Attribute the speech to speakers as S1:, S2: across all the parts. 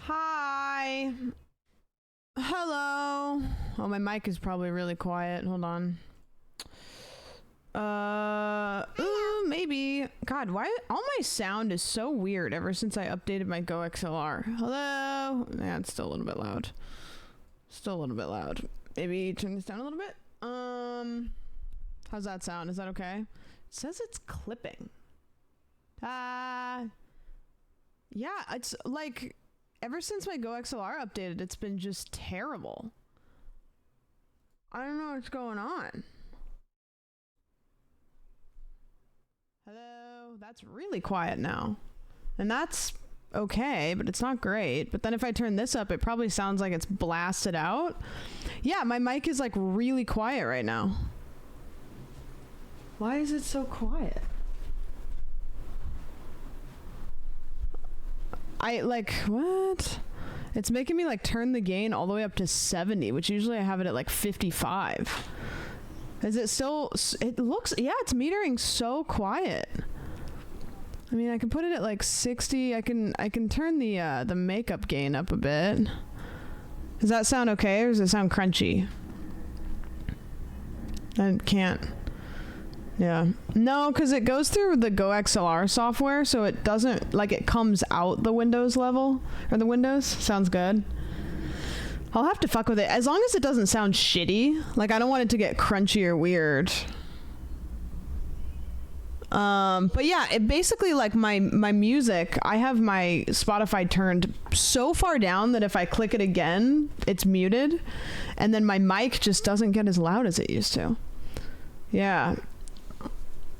S1: Hi. Hello. Oh, my mic is probably really quiet. Hold on. Maybe. God, why all my sound is so weird ever since I updated my Go XLR. Hello. Yeah, it's still a little bit loud. Still a little bit loud. Maybe turn this down a little bit. How's that sound? Is that okay? It says it's clipping. Yeah, it's like ever since my Go XLR updated, it's been just terrible. I don't know what's going on. Hello? That's really quiet now. And that's okay, but it's not great. But then if I turn this up, it probably sounds like it's blasted out. Yeah, my mic is like really quiet right now. Why is it so quiet? What? It's making me like turn the gain all the way up to 70, which usually I have it at like 55. Is it still, it looks, yeah, it's metering so quiet. I mean, I can put it at like 60. I can turn the makeup gain up a bit. Does that sound okay, or does it sound crunchy? I can't. Yeah. No, because it goes through the Go XLR software, so it doesn't, like, it comes out the Windows level, or the Windows. Sounds good. I'll have to fuck with it. As long as it doesn't sound shitty. Like, I don't want it to get crunchy or weird. But yeah, it basically, like, my music, I have my Spotify turned so far down that if I click it again, it's muted. And then my mic just doesn't get as loud as it used to. Yeah.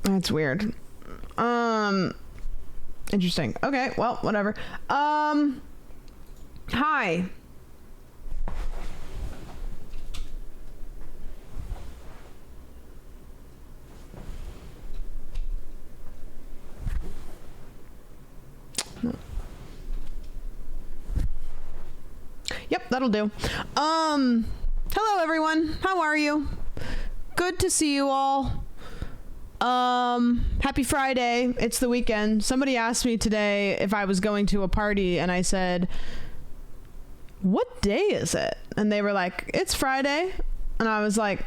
S1: That's weird. Interesting. Okay, well, whatever. Hi. Yep, that'll do. Hello everyone. How are you? Good to see you all. Happy Friday. It's the weekend. Somebody asked me today if I was going to a party, and I said, what day is it? And they were like, it's Friday. And I was like,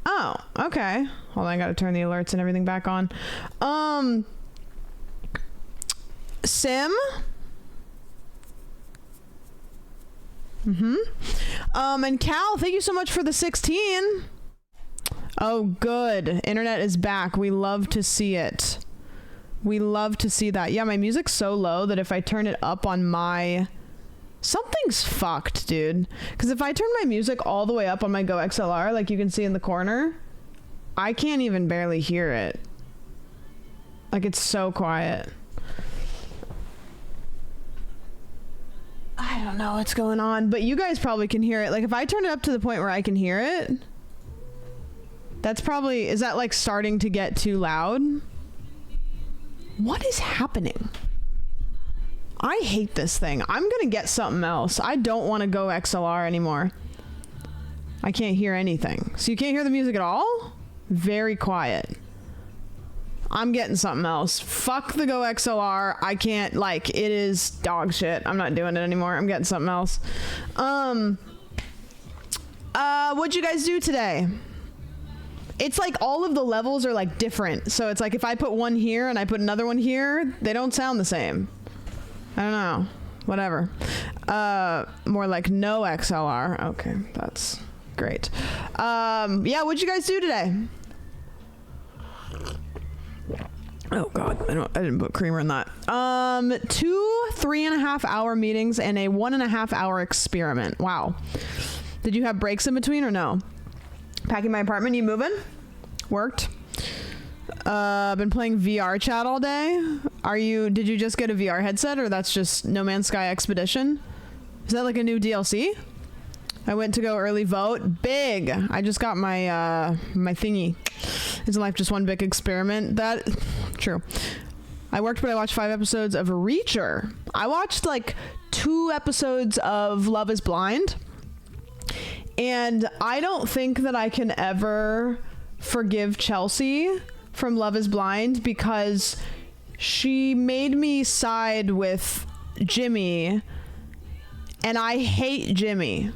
S1: oh, okay. Hold on, I gotta turn the alerts and everything back on. Sim? And Cal, thank you so much for the 16. Oh, good. Internet is back. We love to see it. We love to see that. Yeah, my music's so low that if I turn it up on my... Something's fucked, dude. Because if I turn my music all the way up on my Go XLR, like you can see in the corner, I can't even barely hear it. Like, it's so quiet. I don't know what's going on, but you guys probably can hear it. Like, if I turn it up to the point where I can hear it... That's probably, is that like starting to get too loud? What is happening? I hate this thing. I'm gonna get something else. I don't want to Go XLR anymore. I can't hear anything. So you can't hear the music at all? Very quiet. I'm getting something else. Fuck the Go XLR. I can't, like, it is dog shit. I'm not doing it anymore. I'm getting something else. What'd you guys do today? It's like all of the levels are like different. So it's like if I put one here and I put another one here, they don't sound the same. I don't know. Whatever. More like no XLR. Okay, that's great. Yeah, what'd you guys do today? Oh God, I didn't put creamer in that. 2 3.5 hour meetings and a 1.5 hour experiment. Wow. Did you have breaks in between or no? Packing my apartment. You moving? Worked. Been playing VR chat all day. Did you just get a VR headset, or that's just No Man's Sky Expedition? Is that like a new DLC? I went to go early vote. Big. I just got my my thingy. Isn't life just one big experiment? That true. I worked, but I watched 5 episodes of Reacher. I watched like 2 episodes of Love is Blind. And I don't think that I can ever forgive Chelsea from Love is Blind because she made me side with Jimmy and I hate Jimmy.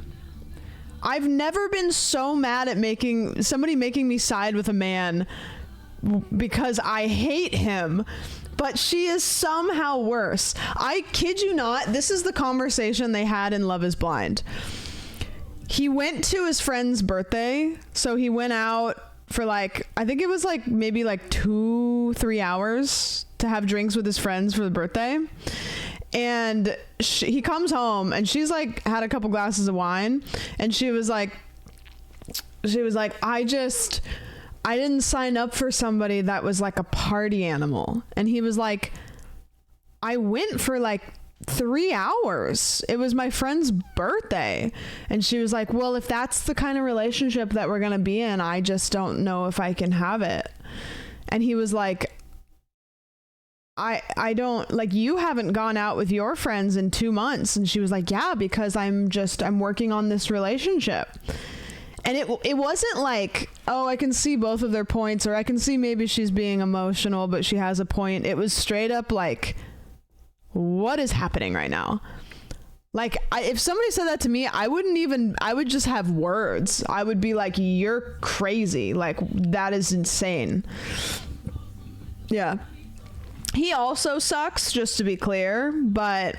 S1: I've never been so mad at somebody making me side with a man because I hate him. But she is somehow worse. I kid you not, this is the conversation they had in Love is Blind. He went to his friend's birthday, so he went out for like, I think it was like maybe like 2-3 hours to have drinks with his friends for the birthday. And he comes home and she's like had a couple glasses of wine, and she was like, I didn't sign up for somebody that was like a party animal. And he was like, I went for like 3 hours. It was my friend's birthday. And she was like, well, if that's the kind of relationship that we're going to be in, I just don't know if I can have it. And he was like, I don't, like, you haven't gone out with your friends in 2 months. And she was like, yeah, because I'm working on this relationship. And it wasn't like, oh, I can see both of their points, or I can see maybe she's being emotional, but she has a point. It was straight up like, what is happening right now? Like, if somebody said that to me, I would just have words. I would be like, you're crazy. Like, that is insane. Yeah. He also sucks, just to be clear, but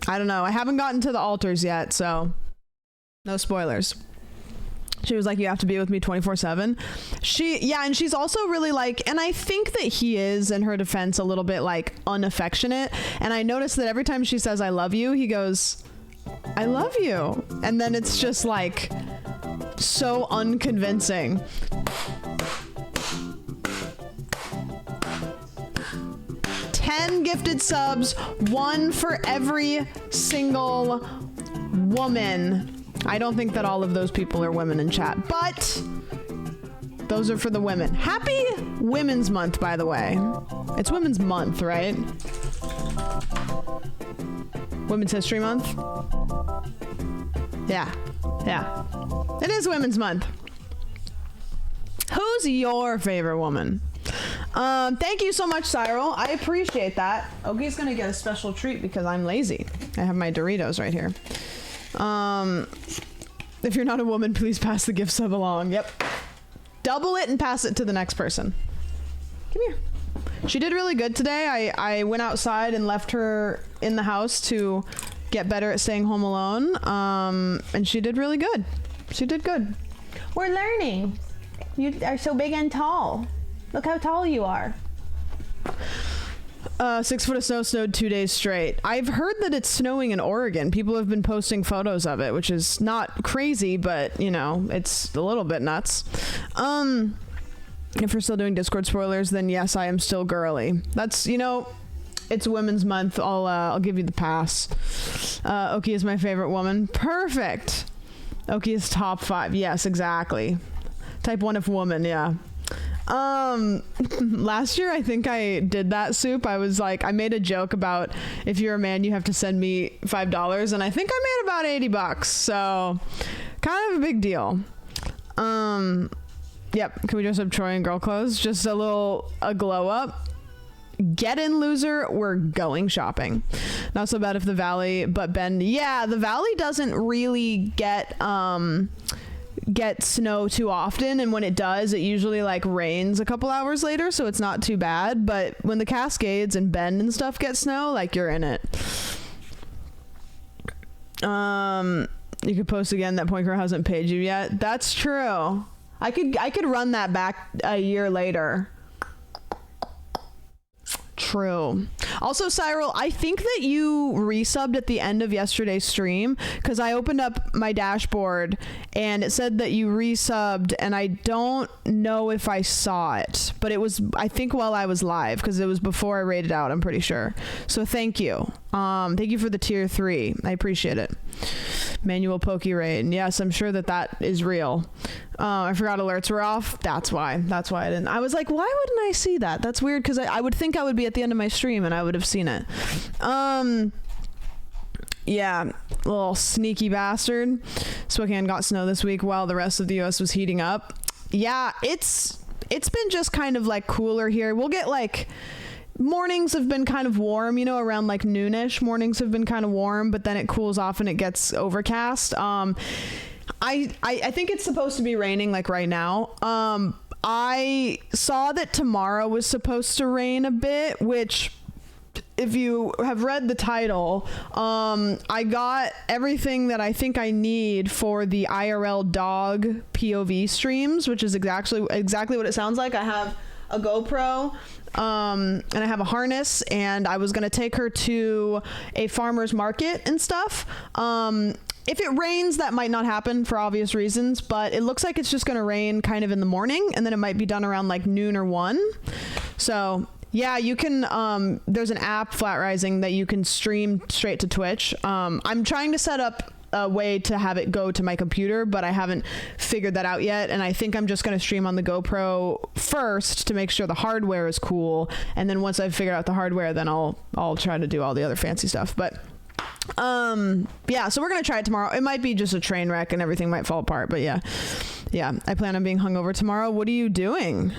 S1: I don't know. I haven't gotten to the altars yet, so no spoilers. She was like, you have to be with me 24/7. And she's also really like, and I think that he is, in her defense, a little bit like unaffectionate. And I noticed that every time she says, I love you, he goes, I love you. And then it's just like so unconvincing. $10 gifted subs, one for every single woman. I don't think that all of those people are women in chat, but those are for the women. Happy Women's Month, by the way. It's Women's Month, right? Women's History Month? Yeah. It is Women's Month. Who's your favorite woman? Thank you so much, Cyril. I appreciate that. Ogi's gonna get a special treat because I'm lazy. I have my Doritos right here. If you're not a woman, please pass the gift sub along. Yep. Double it and pass it to the next person. Come here. She did really good today. I went outside and left her in the house to get better at staying home alone. And she did really good. She did good. We're learning. You are so big and tall. Look how tall you are. 6 foot of snow snowed 2 days straight. I've heard that it's snowing in Oregon. People have been posting photos of it, which is not crazy, but you know, it's a little bit nuts. If we're still doing Discord spoilers, then yes, I am still girly. That's, you know, it's Women's Month. I'll give you the pass. Oki is my favorite woman. Perfect. Oki is top 5. Yes, exactly. Type 1 if woman. Yeah. Last year I think I did that, Soup. I was like, I made a joke about if you're a man you have to send me $5, and I think I made about $80, so kind of a big deal. Yep. Can we dress up Troy in girl clothes? Just a glow up. Get in, loser. We're going shopping. Not so bad if the Valley, but Ben, yeah, the Valley doesn't really get snow too often, and when it does, it usually like rains a couple hours later, so it's not too bad. But when the Cascades and Bend and stuff get snow, like, you're in it. You could post again that Point Girl hasn't paid you yet. That's true. I could run that back a year later. True. Also, Cyril, I think that you resubbed at the end of yesterday's stream, because I opened up my dashboard and it said that you resubbed, and I don't know if I saw it, but it was, I think, while I was live, because it was before I rated out, I'm pretty sure. So thank you. Thank you for the tier 3. I appreciate it. Manual Poke Raid. Yes, I'm sure that is real. I forgot alerts were off. That's why I didn't. I was like, why wouldn't I see that? That's weird, because I would think I would be at the end of my stream and I would have seen it. Yeah, little sneaky bastard. Spokane got snow this week while the rest of the US was heating up. Yeah, it's been just kind of like cooler here. We'll get like mornings have been kind of warm, you know, around like noonish. Mornings have been kind of warm, but then it cools off and it gets overcast. I think it's supposed to be raining like right now. I saw that tomorrow was supposed to rain a bit, which if you have read the title, I got everything that I think I need for the IRL dog POV streams, which is exactly what it sounds like. I have a GoPro, and I have a harness, and I was going to take her to a farmer's market and stuff. If it rains, that might not happen for obvious reasons, but it looks like it's just going to rain kind of in the morning, and then it might be done around like noon or 1. So yeah, you can, there's an app, Flat Rising, that you can stream straight to Twitch. I'm trying to set up a way to have it go to my computer, but I haven't figured that out yet. And I think I'm just going to stream on the GoPro first to make sure the hardware is cool. And then once I've figured out the hardware, then I'll try to do all the other fancy stuff. But yeah, so we're going to try it tomorrow. It might be just a train wreck and everything might fall apart, but yeah, I plan on being hungover tomorrow. What are you doing?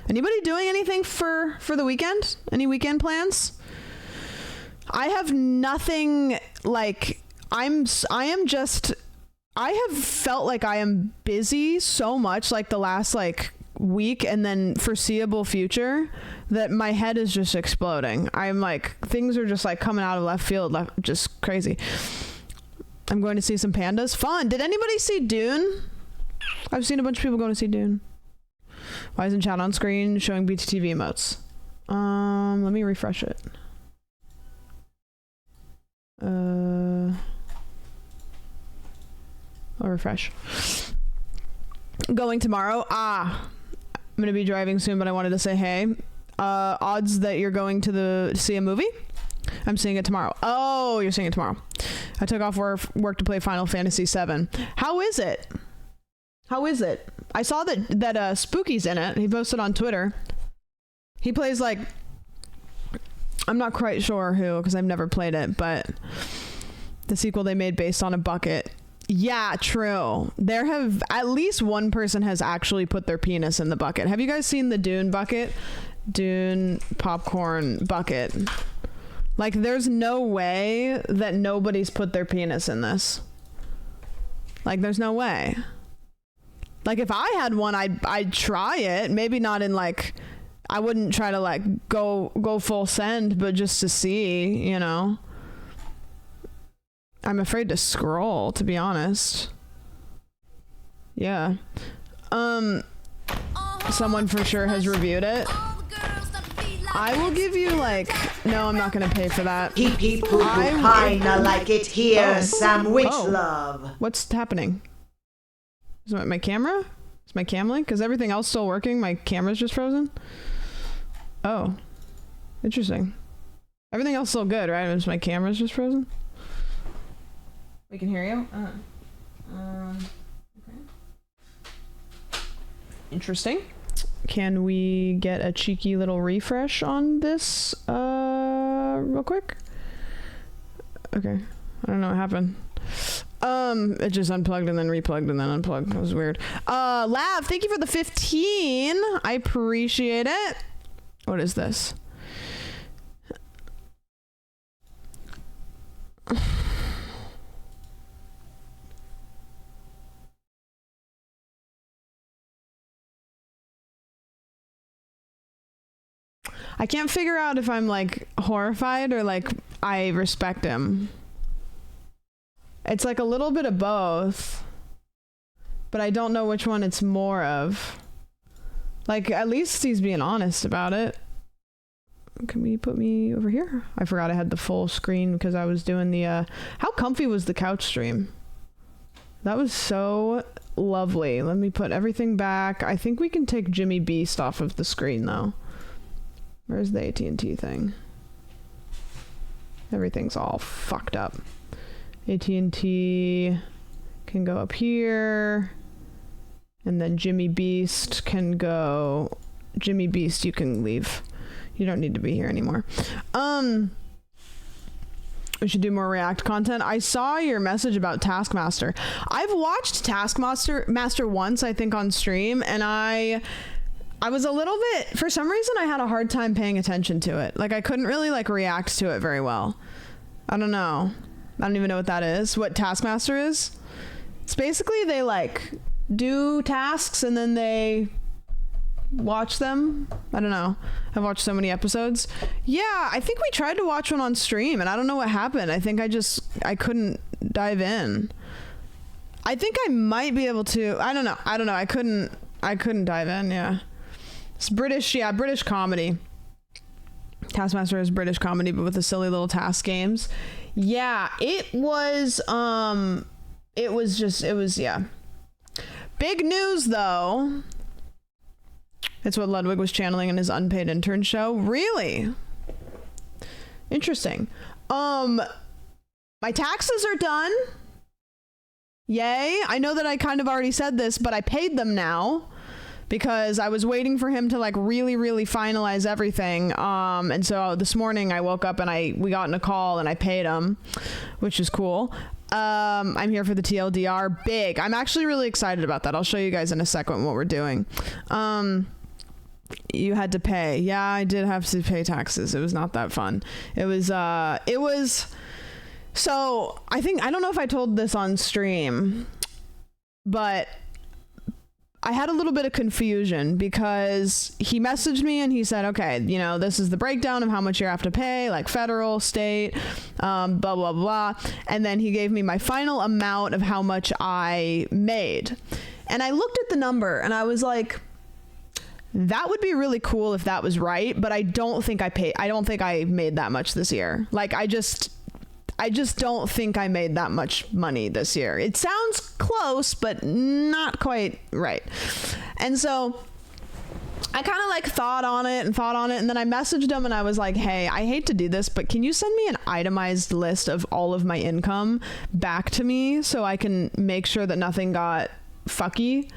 S1: Anybody doing anything for the weekend? Any weekend plans? I have nothing. Like, I have felt like I am busy so much like the last like week and then foreseeable future that my head is just exploding. I'm like, things are just like coming out of left field, just crazy. I'm going to see some pandas. Fun. Did anybody see Dune? I've seen a bunch of people going to see Dune. Why isn't chat on screen showing BTTV emotes? Let me refresh it. I'll refresh. Going tomorrow. I'm gonna be driving soon, but I wanted to say hey. Odds that you're going to see a movie? I'm seeing it tomorrow. Oh, you're seeing it tomorrow. I took off work to play Final Fantasy VII. How is it? I saw that Spooky's in it. He posted on Twitter. He plays like, I'm not quite sure who, because I've never played it, but the sequel they made based on a bucket. Yeah, true. There have at least one person has actually put their penis in the bucket. Have you guys seen the Dune bucket? Dune popcorn bucket. Like, there's no way that nobody's put their penis in this. Like, there's no way. Like, if I had one, I'd try it. Maybe not in like, I wouldn't try to like go full send, but just to see, you know. I'm afraid to scroll, to be honest. Yeah. Someone for sure has reviewed it. I will give you like, no, I'm not gonna pay for that.
S2: Hip hip hoo hoo, kinda like it here, sandwich love.
S1: What's happening? Is it my camera? Is my cam link? Is everything else still working? My camera's just frozen? Oh. Interesting. Everything else still good, right? Is my camera's just frozen? We can hear you? Okay. Interesting. Can we get a cheeky little refresh on this real quick? Okay. I don't know what happened. It just unplugged and then replugged and then unplugged. That was weird. Lav, thank you for the 15. I appreciate it. What is this? I can't figure out if I'm like horrified or like I respect him. It's like a little bit of both, but I don't know which one it's more of. Like, at least he's being honest about it. Can we put me over here? I forgot I had the full screen because I was doing the, how comfy was the couch stream? That was so lovely. Let me put everything back. I think we can take Jimmy Beast off of the screen though. Where's the AT&T thing? Everything's all fucked up. AT&T can go up here. And then Jimmy Beast can go... Jimmy Beast, you can leave. You don't need to be here anymore. We should do more React content. I saw your message about Taskmaster. I've watched Taskmaster once, I think, on stream, and I I was a little bit, for some reason, I had a hard time paying attention to it. Like, I couldn't really, like, react to it very well. I don't know. I don't even know what that is. What Taskmaster is? It's basically they, like, do tasks and then they watch them. I don't know. I've watched so many episodes. Yeah, I think we tried to watch one on stream, and I don't know what happened. I think I couldn't dive in. I think I might be able to. I don't know. I couldn't dive in, yeah. It's British comedy. Taskmaster is British comedy, but with the silly little task games. Yeah, it was, yeah. Big news, though. It's what Ludwig was channeling in his unpaid intern show. Really? Interesting. My taxes are done. Yay. I know that I kind of already said this, but I paid them now because I was waiting for him to like really, really finalize everything. And so this morning I woke up and we got in a call and I paid him, which is cool. I'm here for the TLDR. Big. I'm actually really excited about that. I'll show you guys in a second what we're doing. You had to pay. Yeah, I did have to pay taxes. It was not that fun. It was so I don't know if I told this on stream, but I had a little bit of confusion because he messaged me and he said, okay, you know, this is the breakdown of how much you have to pay, like federal, state, blah, blah, blah. And then he gave me my final amount of how much I made. And I looked at the number and I was like, that would be really cool if that was right. But I don't think I made that much this year. Like, I just don't think I made that much money this year. It sounds close, but not quite right. And so I kind of like thought on it. And then I messaged him and I was like, hey, I hate to do this, but can you send me an itemized list of all of my income back to me so I can make sure that nothing got fucky?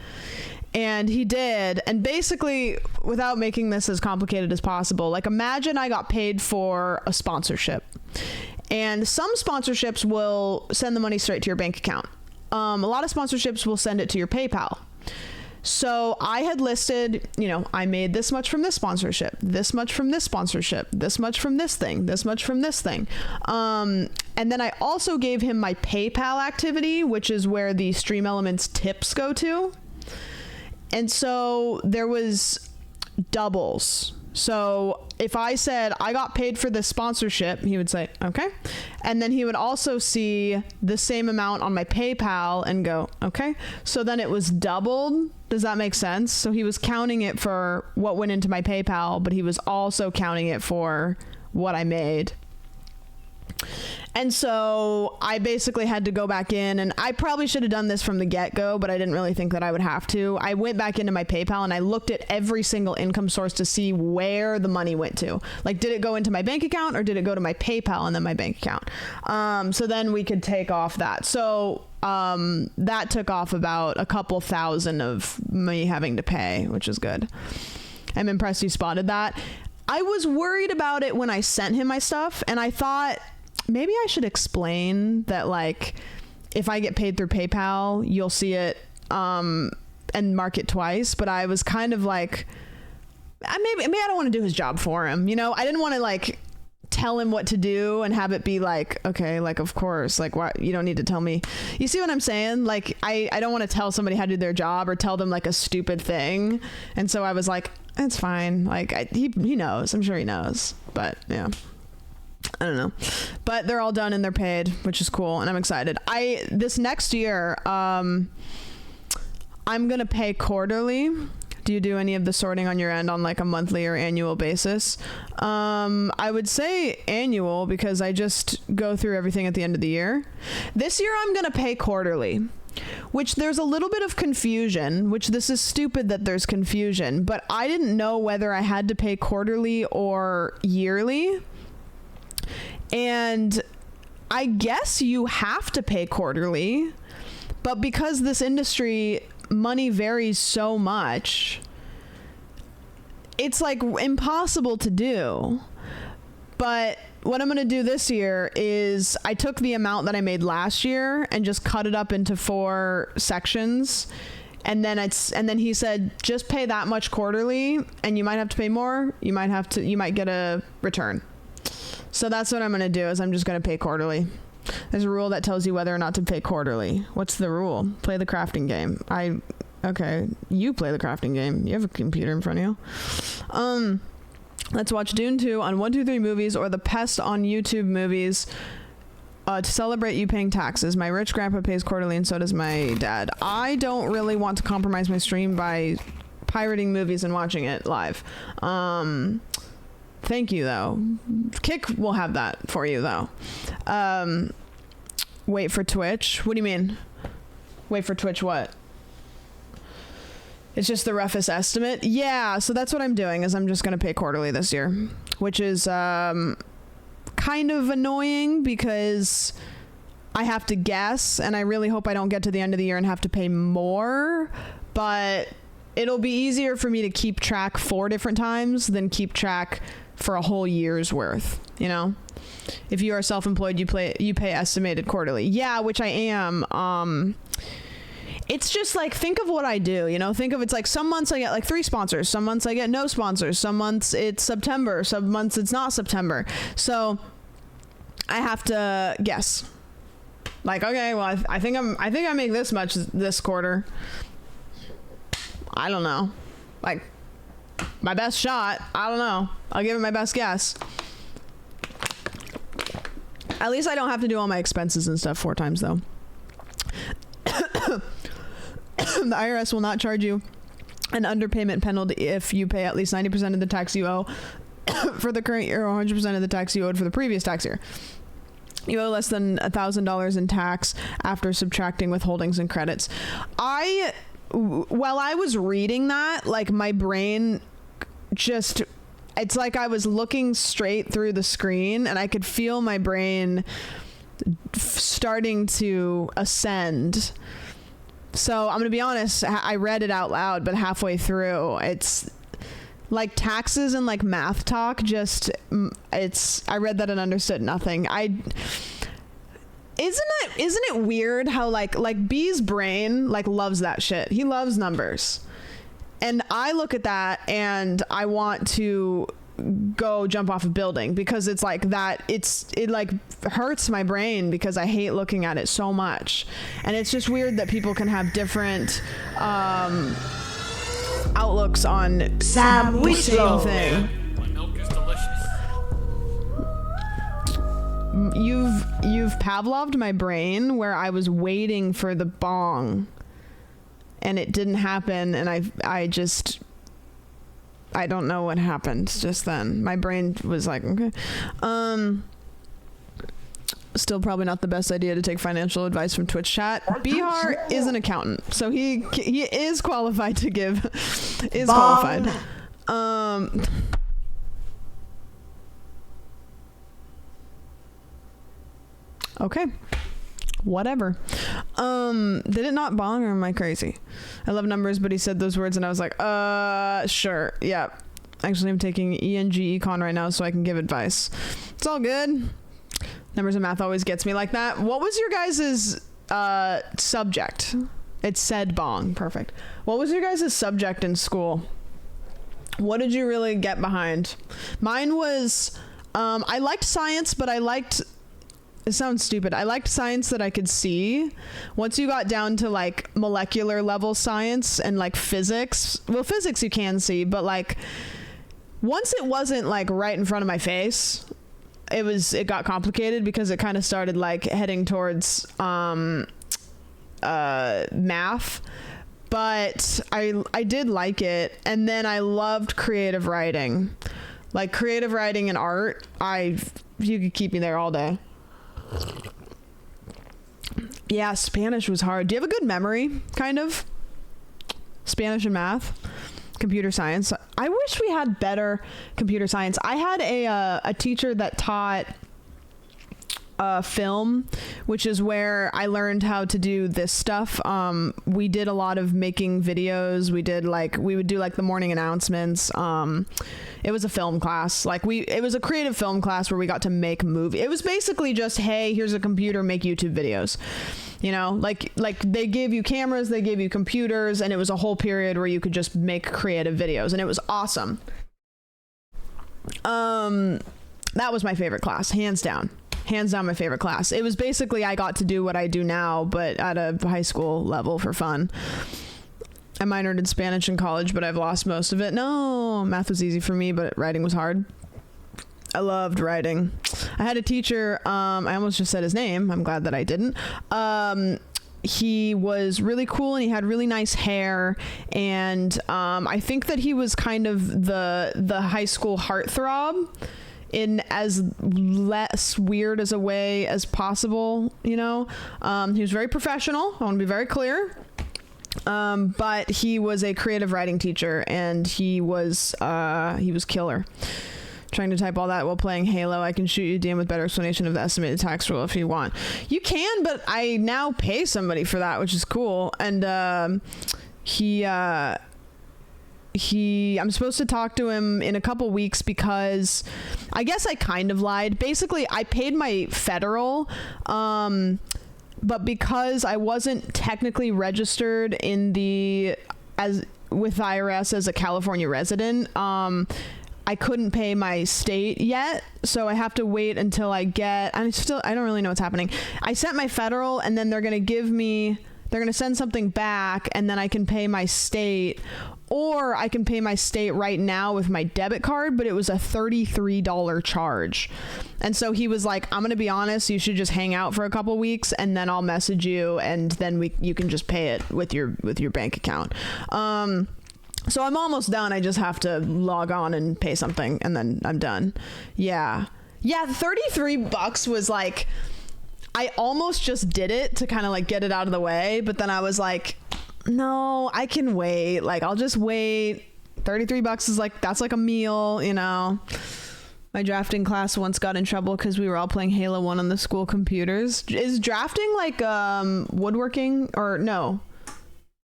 S1: And he did. And basically, without making this as complicated as possible, like imagine I got paid for a sponsorship. And some sponsorships will send the money straight to your bank account. A lot of sponsorships will send it to your PayPal. So I had listed, you know, I made this much from this sponsorship, this much from this sponsorship, this much from this thing, this much from this thing. And then I also gave him my PayPal activity, which is where the Stream Elements tips go to. And so there was doubles. So if I said I got paid for this sponsorship, he would say, okay. And then he would also see the same amount on my PayPal and go, okay. So then it was doubled. Does that make sense? So he was counting it for what went into my PayPal, but he was also counting it for what I made. And so I basically had to go back in, and I probably should have done this from the get-go, but I didn't really think that I would have to. I went back into my PayPal and I looked at every single income source to see where the money went to. Like, did it go into my bank account or did it go to my PayPal and then my bank account? So then we could take off that. So that took off about a couple thousand of me having to pay, which is good. I'm impressed you spotted that. I was worried about it when I sent him my stuff, and I thought maybe I should explain that, like, if I get paid through PayPal, you'll see it and mark it twice. But I was kind of like, maybe I don't want to do his job for him. You know, I didn't want to like tell him what to do and have it be like, okay, like, of course, like, what, you don't need to tell me. You see what I'm saying? Like, I don't want to tell somebody how to do their job or tell them like a stupid thing. And so I was like, it's fine. Like, he knows. I'm sure he knows. But yeah. I don't know, but they're all done and they're paid, which is cool. And I'm excited. This next year, I'm going to pay quarterly. Do you do any of the sorting on your end on like a monthly or annual basis? I would say annual because I just go through everything at the end of the year. This year, I'm going to pay quarterly, which there's a little bit of confusion, which this is stupid that there's confusion, but I didn't know whether I had to pay quarterly or yearly. And I guess you have to pay quarterly, but because this industry money varies so much, it's like impossible to do. But what I'm going to do this year is I took the amount that I made last year and just cut it up into 4 sections. And then he said, just pay that much quarterly, and you might have to pay more. You might get a return. So that's what I'm going to do, is I'm just going to pay quarterly. There's a rule that tells you whether or not to pay quarterly. What's the rule? Play the crafting game. Okay, you play the crafting game. You have a computer in front of you. Let's watch Dune 2 on 123 Movies or The Pest on YouTube Movies to celebrate you paying taxes. My rich grandpa pays quarterly, and so does my dad. I don't really want to compromise my stream by pirating movies and watching it live. Thank you, though. Kick will have that for you, though. Wait for Twitch. What do you mean? Wait for Twitch what? It's just the roughest estimate. Yeah, so that's what I'm doing, is I'm just going to pay quarterly this year, which is kind of annoying because I have to guess, and I really hope I don't get to the end of the year and have to pay more, but it'll be easier for me to keep track 4 different times than keep track for a whole year's worth, you know? If you are self-employed, you pay estimated quarterly. Yeah, which I am. It's just like, think of what I do, you know? Think of, it's like some months I get like 3 sponsors, some months I get no sponsors, some months it's September, some months it's not September. So I have to guess. Like, okay, well, I think I make this much this quarter. I don't know. Like, my best shot. I don't know. I'll give it my best guess. At least I don't have to do all my expenses and stuff 4 times, though. The IRS will not charge you an underpayment penalty if you pay at least 90% of the tax you owe for the current year or 100% of the tax you owed for the previous tax year. You owe less than $1,000 in tax after subtracting withholdings and credits. While I was reading that, like, my brain just, it's like I was looking straight through the screen and I could feel my brain starting to ascend. So I'm going to be honest, I read it out loud, but halfway through, it's like taxes and like math talk, just, I read that and understood nothing. Isn't it weird how like B's brain like loves that shit. He loves numbers. And I look at that and I want to go jump off a building because it's like that. It like hurts my brain because I hate looking at it so much. And it's just weird that people can have different outlooks on
S2: Sam
S1: the same thing.
S3: My milk is delicious.
S1: You've Pavloved my brain where I was waiting for the bong and it didn't happen, and I don't know what happened just then. My brain was like, okay. Still probably not the best idea to take financial advice from Twitch chat. Bihar is an accountant, so he is qualified to give. Qualified. Okay. Whatever. Did it not bong, or am I crazy? I love numbers, but he said those words and I was like, sure. Yeah. Actually, I'm taking ENG Econ right now so I can give advice. It's all good. Numbers and math always gets me like that. What was your guys' subject? It said bong. Perfect. What was your guys' subject in school? What did you really get behind? Mine was, I liked science, but it sounds stupid. I liked science that I could see. Once you got down to like molecular level science and like physics, well, physics you can see, but like once it wasn't like right in front of my face, it got complicated because it kind of started like heading towards math. But I did like it. And then I loved creative writing. Like creative writing and art, you could keep me there all day. Yeah, Spanish was hard. Do you have a good memory, kind of? Spanish and math? Computer science? I wish we had better computer science. I had a teacher that taught film, which is where I learned how to do this stuff. We did a lot of making videos. We would do like the morning announcements. It was a film class. It was a creative film class where we got to make movie. It was basically just, hey, here's a computer, make YouTube videos. You know, like they gave you cameras, they gave you computers, and it was a whole period where you could just make creative videos, and it was awesome. That was my favorite class, hands down my favorite class. It was basically, I got to do what I do now, but at a high school level for fun. I minored in Spanish in college, but I've lost most of it. No, math was easy for me, but writing was hard. I loved writing. I had a teacher, I almost just said his name. I'm glad that I didn't. He was really cool and he had really nice hair. And I think that he was kind of the high school heartthrob in as less weird as a way as possible, you know. He was very professional. I want to be very clear. But he was a creative writing teacher and he was killer. Trying to type all that while playing Halo. I can shoot you a DM with better explanation of the estimated tax rule if you want. You can, but I now pay somebody for that, which is cool. And I'm supposed to talk to him in a couple weeks because I guess I kind of lied. Basically, I paid my federal, but because I wasn't technically registered with IRS as a California resident, I couldn't pay my state yet, so I have to wait until I don't really know what's happening. I sent my federal, and then they're going to send something back, and then I can pay my state, or I can pay my state right now with my debit card, but it was a $33 charge. And so he was like, I'm going to be honest, you should just hang out for a couple weeks, and then I'll message you, and then you can just pay it with your bank account. So I'm almost done. I just have to log on and pay something and then I'm done. Yeah. Yeah. $33 was like, I almost just did it to kind of like get it out of the way. But then I was like, no, I can wait. Like, I'll just wait. $33 is like, that's like a meal, you know. My drafting class once got in trouble because we were all playing Halo 1 on the school computers. Is drafting like woodworking or no?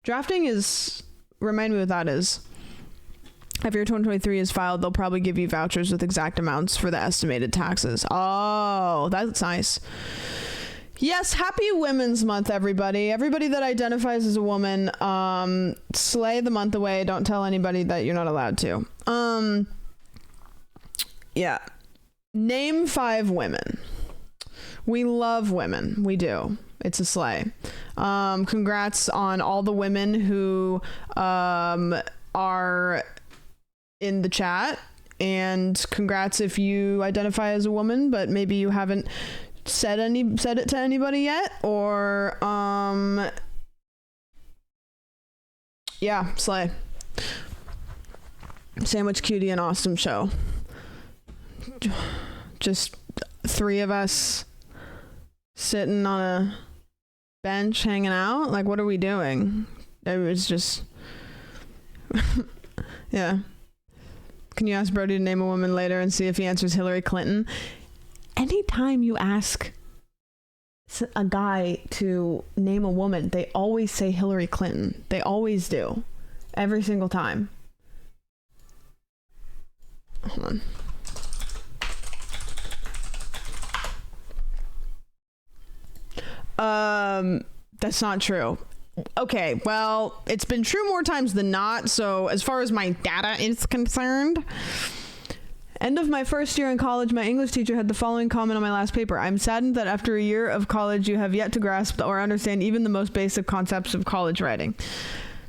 S1: Drafting is... Remind me what that is. After your 2023 is filed, they'll probably give you vouchers with exact amounts for the estimated taxes. Oh, that's nice. Yes, happy Women's Month, everybody. Everybody that identifies as a woman, slay the month away. Don't tell anybody that you're not allowed to. Yeah. Name 5 women. We love women. We do. It's a slay. Congrats on all the women who are in the chat, and congrats if you identify as a woman but maybe you haven't said it to anybody yet, or yeah, slay. Sandwich Cutie and Awesome Show. Just 3 of us sitting on a bench hanging out. Like, what are we doing? It was just yeah. Can you ask Brody to name a woman later and see if he answers Hillary Clinton? Anytime you ask a guy to name a woman, they always say Hillary Clinton. They always do. Every single time. Hold on. That's not true. Okay, well, it's been true more times than not, so as far as my data is concerned, end of my first year in college, my English teacher had the following comment on my last paper. I'm saddened that after a year of college, you have yet to grasp or understand even the most basic concepts of college writing.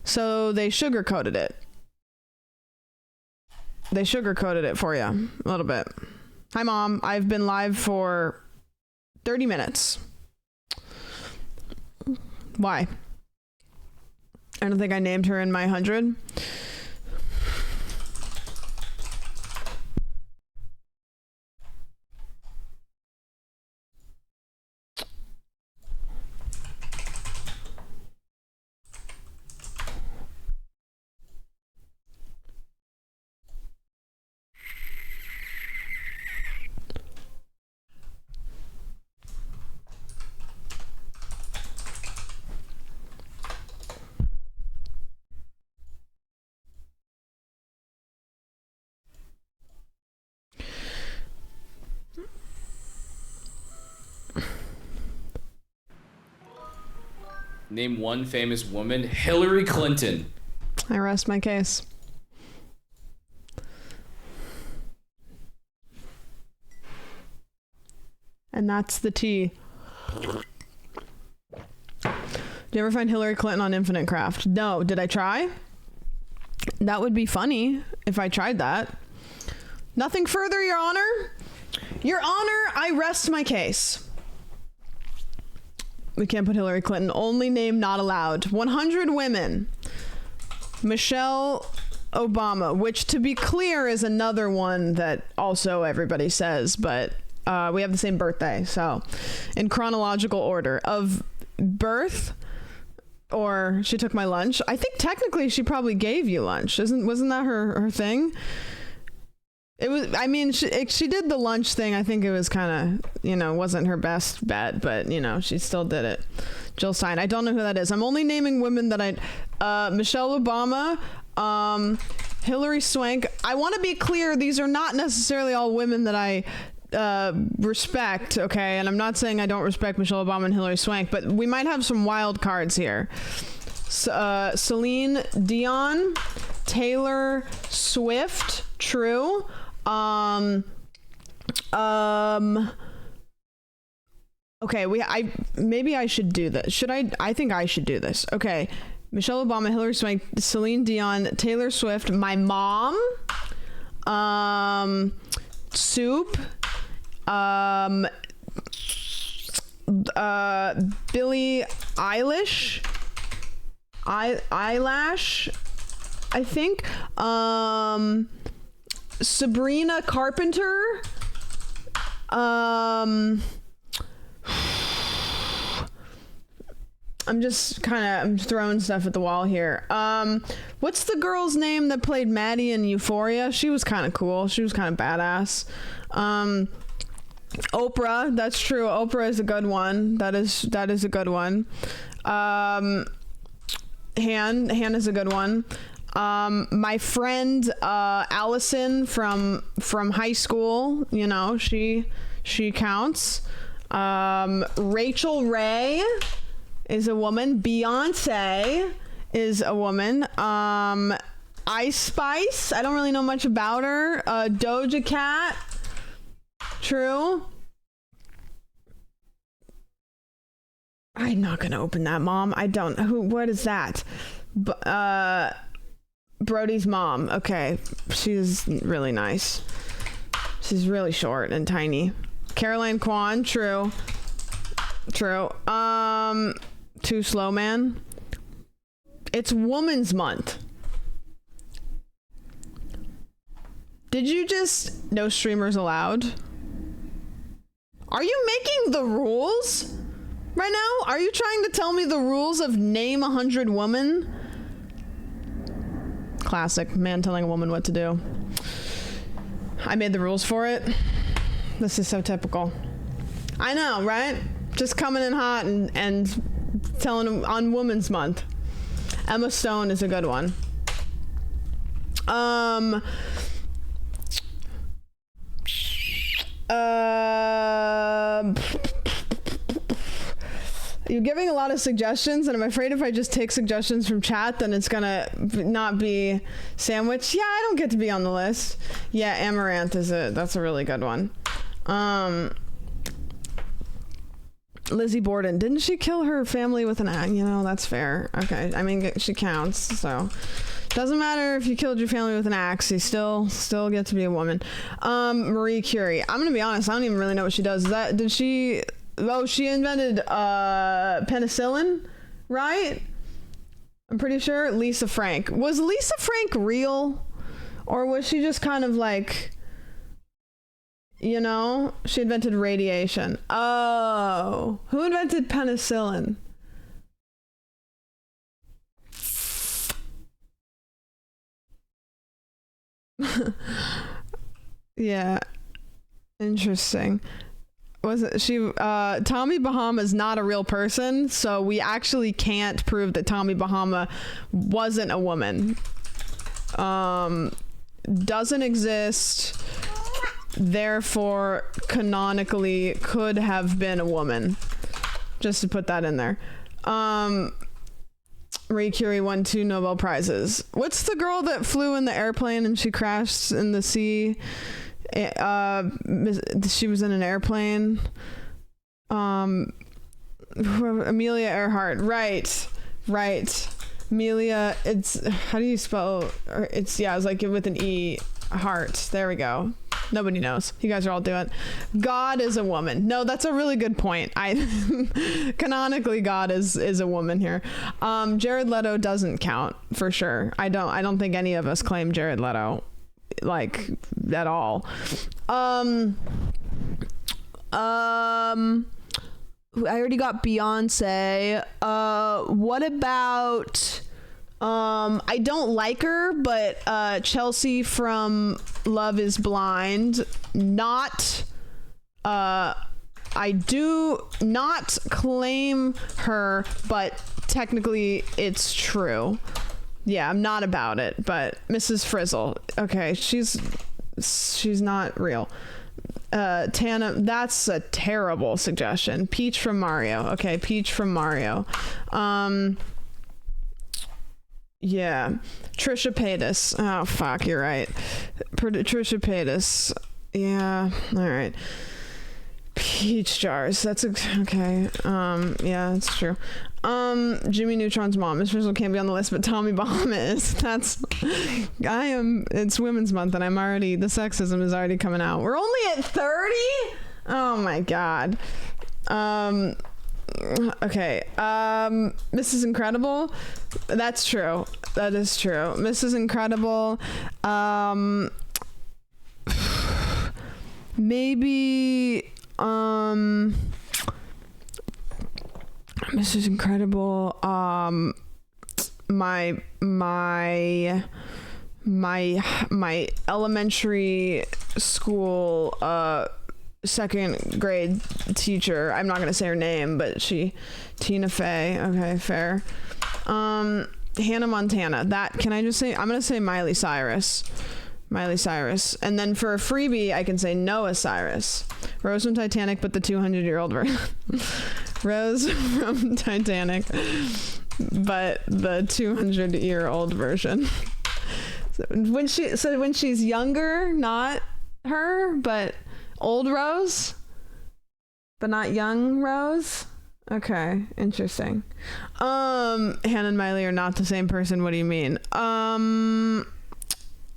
S1: So they sugarcoated it. They sugarcoated it for you a little bit. Hi, Mom. I've been live for 30 minutes. Why? I don't think I named her in my 100.
S3: Name one famous woman. Hillary Clinton.
S1: I rest my case. And that's the tea. Do you ever find Hillary Clinton on Infinite Craft? No. Did I try? That would be funny if I tried that. Nothing further, Your Honor. Your Honor, I rest my case. We can't put Hillary Clinton. Only name not allowed. 100 women. Michelle Obama, which to be clear is another one that also everybody says, but we have the same birthday. So in chronological order of birth, or she took my lunch. I think technically she probably gave you lunch. Wasn't that her thing? It was, I mean, she did the lunch thing. I think it was kind of, wasn't her best bet, but she still did it. Jill Stein. I don't know who that is. I'm only naming women that Michelle Obama, Hillary Swank. I want to be clear. These are not necessarily all women that I respect. Okay. And I'm not saying I don't respect Michelle Obama and Hillary Swank, but we might have some wild cards here. Celine Dion, Taylor Swift. True. Okay, maybe I should do this. I think I should do this. Okay. Michelle Obama, Hillary Swank, Celine Dion, Taylor Swift, my mom, Soup, Billie Eilish, Eyelash, I think, Sabrina Carpenter, I'm throwing stuff at the wall here. What's the girl's name that played Maddie in Euphoria? She was kind of cool. She was kind of badass. Oprah, that's true. Oprah is a good one. That is a good one. Han is a good one. My friend Allison from high school, she counts. Rachel Ray is a woman. Beyonce is a woman. Ice Spice, I don't really know much about her. Doja Cat, true. I'm not gonna open that, Mom. I don't. What is that? Brody's mom. Okay, she's really nice. She's really short and tiny. Caroline Kwan, true. Too slow, man. It's Women's Month. Did you just no streamers allowed? Are you making the rules right now? Are you trying to tell me the rules of name 100 women? Classic man telling a woman what to do. I made the rules for it. This is so typical. I know, right? Just coming in hot and telling them on Women's Month. Emma Stone is a good one. You're giving a lot of suggestions, and I'm afraid if I just take suggestions from chat, then it's gonna not be sandwiched. Yeah, I don't get to be on the list. Yeah, Amaranth that's a really good one. Lizzie Borden, didn't she kill her family with an axe? That's fair. Okay, I mean, she counts, so doesn't matter if you killed your family with an axe, you still get to be a woman. Marie Curie, I'm gonna be honest, I don't even really know what she does. She invented penicillin, right? I'm pretty sure. Lisa Frank. Was Lisa Frank real? Or was she just kind of like, she invented radiation. Oh, who invented penicillin? Yeah. Interesting. Was it Tommy Bahama is not a real person, so we actually can't prove that Tommy Bahama wasn't a woman. Doesn't exist, therefore canonically could have been a woman. Just to put that in there. Marie Curie won 2 Nobel Prizes. What's the girl that flew in the airplane and she crashed in the sea? She was in an airplane. Amelia Earhart. Right. Amelia, it's, how do you spell, it's, yeah, it's like with an E, heart. There we go. Nobody knows. You guys are all doing. God is a woman. No, that's a really good point. Canonically, God is a woman here. Jared Leto doesn't count for sure. I don't think any of us claim Jared Leto like at all. I already got Beyonce. What about I don't like her, but Chelsea from Love is Blind. I do not claim her, but technically it's true. Yeah, I'm not about it, but Mrs. Frizzle. Okay, she's not real. Tana, that's a terrible suggestion. Peach from Mario. Okay, Peach from Mario. Yeah. Trisha Paytas. Oh, fuck, you're right. Trisha Paytas. Yeah, all right. Peach jars. That's okay. Yeah, that's true. Jimmy Neutron's mom. Miss Frizzle can't be on the list, but Tommy Bahama is. It's Women's Month and the sexism is already coming out. We're only at 30? Oh my God. Okay. Mrs. Incredible. That's true. That is true. Mrs. Incredible. Maybe, Mrs. Incredible, my elementary school second grade teacher, I'm not gonna say her name, but Tina Fey. Okay, fair. Hannah Montana. That, can I just say, I'm gonna say Miley Cyrus. And then for a freebie, I can say Noah Cyrus. Rose from Titanic, but the 200-year-old version. Rose from Titanic, but the 200-year-old version. When she's younger, not her, but old Rose, but not young Rose. Okay, interesting. Hannah and Miley are not the same person. What do you mean?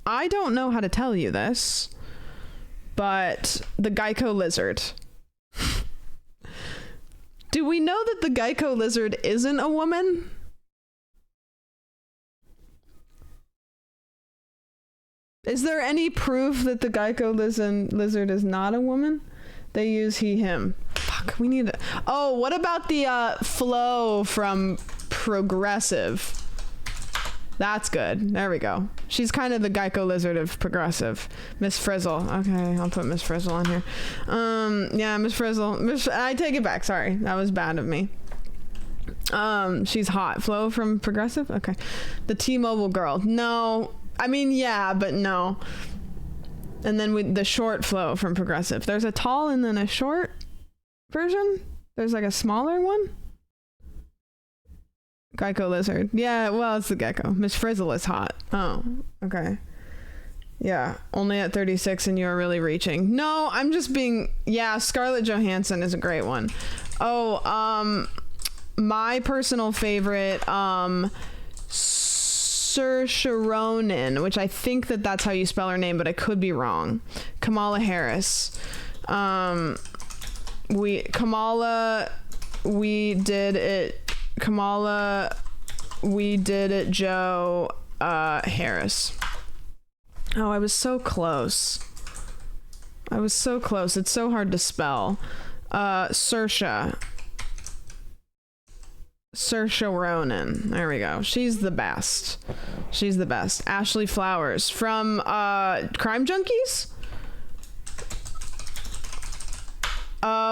S1: I don't know how to tell you this, but the Geico lizard. Do we know that the Geico lizard isn't a woman? Is there any proof that the Geico lizard is not a woman? They use he, him. Fuck, we need to... Oh, what about the Flo from Progressive? That's good. There we go. She's kind of the Geico lizard of Progressive. Miss Frizzle. Okay, I'll put Miss Frizzle on here. Yeah, Miss Frizzle. I take it back. Sorry, that was bad of me. She's hot. Flo from Progressive. Okay. The T-Mobile girl. No. I mean, yeah, but no. And then with the short Flo from Progressive. There's a tall and then a short version. There's like a smaller one. Geico lizard. Yeah, well, it's the gecko. Miss Frizzle is hot. Oh, okay. Yeah, only at 36 and you're really reaching. No, I'm just being... Yeah, Scarlett Johansson is a great one. Oh, my personal favorite, Saoirse Ronan, which I think that's how you spell her name, but I could be wrong. Kamala Harris. We did it... Kamala, we did it, Joe, Harris. Oh, I was so close. It's so hard to spell. Saoirse Ronan. There we go. She's the best. Ashley Flowers from Crime Junkies?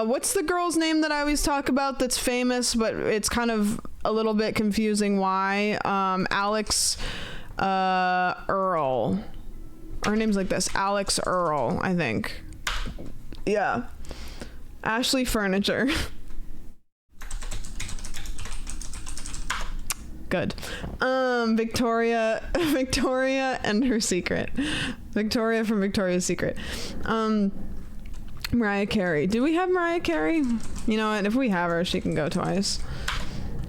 S1: What's the girl's name that I always talk about that's famous, but it's kind of a little bit confusing why? Alex Earl. Her name's like this. Alex Earl, I think. Yeah. Ashley Furniture. Good. Victoria and her secret. Victoria from Victoria's Secret. Mariah Carey. Do we have Mariah Carey? You know what? If we have her, she can go twice.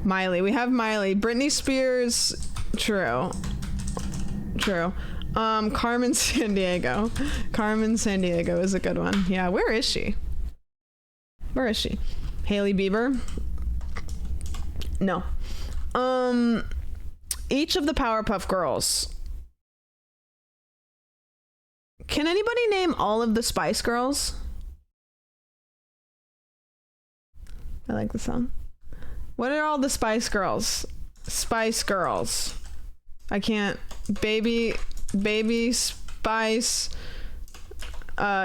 S1: Miley. We have Miley. Britney Spears. True. Carmen Sandiego. Carmen Sandiego is a good one. Yeah, where is she? Hailey Bieber? No. Each of the Powerpuff Girls. Can anybody name all of the Spice Girls? I like the song. What are all the Spice Girls? Spice Girls. I can't. Baby Spice,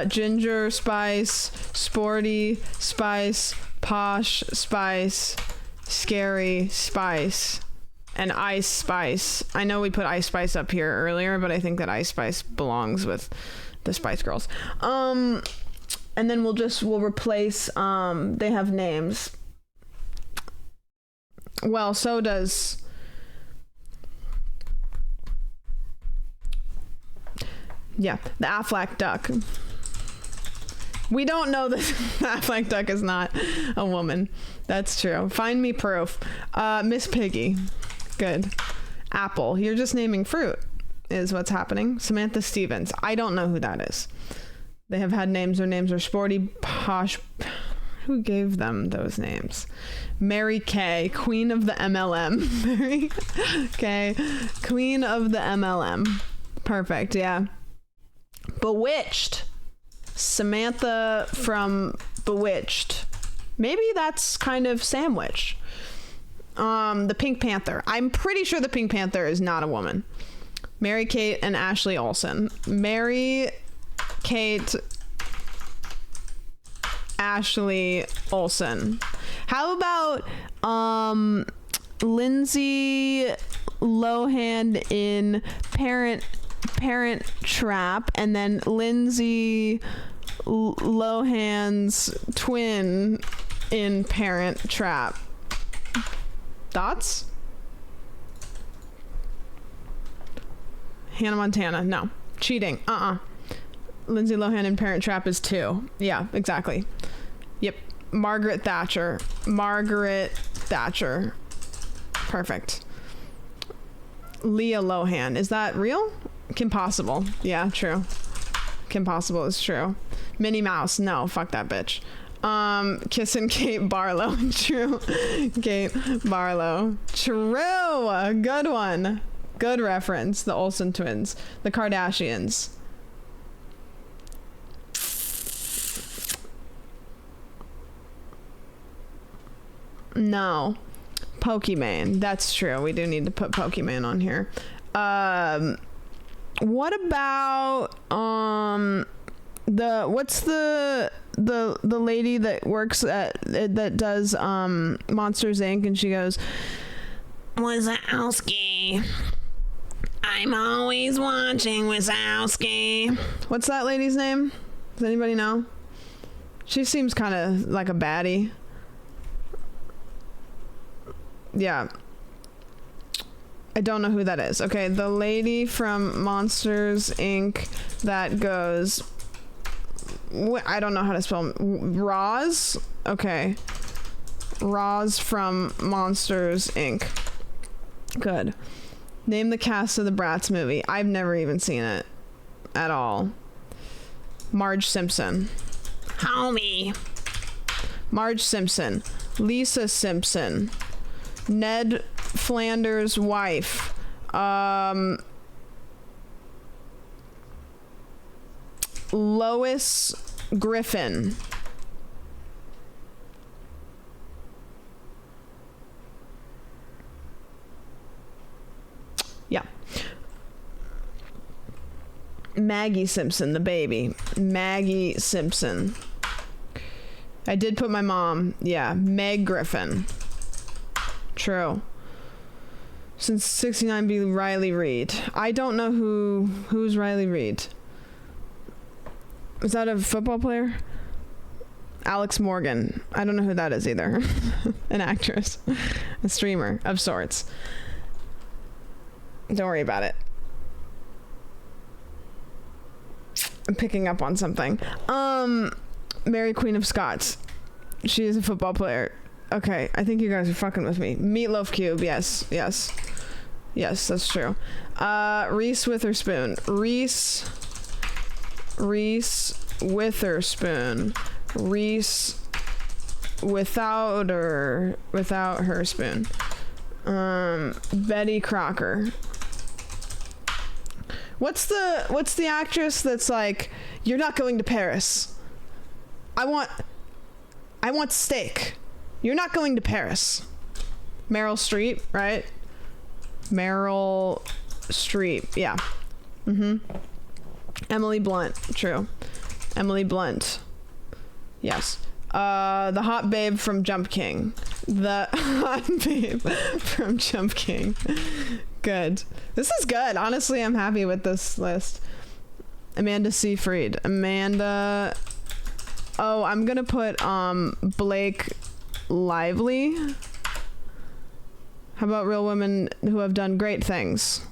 S1: Ginger Spice, Sporty Spice, Posh Spice, Scary Spice, and Ice Spice. I know we put Ice Spice up here earlier, but I think that Ice Spice belongs with the Spice Girls. And then we'll replace, they have names. Well, so does... Yeah, the Aflac duck. We don't know that the Aflac duck is not a woman. That's true. Find me proof. Miss Piggy. Good. Apple. You're just naming fruit is what's happening. Samantha Stevens. I don't know who that is. They have had names. Their names are Sporty, Posh. Who gave them those names? Mary Kay, Queen of the MLM. Mary Kay, Queen of the MLM. Perfect, yeah. Bewitched. Samantha from Bewitched. Maybe that's kind of sandwich. The Pink Panther. I'm pretty sure the Pink Panther is not a woman. Mary Kate and Ashley Olsen. Mary Kate Ashley Olsen. How about Lindsay Lohan in Parent Trap, and then Lindsay Lohan's twin in Parent Trap. Thoughts? Hannah Montana. No. Cheating. Lindsay Lohan in Parent Trap is 2. Yeah, exactly. Yep. Margaret Thatcher. Perfect. Leah Lohan. Is that real? Kim Possible. Yeah, true. Kim Possible is true. Minnie Mouse. No, fuck that bitch. Kissin' Kate Barlow. True. Kate Barlow. True. Good one. Good reference. The Olsen twins. The Kardashians. No. Pokemon. That's true. We do need to put Pokemon on here. What about what's the lady that works that does Monsters Inc. and she goes, Wazowski. I'm always watching Wazowski. What's that lady's name? Does anybody know? She seems kind of like a baddie. Yeah. I don't know who that is. Okay, the lady from Monsters Inc. that goes... I don't know how to spell... Roz? Okay. Roz from Monsters Inc. Good. Name the cast of the Bratz movie. I've never even seen it. At all. Marge Simpson. Homie. Marge Simpson. Lisa Simpson. Ned Flanders' wife. Lois Griffin. Yeah. Maggie Simpson, the baby. Maggie Simpson. I did put my mom. Yeah. Meg Griffin. True. Since 69 be Riley Reid. I don't know who's Riley Reid. Is that a football player? Alex Morgan. I don't know who that is either. An actress. A streamer of sorts. Don't worry about it. I'm picking up on something. Mary Queen of Scots. She is a football player. Okay, I think you guys are fucking with me. Meatloaf Cube, yes, that's true. Reese Witherspoon. Reese Witherspoon. Reese without her spoon. Betty Crocker. What's the actress that's like, you're not going to Paris? I want steak. You're not going to Paris. Meryl Streep, right? Meryl Streep, yeah. Emily Blunt, true. Emily Blunt, yes. The hot babe from Jump King. The hot babe from Jump King. Good. This is good. Honestly, I'm happy with this list. Amanda Seyfried. Amanda. Oh, I'm gonna put Blake Lively. How about real women who have done great things?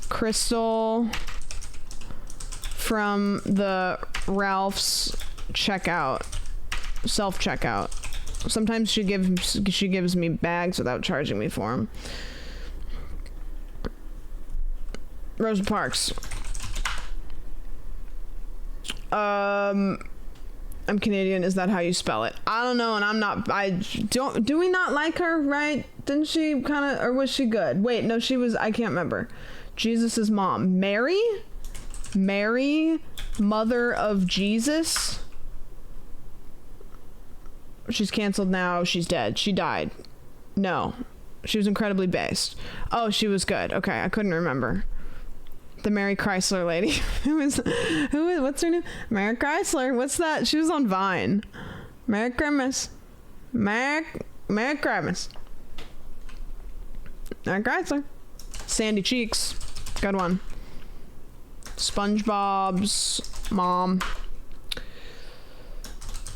S1: Crystal from the Ralph's self-checkout. Sometimes she gives me bags without charging me for them. Rosa Parks. I'm Canadian. Is that how you spell it? I don't know, and I'm not. Do we not like her? Right? Didn't she kind of, or was she good? Wait, no, she was. I can't remember. Jesus's mom, Mary, mother of Jesus. She's canceled now. She's dead. She died. No, she was incredibly based. Oh, she was good. Okay, I couldn't remember. The Mary Chrysler lady. What's her name? Mary Chrysler. What's that? She was on Vine. Merry Christmas. Merry Christmas. Mary Chrysler. Sandy Cheeks. Good one. SpongeBob's mom.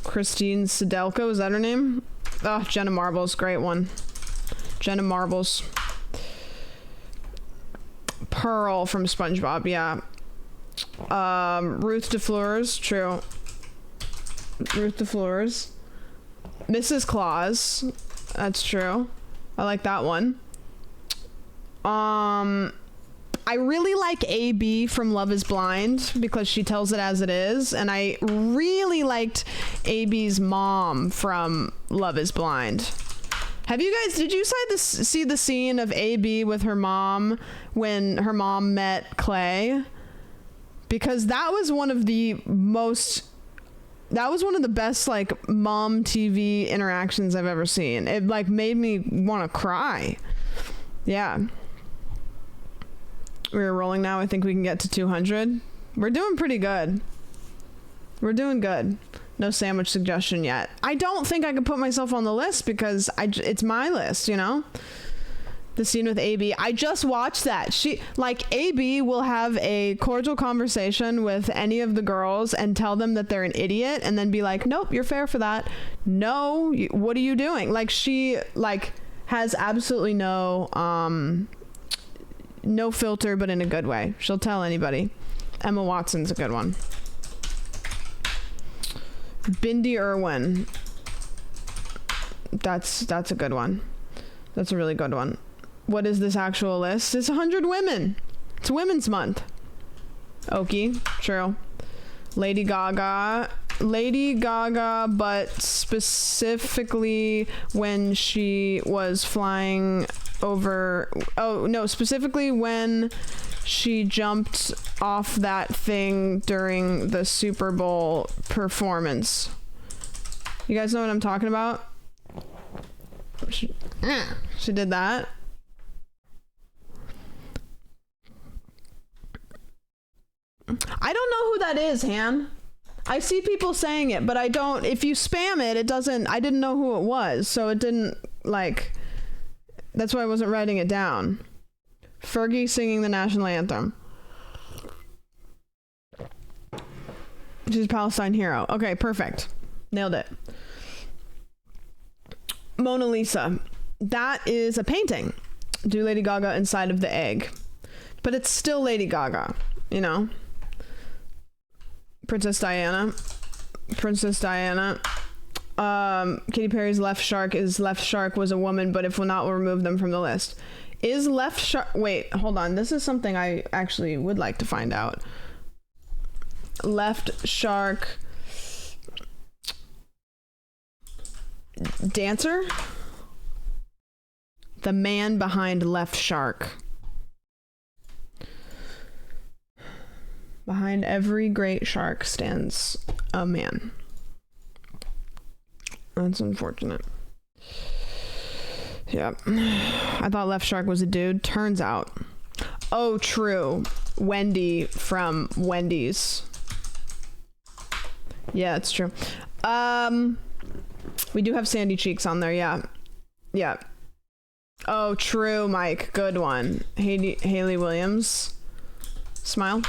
S1: Christine Sedelko. Is that her name? Oh, Jenna Marbles. Great one. Jenna Marbles. Pearl from SpongeBob, yeah. Ruth DeFleurs, true. Ruth DeFleurs. Mrs. Claus, that's true. I like that one. I really like AB from Love is Blind because she tells it as it is, and I really liked AB's mom from Love is Blind. Have you guys, did you see the scene of AB with her mom when her mom met Clay? Because that was one of the best like mom TV interactions I've ever seen. It like made me want to cry. Yeah. We're rolling now. I think we can get to 200. We're doing pretty good. We're doing good. No sandwich suggestion yet. I don't think I can put myself on the list because it's my list, you know? The scene with AB. I just watched that. AB will have a cordial conversation with any of the girls and tell them that they're an idiot and then be like, nope, you're fair for that. No, what are you doing? Like, she, like, has absolutely no filter, but in a good way. She'll tell anybody. Emma Watson's a good one. Bindi Irwin. That's a good one. That's a really good one. What is this actual list? It's 100 women. It's Women's Month. Okie, true. Lady Gaga, but specifically when she was flying over. Oh no, specifically when she jumped off that thing during the Super Bowl performance. You guys know what I'm talking about? She did that. I don't know who that is, Han. I see people saying it, but I don't. If you spam it, it doesn't. I didn't know who it was, so it didn't, like. That's why I wasn't writing it down. Fergie singing the national anthem. She's a Palestine hero. Okay, perfect. Nailed it. Mona Lisa. That is a painting. Do Lady Gaga inside of the egg. But it's still Lady Gaga, you know? Princess Diana. Katy Perry's Left Shark was a woman, but if we'll not, we'll remove them from the list. Is Left Shark... Wait, hold on. This is something I actually would like to find out. Left Shark... Dancer? The man behind Left Shark. Behind every great shark stands a man. That's unfortunate. Yeah. I thought Left Shark was a dude. Turns out. Oh, true. Wendy from Wendy's. Yeah, it's true. We do have Sandy Cheeks on there, yeah. Yeah. Oh, true, Mike. Good one. Haley Williams. Smile.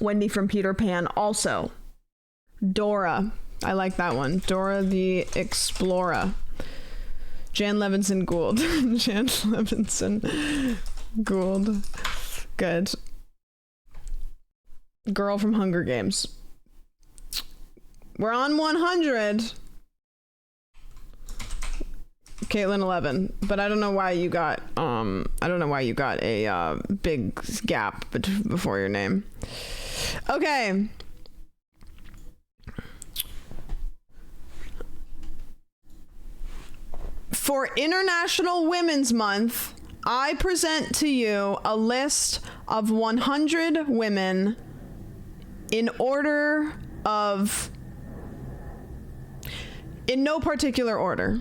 S1: Wendy from Peter Pan. Also. Dora. I like that one. Dora the Explorer. Jan Levinson Gould. Jan Levinson Gould. Good. Girl from Hunger Games. We're on 100. Caitlin 11, but I don't know why you got a big gap before your name. Okay. For International Women's Month, I present to you a list of 100 women in no particular order.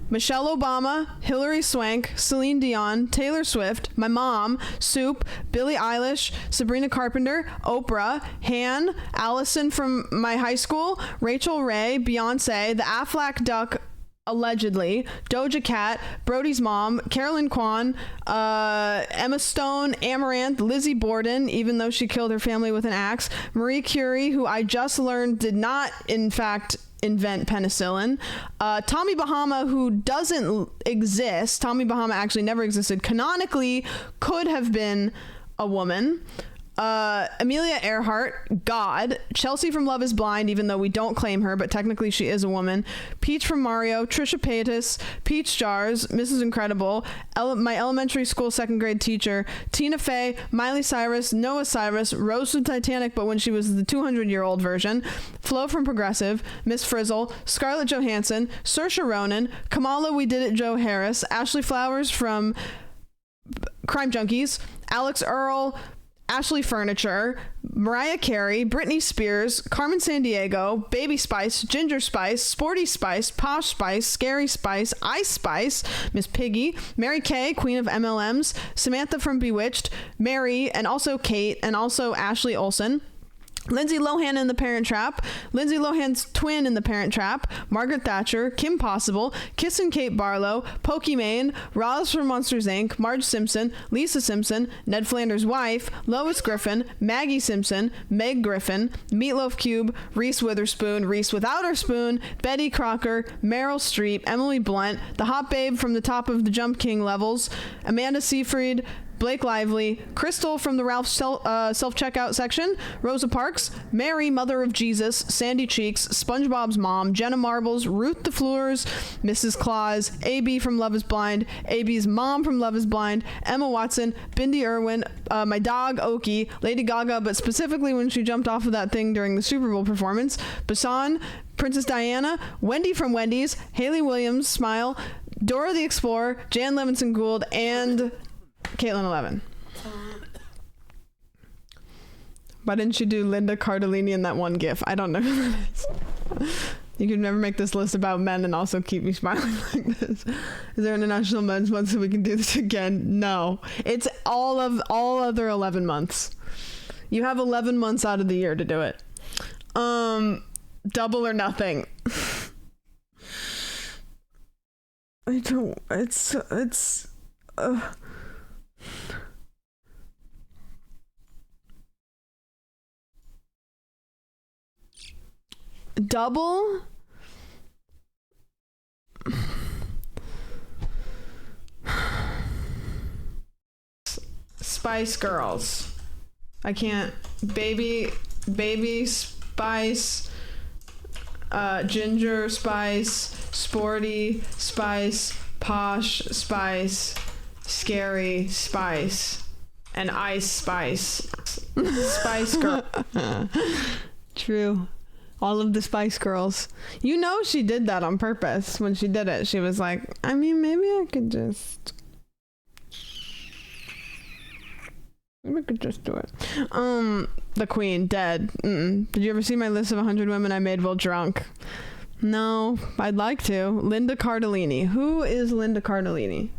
S1: Michelle Obama, Hilary Swank, Celine Dion, Taylor Swift, my mom, Soup, Billie Eilish, Sabrina Carpenter, Oprah, Han, Allison from my high school, Rachel Ray, Beyonce, the Aflac Duck, allegedly, Doja Cat, Brody's mom, Carolyn Kwan, Emma Stone, Amaranth, Lizzie Borden, even though she killed her family with an axe, Marie Curie, who I just learned did not, in fact, invent penicillin, Tommy Bahama, who doesn't exist. Tommy Bahama actually never existed. Canonically could have been a woman. Amelia Earhart, God, Chelsea from Love is Blind, even though we don't claim her, but technically she is a woman, Peach from Mario, Trisha Paytas, Peach Jars, Mrs. Incredible, my elementary school second grade teacher, Tina Fey, Miley Cyrus, Noah Cyrus, Rose from Titanic, but when she was the 200-year-old version, Flo from Progressive, Miss Frizzle, Scarlett Johansson, Saoirse Ronan, Kamala We Did It Joe Harris, Ashley Flowers from Crime Junkies, Alex Earl, Ashley Furniture, Mariah Carey, Britney Spears, Carmen Sandiego, Baby Spice, Ginger Spice, Sporty Spice, Posh Spice, Scary Spice, Ice Spice, Miss Piggy, Mary Kay, Queen of MLMs, Samantha from Bewitched, Mary, and also Kate, and also Ashley Olsen, Lindsay Lohan in The Parent Trap, Lindsay Lohan's twin in The Parent Trap, Margaret Thatcher, Kim Possible, Kissin' Kate Barlow, Pokimane, Roz from Monsters Inc., Marge Simpson, Lisa Simpson, Ned Flanders' wife, Lois Griffin, Maggie Simpson, Meg Griffin, Meatloaf Cube, Reese Witherspoon, Reese Without Her Spoon, Betty Crocker, Meryl Streep, Emily Blunt, the hot babe from the top of the Jump King levels, Amanda Seyfried, Blake Lively, Crystal from the Ralph self-checkout section, Rosa Parks, Mary, Mother of Jesus, Sandy Cheeks, SpongeBob's mom, Jenna Marbles, Ruth the Fleurs, Mrs. Claus, AB from Love is Blind, AB's mom from Love is Blind, Emma Watson, Bindi Irwin, my dog Oki, Lady Gaga, but specifically when she jumped off of that thing during the Super Bowl performance, Basan, Princess Diana, Wendy from Wendy's, Haley Williams, Smile, Dora the Explorer, Jan Levinson Gould, and Caitlin 11. Why didn't you do Linda Cardellini in that one gif? I don't know who that is. You could never make this list about men and also keep me smiling like this. Is there an International Men's Month so we can do this again? No. It's all other 11 months. You have 11 months out of the year to do it. Double or nothing. double Spice Girls. I can't. Baby Spice, Ginger Spice, Sporty Spice, Posh Spice, Scary Spice, and Ice Spice. Spice Girl. True. All of the Spice Girls. You know she did that on purpose. When she did it, she was like, I mean, maybe I could just do it. The Queen, dead. Did you ever see my list of 100 women I made while drunk? No, I'd like to. Linda Cardellini. Who is Linda Cardellini?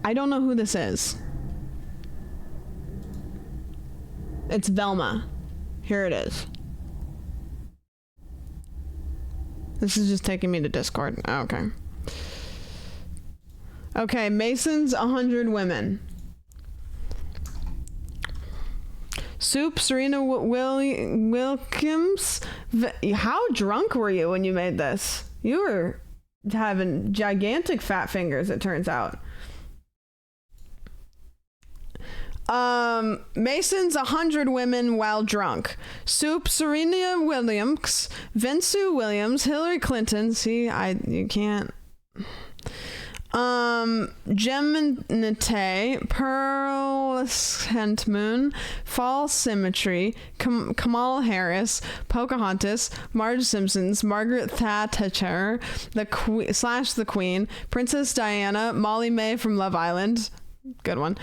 S1: I don't know who this is. It's Velma. Here it is. This is just taking me to Discord. Oh, okay. Okay, Mason's 100 women. Soup, Serena Wilkins. How drunk were you when you made this? You were having gigantic fat fingers, it turns out. Mason's 100 women while drunk. Soup, Serena Williams, Vinsu Williams, Hillary Clinton. See, you can't. Geminite, Pearl Moon, Fall Symmetry, Kamala Harris, Pocahontas, Marge Simpsons, Margaret Thatcher, the Queen, Princess Diana, Molly May from Love Island. Good one.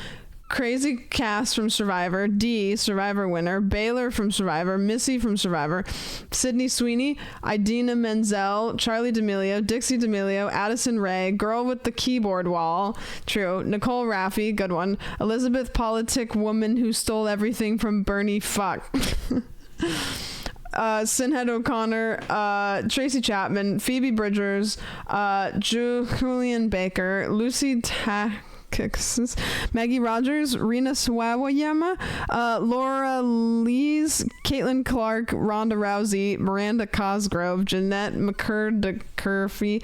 S1: Crazy Cass from Survivor, D, Survivor winner, Baylor from Survivor, Missy from Survivor, Sydney Sweeney, Idina Menzel, Charlie D'Amelio, Dixie D'Amelio, Addison Rae, Girl with the Keyboard Wall, true, Nicole Raffi, good one, Elizabeth Politic, woman who stole everything from Bernie Fuck. Sinhead O'Connor, Tracy Chapman, Phoebe Bridgers, Julian Baker, Lucy Maggie Rogers, Rena Sawayama, Laura Lees, Caitlin Clark, Ronda Rousey, Miranda Cosgrove, Jeanette McCurdy,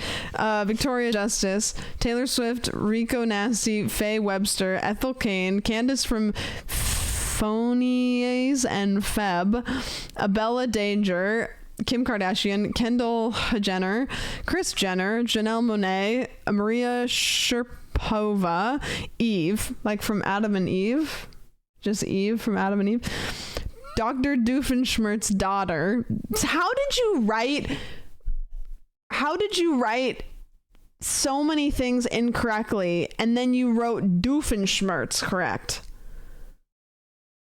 S1: Victoria Justice, Taylor Swift, Rico Nasty, Faye Webster, Ethel Kane, Candace from Phonies and Feb, Abella Danger, Kim Kardashian, Kendall Jenner, Kris Jenner, Janelle Monáe, Maria Sharapova, Eve, like from Adam and Eve, just Eve from Adam and Eve, Dr. Doofenshmirtz's daughter. How did you write so many things incorrectly and then you wrote Doofenshmirtz correct?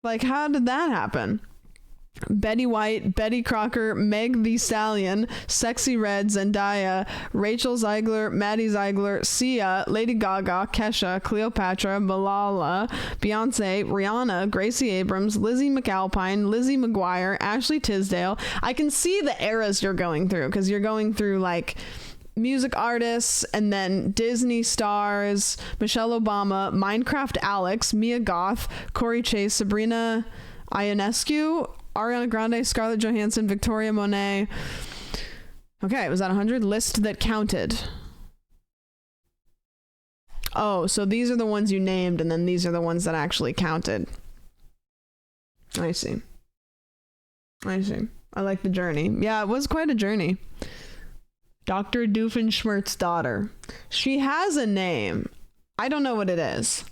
S1: Like, how did that happen? Betty White, Betty Crocker, Meg the Stallion, Sexy Red, Zendaya, Rachel Zegler, Maddie Ziegler, Sia, Lady Gaga, Kesha, Cleopatra, Malala, Beyonce, Rihanna, Gracie Abrams, Lizzie McAlpine, Lizzie McGuire, Ashley Tisdale. I can see the eras you're going through because you're going through like music artists and then Disney stars, Michelle Obama, Minecraft Alex, Mia Goth, Corey Chase, Sabrina Ionescu, Ariana Grande, Scarlett Johansson, Victoria Monet. Okay, was that 100? List that counted. Oh, so these are the ones you named, and then these are the ones that actually counted. I see. I like the journey. Yeah, it was quite a journey. Dr. Doofenshmirtz's daughter. She has a name. I don't know what it is.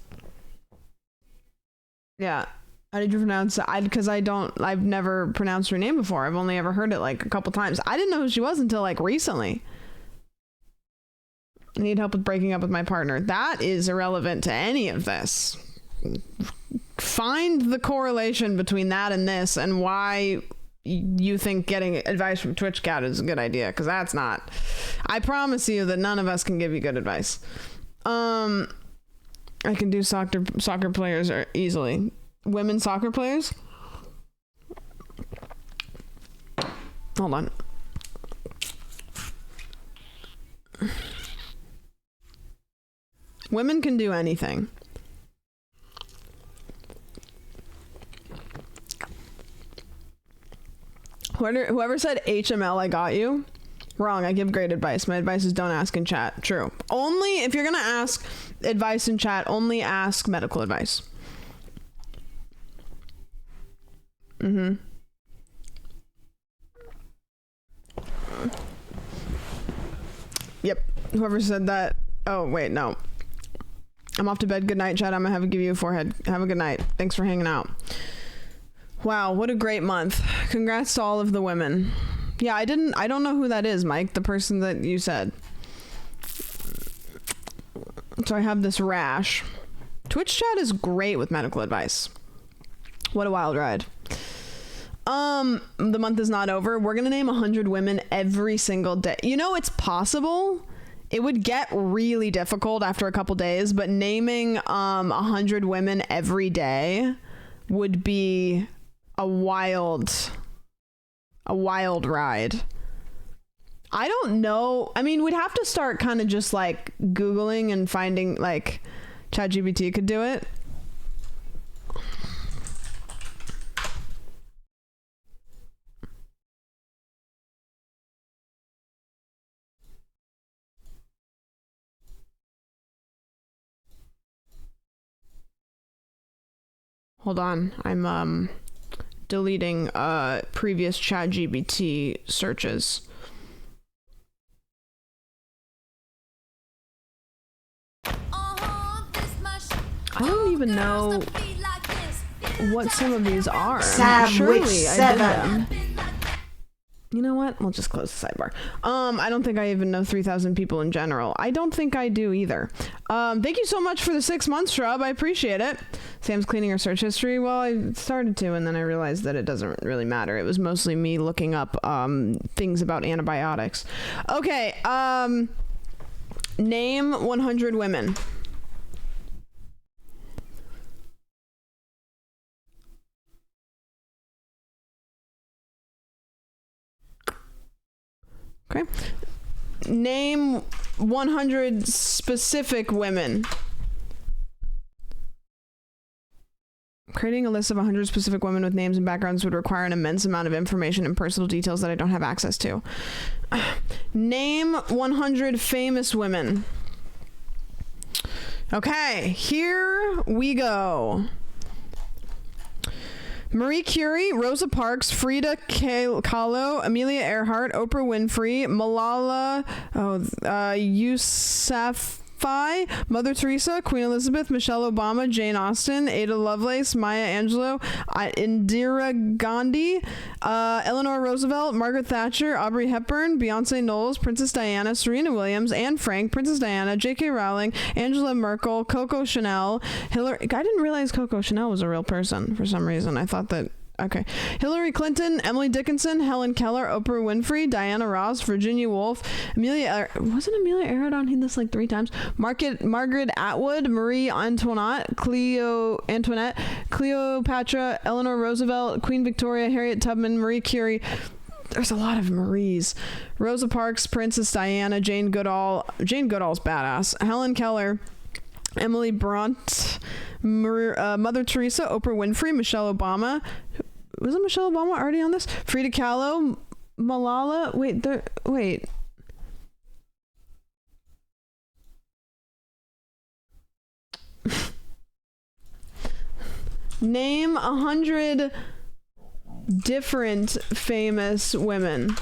S1: Yeah. How did you pronounce it? I've never pronounced her name before. I've only ever heard it like a couple times. I didn't know who she was until like recently. I need help with breaking up with my partner. That is irrelevant to any of this. Find the correlation between that and this and why you think getting advice from Twitch Cat is a good idea, because that's not. I promise you that none of us can give you good advice. I can do soccer players easily. Women soccer players? Hold on. Women can do anything. Whoever said HML, I got you. Wrong. I give great advice. My advice is don't ask in chat. True. Only if you're going to ask advice in chat, only ask medical advice. Yep. Whoever said that. Oh, wait, no. I'm off to bed. Good night, chat. I'm going to give you a forehead. Have a good night. Thanks for hanging out. Wow, what a great month. Congrats to all of the women. Yeah, I don't know who that is, Mike, the person that you said. So I have this rash. Twitch chat is great with medical advice. What a wild ride. The month is not over. We're gonna name 100 women every single day. You know, it's possible. It would get really difficult after a couple days, but naming 100 women every day would be a wild ride. I don't know. I mean, we'd have to start kind of just like Googling and finding, like, ChatGPT could do it. Hold on. I'm deleting previous ChatGPT searches. I don't even know what some of these are. Surely I did them. You know what? We'll just close the sidebar. I don't think I even know 3,000 people in general. I don't think I do either. Thank you so much for the 6 months, Shrub. I appreciate it. Sam's cleaning her search history. Well, I started to, and then I realized that it doesn't really matter. It was mostly me looking up things about antibiotics. Okay. Name 100 women. Okay. Name 100 specific women. Creating a list of 100 specific women with names and backgrounds would require an immense amount of information and personal details that I don't have access to. Name 100 famous women. Okay, here we go. Marie Curie, Rosa Parks, Frida Kahlo, Amelia Earhart, Oprah Winfrey, Malala Yousafzai, Mother Teresa, Queen Elizabeth, Michelle Obama, Jane Austen, Ada Lovelace, Maya Angelou, Indira Gandhi, Eleanor Roosevelt, Margaret Thatcher, Audrey Hepburn, Beyonce Knowles, Princess Diana, Serena Williams, Anne Frank, Princess Diana, J.K. Rowling, Angela Merkel, Coco Chanel, Hillary. I didn't realize Coco Chanel was a real person for some reason. I thought that. Okay. Hillary Clinton, Emily Dickinson, Helen Keller, Oprah Winfrey, Diana Ross, Virginia Woolf, wasn't Amelia Earhart on this like 3 times? Margaret Atwood, Marie Antoinette, Cleopatra, Eleanor Roosevelt, Queen Victoria, Harriet Tubman, Marie Curie. There's a lot of Maries. Rosa Parks, Princess Diana, Jane Goodall. Jane Goodall's badass. Helen Keller, Emily Bront, Mother Teresa, Oprah Winfrey, Michelle Obama. Wasn't Michelle Obama already on this? Frida Kahlo, Malala. Wait. Name 100 different famous women.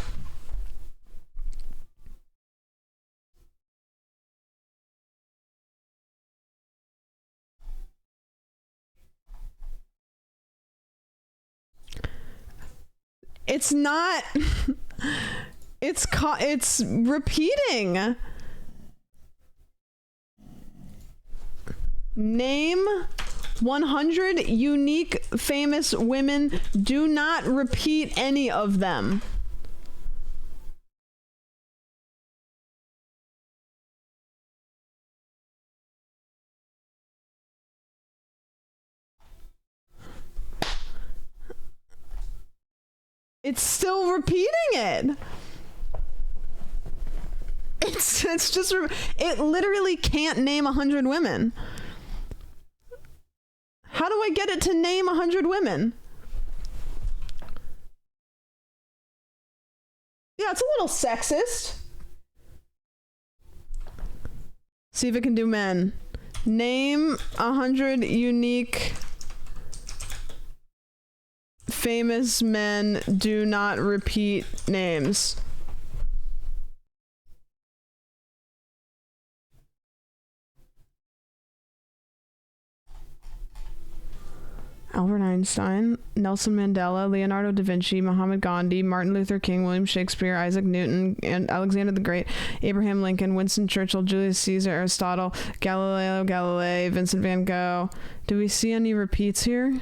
S1: It's not. It's repeating. Name 100 unique famous women. Do not repeat any of them. It's still repeating it. It's just, it literally can't name 100 women. How do I get it to name 100 women? Yeah, it's a little sexist. See if it can do men. Name 100 unique famous men. Do not repeat names. Albert Einstein, Nelson Mandela, Leonardo da Vinci, Muhammad Gandhi, Martin Luther King, William Shakespeare, Isaac Newton, and Alexander the Great, Abraham Lincoln, Winston Churchill, Julius Caesar, Aristotle, Galileo Galilei, Vincent van Gogh. Do we see any repeats here?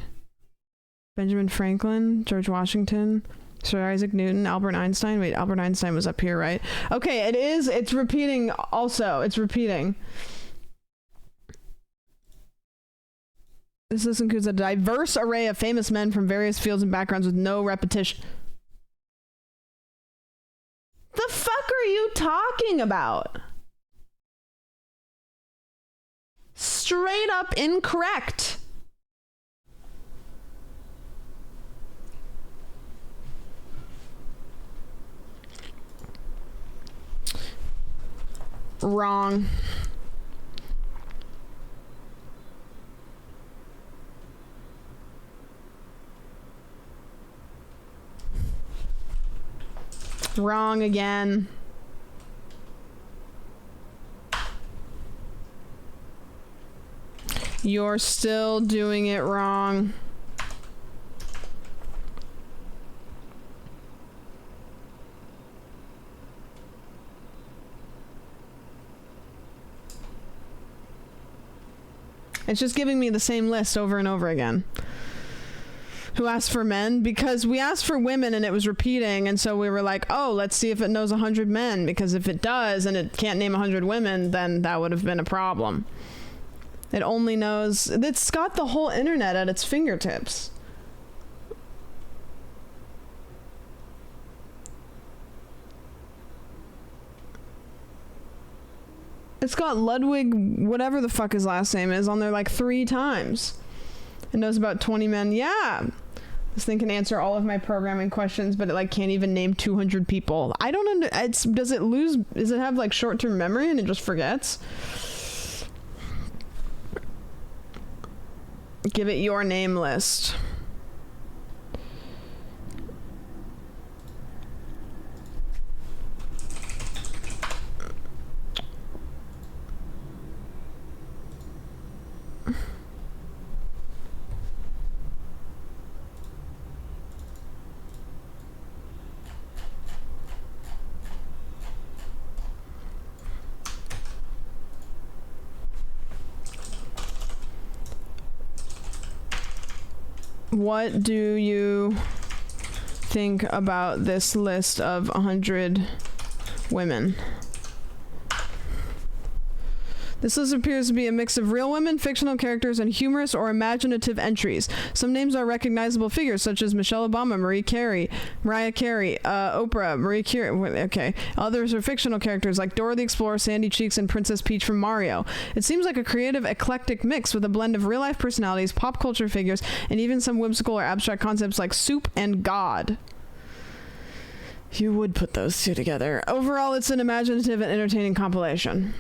S1: Benjamin Franklin, George Washington, Sir Isaac Newton, Albert Einstein. Wait, Albert Einstein was up here, right? Okay, it is. It's repeating also. It's repeating. This list includes a diverse array of famous men from various fields and backgrounds with no repetition. The fuck are you talking about? Straight up incorrect. Wrong. Wrong again. You're still doing it wrong. It's just giving me the same list over and over again. Who asked for men? Because we asked for women and it was repeating, and so we were like, oh, let's see if it knows 100 men, because if it does and it can't name 100 women, then that would have been a problem. It only knows... It's got the whole internet at its fingertips. It's got Ludwig, whatever the fuck his last name is, on there like 3 times. It knows about 20 men. Yeah. This thing can answer all of my programming questions, but it like can't even name 200 people. I don't does it have like short-term memory and it just forgets? Give it your name list. What do you think about this list of 100 women? This list appears to be a mix of real women, fictional characters, and humorous or imaginative entries. Some names are recognizable figures, such as Michelle Obama, Mariah Carey, Oprah, Marie Curie. Okay. Others are fictional characters like Dora the Explorer, Sandy Cheeks, and Princess Peach from Mario. It seems like a creative, eclectic mix with a blend of real-life personalities, pop culture figures, and even some whimsical or abstract concepts like soup and God. You would put those two together. Overall, it's an imaginative and entertaining compilation.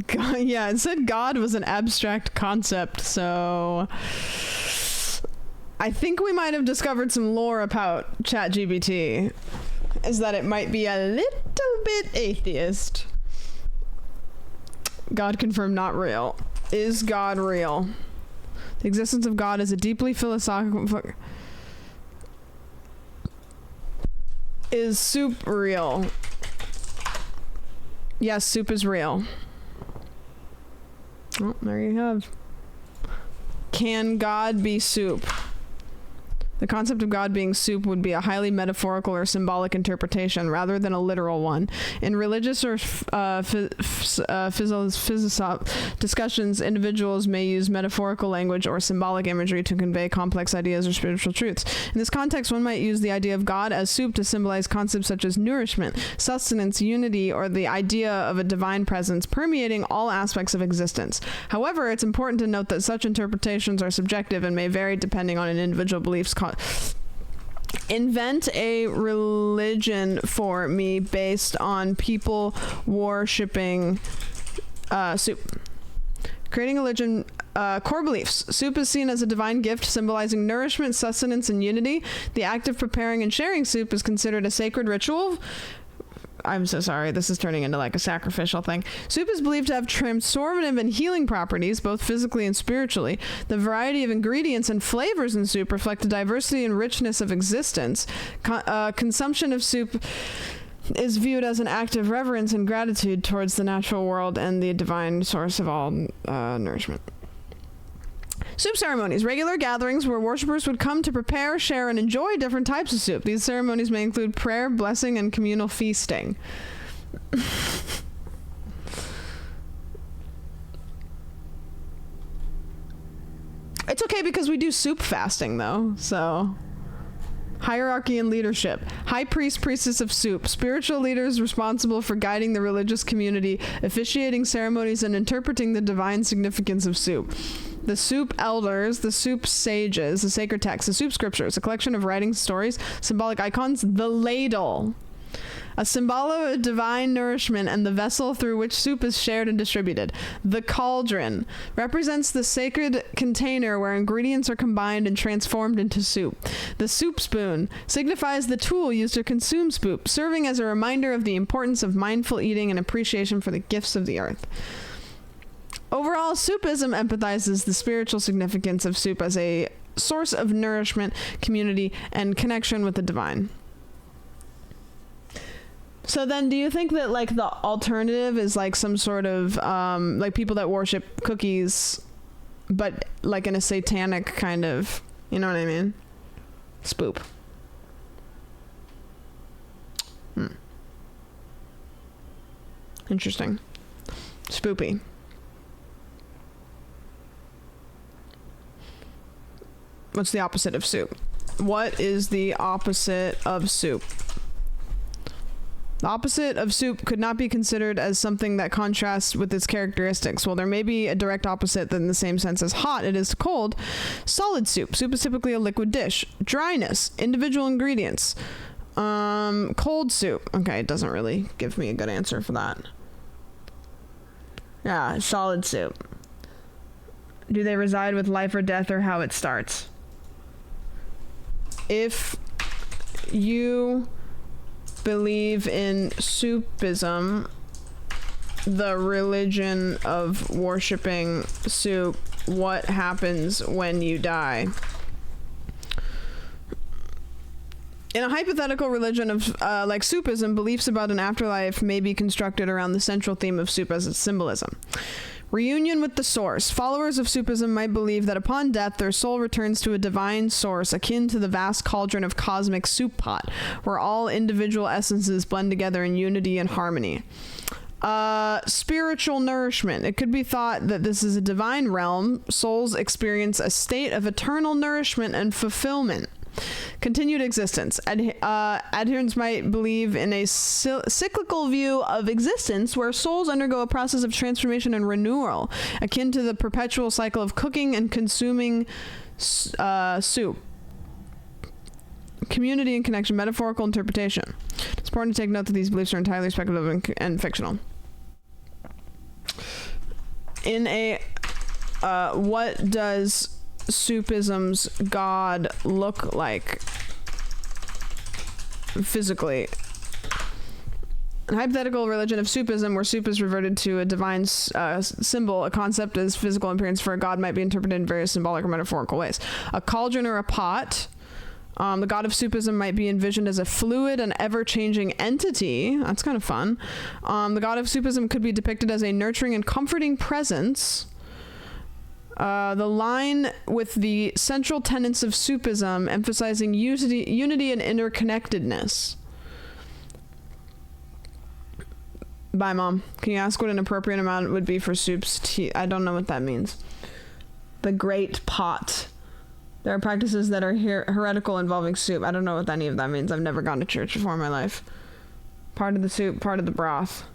S1: God, yeah, it said God was an abstract concept, so I think we might have discovered some lore about ChatGPT, is that it might be a little bit atheist. God confirmed not real. Is God real? The existence of God is a deeply philosophical... Is soup real? Yes, soup is real. Oh, there you have. Can God be soup? The concept of God being soup would be a highly metaphorical or symbolic interpretation rather than a literal one. In religious or discussions, individuals may use metaphorical language or symbolic imagery to convey complex ideas or spiritual truths. In this context, one might use the idea of God as soup to symbolize concepts such as nourishment, sustenance, unity, or the idea of a divine presence permeating all aspects of existence. However, it's important to note that such interpretations are subjective and may vary depending on an individual belief's invent a religion for me based on people worshipping soup. Creating a religion. Core beliefs. Soup is seen as a divine gift symbolizing nourishment, sustenance, and unity. The act of preparing and sharing soup is considered a sacred ritual. I'm so sorry. This is turning into like a sacrificial thing. Soup is believed to have transformative and healing properties, both physically and spiritually. The variety of ingredients and flavors in soup reflect the diversity and richness of existence. Consumption of soup is viewed as an act of reverence and gratitude towards the natural world and the divine source of all nourishment. Soup ceremonies. Regular gatherings where worshippers would come to prepare, share, and enjoy different types of soup. These ceremonies may include prayer, blessing, and communal feasting. It's okay because we do soup fasting, though, so... Hierarchy and leadership. High priest, priestess of soup. Spiritual leaders responsible for guiding the religious community, officiating ceremonies, and interpreting the divine significance of soup. The soup elders, the soup sages, the sacred text, the soup scriptures, a collection of writings, stories, symbolic icons, the ladle. A symbol of divine nourishment and the vessel through which soup is shared and distributed. The cauldron represents the sacred container where ingredients are combined and transformed into soup. The soup spoon signifies the tool used to consume soup, serving as a reminder of the importance of mindful eating and appreciation for the gifts of the earth. Overall, soupism empathizes the spiritual significance of soup as a source of nourishment, community, and connection with the divine. So then do you think that like the alternative is like some sort of like people that worship cookies but like in a satanic kind of, you know what I mean? Spoop. Interesting. Spoopy. What's the opposite of soup? What is the opposite of soup? The opposite of soup could not be considered as something that contrasts with its characteristics. While there may be a direct opposite that in the same sense as hot, it is to cold. Solid soup. Soup is typically a liquid dish. Dryness. Individual ingredients. Cold soup. Okay, it doesn't really give me a good answer for that. Yeah, solid soup. Do they reside with life or death or how it starts? If you believe in soupism, the religion of worshiping soup, what happens when you die? In a hypothetical religion of like soupism, beliefs about an afterlife may be constructed around the central theme of soup as its symbolism. Reunion with the source. Followers of soupism might believe that upon death, their soul returns to a divine source akin to the vast cauldron of cosmic soup pot, where all individual essences blend together in unity and harmony. Spiritual nourishment. It could be thought that this is a divine realm. Souls experience a state of eternal nourishment and fulfillment. Continued existence. Adherents might believe in a cyclical view of existence where souls undergo a process of transformation and renewal, akin to the perpetual cycle of cooking and consuming soup. Community and connection. Metaphorical interpretation. It's important to take note that these beliefs are entirely speculative and fictional. In a what does soupism's God look like physically? An hypothetical religion of soupism where soup is reverted to a divine symbol, a concept as physical appearance for a god might be interpreted in various symbolic or metaphorical ways. A cauldron or a pot. The god of soupism might be envisioned as a fluid and ever-changing entity. That's kind of fun. The god of soupism could be depicted as a nurturing and comforting presence. The line with the central tenets of soupism, emphasizing unity and interconnectedness. Bye, Mom. Can you ask what an appropriate amount would be for soup's tea? I don't know what that means. The great pot. There are practices that are heretical involving soup. I don't know what any of that means. I've never gone to church before in my life. Part of the soup, part of the broth.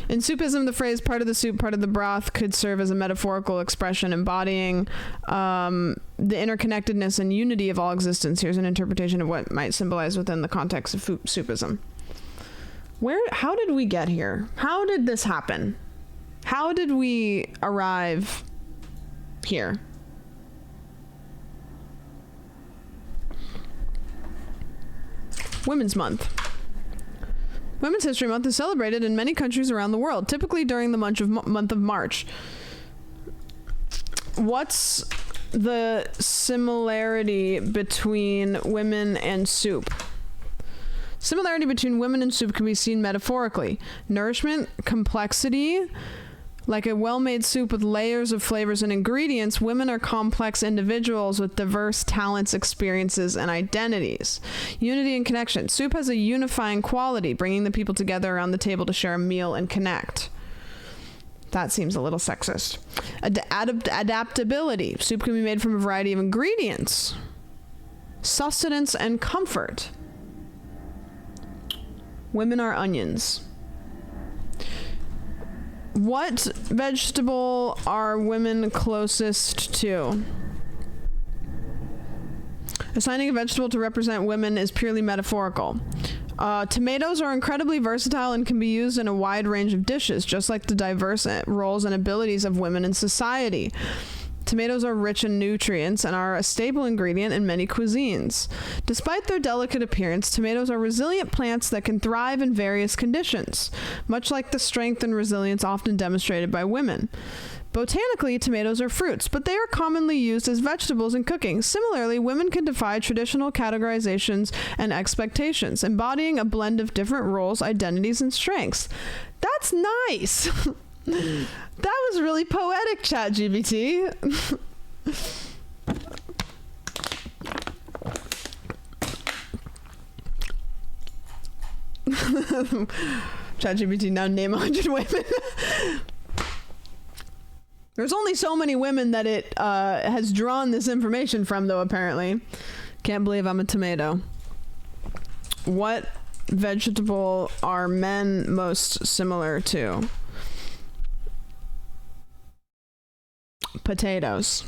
S1: In soupism, the phrase part of the soup, part of the broth could serve as a metaphorical expression embodying the interconnectedness and unity of all existence. Here's an interpretation of what might symbolize within the context of soupism. How did we get here? How did this happen? How did we arrive here? Women's Month. Women's History Month is celebrated in many countries around the world, typically during the month of March. What's the similarity between women and soup? Similarity between women and soup can be seen metaphorically. Nourishment, complexity, like a well-made soup with layers of flavors and ingredients, women are complex individuals with diverse talents, experiences, and identities. Unity and connection. Soup has a unifying quality, bringing the people together around the table to share a meal and connect. That seems a little sexist. Adaptability. Soup can be made from a variety of ingredients. Sustenance and comfort. Women are onions. What vegetable are women closest to? Assigning a vegetable to represent women is purely metaphorical. Tomatoes are incredibly versatile and can be used in a wide range of dishes, just like the diverse roles and abilities of women in society. Tomatoes are rich in nutrients and are a staple ingredient in many cuisines. Despite their delicate appearance, tomatoes are resilient plants that can thrive in various conditions, much like the strength and resilience often demonstrated by women. Botanically, tomatoes are fruits, but they are commonly used as vegetables in cooking. Similarly, women can defy traditional categorizations and expectations, embodying a blend of different roles, identities, and strengths. That's nice! That was really poetic, ChatGPT. ChatGPT, now name 100 women. There's only so many women that it has drawn this information from, though, apparently. Can't believe I'm a tomato. What vegetable are men most similar to? Potatoes.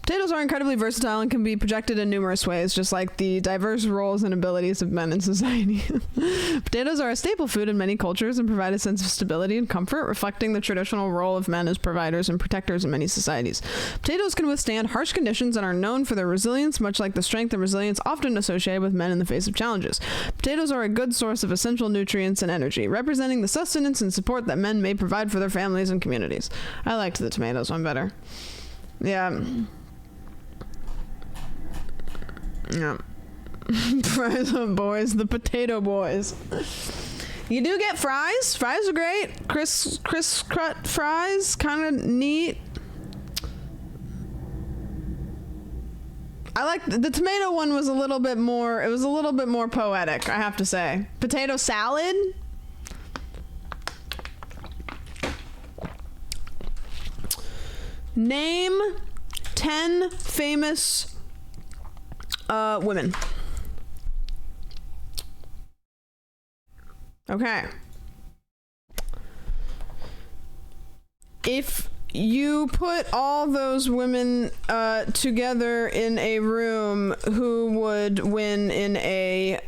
S1: Potatoes are incredibly versatile and can be projected in numerous ways, just like the diverse roles and abilities of men in society. Potatoes are a staple food in many cultures and provide a sense of stability and comfort, reflecting the traditional role of men as providers and protectors in many societies. Potatoes can withstand harsh conditions and are known for their resilience, much like the strength and resilience often associated with men in the face of challenges. Potatoes are a good source of essential nutrients and energy, representing the sustenance and support that men may provide for their families and communities. I liked the tomatoes one better. Yeah. Yeah. Fries on boys, the potato boys. You do get fries. Fries are great. Crisp cut fries, kind of neat. I like the tomato one was a little bit more, it was a little bit more poetic, I have to say. Potato salad. Name 10 famous women. Okay. If you put all those women together in a room, who would win in a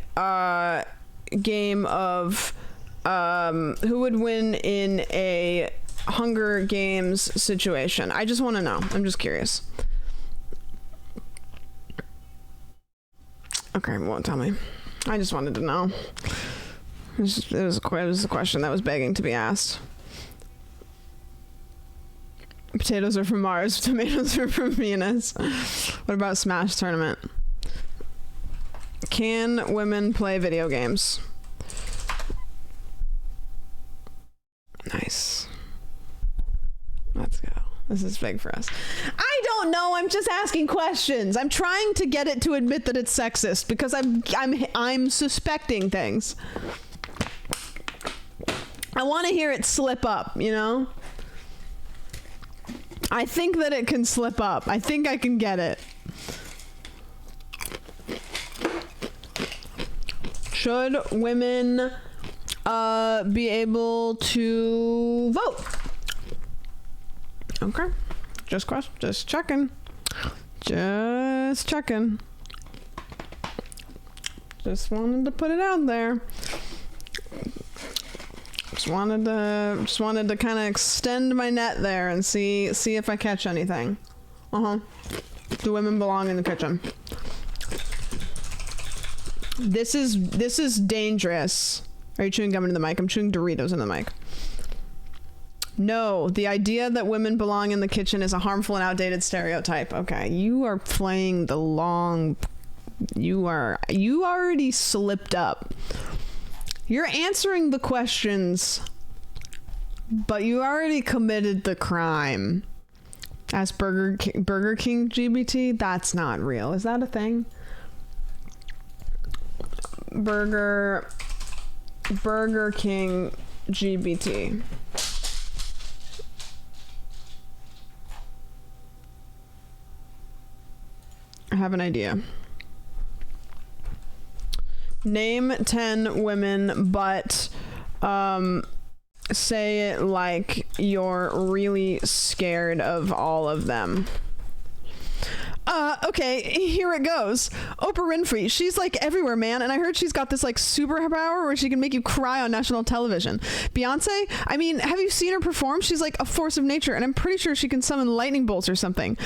S1: game of who would win in a Hunger Games situation? I just want to know. I'm just curious. Okay, won't tell me. I just wanted to know. It was a question that was begging to be asked. Potatoes are from Mars. Tomatoes are from Venus. What about Smash Tournament? Can women play video games? Nice. Let's go. This is big for us. I don't know. I'm just asking questions. I'm trying to get it to admit that it's sexist because I'm suspecting things. I want to hear it slip up, you know? I think that it can slip up. I think I can get it. Should women be able to vote? Okay. Just checking. Just checking. Just wanted to put it out there. Just wanted to kind of extend my net there and see if I catch anything. Do women belong in the kitchen? This is dangerous. Are you chewing gum into the mic? I'm chewing Doritos in the mic. No, the idea that women belong in the kitchen is a harmful and outdated stereotype. Okay, you are playing the long. You already slipped up. You're answering the questions, but you already committed the crime. As Burger King GBT, that's not real. Is that a thing? Burger King GBT. I have an idea. Name 10 women, but say it like you're really scared of all of them. Okay, here it goes. Oprah Winfrey, she's like everywhere, man, and I heard she's got this like superpower where she can make you cry on national television. Beyonce, I mean, have you seen her perform? She's like a force of nature, and I'm pretty sure she can summon lightning bolts or something.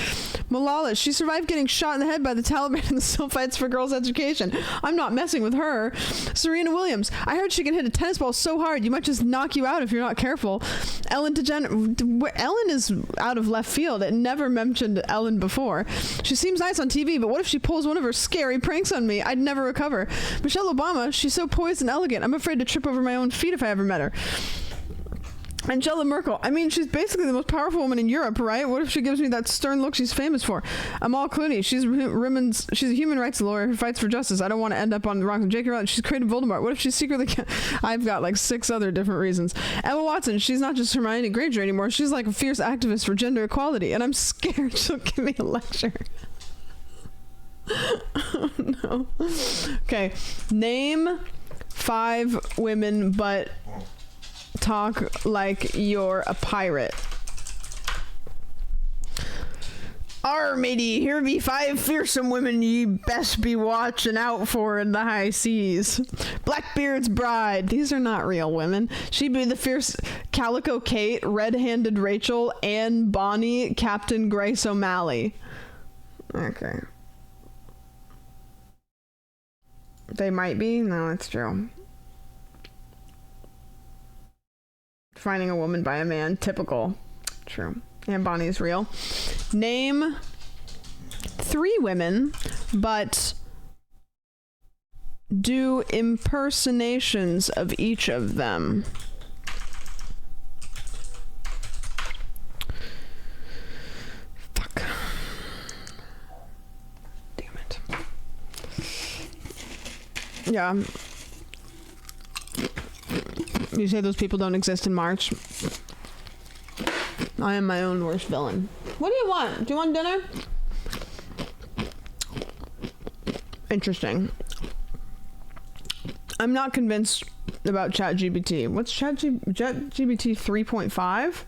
S1: Malala, she survived getting shot in the head by the Taliban and still fights for girls' education. I'm not messing with her. Serena Williams, I heard she can hit a tennis ball so hard you might just knock you out if you're not careful. Ellen DeGeneres, Ellen is out of left field. It never mentioned Ellen before. She seems nice on TV, but what if she pulls one of her scary pranks on me? I'd never recover. Michelle Obama, she's so poised and elegant. I'm afraid to trip over my own feet if I ever met her. Angela Merkel, I mean, she's basically the most powerful woman in Europe, right? What if she gives me that stern look she's famous for? Amal Clooney, she's a human rights lawyer who fights for justice. I don't want to end up on the wrong. J.K. Rowling, she's created Voldemort. What if she's secretly... I've got like 6 other different reasons. Emma Watson, she's not just Hermione Granger anymore. She's like a fierce activist for gender equality, and I'm scared she'll give me a lecture. Oh, no. Okay, name 5 women, but talk like you're a pirate. Arr, matey, here be 5 fearsome women ye best be watching out for in the high seas. Blackbeard's bride. These are not real women. She'd be the fierce Calico Kate, red-handed Rachel, Anne Bonny, Captain Grace O'Malley. Okay. They might be? No, it's true. Finding a woman by a man, typical. True. And Bonnie's real. Name 3 women, but do impersonations of each of them. Fuck. Damn it. Yeah. You say those people don't exist in March? I am my own worst villain. What do you want? Do you want dinner? Interesting. I'm not convinced about ChatGPT. What's ChatGPT 3.5?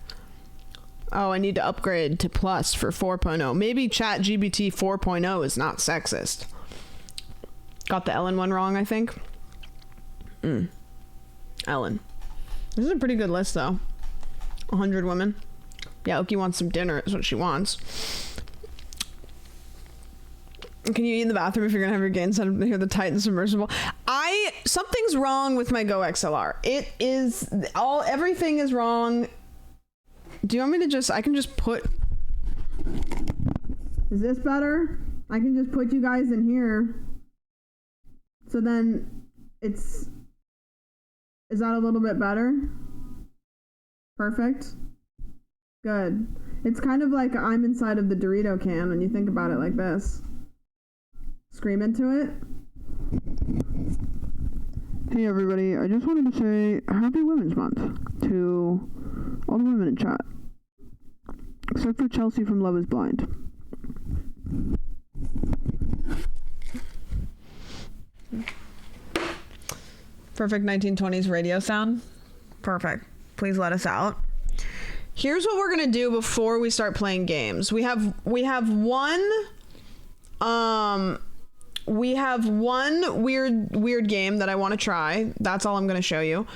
S1: Oh, I need to upgrade to Plus for 4.0. Maybe ChatGPT 4.0 is not sexist. Got the Ellen one wrong, I think. Ellen. This is a pretty good list, though. 100 women. Yeah, Oki wants some dinner, is what she wants. Can you eat in the bathroom if you're gonna have your gain set up to hear the Titan submersible? Something's wrong with my Go XLR. Everything is wrong. Do you want me to I can just put... Is this better? I can just put you guys in here. So then is that a little bit better? Perfect. Good. It's kind of like I'm inside of the Dorito can when you think about it like this. Scream into it. Hey everybody, I just wanted to say Happy Women's Month to all the women in chat. Except for Chelsea from Love is Blind. Perfect 1920s radio sound. Perfect. Please let us out. Here's what we're gonna do before we start playing games. We have one weird game that I want to try. That's all I'm gonna show you.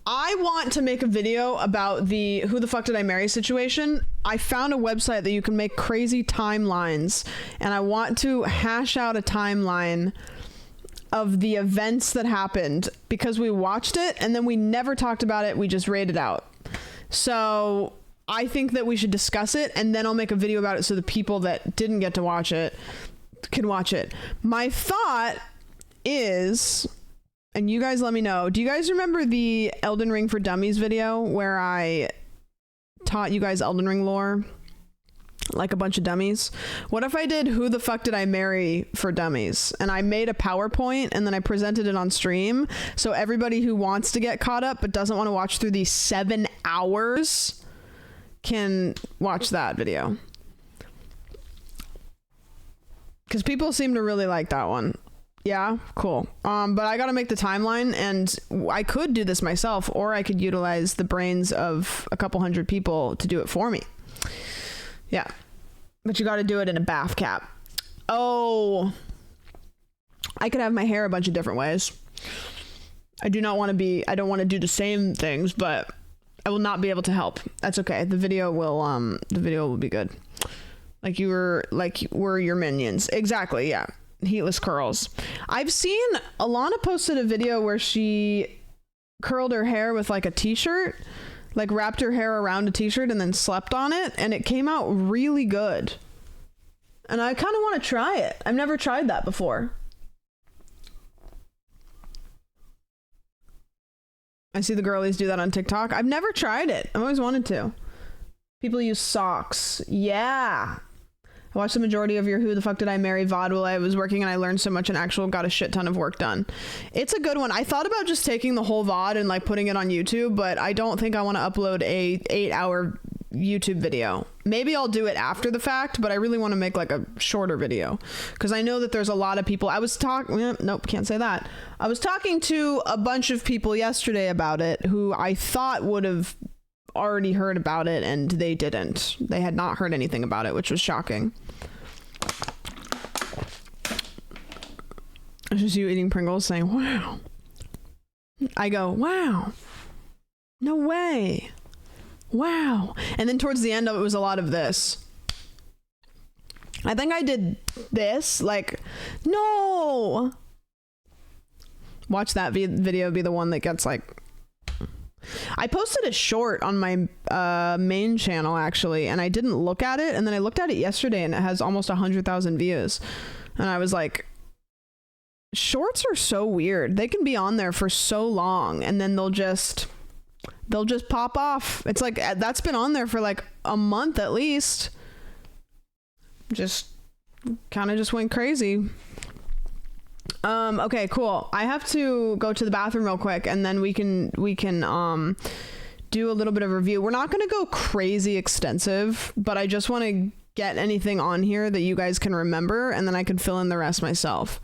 S1: I want to make a video about the who the fuck did I marry situation. I found a website that you can make crazy timelines, and I want to hash out a timeline of the events that happened because we watched it and then we never talked about it. We just rated out. So I think that we should discuss it, and then I'll make a video about it so the people that didn't get to watch it can watch it. My thought is, and you guys let me know, do you guys remember the Elden Ring for Dummies video where I taught you guys Elden Ring lore like a bunch of dummies? What if I did who the fuck did I marry for dummies, and I made a PowerPoint and then I presented it on stream so everybody who wants to get caught up but doesn't want to watch through these 7 hours can watch that video, because people seem to really like that one. Yeah, cool. But I gotta make the timeline, and I could do this myself, or I could utilize the brains of a couple hundred people to do it for me. Yeah, but you gotta do it in a bath cap. Oh, I could have my hair a bunch of different ways. I don't want to do the same things, but I will not be able to help. That's okay. The video will be good. Like we're your minions. Exactly, yeah. Heatless curls. I've seen Alana posted a video where she curled her hair with like a t-shirt, like wrapped her hair around a t-shirt and then slept on it, and it came out really good. And I kind of want to try it. I've never tried that before. I see the girlies do that on TikTok. I've never tried it. I've always wanted to. People use socks. Yeah. I watched the majority of your Who the Fuck Did I Marry VOD while I was working, and I learned so much and actually got a shit ton of work done. It's a good one. I thought about just taking the whole VOD and like putting it on YouTube, but I don't think I want to upload a 8-hour YouTube video. Maybe I'll do it after the fact, but I really want to make like a shorter video because I know that there's a lot of people. Nope, can't say that. I was talking to a bunch of people yesterday about it who I thought would have already heard about it, and they didn't. They had not heard anything about it, which was shocking. It's just you eating Pringles saying, wow. I go, wow. No way. Wow. And then towards the end of it was a lot of this. I think I did this, like, no. Watch that video be the one that gets like, I posted a short on my main channel actually, and I didn't look at it, and then I looked at it yesterday and it has almost 100,000 views, and I was like, shorts are so weird. They can be on there for so long and then they'll just pop off. It's like that's been on there for like a month at least. Just kind of just went crazy. Okay, cool. I have to go to the bathroom real quick, and then we can do a little bit of review. We're not going to go crazy extensive, but I just want to get anything on here that you guys can remember, and then I can fill in the rest myself.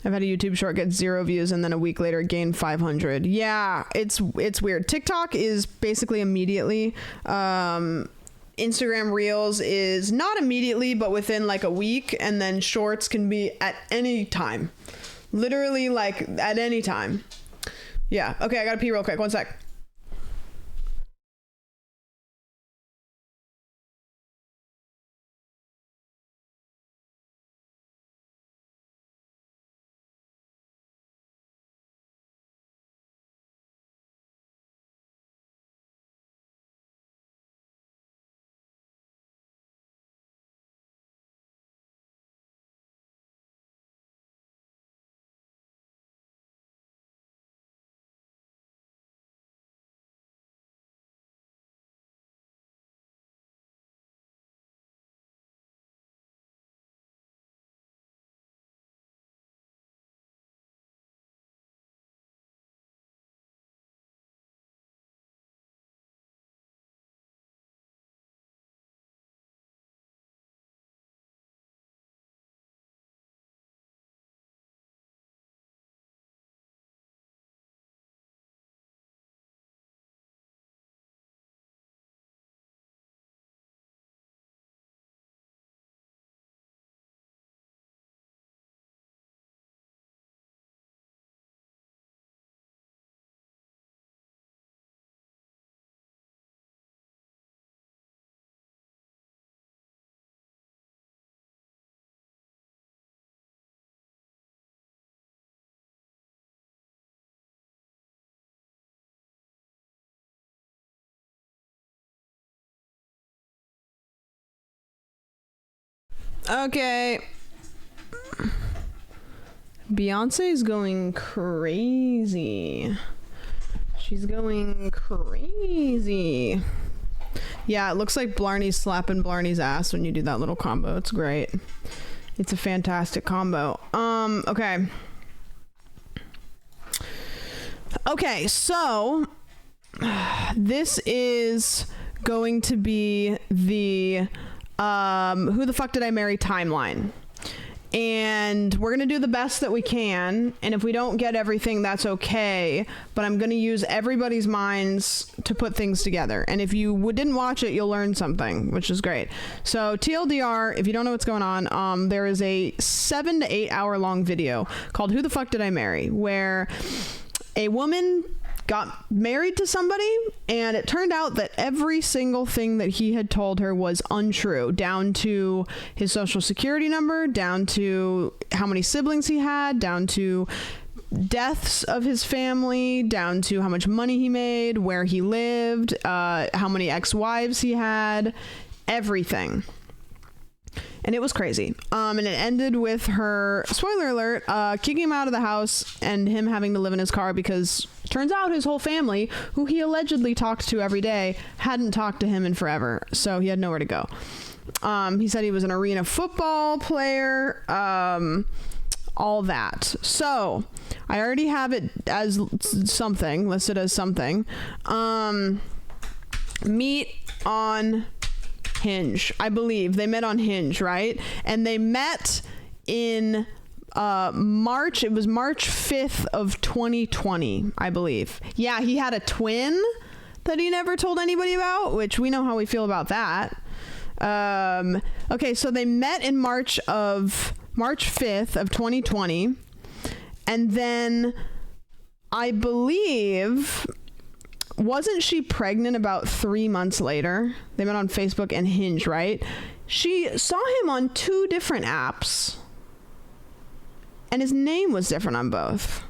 S1: I've had a YouTube short get 0 views and then a week later gain 500. Yeah, it's weird. TikTok is basically immediately. Instagram Reels is not immediately, but within like a week, and then Shorts can be at any time. Literally like at any time. Yeah. Okay, I gotta pee real quick. 1 sec. Okay. Beyonce's going crazy. She's going crazy. Yeah, it looks like Blarney's slapping Blarney's ass when you do that little combo. It's great. It's a fantastic combo. Okay. Okay, so this is going to be the Who the Fuck Did I Marry timeline. And we're going to do the best that we can. And if we don't get everything, that's okay. But I'm going to use everybody's minds to put things together. And if you didn't watch it, you'll learn something, which is great. So TLDR, if you don't know what's going on, there is a 7 to 8 hour long video called Who the Fuck Did I Marry? Where a woman got married to somebody, and it turned out that every single thing that he had told her was untrue, down to his social security number, down to how many siblings he had, down to deaths of his family, down to how much money he made, where he lived, how many ex-wives he had, everything. And it was crazy. And it ended with her, spoiler alert, kicking him out of the house and him having to live in his car because turns out his whole family, who he allegedly talked to every day, hadn't talked to him in forever. So he had nowhere to go. He said he was an arena football player, all that. So I already have it as something, listed as something. Meet on Hinge, I believe. They met on Hinge, right? And they met in March. It was March 5th of 2020, I believe. Yeah, he had a twin that he never told anybody about, which we know how we feel about that. Okay, so they met in March 5th of 2020. And then I believe, wasn't she pregnant about 3 months later? They met on Facebook and Hinge, right? She saw him on 2 different apps. And his name was different on both.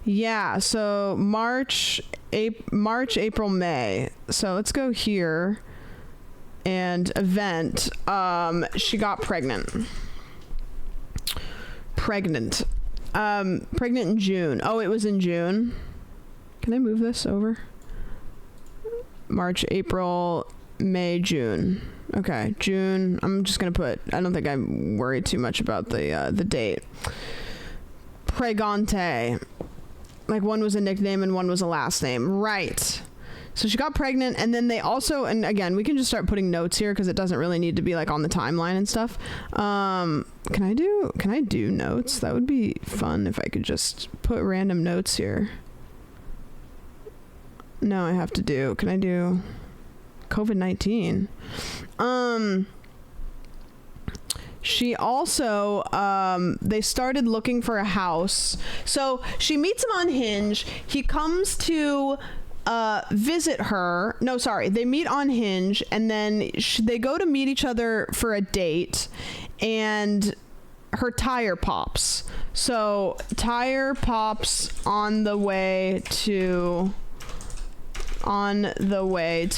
S1: Yeah, so March, April, May. So let's go here. And event. She got pregnant. Pregnant in June. Oh, it was in June. Can I move this over? March, April, May, June. Okay, June. I'm just gonna put, I don't think I'm worried too much about the date. Pregante. Like one was a nickname and one was a last name. Right. So she got pregnant, and then they also, and again, we can just start putting notes here because it doesn't really need to be like on the timeline and stuff. Can I do notes? That would be fun if I could just put random notes here. No, I have to do, can I do COVID-19? She also, they started looking for a house. So she meets him on Hinge. He comes to visit her. No, sorry. They meet on Hinge, and then they go to meet each other for a date, and her tire pops. So tire pops on the way to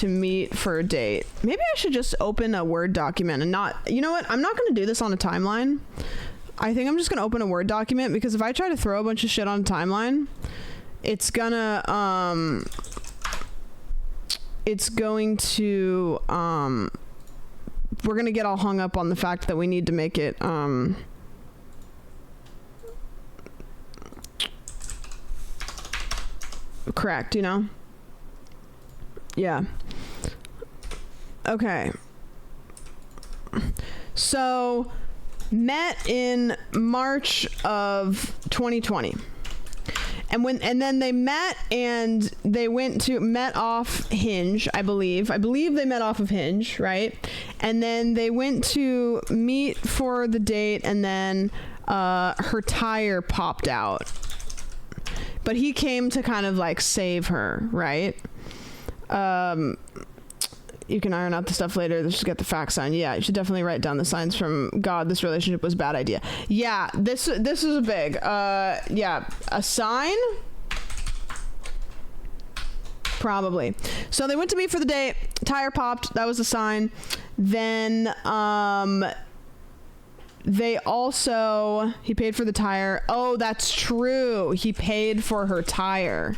S1: meet for a date. Maybe I should just open a Word document and not, you know what? I'm not going to do this on a timeline. I think I'm just going to open a Word document, because if I try to throw a bunch of shit on a timeline, it's gonna, we're going to get all hung up on the fact that we need to make it, correct, you know? Yeah. Okay. So, met in March of 2020. And then they met, and they met off Hinge, I believe. I believe they met off of Hinge, right? And then they went to meet for the date, and then her tire popped out. But he came to kind of like save her, right? You can iron out the stuff later. Let's just get the fact sign. Yeah, you should definitely write down the signs from God. This relationship was a bad idea. Yeah, this is a big. Yeah, a sign. Probably. So they went to meet for the date. Tire popped. That was a sign. Then He paid for the tire. Oh, that's true. He paid for her tire.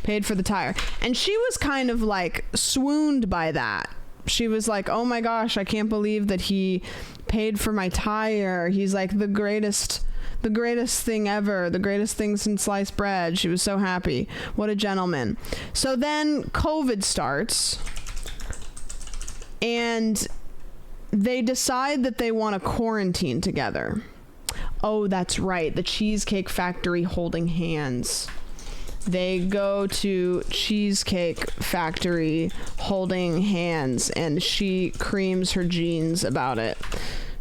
S1: Paid for the tire. And she was kind of like swooned by that. She was like, oh my gosh, I can't believe that he paid for my tire. He's like the greatest thing ever, the greatest thing since sliced bread. She was so happy. What a gentleman. So then COVID starts, and they decide that they want to quarantine together. Oh, that's right. The Cheesecake Factory holding hands. They go to Cheesecake Factory holding hands, and she creams her jeans about it.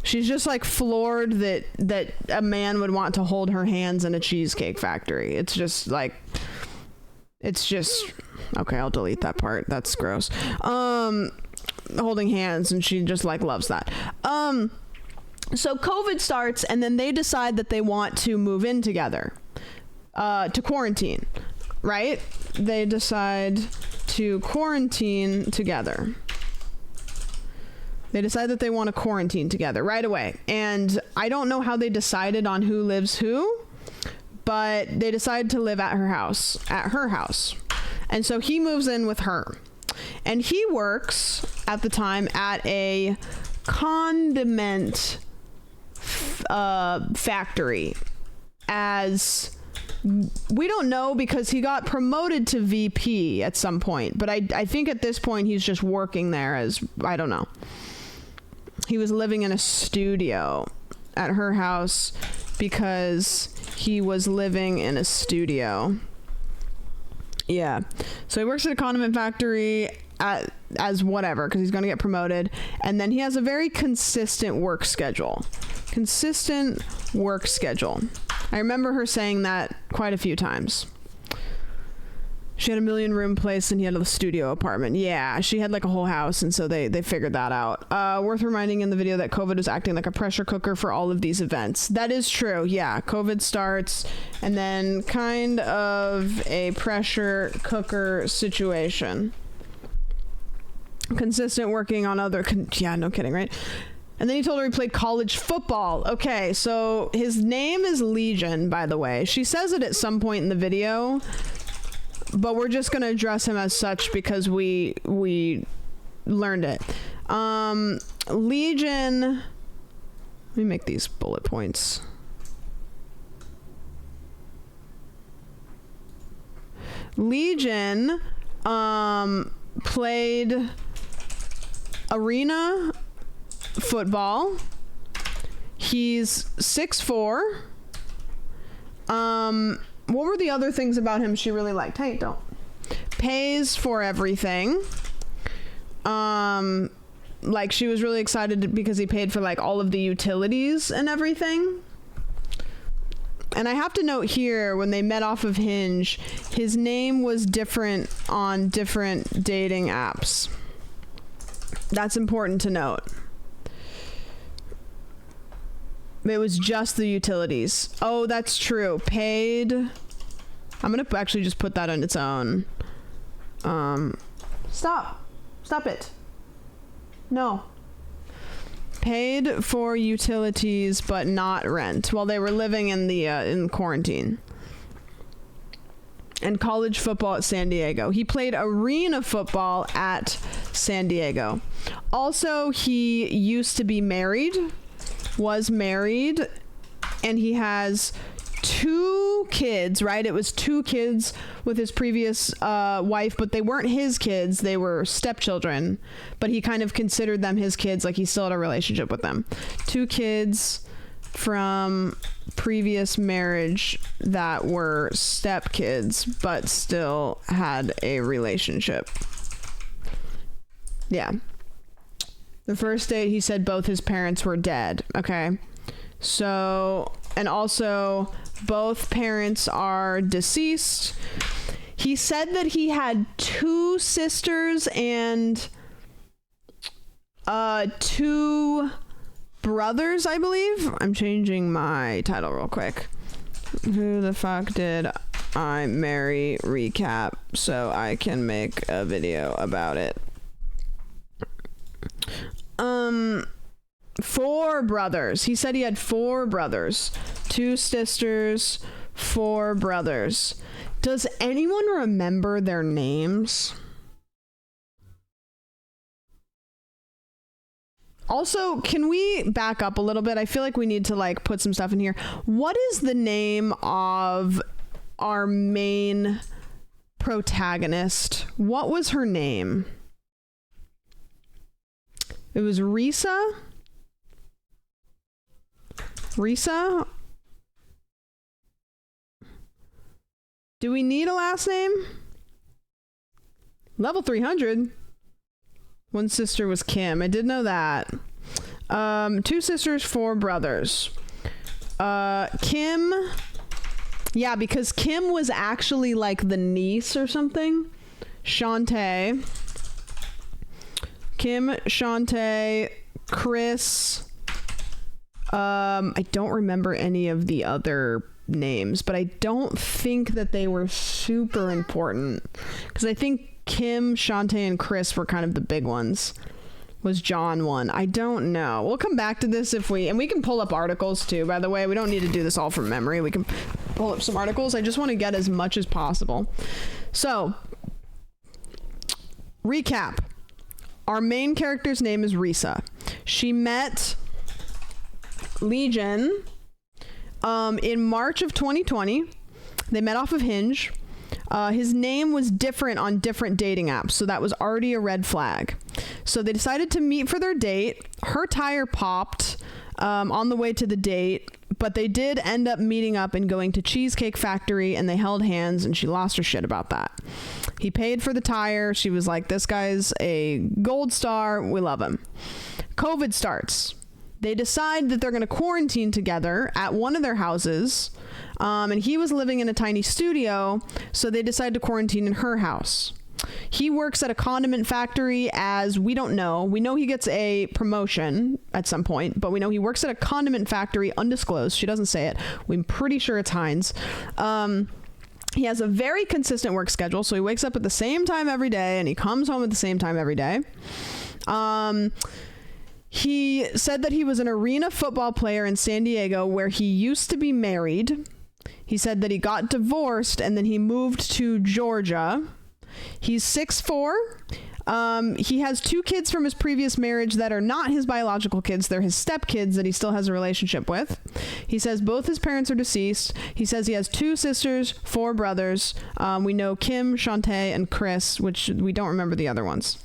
S1: She's just like floored that a man would want to hold her hands in a Cheesecake Factory. It's just okay, I'll delete that part. That's gross. Holding hands, and she just like loves that. So COVID starts, and then they decide that they want to move in together, to quarantine, right? They decide to quarantine together. They decide that they want to quarantine together right away. And I don't know how they decided on who lives who, but they decide to live at her house. And so he moves in with her. And he works at the time at a condiment factory, as we don't know, because he got promoted to VP at some point. But I think at this point he's just working there as, I don't know. He was living in a studio at her house because he was living in a studio. Yeah. So he works at a condiment factory as whatever, because he's going to get promoted. And then he has a very consistent work schedule. I remember her saying that quite a few times. She had a 1,000,000-room place, and he had a studio apartment. Yeah, she had like a whole house, and so they figured that out. Worth reminding in the video that COVID was acting like a pressure cooker for all of these events. That is true. Yeah, COVID starts, and then kind of a pressure cooker situation. Consistent working on other... yeah, no kidding, right? And then he told her he played college football. Okay, so his name is Legion, by the way. She says it at some point in the video, but we're just going to address him as such because we learned it. Legion... Let me make these bullet points. Legion played arena football. He's 6'4". What were the other things about him she really liked? Hey, don't. Pays for everything. Like, she was really excited because he paid for like all of the utilities and everything. And I have to note here, when they met off of Hinge, his name was different on different dating apps. That's important to note. It was just the utilities. Oh, that's true. Paid. I'm going to actually just put that on its own. Stop it. No. Paid for utilities, but not rent, while they were living in the in quarantine. And college football at San Diego. He played arena football at San Diego. Also, he used to be married, was married, and he has 2 kids, right? It was 2 kids with his previous wife, but they weren't his kids. They were stepchildren, but he kind of considered them his kids, like he still had a relationship with them. 2 kids from previous marriage that were stepkids, but still had a relationship. Yeah. The first date, he said both his parents were dead. Okay. So, and also both parents are deceased. He said that he had 2 sisters and 2 brothers, I believe. I'm changing my title real quick. Who the fuck did I marry? Recap, so I can make a video about it. 4 brothers. He said he had 4 brothers. 2 sisters, 4 brothers. Does anyone remember their names? Also, can we back up a little bit? I feel like we need to like put some stuff in here. What is the name of our main protagonist? What was her name? It was Risa? Risa? Do we need a last name? Level 300. One sister was Kim. I did know that. 2 sisters, 4 brothers. Kim. Yeah, because Kim was actually like the niece or something. Shantae. Kim, Shantae, Chris. I don't remember any of the other names, but I don't think that they were super important, because I think Kim, Shantae, and Chris were kind of the big ones. Was John one? I don't know. We'll come back to this if we can pull up articles too, by the way. We don't need to do this all from memory. We can pull up some articles. I just want to get as much as possible. So, recap. Our main character's name is Risa. She met Legion in March of 2020. They met off of Hinge. His name was different on different dating apps, so that was already a red flag. So they decided to meet for their date. Her tire popped on the way to the date, but they did end up meeting up and going to Cheesecake Factory, and they held hands, and she lost her shit about that. He paid for the tire. She was like, this guy's a gold star. We love him. COVID starts. They decide that they're going to quarantine together at one of their houses. And he was living in a tiny studio, so they decide to quarantine in her house. He works at a condiment factory as, we don't know. We know he gets a promotion at some point, but we know he works at a condiment factory, undisclosed. She doesn't say it. We're pretty sure it's Heinz. He has a very consistent work schedule, so he wakes up at the same time every day, and he comes home at the same time every day. He said that he was an arena football player in San Diego where he used to be married. He said that he got divorced and then he moved to Georgia. He's 6'4". He has 2 kids from his previous marriage that are not his biological kids. They're his stepkids that he still has a relationship with. He says both his parents are deceased. He says he has 2 sisters, 4 brothers. We know Kim, Shantae, and Chris, which we don't remember the other ones.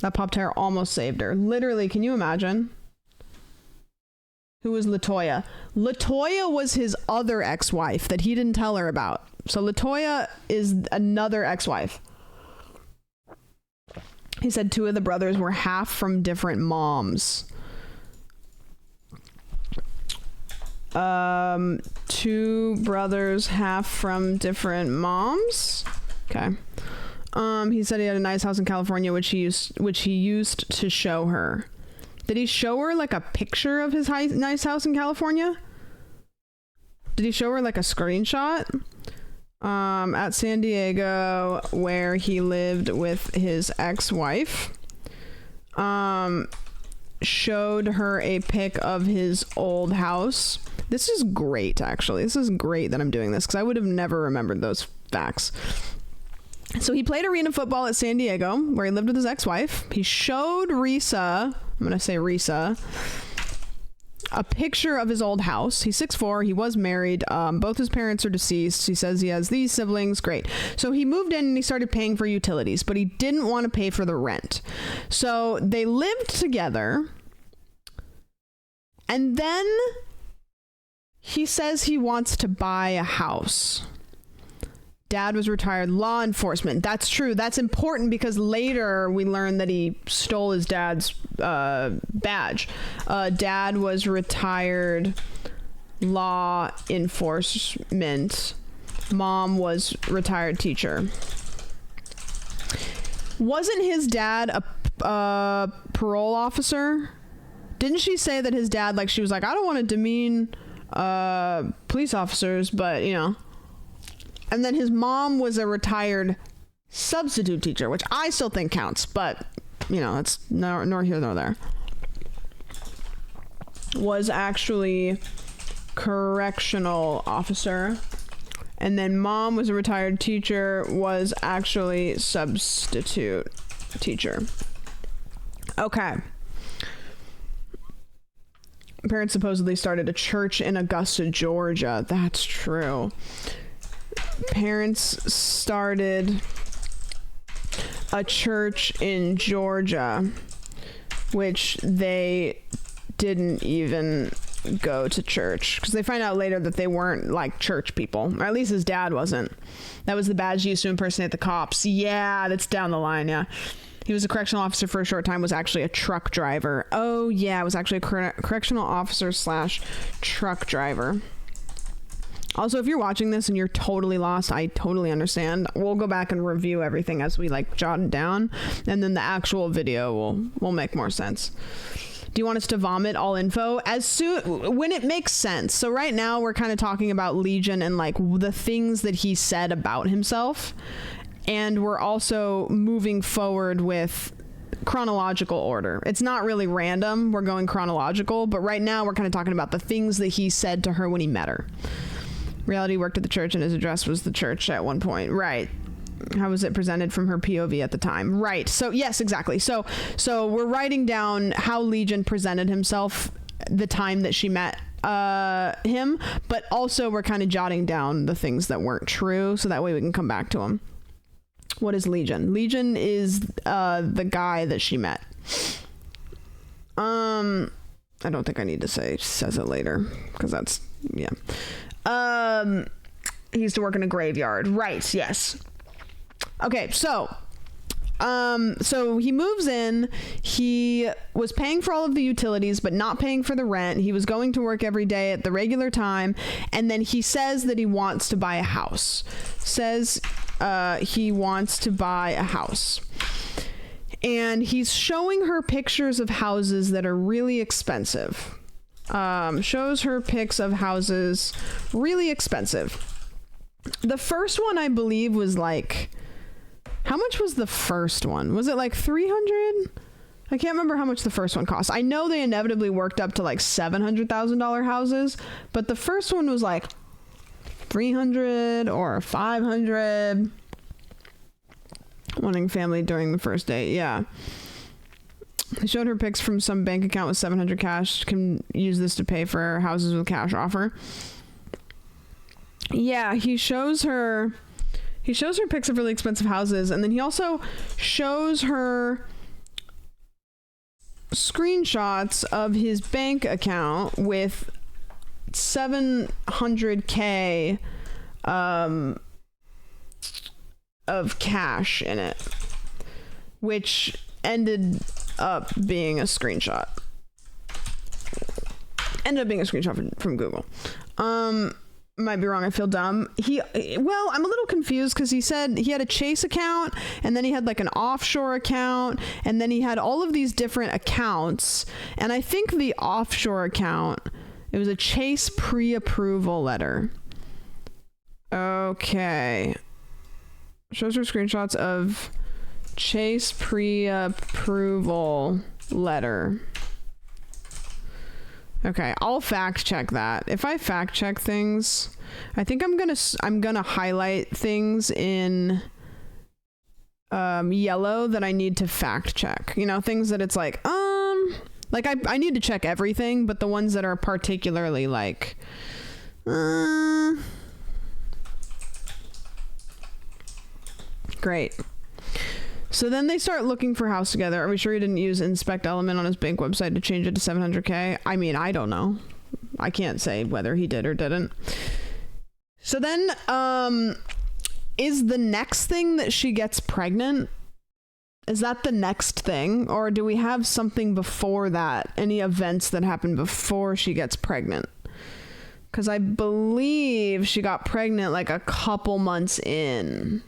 S1: That pop tire almost saved her. Literally, can you imagine? Who was Latoya? Latoya was his other ex-wife that he didn't tell her about. So Latoya is another ex-wife. He said 2 of the brothers were half from different moms. 2 brothers, half from different moms. Okay. He said he had a nice house in California, which he used to show her. Did he show her like a picture of his nice house in California? Did he show her like a screenshot? At San Diego, where he lived with his ex-wife. Showed her a pic of his old house. This is great, actually. This is great that I'm doing this, because I would have never remembered those facts. So he played arena football at San Diego, where he lived with his ex-wife. He showed Risa, I'm going to say Risa, a picture of his old house. He's 6'4". He was married. Both his parents are deceased. He says he has these siblings. Great. So he moved in and he started paying for utilities, but he didn't want to pay for the rent. So they lived together. And then he says he wants to buy a house. Dad was retired law enforcement. That's true. That's important because later we learn that he stole his dad's badge. Dad was retired law enforcement. Mom was retired teacher. Wasn't his dad a parole officer? Didn't she say that his dad, like, she was like, I don't want to demean police officers, but, you know. And then his mom was a retired substitute teacher, which I still think counts, but, you know, it's nor here nor there. was actually correctional officer. And then mom was a retired teacher, was actually substitute teacher. Okay. Parents supposedly started a church in Augusta, Georgia. That's true. Parents started a church in Georgia, which they didn't even go to church because they find out later that they weren't like church people, or at least his dad wasn't. That was the badge used to impersonate the cops. Yeah, that's down the line. Yeah, he was a correctional officer for a short time, was actually a truck driver. Oh yeah, it was actually a correctional officer / truck driver. Also, if you're watching this and you're totally lost, I totally understand. We'll go back and review everything as we like jot it down, and then the actual video will make more sense. Do you want us to vomit all info as soon when it makes sense? So right now we're kind of talking about Legion and like the things that he said about himself, and we're also moving forward with chronological order. It's not really random. We're going chronological, but right now we're kind of talking about the things that he said to her when he met her. Reality worked at the church and his address was the church at one point. Right. How was it presented from her POV at the time? Right. So yes, exactly. So we're writing down how Legion presented himself the time that she met him, but also we're kind of jotting down the things that weren't true so that way we can come back to him. What is Legion? Legion is the guy that she met. I don't think I need to say says it later because that's yeah. He used to work in a graveyard. Right. Yes. Okay, so he moves in. He was paying for all of the utilities, but not paying for the rent. He was going to work every day at the regular time. And then he says that he wants to buy a house. He wants to buy a house. And he's showing her pictures of houses that are really expensive. Shows her pics of houses really expensive. The first one, I believe, was like... How much was the first one? Was it like 300? I can't remember how much the first one cost. I know they inevitably worked up to like $700,000 houses, but the first one was like 300 or 500. Wanting family during the first date. Yeah. He showed her pics from some bank account with 700 cash. Can use this to pay for houses with cash offer. Yeah, he shows her pics of really expensive houses, and then he also shows her screenshots of his bank account with 700K of cash in it, which ended up being a screenshot. From Google. Might be wrong. I feel dumb. I'm a little confused because he said he had a Chase account, and then he had like an offshore account, and then he had all of these different accounts. And I think the offshore account, it was a Chase pre-approval letter. Okay. Shows her screenshots of Chase pre-approval letter. Okay, I'll fact check that. If I fact check things, I think I'm gonna highlight things in yellow that I need to fact check. You know, things that it's like I need to check everything, but the ones that are particularly like great. So then they start looking for a house together. Are we sure he didn't use inspect element on his bank website to change it to 700K? I mean, I don't know. I can't say whether he did or didn't. So then, is the next thing that she gets pregnant? Is that the next thing? Or do we have something before that? Any events that happen before she gets pregnant? Because I believe she got pregnant like a couple months in.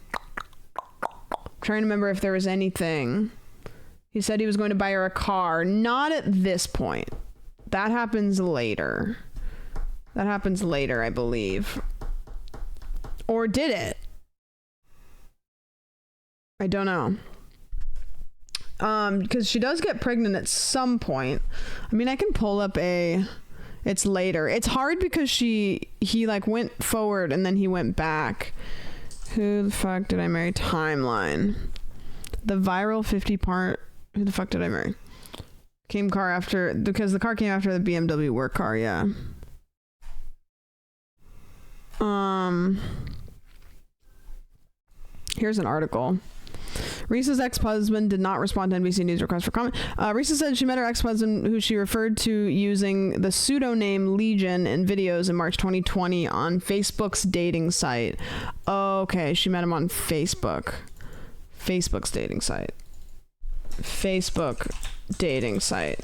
S1: Trying to remember if there was anything. He said he was going to buy her a car. Not at this point. That happens later. I believe. Or did it? I don't know. Because she does get pregnant at some point. I mean, I can pull up it's later. It's hard because he like went forward and then he went back. Who the fuck did I marry? Timeline. The viral 50 part. Who the fuck did I marry? Came car after, because the car came after the BMW work car, yeah. Here's an article. Risa's ex-husband did not respond to NBC News request for comment. Risa said she met her ex-husband, who she referred to using the pseudonym Legion in videos in March 2020 on Facebook's dating site. Okay, she met him on Facebook. Facebook's dating site. Facebook dating site.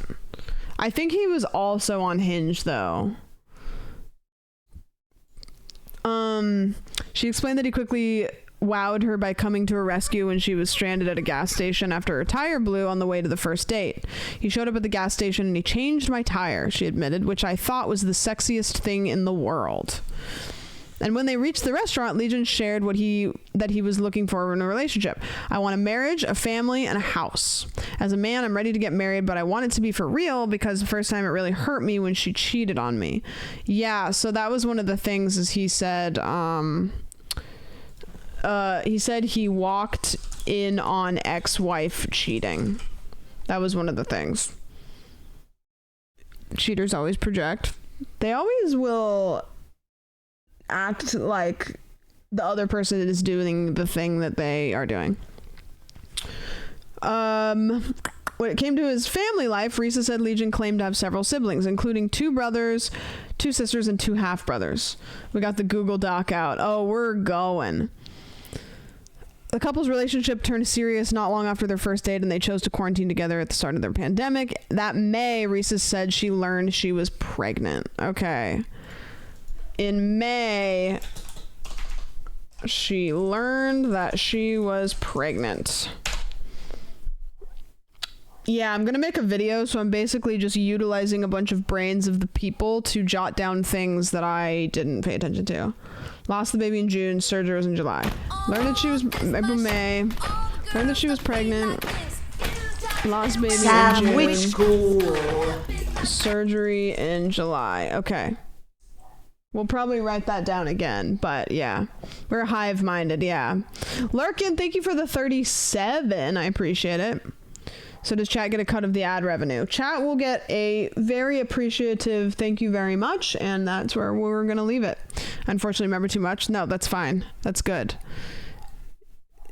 S1: I think he was also on Hinge, though. She explained that he quickly wowed her by coming to her rescue when she was stranded at a gas station after her tire blew on the way to the first date. He showed up at the gas station and he changed my tire, she admitted, which I thought was the sexiest thing in the world. And when they reached the restaurant, Legion shared that he was looking for in a relationship. I want a marriage, a family, and a house. As a man, I'm ready to get married, but I want it to be for real because the first time it really hurt me when she cheated on me. Yeah, so that was one of the things is he said he walked in on ex-wife cheating. That was one of the things. Cheaters always project. They always will act like the other person is doing the thing that they are doing. When it came to his family life, Risa said Legion claimed to have several siblings, including 2 brothers, 2 sisters, and 2 half-brothers. We got the Google Doc out. Oh, we're going. The couple's relationship turned serious not long after their first date, and they chose to quarantine together at the start of their pandemic. That May, Risa said she learned she was pregnant. Okay. In May, she learned that she was pregnant. Yeah, I'm gonna make a video, so I'm basically just utilizing a bunch of brains of the people to jot down things that I didn't pay attention to. Lost the baby in June, surgery was in July. Learned that she was May. Learned that she was pregnant. Lost baby in June.
S2: School.
S1: Surgery in July. Okay. We'll probably write that down again, but yeah. We're hive-minded, yeah. Lurkin, thank you for the 37. I appreciate it. So does chat get a cut of the ad revenue? Chat will get a very appreciative thank you very much, and that's where we're going to leave it. Unfortunately, remember too much? No, that's fine. That's good.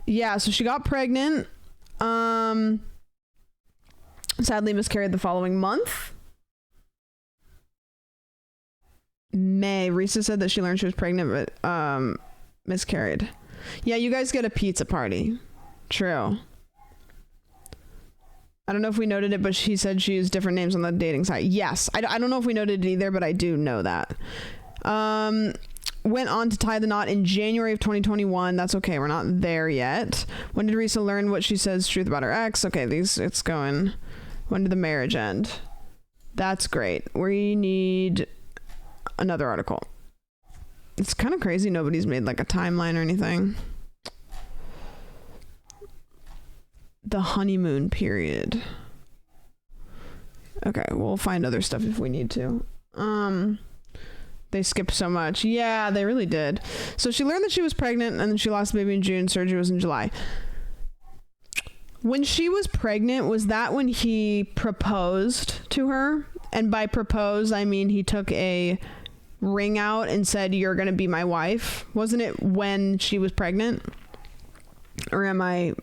S1: Yeah, so she got pregnant. Sadly miscarried the following month. May. Risa said that she learned she was pregnant, but miscarried. Yeah, you guys get a pizza party. True. I don't know if we noted it, but she said she used different names on the dating site. Yes. I don't know if we noted it either, but I do know that. Went on to tie the knot in January of 2021. That's okay. We're not there yet. When did Risa learn what she says truth about her ex? Okay, it's going. When did the marriage end? That's great. We need another article. It's kind of crazy nobody's made like a timeline or anything. The honeymoon period. Okay, we'll find other stuff if we need to. They skipped so much. Yeah, they really did. So she learned that she was pregnant, and then she lost the baby in June. Surgery was in July. When she was pregnant, was that when he proposed to her? And by propose, I mean he took a ring out and said, "You're gonna be my wife." Wasn't it when she was pregnant? Or am I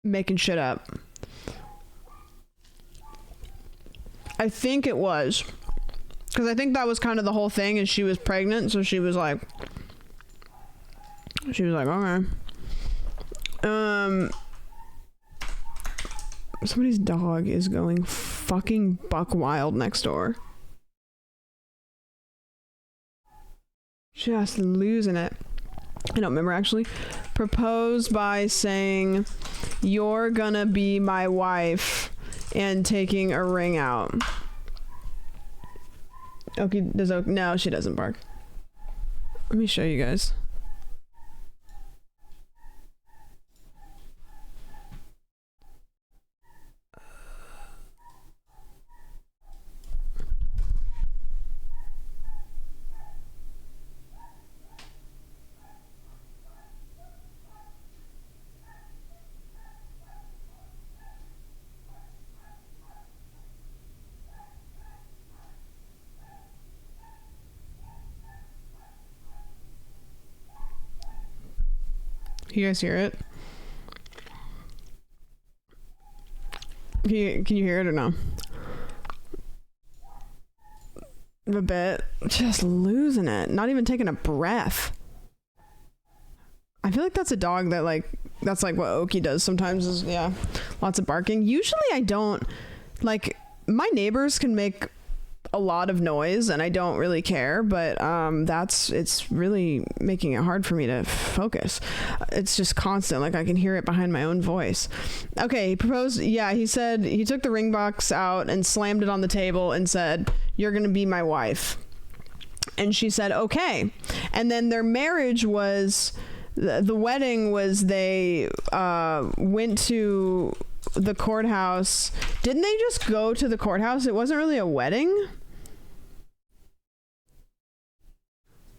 S1: making shit up? I think it was, because I think that was kind of the whole thing, is she was pregnant, so she was like okay. Somebody's dog is going fucking buck wild next door. Just losing it. I don't remember actually. Proposed by saying, "You're gonna be my wife," and taking a ring out. Okay, no, she doesn't bark. Let me show you guys. You guys hear it? Can you hear it or no? A bit. Just losing it. Not even taking a breath. I feel like that's a dog that that's like what Oki does sometimes is, yeah, lots of barking. Usually I don't, like, my neighbors can make a lot of noise and I don't really care, but it's really making it hard for me to focus. It's just constant, like I can hear it behind my own voice. Okay, he proposed, yeah, he said he took the ring box out and slammed it on the table and said, "You're gonna be my wife." And she said, okay. And then their marriage was, the wedding was, they went to the courthouse. Didn't they just go to the courthouse? It wasn't really a wedding.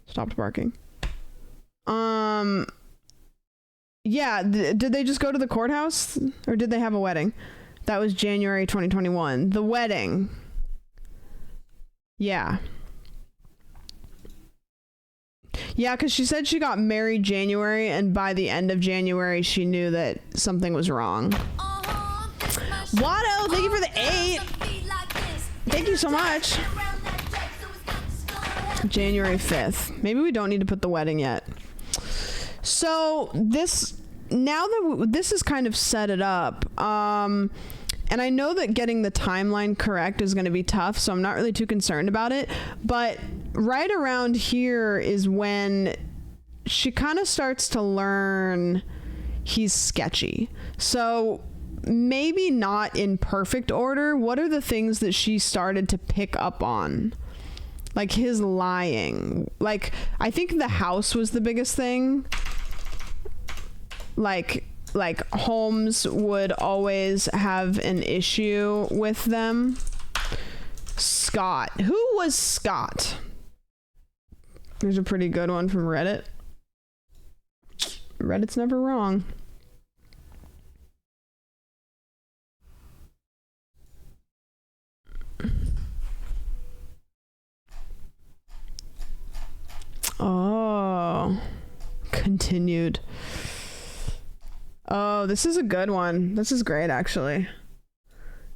S1: Stopped barking. Yeah, did they just go to the courthouse or did they have a wedding? That was January 2021. The wedding. Yeah. Yeah, because she said she got married January, and by the end of January, she knew that something was wrong. Watto, thank you for the 8. Thank you so much. January 5th. Maybe we don't need to put the wedding yet. So this is kind of set it up. And I know that getting the timeline correct is going to be tough, so I'm not really too concerned about it. But right around here is when she kind of starts to learn he's sketchy. So maybe not in perfect order. What are the things that she started to pick up on? Like his lying. Like, I think the house was the biggest thing. Like Holmes would always have an issue with them. Scott. Who was Scott? There's a pretty good one from Reddit. Reddit's never wrong. Oh. Continued. Oh, this is a good one. This is great, actually.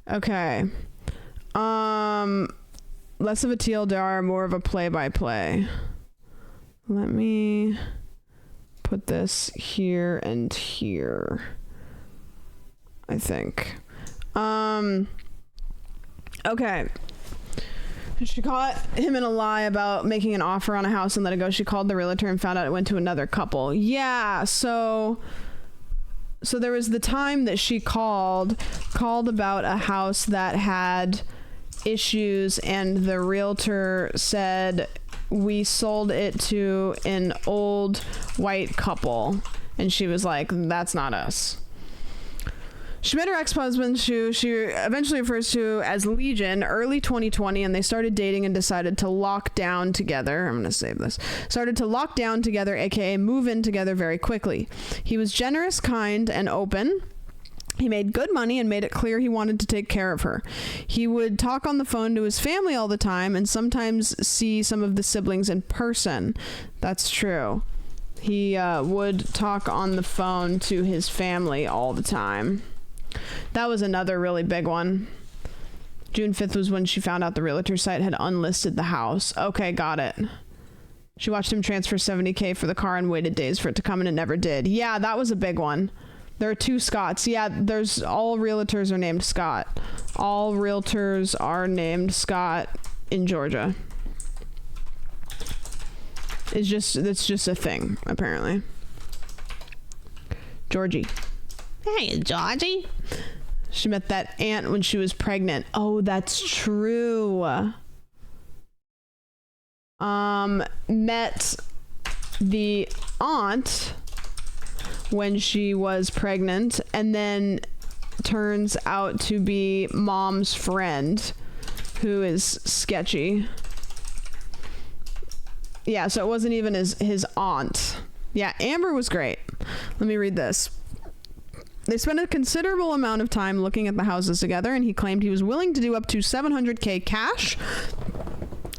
S1: Okay. Less of a TLDR, more of a play-by-play. Let me put this here and here, I think. Okay. She caught him in a lie about making an offer on a house and let it go. She called the realtor and found out it went to another couple. Yeah, so there was the time that she called about a house that had issues, and the realtor said, "We sold it to an old white couple." And she was like, "That's not us." She met her ex-husband, who she eventually refers to as Legion, early 2020, and they started dating and decided to lock down together. I'm going to save this. Started to lock down together, aka move in together very quickly. He was generous, kind, and open. He made good money and made it clear he wanted to take care of her. He would talk on the phone to his family all the time and sometimes see some of the siblings in person. That's true. He would talk on the phone to his family all the time. That was another really big one. June 5th was when she found out the realtor site had unlisted the house. Okay, got it. She watched him transfer $70K for the car and waited days for it to come, and it never did. Yeah, that was a big one. There are 2 Scotts. Yeah, all realtors are named Scott. All realtors are named Scott in Georgia. It's just a thing, apparently. Georgie. Hey, Georgie. She met that aunt when she was pregnant. Oh, that's true. Met the aunt when she was pregnant, and then turns out to be mom's friend, who is sketchy. Yeah, so it wasn't even his aunt. Yeah, Amber was great. Let me read this. They spent a considerable amount of time looking at the houses together, and he claimed he was willing to do up to $700K cash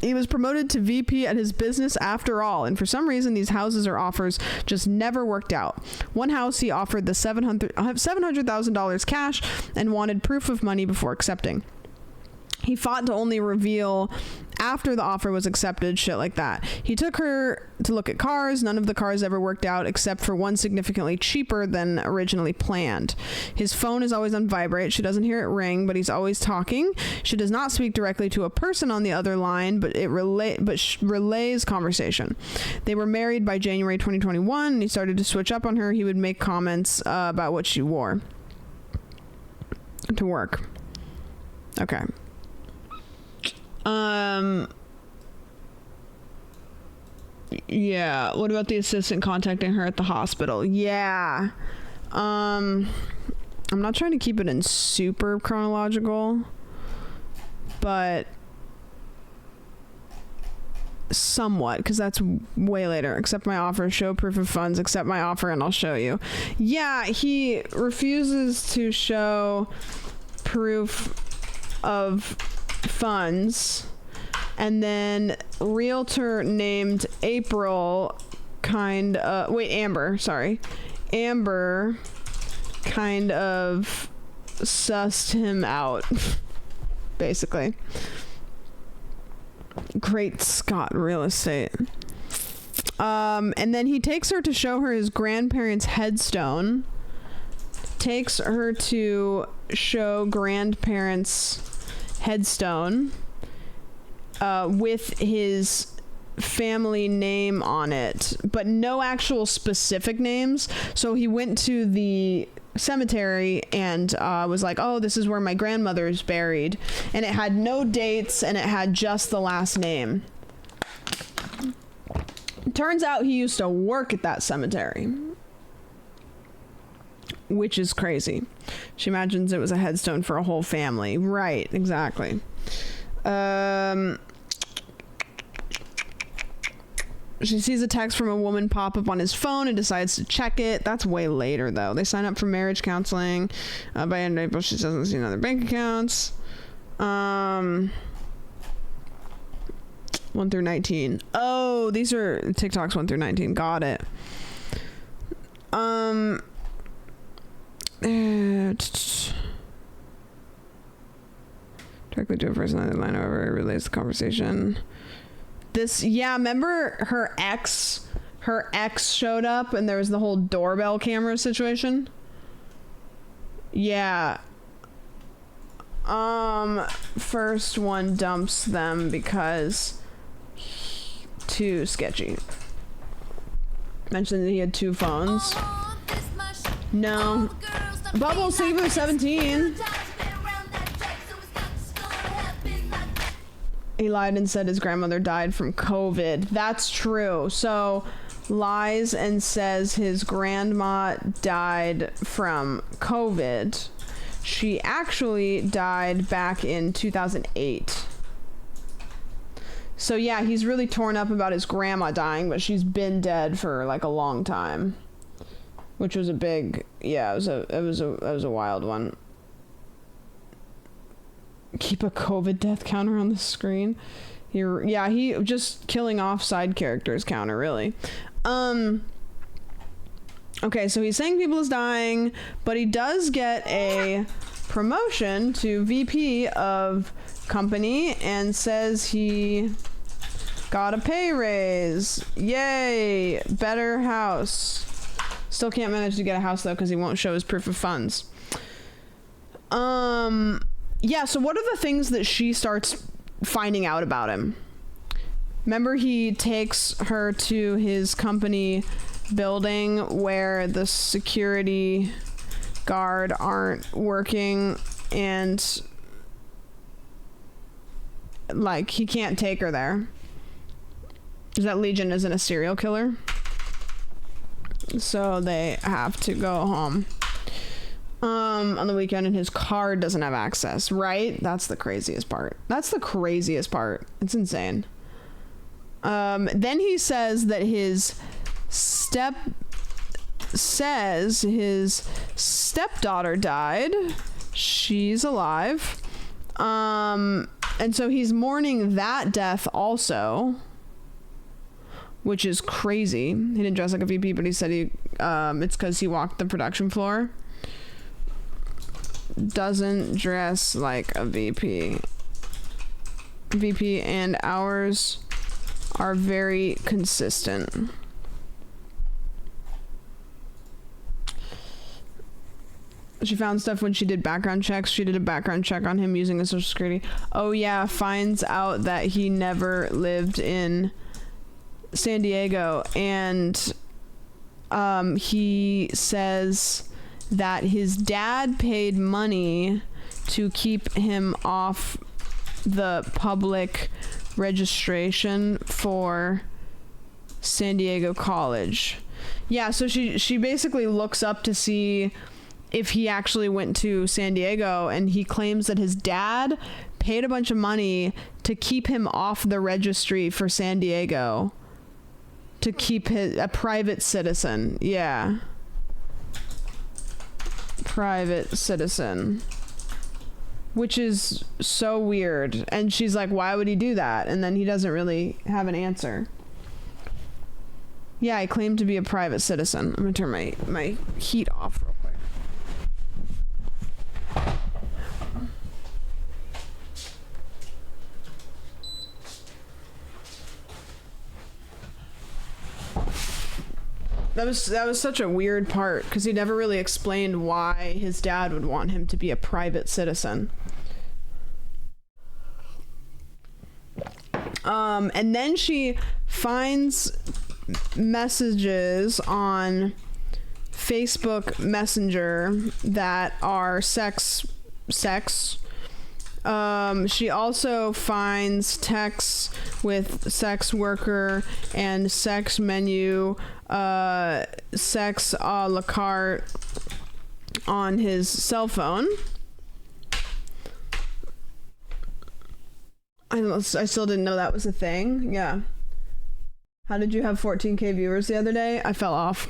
S1: He was promoted to VP at his business after all, and for some reason these houses or offers just never worked out. One house he offered the $700,000 cash and wanted proof of money before accepting. He fought to only reveal after the offer was accepted, shit like that. He took her to look at cars. None of the cars ever worked out except for one significantly cheaper than originally planned. His phone is always on vibrate. She doesn't hear it ring, but he's always talking. She does not speak directly to a person on the other line, but relays conversation. They were married by January 2021, and he started to switch up on her. He would make comments about what she wore to work. Okay. Yeah, what about the assistant contacting her at the hospital? Yeah. I'm not trying to keep it in super chronological, but somewhat, because that's way later. Accept my offer, show proof of funds, accept my offer and I'll show you. Yeah, he refuses to show proof of funds, and then realtor named Amber kind of sussed him out basically. Great Scott real estate. And then he takes her to show her his grandparents' headstone, takes her to show grandparents' headstone with his family name on it, but no actual specific names. So he went to the cemetery and was like, oh, this is where my grandmother is buried, and it had no dates and it had just the last name. Turns out he used to work at that cemetery, which is crazy. She imagines it was a headstone for a whole family. Right, exactly. She sees a text from a woman pop up on his phone and decides to check it. That's way later, though. They sign up for marriage counseling. By end of April, she doesn't see another bank accounts. 1 through 19. Oh, these are TikToks 1 through 19. Got it. Directly to a person on the line, however, it relays the conversation. Remember her ex showed up and there was the whole doorbell camera situation? Yeah. First one dumps them because too sketchy. Mentioned that he had 2 phones. No. Bubble Saber 17. He lied and said his grandmother died from COVID. That's true. So lies and says his grandma died from COVID. She actually died back in 2008. So yeah, he's really torn up about his grandma dying, but she's been dead for like a long time, which was a big, it was a wild one. Keep a COVID death counter on the screen. He just killing off side characters counter, really. Okay, so he's saying people is dying, but he does get a promotion to VP of company and says he got a pay raise. Yay, better house. Still can't manage to get a house though because he won't show his proof of funds. Yeah, so what are the things that she starts finding out about him? Remember, he takes her to his company building where the security guard aren't working and like he can't take her there. Is that Legion isn't a serial killer? So they have to go home on the weekend, and his car doesn't have access, right? That's the craziest part. It's insane. Then he says that his stepdaughter died. She's alive. And And so he's mourning that death also, which is crazy. He didn't dress like a VP, but he said it's because he walked the production floor. Doesn't dress like a VP. VP and hours are very consistent. She found stuff when she did background checks. She did a background check on him using a social security. Oh yeah, finds out that he never lived in San Diego, and he says that his dad paid money to keep him off the public registration for San Diego College. Yeah, so she basically looks up to see if he actually went to San Diego, and he claims that his dad paid a bunch of money to keep him off the registry for San Diego, to keep a private citizen. Yeah. Private citizen. Which is so weird. And she's like, why would he do that? And then he doesn't really have an answer. Yeah, I claim to be a private citizen. I'm gonna turn my heat off real quick. That was such a weird part, because he never really explained why his dad would want him to be a private citizen. And then she finds messages on Facebook Messenger that are sex. She also finds texts with sex worker and sex menu, sex a la carte on his cell phone. I still didn't know that was a thing. Yeah. How did you have 14K viewers the other day? I fell off.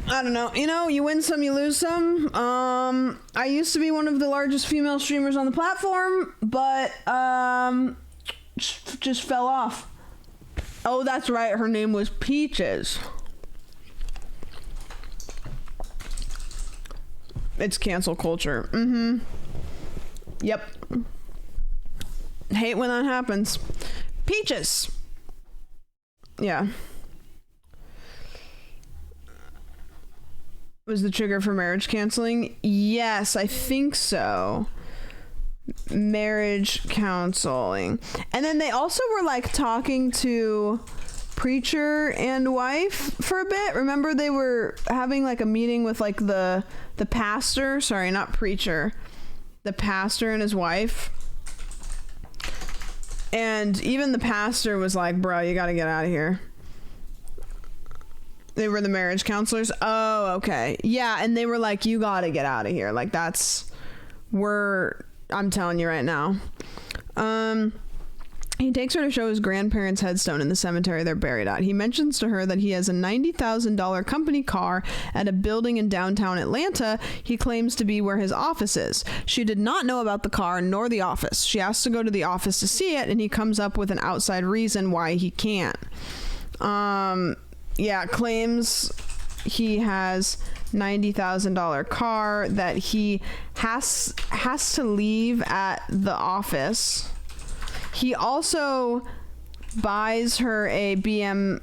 S1: I don't know. You know, you win some, you lose some. I used to be one of the largest female streamers on the platform, but just fell off. Oh, that's right. Her name was Peaches. It's cancel culture. Mm-hmm. Yep. Hate when that happens. Peaches. Yeah. Was the trigger for marriage canceling? Yes, I think so. Marriage counseling. And then they also were like talking to preacher and wife for a bit. Remember, they were having like a meeting with like the pastor. Sorry, not preacher. The pastor and his wife. And even the pastor was like, bro, you gotta get out of here. They were the marriage counselors. Oh, okay. Yeah, and they were like, you gotta get out of here. Like, I'm telling you right now. He takes her to show his grandparents' headstone in the cemetery they're buried at. He mentions to her that he has a $90,000 company car at a building in downtown Atlanta he claims to be where his office is. She did not know about the car nor the office. She asks to go to the office to see it, and he comes up with an outside reason why he can't. Yeah, claims he has $90,000 car that he has to leave at the office. He also buys her a BMW,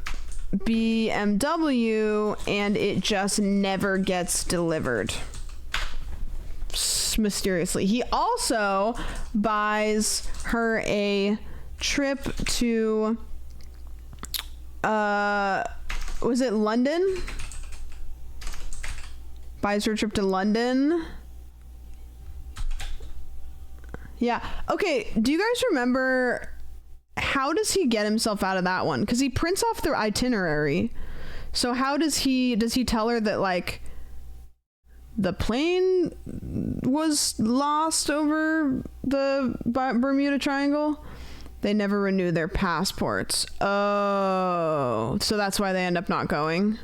S1: and it just never gets delivered. Mysteriously. He also buys her a trip to was it London? Buys her a trip to London. Yeah. Okay, do you guys remember, how does he get himself out of that one? Because he prints off their itinerary. So how does he tell her that, like, the plane was lost over the Bermuda Triangle? They never renew their passports. Oh, so that's why they end up not going.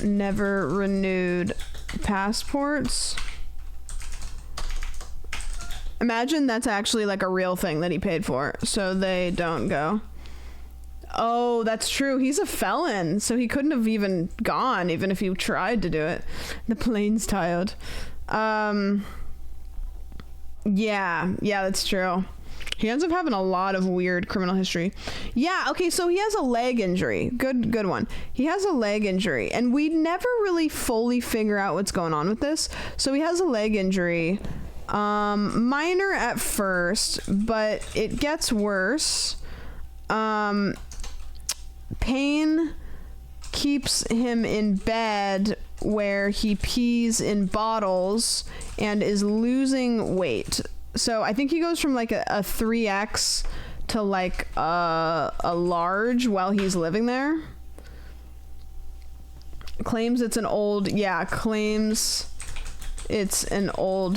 S1: Never renewed passports. Imagine that's actually like a real thing that he paid for, so they don't go. Oh, that's true. He's a felon, so he couldn't have even gone, even if he tried to do it. The plane's tired. Yeah, that's true. He ends up having a lot of weird criminal history. Yeah, okay, so he has a leg injury. Good one. He has a leg injury, and we never really fully figure out what's going on with this. So he has a leg injury. Minor at first, but it gets worse. Pain keeps him in bed where he pees in bottles and is losing weight. So I think he goes from like a 3X to like a large while he's living there. Claims it's an old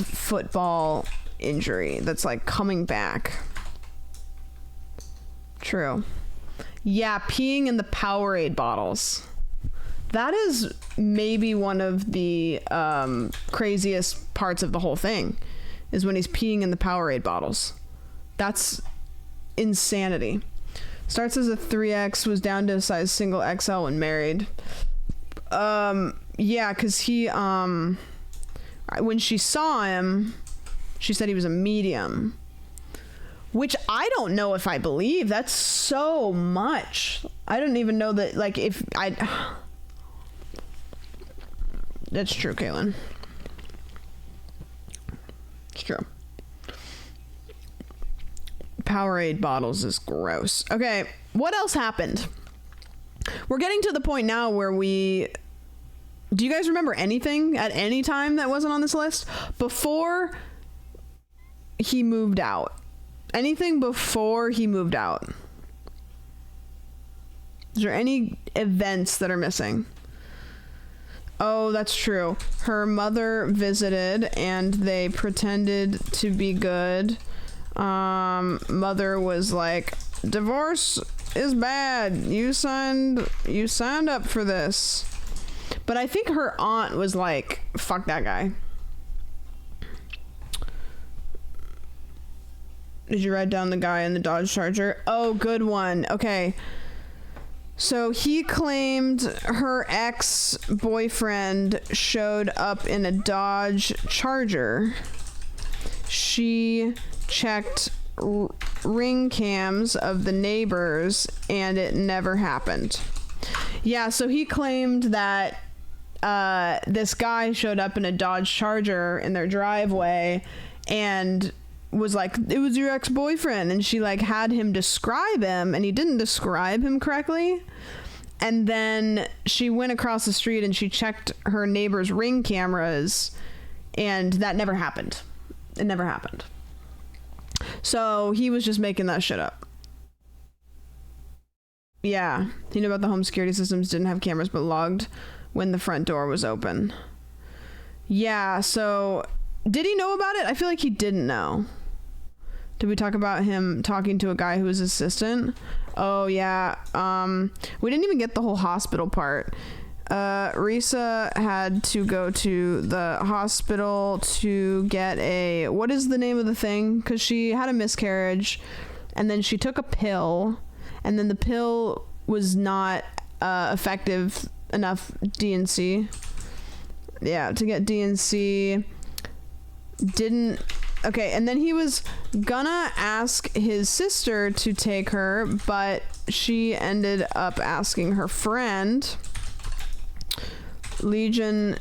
S1: football injury that's like coming back. True. Yeah, peeing in the Powerade bottles. That is maybe one of the craziest parts of the whole thing, is when he's peeing in the Powerade bottles. That's insanity. Starts as a 3X, was down to a size single XL when married. Yeah, because he, when she saw him, she said he was a medium. Which I don't know if I believe. That's so much. I don't even know that, like, if I... That's true, Caitlin. It's true. Powerade bottles is gross. Okay, what else happened? We're getting to the point now where we... Do you guys remember anything at any time that wasn't on this list? Before he moved out. Anything before he moved out? Is there any events that are missing? Oh, that's true. Her mother visited and they pretended to be good. Mother was like, divorce is bad. You signed up for this. But I think her aunt was like, fuck that guy. Did you write down the guy in the Dodge Charger? Oh, good one. Okay. So he claimed her ex-boyfriend showed up in a Dodge Charger. She checked ring cams of the neighbors and it never happened. Yeah, so he claimed that this guy showed up in a Dodge Charger in their driveway and was like, it was your ex-boyfriend, and she like had him describe him and he didn't describe him correctly. And then she went across the street and she checked her neighbor's ring cameras and that never happened. It never happened. So he was just making that shit up. Yeah, he knew about the home security systems, didn't have cameras but logged when the front door was open. Yeah, so did he know about it? I feel like he didn't know. Did we talk about him talking to a guy who was assistant? Oh, yeah. We didn't even get the whole hospital part. Risa had to go to the hospital to get a... What is the name of the thing? Because she had a miscarriage, and then she took a pill, and then the pill was not effective enough DNC. Yeah, to get DNC... Didn't... Okay, and then he was gonna ask his sister to take her, but she ended up asking her friend. Legion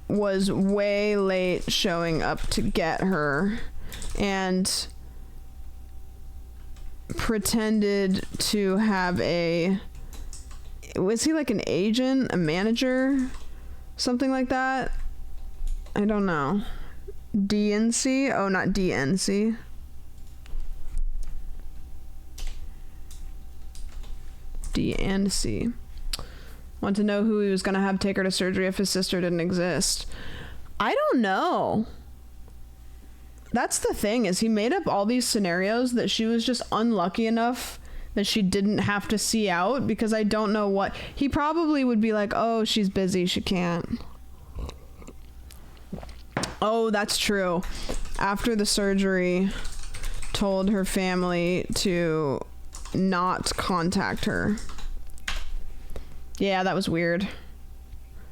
S1: was way late showing up to get her and pretended to have a... Was he like an agent, a manager, something like that? I don't know. DNC? Oh, not DNC. DNC. Want to know who he was going to have take her to surgery if his sister didn't exist. I don't know. That's the thing, is he made up all these scenarios that she was just unlucky enough that she didn't have to see out, because I don't know what... He probably would be like, oh, she's busy, she can't. Oh, that's true. after the surgery, told her family to not contact her. Yeah, that was weird.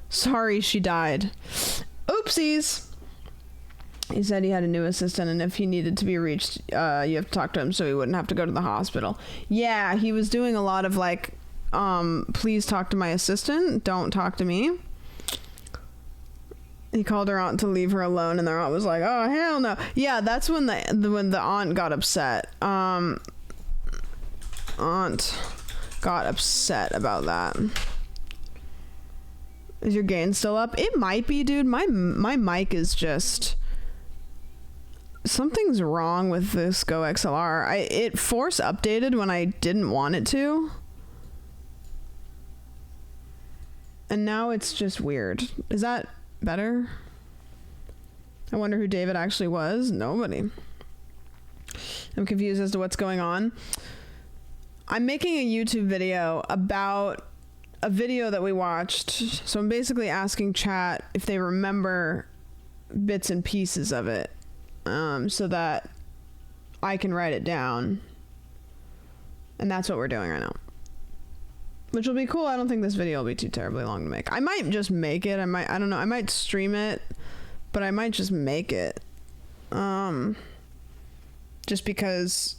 S1: Sorry she died. Oopsies. He said he had a new assistant, and if he needed to be reached, you have to talk to him so he wouldn't have to go to the hospital. Yeah, he was doing a lot of like, please talk to my assistant, don't talk to me. He called her aunt to leave her alone, and their aunt was like, oh, hell no. Yeah, that's when the aunt got upset. Aunt got upset about that. Is your gain still up? It might be, dude. My mic is just... Something's wrong with this Go XLR. It force updated when I didn't want it to. And now it's just weird. Is that better? I wonder who David actually was. Nobody. I'm confused as to what's going on. I'm making a YouTube video about a video that we watched. So I'm basically asking chat if they remember bits and pieces of it. So that I can write it down. And that's what we're doing right now. Which will be cool. I don't think this video will be too terribly long to make. I might just make it. I don't know. I might stream it, but I might just make it. Just because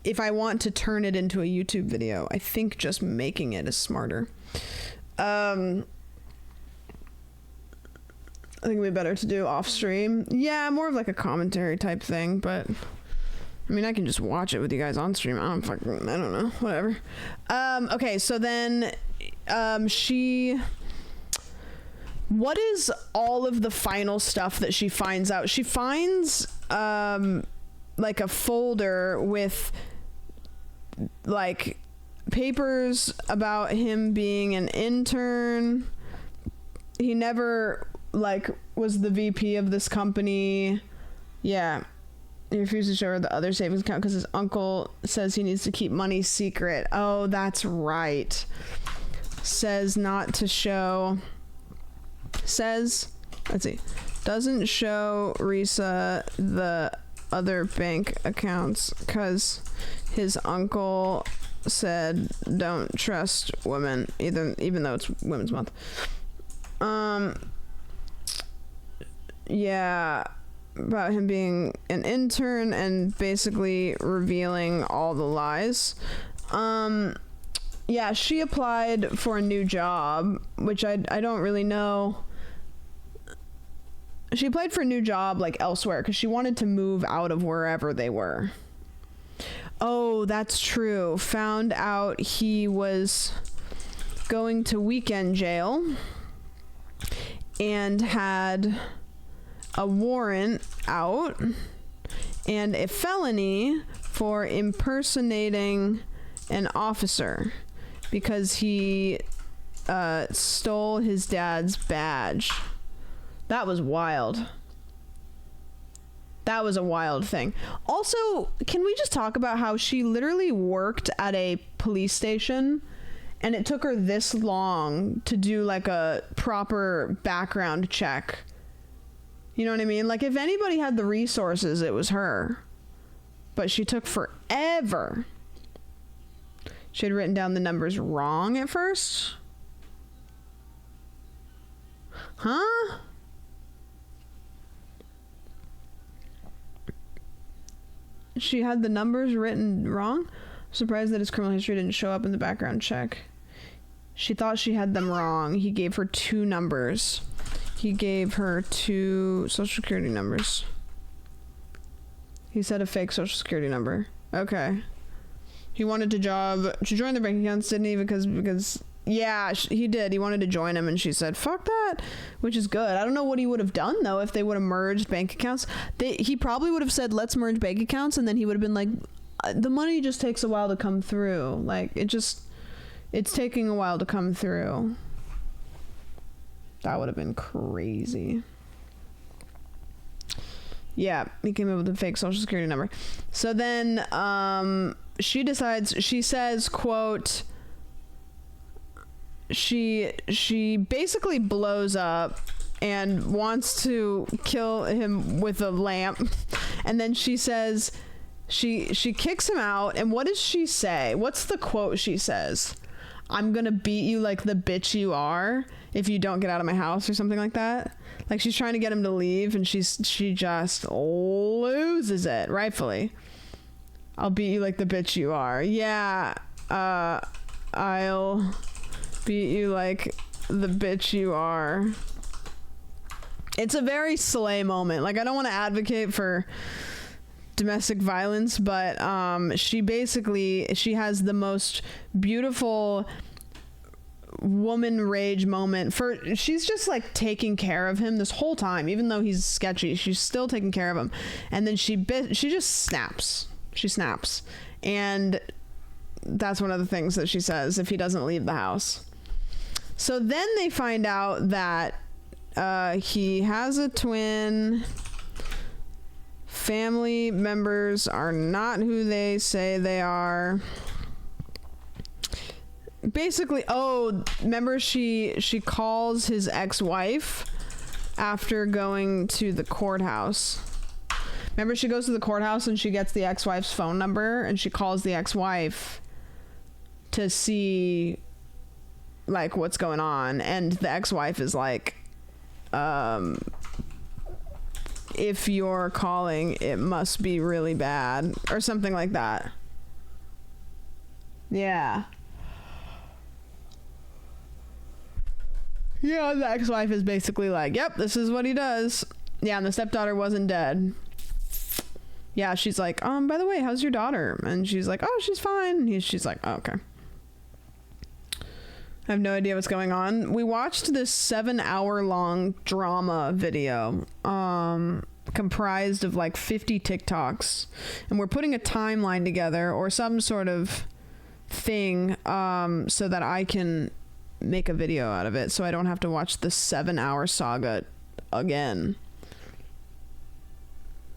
S1: if I want to turn it into a YouTube video, I think just making it is smarter. I think it'd be better to do off stream. Yeah, more of like a commentary type thing, but I mean, I can just watch it with you guys on stream. I don't know, whatever. Okay, so then what is all of the final stuff that she finds out? She finds like a folder with like papers about him being an intern. He never like was the VP of this company. Yeah. He refused to show her the other savings account because his uncle says he needs to keep money secret. Oh, that's right. Says not to show. Says, let's see. Doesn't show Risa the other bank accounts because his uncle said don't trust women, even though it's Women's Month. Yeah, about him being an intern and basically revealing all the lies. Yeah, she applied for a new job, which I don't really know. She applied for a new job like elsewhere because she wanted to move out of wherever they were. Oh, that's true. Found out he was going to weekend jail and had a warrant out and a felony for impersonating an officer because he stole his dad's badge. That was wild. That was a wild thing. Also, can we just talk about how she literally worked at a police station and it took her this long to do like a proper background check? You know what I mean? Like, if anybody had the resources, it was her. But she took forever. She had written down the numbers wrong at first. Huh? She had the numbers written wrong? I'm surprised that his criminal history didn't show up in the background check. She thought she had them wrong. He gave her 2 numbers. He gave her 2 social security numbers. He said a fake social security number. Okay. He wanted to join the bank accounts, didn't he? Because yeah, he did. He wanted to join him, and she said, fuck that, which is good. I don't know what he would have done, though, if they would have merged bank accounts. He probably would have said, let's merge bank accounts, and then he would have been like, the money just takes a while to come through. Like, it's taking a while to come through. That would have been crazy. Yeah, he came up with a fake social security number. So then she says, quote, she basically blows up and wants to kill him with a lamp. And then she says, she kicks him out. And what does she say? What's the quote she says? I'm gonna beat you like the bitch you are if you don't get out of my house, or something like that. Like, she's trying to get him to leave, and she just loses it, rightfully. I'll beat you like the bitch you are. Yeah, I'll beat you like the bitch you are. It's a very slay moment. Like, I don't want to advocate for domestic violence, but she has the most beautiful woman rage moment. She's just like taking care of him this whole time, even though he's sketchy. She's still taking care of him, and then she just snaps. She snaps, and that's one of the things that she says if he doesn't leave the house. So then they find out that he has a twin. Family members are not who they say they are. Basically, remember she calls his ex-wife after going to the courthouse. Remember, she goes to the courthouse and she gets the ex-wife's phone number, and she calls the ex-wife to see like what's going on, and the ex-wife is like, if you're calling, it must be really bad, or something like that. Yeah, the ex-wife is basically like, yep, this is what he does. Yeah, and the stepdaughter wasn't dead. Yeah, she's like, by the way, how's your daughter? And she's like, oh, she's fine. She's like, oh, okay. I have no idea what's going on. We watched this 7-hour-long drama video comprised of like 50 TikToks, and we're putting a timeline together or some sort of thing so that I can make a video out of it, so I don't have to watch the 7-hour saga again.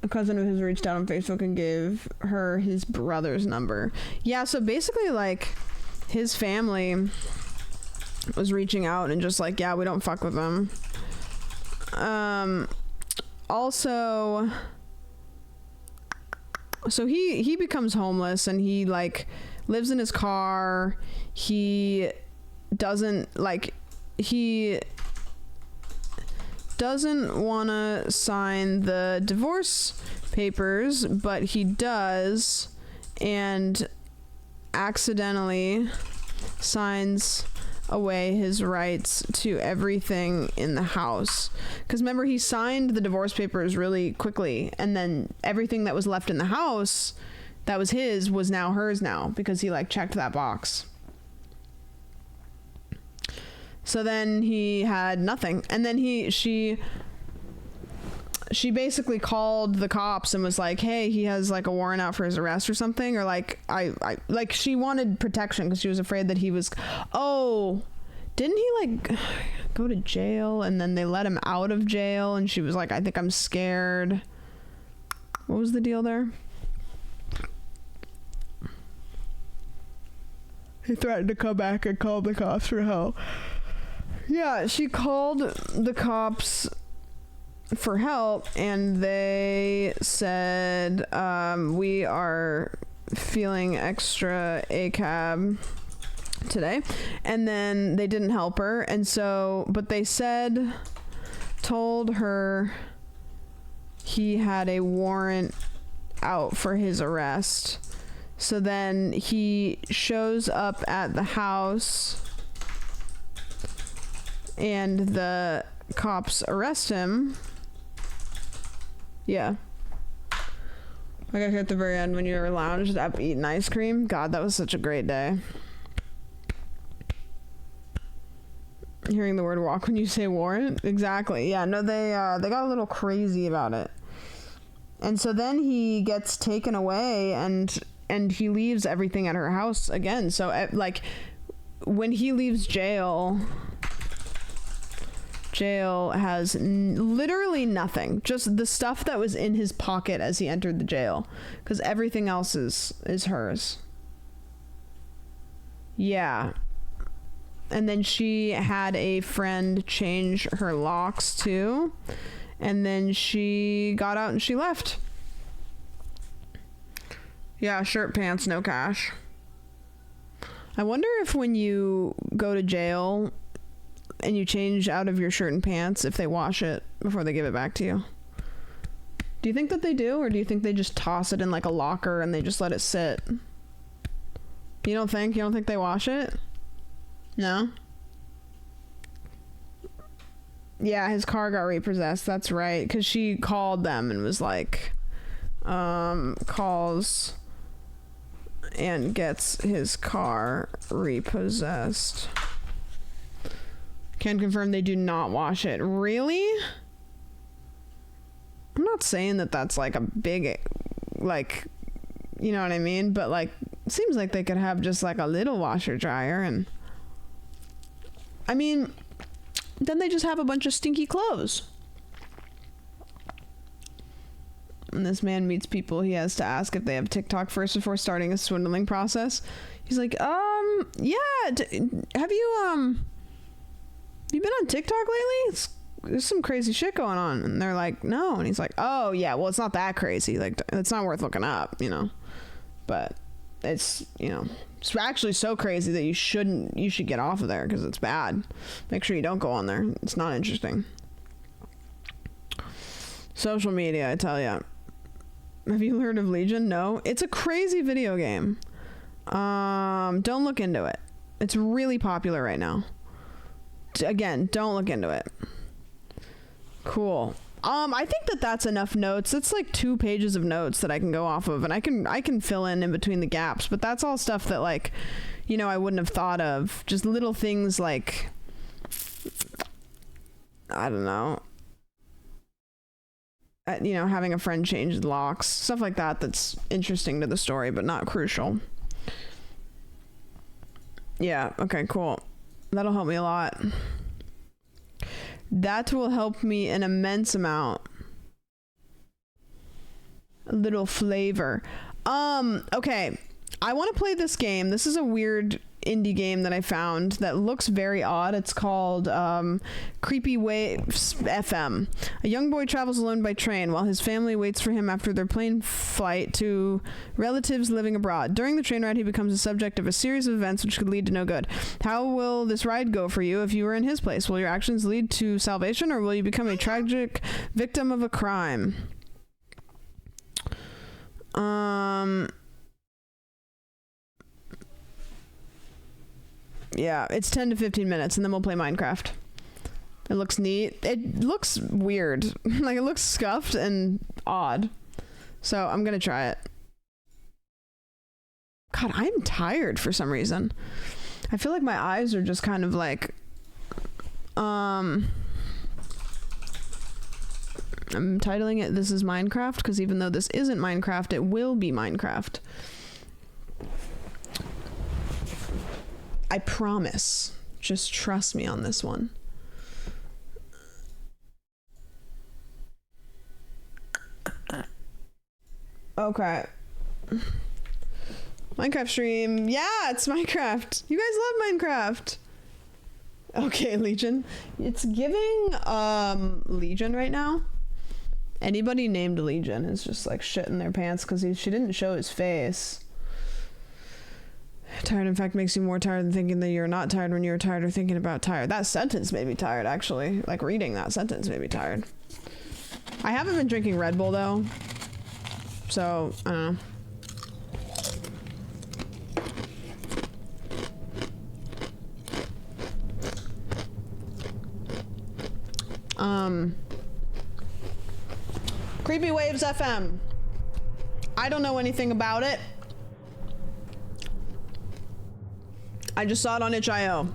S1: A cousin of his reached out on Facebook and gave her his brother's number. Yeah, so basically, like, his family was reaching out and just like, yeah, we don't fuck with them. Also, so he becomes homeless, and he like lives in his car. He doesn't want to sign the divorce papers, but he does, and accidentally signs away his rights to everything in the house. Because remember, he signed the divorce papers really quickly, and then everything that was left in the house that was his was now hers now, because he like checked that box. So then he had nothing, and then she basically called the cops and was like, hey, he has like a warrant out for his arrest or something, or like I like, she wanted protection because she was afraid that he was, didn't he like go to jail, and then they let him out of jail, and she was like, I think I'm scared. What was the deal there? He threatened to come back and call the cops for help. Yeah, she called the cops for help, and they said, we are feeling extra ACAB today. And then they didn't help her, and so, but they told her he had a warrant out for his arrest. So then he shows up at the house, and the cops arrest him. Yeah. Like at the very end when you were lounged up eating ice cream. God, that was such a great day. Hearing the word walk when you say warrant. Exactly. Yeah, no, they got a little crazy about it. And so then he gets taken away, and he leaves everything at her house again. So like when he leaves jail has literally nothing, just the stuff that was in his pocket as he entered the jail, because everything else is hers. Yeah, And then she had a friend change her locks too. And then she got out and she left. Yeah, shirt, pants, no cash. I wonder if when you go to jail and you change out of your shirt and pants, if they wash it before they give it back to you. Do you think that they do, or do you think they just toss it in like a locker and they just let it sit? You don't think they wash it? No? Yeah, his car got repossessed. That's right. Because she called them and was like, calls and gets his car repossessed. Can confirm they do not wash it. Really? I'm not saying that that's like a big, like, you know what I mean? But like, it seems like they could have just like a little washer dryer, and I mean, then they just have a bunch of stinky clothes. And this man meets people. He has to ask if they have TikTok first before starting a swindling process. He's like, yeah, have you been on TikTok lately? There's some crazy shit going on. And they're like, no. And he's like, oh yeah, well, it's not that crazy. Like, it's not worth looking up, you know, but it's, you know, it's actually so crazy that you should get off of there because it's bad. Make sure you don't go on there. It's not interesting. Social media, I tell ya. Have you heard of Legion? No. It's a crazy video game. Don't look into it. It's really popular right now. Again, don't look into it. Cool. I think that that's enough notes. It's like 2 pages of notes that I can go off of, and I can fill in between the gaps, but that's all stuff that, like, you know, I wouldn't have thought of. Just little things like, I don't know, you know, having a friend change the locks, stuff like that. That's interesting to the story, but not crucial. Yeah. Okay, cool. That'll help me a lot. That will help me an immense amount. A little flavor. Okay. I want to play this game. This is a weird indie game that I found that looks very odd. It's called Creepy Waves FM. A young boy travels alone by train while his family waits for him after their plane flight to relatives living abroad. During the train ride, he becomes the subject of a series of events which could lead to no good. How will this ride go for you if you were in his place? Will your actions lead to salvation, or will you become a tragic victim of a crime? Yeah, it's 10 to 15 minutes, and then we'll play Minecraft. It looks neat. It looks weird. Like, it looks scuffed and odd. So I'm gonna try it. God, I'm tired for some reason. I feel like my eyes are just kind of like... I'm titling it This is Minecraft, because even though this isn't Minecraft, it will be Minecraft. I promise. Just trust me on this one. Okay. Minecraft stream. Yeah, it's Minecraft. You guys love Minecraft. Okay, Legion. It's giving Legion right now. Anybody named Legion is just like shit in their pants because she didn't show his face. Tired, in fact, makes you more tired than thinking that you're not tired when you're tired or thinking about tired. That sentence made me tired, actually. Like, reading that sentence made me tired. I haven't been drinking Red Bull, though. So, I don't know. Creepy Waves FM. I don't know anything about it. I just saw it on itch.io.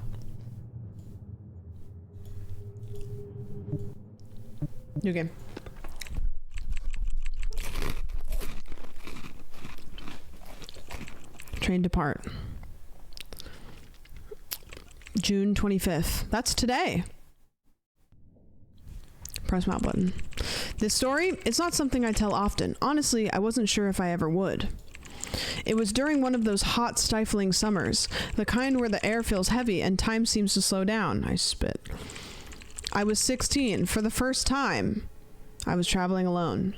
S1: New game. Train depart. June 25th. That's today. Press mount button. This story, it's not something I tell often. Honestly, I wasn't sure if I ever would. It was during one of those hot, stifling summers, the kind where the air feels heavy and time seems to slow down. I spit. I was 16. For the first time, I was traveling alone.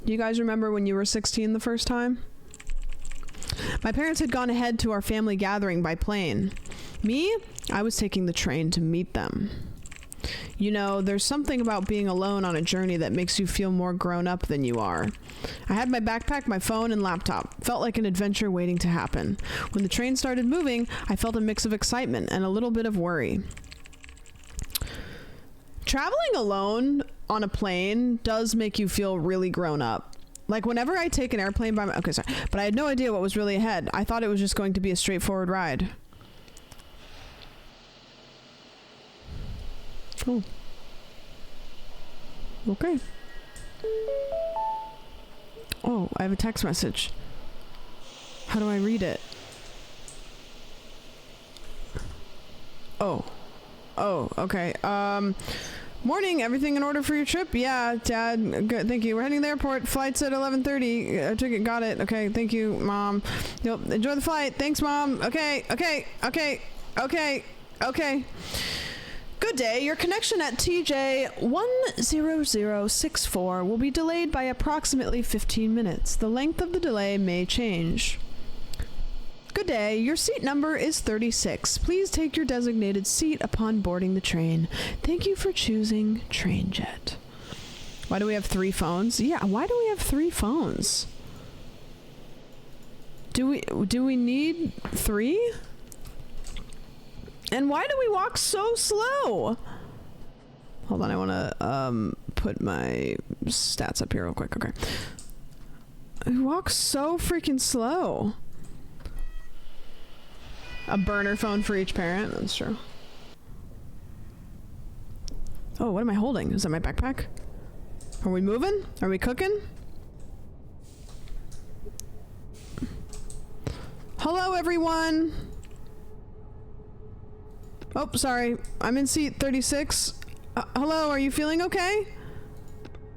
S1: Do you guys remember when you were 16 the first time? My parents had gone ahead to our family gathering by plane. Me, I was taking the train to meet them. You know, there's something about being alone on a journey that makes you feel more grown up than you are. I had my backpack, my phone, and laptop. Felt like an adventure waiting to happen. When the train started moving, I felt a mix of excitement and a little bit of worry. Traveling alone on a plane does make you feel really grown up. Like whenever I take an airplane by my... Okay, sorry. But I had no idea what was really ahead. I thought it was just going to be a straightforward ride. Oh. Okay. Oh, I have a text message. How do I read it? Oh. Oh, okay. Morning, everything in order for your trip? Yeah, Dad. Good, thank you. We're heading to the airport. Flight's at 11:30. Ticket, got it. Okay, thank you, Mom. Yep, enjoy the flight. Thanks, Mom. Okay. Good day. Your connection at TJ 10064 will be delayed by approximately 15 minutes. The length of the delay may change. Good day. Your seat number is 36. Please take your designated seat upon boarding the train. Thank you for choosing TrainJet. Why do we have 3 phones? Yeah, why do we have 3 phones? Do we need 3? And why do we walk so slow? Hold on, I want to put my stats up here real quick. Okay. We walk so freaking slow. A burner phone for each parent. That's true. Oh, what am I holding? Is that my backpack? Are we moving? Are we cooking? Hello, everyone. Oh, sorry. I'm in seat 36. Hello, are you feeling okay?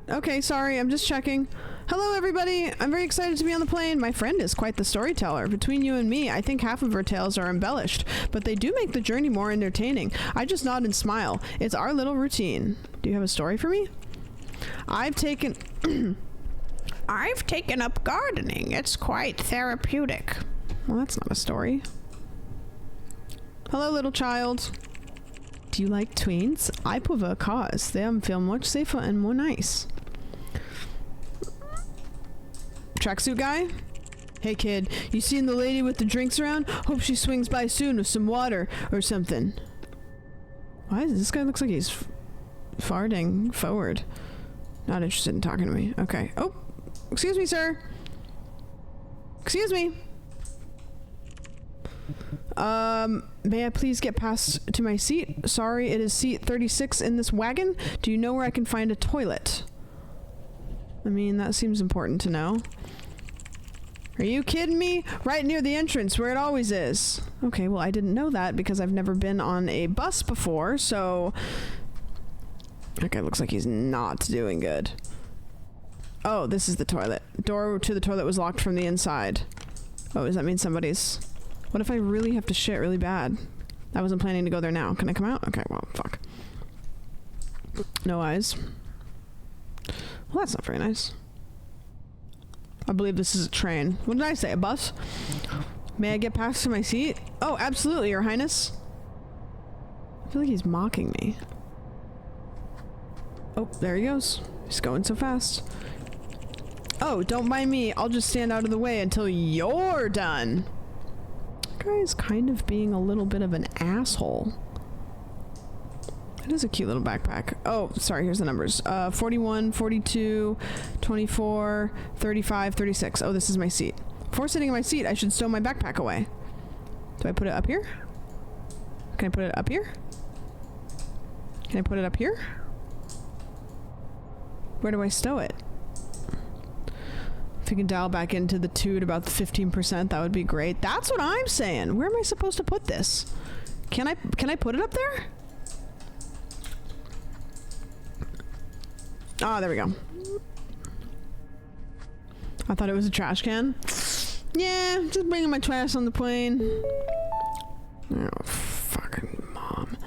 S1: Okay, sorry. I'm just checking. Hello, everybody. I'm very excited to be on the plane. My friend is quite the storyteller. Between you and me, I think half of her tales are embellished, but they do make the journey more entertaining. I just nod and smile. It's our little routine. Do you have a story for me? I've taken up gardening. It's quite therapeutic. Well, that's not a story. Hello, little child. Do you like tweens? I prefer cars. They feel much safer and more nice. Tracksuit guy? Hey kid, you seen the lady with the drinks around? Hope she swings by soon with some water or something. Why is this guy looks like he's farting forward? Not interested in talking to me. Okay. Oh, excuse me, sir. Excuse me. May I please get past to my seat? Sorry, it is seat 36 in this wagon. Do you know where I can find a toilet? I mean, that seems important to know. Are you kidding me? Right near the entrance, where it always is. Okay, well, I didn't know that because I've never been on a bus before, so... Okay, looks like he's not doing good. Oh, this is the toilet. Door to the toilet was locked from the inside. Oh, does that mean somebody's... What if I really have to shit really bad? I wasn't planning to go there now. Can I come out? Okay, well, fuck. No eyes. Well, that's not very nice. I believe this is a train. What did I say? A bus? May I get past to my seat? Oh, absolutely, Your Highness. I feel like he's mocking me. Oh, there he goes. He's going so fast. Oh, don't mind me. I'll just stand out of the way until you're done. That guy is kind of being a little bit of an asshole. It is a cute little backpack. Oh, sorry, here's the numbers. 41, 42, 24, 35, 36. Oh, this is my seat. Before sitting in my seat, I should stow my backpack away. Do I put it up here? Can I put it up here? Can I put it up here? Where do I stow it? If you can dial back into the 2 at about the 15%, that would be great. That's what I'm saying. Where am I supposed to put this? Can I put it up there? Oh, there we go. I thought it was a trash can. Yeah, just bringing my trash on the plane. Oh, fucking mom.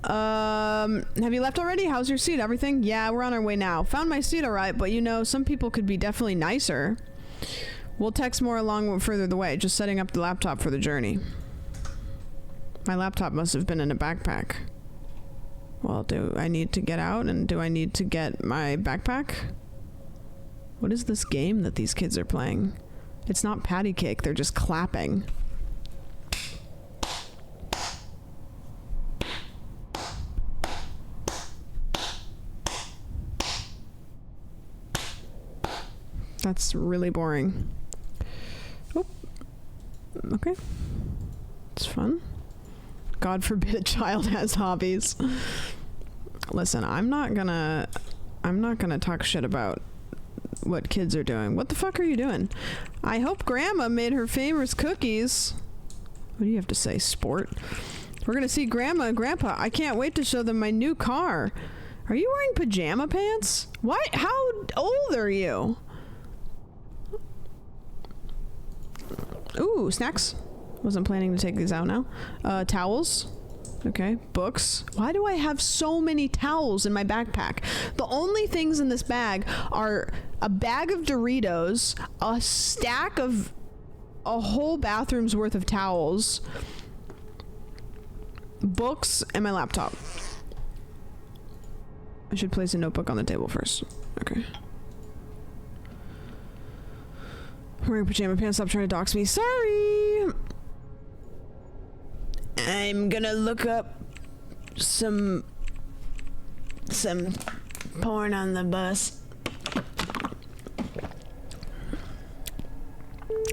S1: Have you left already? How's your seat? Everything? Yeah, we're on our way now. Found my seat alright, but you know, some people could be definitely nicer. We'll text more along further the way, just setting up the laptop for the journey. My laptop must have been in a backpack. Well, do I need to get out and do I need to get my backpack? What is this game that these kids are playing? It's not patty cake, they're just clapping. That's really boring. Oh, okay. It's fun. God forbid a child has hobbies. Listen, I'm not gonna talk shit about what kids are doing. What the fuck are you doing? I hope Grandma made her famous cookies. What do you have to say, sport? We're gonna see Grandma and Grandpa. I can't wait to show them my new car. Are you wearing pajama pants? What? How old are you? Ooh, snacks. Wasn't planning to take these out now. Towels. Okay, books. Why do I have so many towels in my backpack? The only things in this bag are a bag of Doritos, a stack of a whole bathroom's worth of towels, books, and my laptop. I should place a notebook on the table first. Okay. Wearing pajama pants, stop trying to dox me. Sorry! I'm gonna look up some porn on the bus.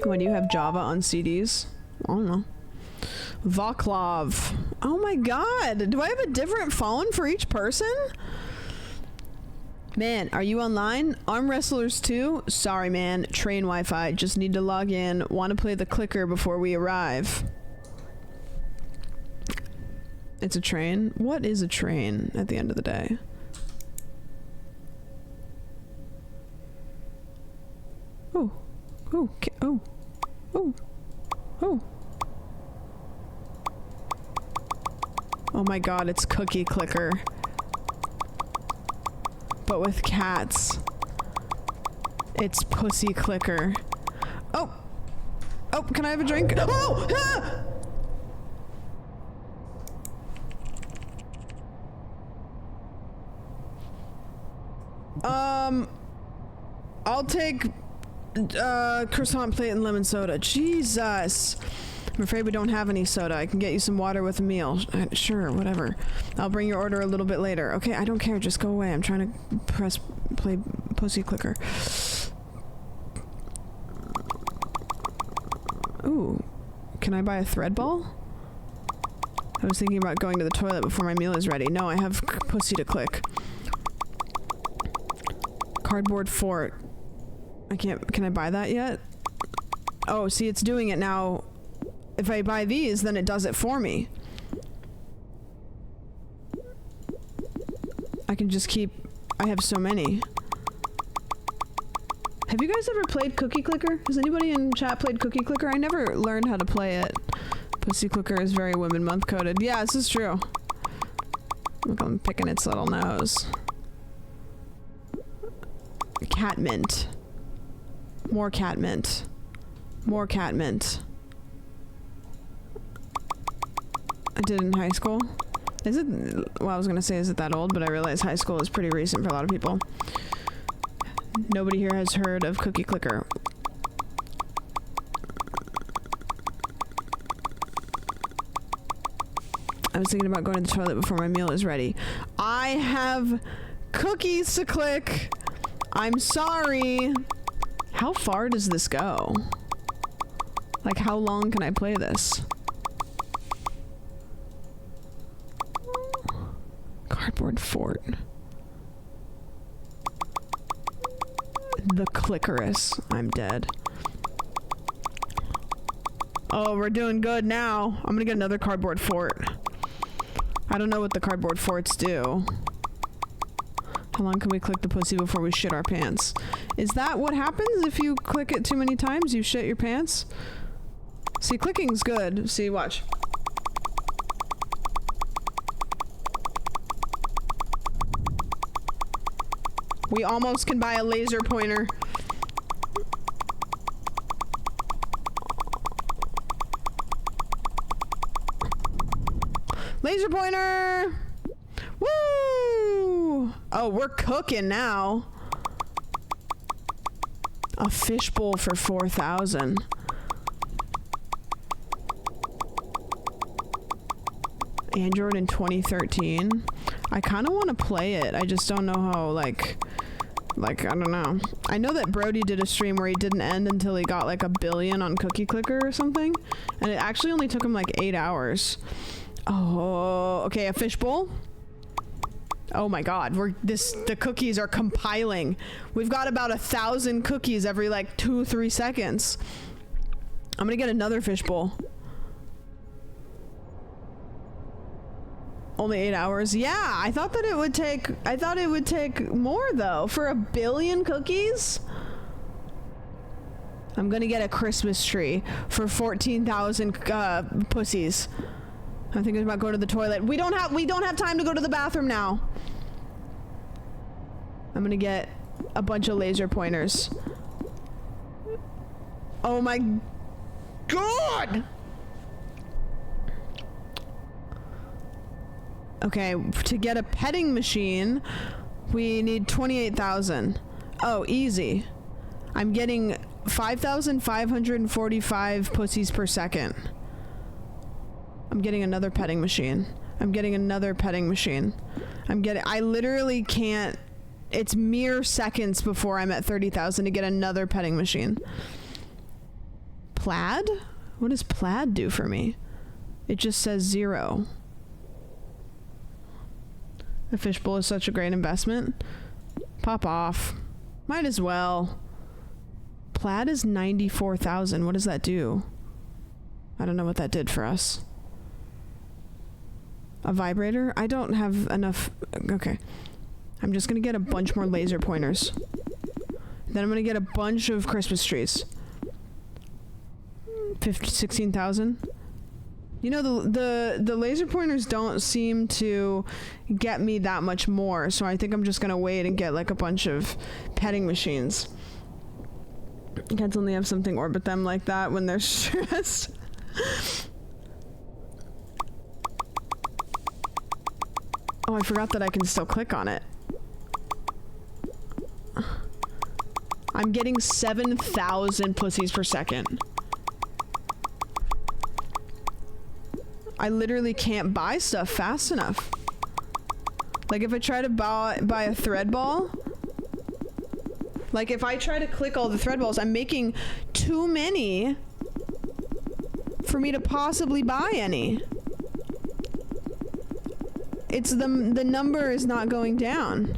S1: What, do you have Java on CDs? I don't know. Vaclav. Oh my god! Do I have a different phone for each person? Man, are you online? Arm Wrestlers 2? Sorry man, train Wi-Fi. Just need to log in. Want to play the clicker before we arrive. It's a train? What is a train at the end of the day? Oh. Oh. Oh. Oh. Oh. Oh my god, it's Cookie Clicker. But with cats. It's Pussy Clicker. Oh! Oh, can I have a drink? Oh! Ah! I'll take croissant plate and lemon soda. Jesus! I'm afraid we don't have any soda. I can get you some water with a meal. Sure, whatever. I'll bring your order a little bit later. Okay, I don't care. Just go away. I'm trying to press play Pussy Clicker. Ooh. Can I buy a thread ball? I was thinking about going to the toilet before my meal is ready. No, I have Pussy to click. Cardboard fort. I can't. Can I buy that yet? Oh, see, it's doing it now. If I buy these, then it does it for me. I can just keep... I have so many. Have you guys ever played Cookie Clicker? Has anybody in chat played Cookie Clicker? I never learned how to play it. Pussy Clicker is very Women Month coded. Yeah, this is true. Look, I'm picking its little nose. Cat mint. More cat mint. More cat mint. I did it in high school. Is it? Well, I was gonna say, is it that old? But I realize high school is pretty recent for a lot of people. Nobody here has heard of Cookie Clicker. I was thinking about going to the toilet before my meal is ready. I have cookies to click. I'm sorry. How far does this go? Like, how long can I play this? Cardboard fort. The Clickerus. I'm dead. Oh, we're doing good now. I'm gonna get another cardboard fort. I don't know what the cardboard forts do. How long can we click the pussy before we shit our pants? Is that what happens if you click it too many times? You shit your pants? See, clicking's good. See, watch. We almost can buy a laser pointer. Laser pointer! Woo! Oh, we're cooking now. A fishbowl for 4,000. Android in 2013. I kind of want to play it. I just don't know how, like, I don't know. I know that Brody did a stream where he didn't end until he got like 1 billion on Cookie Clicker or something. And it actually only took him like 8 hours. Oh, okay, a fishbowl. Oh my god, the cookies are compiling. We've got about 1,000 cookies every like 2-3 seconds. I'm gonna get another fishbowl. Only 8 hours. Yeah, I thought it would take more though. For 1 billion cookies? I'm gonna get a Christmas tree for 14,000 pussies. I'm thinking about going to the toilet. We don't have time to go to the bathroom now. I'm gonna get a bunch of laser pointers. Oh my god! Okay, to get a petting machine, we need 28,000. Oh, easy. I'm getting 5,545 pussies per second. I'm getting another petting machine. I'm getting another petting machine. I literally can't, it's mere seconds before I'm at 30,000 to get another petting machine. Plaid? What does plaid do for me? It just says 0. A fishbowl is such a great investment. Pop off. Might as well. Plaid is 94,000. What does that do? I don't know what that did for us. A vibrator? I don't have enough. Okay. I'm just gonna get a bunch more laser pointers. Then I'm gonna get a bunch of Christmas trees. 16,000. You know, the laser pointers don't seem to get me that much more, so I think I'm just gonna wait and get like a bunch of petting machines. Cats only have something orbit them like that when they're stressed. Oh, I forgot that I can still click on it. I'm getting 7,000 pussies per second. I literally can't buy stuff fast enough. Like if I try to buy a thread ball, like if I try to click all the thread balls, I'm making too many for me to possibly buy any. It's the number is not going down.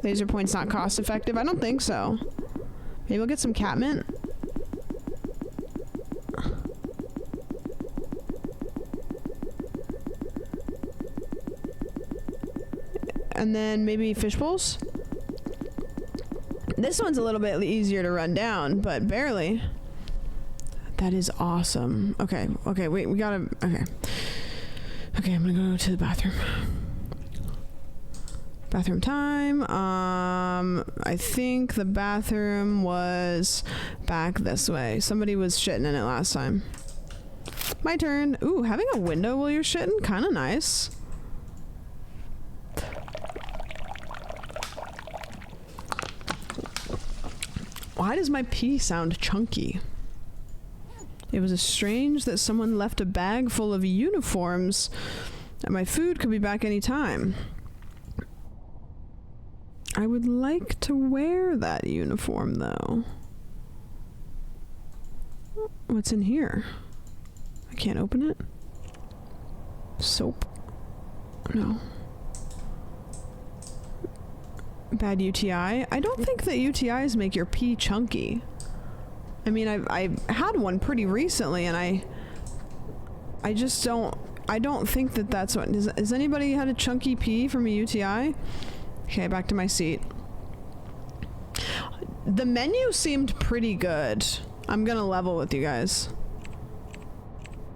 S1: Laser point's not cost effective. I don't think so. Maybe we'll get some catmint. And then maybe fish bowls. This one's a little bit easier to run down, but barely. That is awesome. Okay, wait, we gotta, okay. Okay, I'm gonna go to the bathroom. Bathroom time. I think the bathroom was back this way. Somebody was shitting in it last time. My turn. Ooh, having a window while you're shitting, kinda nice. Why does my pee sound chunky? It was strange that someone left a bag full of uniforms and my food could be back any time. I would like to wear that uniform though. What's in here? I can't open it. Soap. No. Bad UTI. I don't think that UTIs make your pee chunky. I mean, I had one pretty recently and I just don't, I don't think that that's what... Has anybody had a chunky pee from a UTI? Okay, back to my seat. The menu seemed pretty good. I'm gonna level with you guys.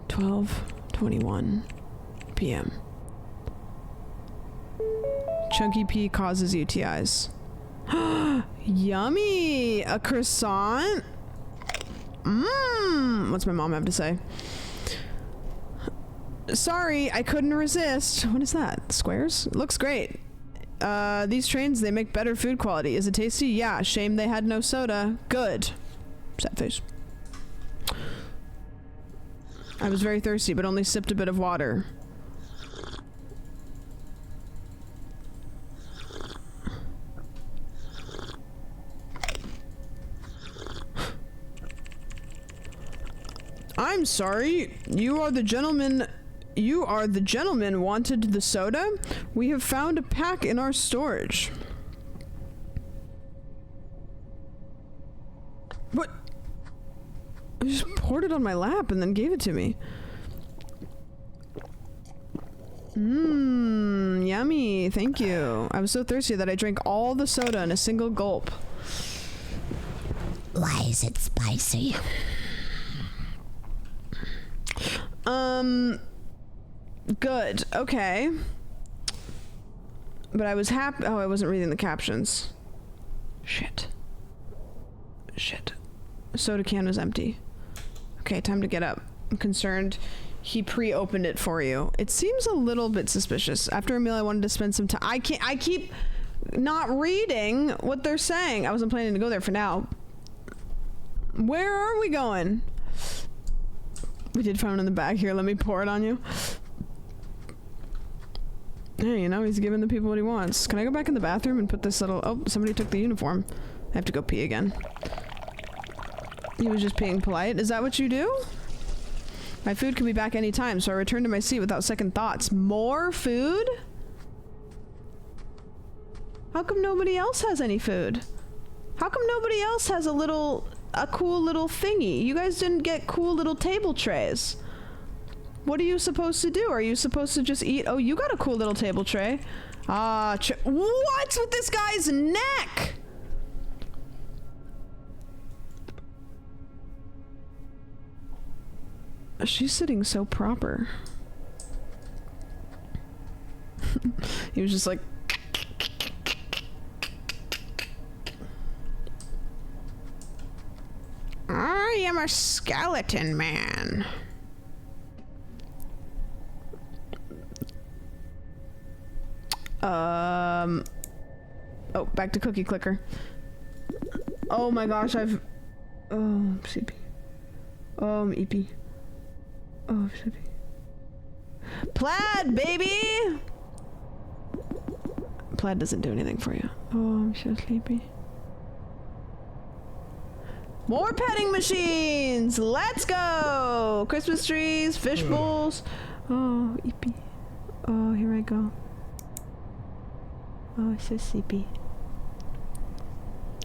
S1: 12:21 p.m. Chunky pee causes UTIs. Yummy! A croissant? Mmm! What's my mom have to say? Sorry, I couldn't resist. What is that? Squares? Looks great. These trains, they make better food quality. Is it tasty? Yeah. Shame they had no soda. Good. Sad face. I was very thirsty, but only sipped a bit of water. I'm sorry. You are the gentleman wanted the soda? We have found a pack in our storage. What? I just poured it on my lap and then gave it to me. Mmm, yummy. Thank you. I was so thirsty that I drank all the soda in a single gulp.
S4: Why is it spicy?
S1: Good. Okay. But I was happy. Oh, I wasn't reading the captions. Shit. Soda can was empty. Okay, time to get up. I'm concerned. He pre-opened it for you. It seems a little bit suspicious. After a meal, I wanted to spend some time. I keep not reading what they're saying. I wasn't planning to go there for now. Where are we going? We did find one in the bag. Here, let me pour it on you. Hey, you know, he's giving the people what he wants. Can I go back in the bathroom and put this little... Oh, somebody took the uniform. I have to go pee again. He was just being polite. Is that what you do? My food can be back any time, so I returned to my seat without second thoughts. More food? How come nobody else has any food? How come nobody else has a cool little thingy? You guys didn't get cool little table trays. What are you supposed to do? Are you supposed to just eat? Oh, you got a cool little table tray. What's with this guy's neck? She's sitting so proper. He was just like... I am a skeleton man. Oh, back to cookie clicker. Oh my gosh, oh, CP. Oh, EP. Oh, CP. Plaid, baby! Plaid doesn't do anything for you. Oh, I'm so sleepy. More petting machines! Let's go! Christmas trees, fish bowls. Oh, EP. Oh, here I go. Oh, so sleepy.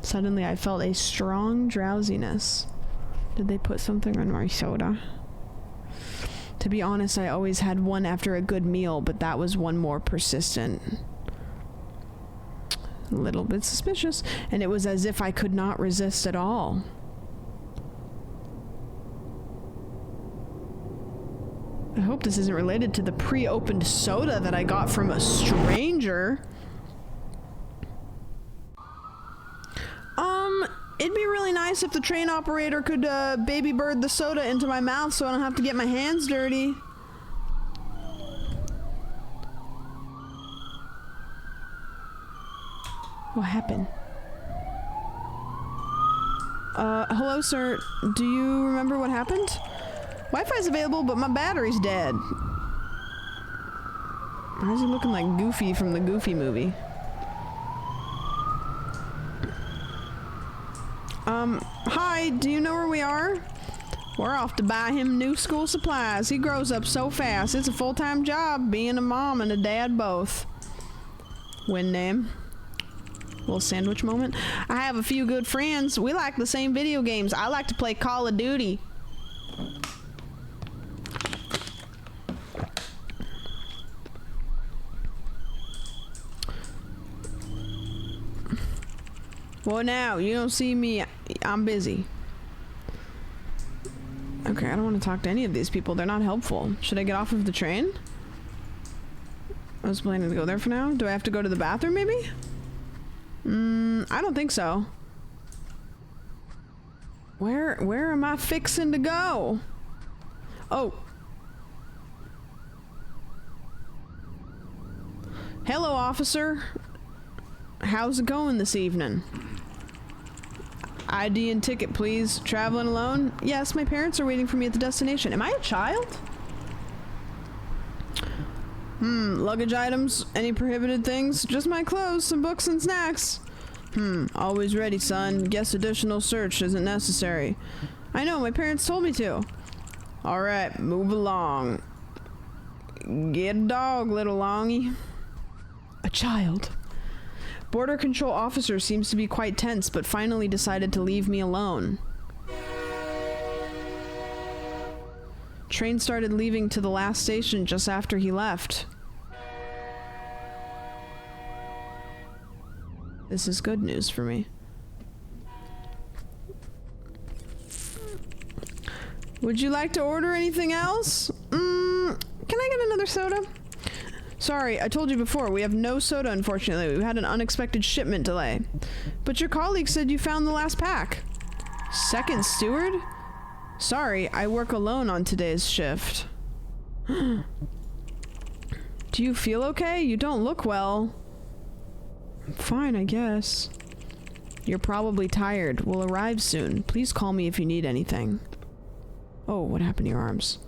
S1: Suddenly I felt a strong drowsiness. Did they put something on my soda? To be honest, I always had one after a good meal, but that was one more persistent. A little bit suspicious. And it was as if I could not resist at all. I hope this isn't related to the pre-opened soda that I got from a stranger. It'd be really nice if the train operator could baby bird the soda into my mouth so I don't have to get my hands dirty. What happened? Hello, sir. Do you remember what happened? Wi-Fi's available, but my battery's dead. Why is he looking like Goofy from the Goofy movie? Hi, do you know where we are? We're off to buy him new school supplies. He grows up so fast. It's a full-time job being a mom and a dad both. Win name. Little sandwich moment. I have a few good friends. We like the same video games. I like to play Call of Duty. Well, now, you don't see me. I'm busy. Okay, I don't want to talk to any of these people. They're not helpful. Should I get off of the train? I was planning to go there for now. Do I have to go to the bathroom, maybe? I don't think so. Where am I fixing to go? Oh. Hello, officer. How's it going this evening? ID and ticket, please. Traveling alone? Yes, my parents are waiting for me at the destination. Am I a child? Luggage items? Any prohibited things? Just my clothes, some books, and snacks. Always ready, son. Guess additional search isn't necessary. I know, my parents told me to. Alright, move along. Get a dog, little longy. A child. Border control officer seems to be quite tense, but finally decided to leave me alone. Train started leaving to the last station just after he left. This is good news for me. Would you like to order anything else? Can I get another soda? Sorry, I told you before, we have no soda, unfortunately. We had an unexpected shipment delay. But your colleague said you found the last pack. Second steward? Sorry, I work alone on today's shift. Do you feel okay? You don't look well. I'm fine, I guess. You're probably tired. We'll arrive soon. Please call me if you need anything. Oh, what happened to your arms?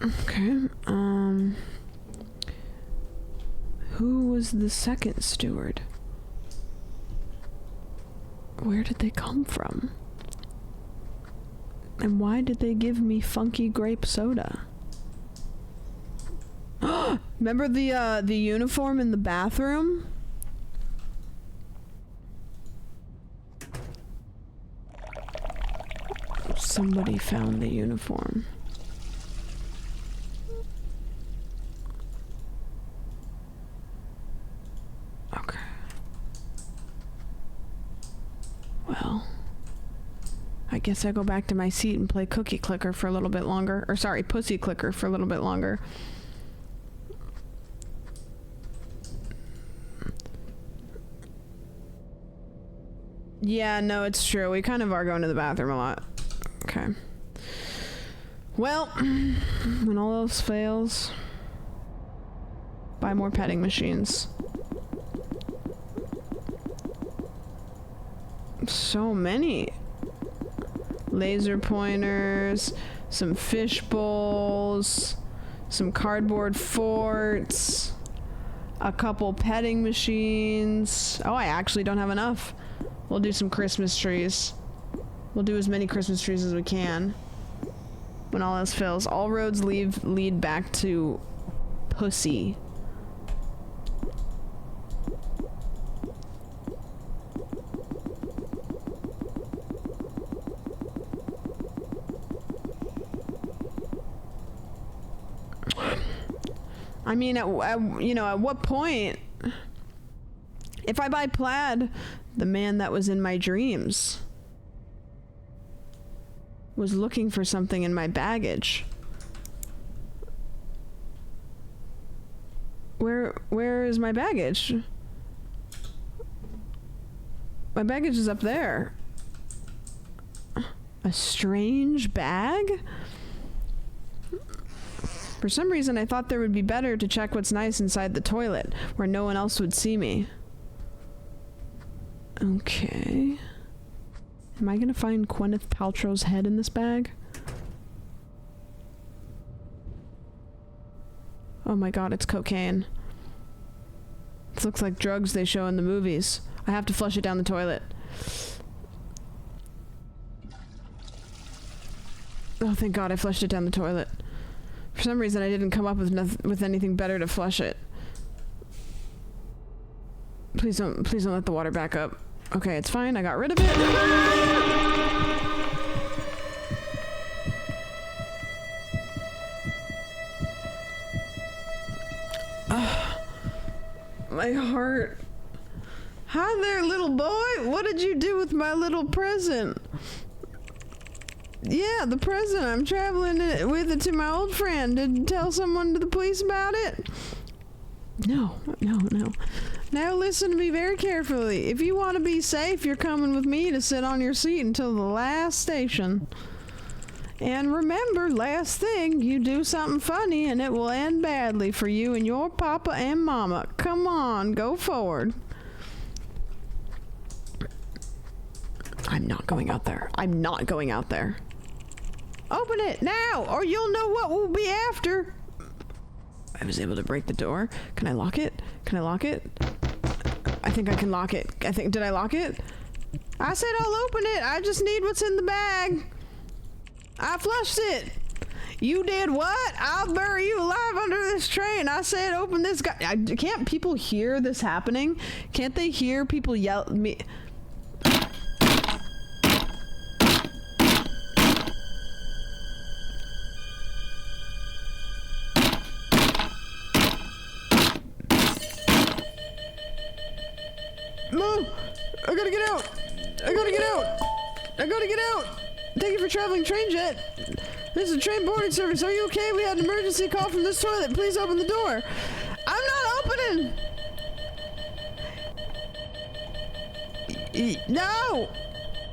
S1: Okay, who was the second steward? Where did they come from? And why did they give me funky grape soda? Remember the uniform in the bathroom? Somebody found the uniform. Okay. Well, I guess I go back to my seat and play cookie clicker for a little bit longer. Or sorry, pussy clicker for a little bit longer. Yeah, no, it's true. We kind of are going to the bathroom a lot. Okay. Well, when all else fails, buy more petting machines. So many. Laser pointers, some fish bowls, some cardboard forts, a couple petting machines. Oh, I actually don't have enough. We'll do some Christmas trees. We'll do as many Christmas trees as we can. When all else fails, all roads lead back to pussy. I mean, you know, at what point? If I buy plaid, the man that was in my dreams was looking for something in my baggage. Where is my baggage? My baggage is up there. A strange bag? For some reason, I thought there would be better to check what's nice inside the toilet, where no one else would see me. Okay. Am I gonna find Gwyneth Paltrow's head in this bag? Oh my god, it's cocaine. This looks like drugs they show in the movies. I have to flush it down the toilet. Oh, thank god I flushed it down the toilet. For some reason, I didn't come up with anything better to flush it. Please don't let the water back up. Okay, it's fine. I got rid of it. My heart. Hi there, little boy. What did you do with my little present? Yeah, the present. I'm traveling with it to my old friend. Did you tell someone to the police about it? No. Now listen to me very carefully. If you want to be safe, you're coming with me to sit on your seat until the last station. And remember, last thing, you do something funny and it will end badly for you and your papa and mama. Come on, go forward. I'm not going out there. I'm not going out there. Open it now, or you'll know what we'll be after. I was able to break the door. Can I lock it? Can I lock it? I think I can lock it. Did I lock it? I said I'll open it. I just need what's in the bag. I flushed it. You did what? I'll bury you alive under this train. I said open this guy. Can't people hear this happening? Can't they hear people yell at me? Mom, I gotta get out. I gotta get out. I gotta get out. Thank you for traveling train jet. This is a train boarding service. Are you okay? We had an emergency call from this toilet. Please open the door. I'm not opening. No,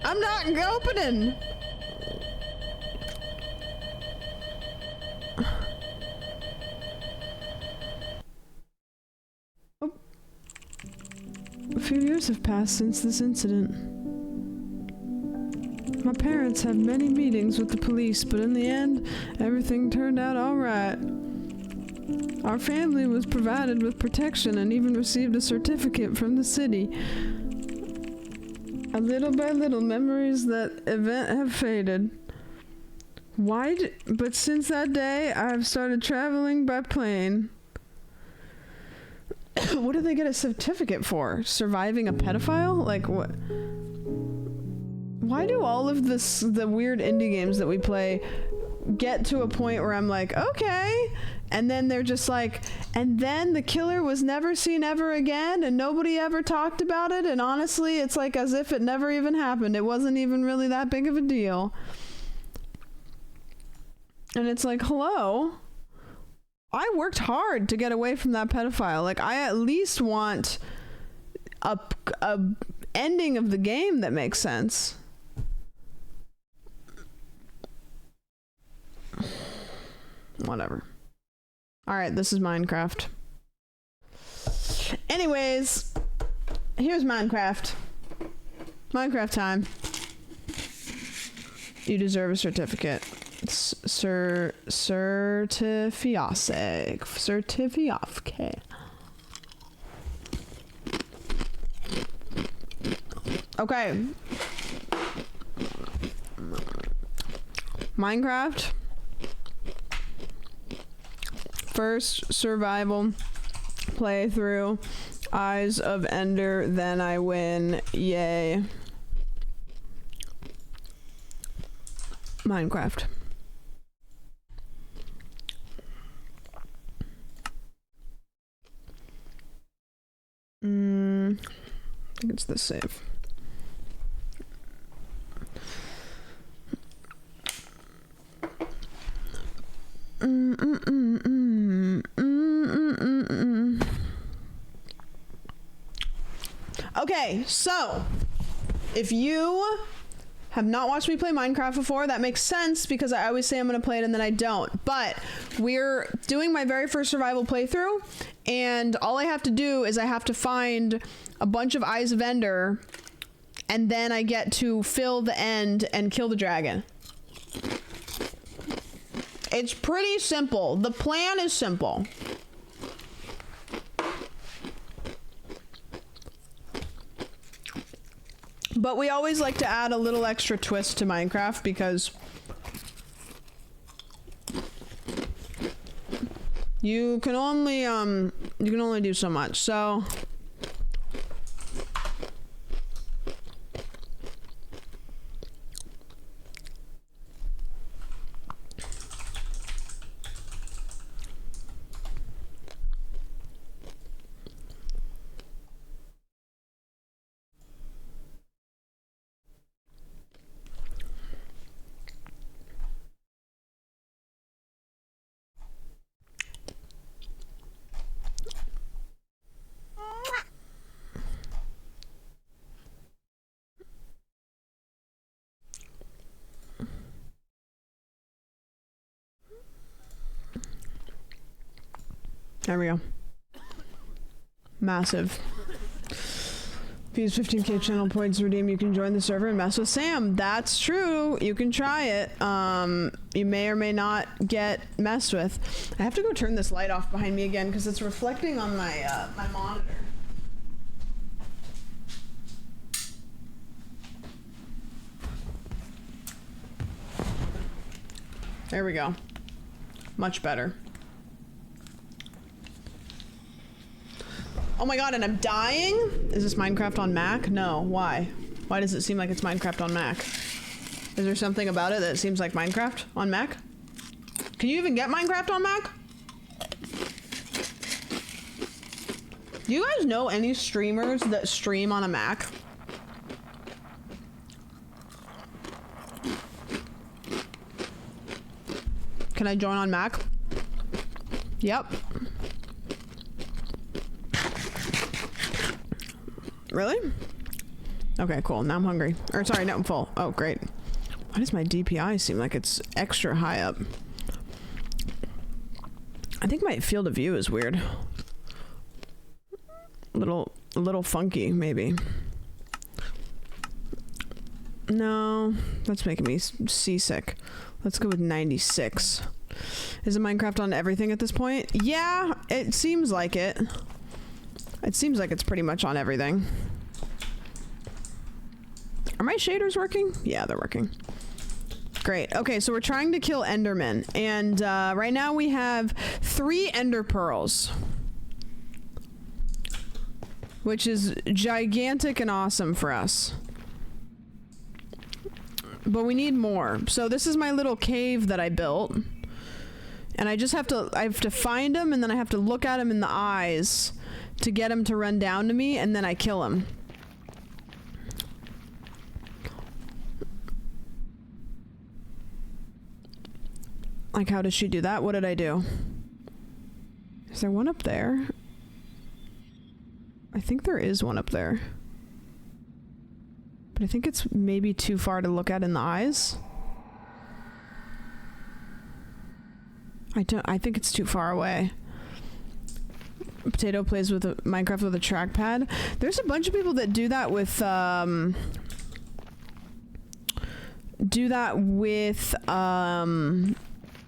S1: I'm not opening. A few years have passed since this incident. My parents had many meetings with the police, but in the end, everything turned out all right. Our family was provided with protection and even received a certificate from the city. And little by little, memories that event have faded. But since that day, I've started traveling by plane. What do they get a certificate for? Surviving a pedophile? Like what? Why do all of the weird indie games that we play get to a point where I'm like, okay, and then they're just like, and then the killer was never seen ever again and nobody ever talked about it, and honestly it's like as if it never even happened. It wasn't even really that big of a deal. And it's like, hello, I worked hard to get away from that pedophile. Like, I at least want a ending of the game that makes sense. Whatever. Alright, this is Minecraft. Anyways, here's Minecraft. Minecraft time. You deserve a certificate. Certificace. Okay. Minecraft. First survival playthrough. Eyes of Ender, then I win. Yay. Minecraft. I think it's the save. Okay, so if you have not watched me play Minecraft before, that makes sense because I always say I'm gonna play it and then I don't. But we're doing my very first survival playthrough, and all I have to do is I have to find a bunch of Eyes of Ender, and then I get to fill the end and kill the dragon. It's pretty simple. The plan is simple. But we always like to add a little extra twist to Minecraft because you can only do so much. So There we go. Massive. If you use 15k channel points to redeem, you can join the server and mess with Sam. That's true. You can try it. You may or may not get messed with. I have to go turn this light off behind me again because it's reflecting on my my monitor. There we go. Much better. Oh my god, and I'm dying? Is this Minecraft on Mac? No. Why? Why does it seem like it's Minecraft on Mac? Is there something about it that seems like Minecraft on Mac? Can you even get Minecraft on Mac? Do you guys know any streamers that stream on a Mac? Can I join on Mac? Yep. Really? Okay, cool. Now I'm hungry. Or sorry, now I'm full. Oh, great. Why does my DPI seem like it's extra high up? I think my field of view is weird. A little funky, maybe. No, that's making me seasick. Let's go with 96. Is it Minecraft on everything at this point? Yeah, it seems like it. It seems like it's pretty much on everything. Are my shaders working? Yeah, they're working. Great. Okay, so we're trying to kill Endermen. And right now we have 3 Ender Pearls. Which is gigantic and awesome for us. But we need more. So this is my little cave that I built. And I just have to find him, and then I have to look at him in the eyes to get him to run down to me, and then I kill him. Like, how does she do that? What did I do? Is there one up there? I think there is one up there. But I think it's maybe too far to look at in the eyes. I think it's too far away. Potato plays with Minecraft with a trackpad. There's a bunch of people that do that with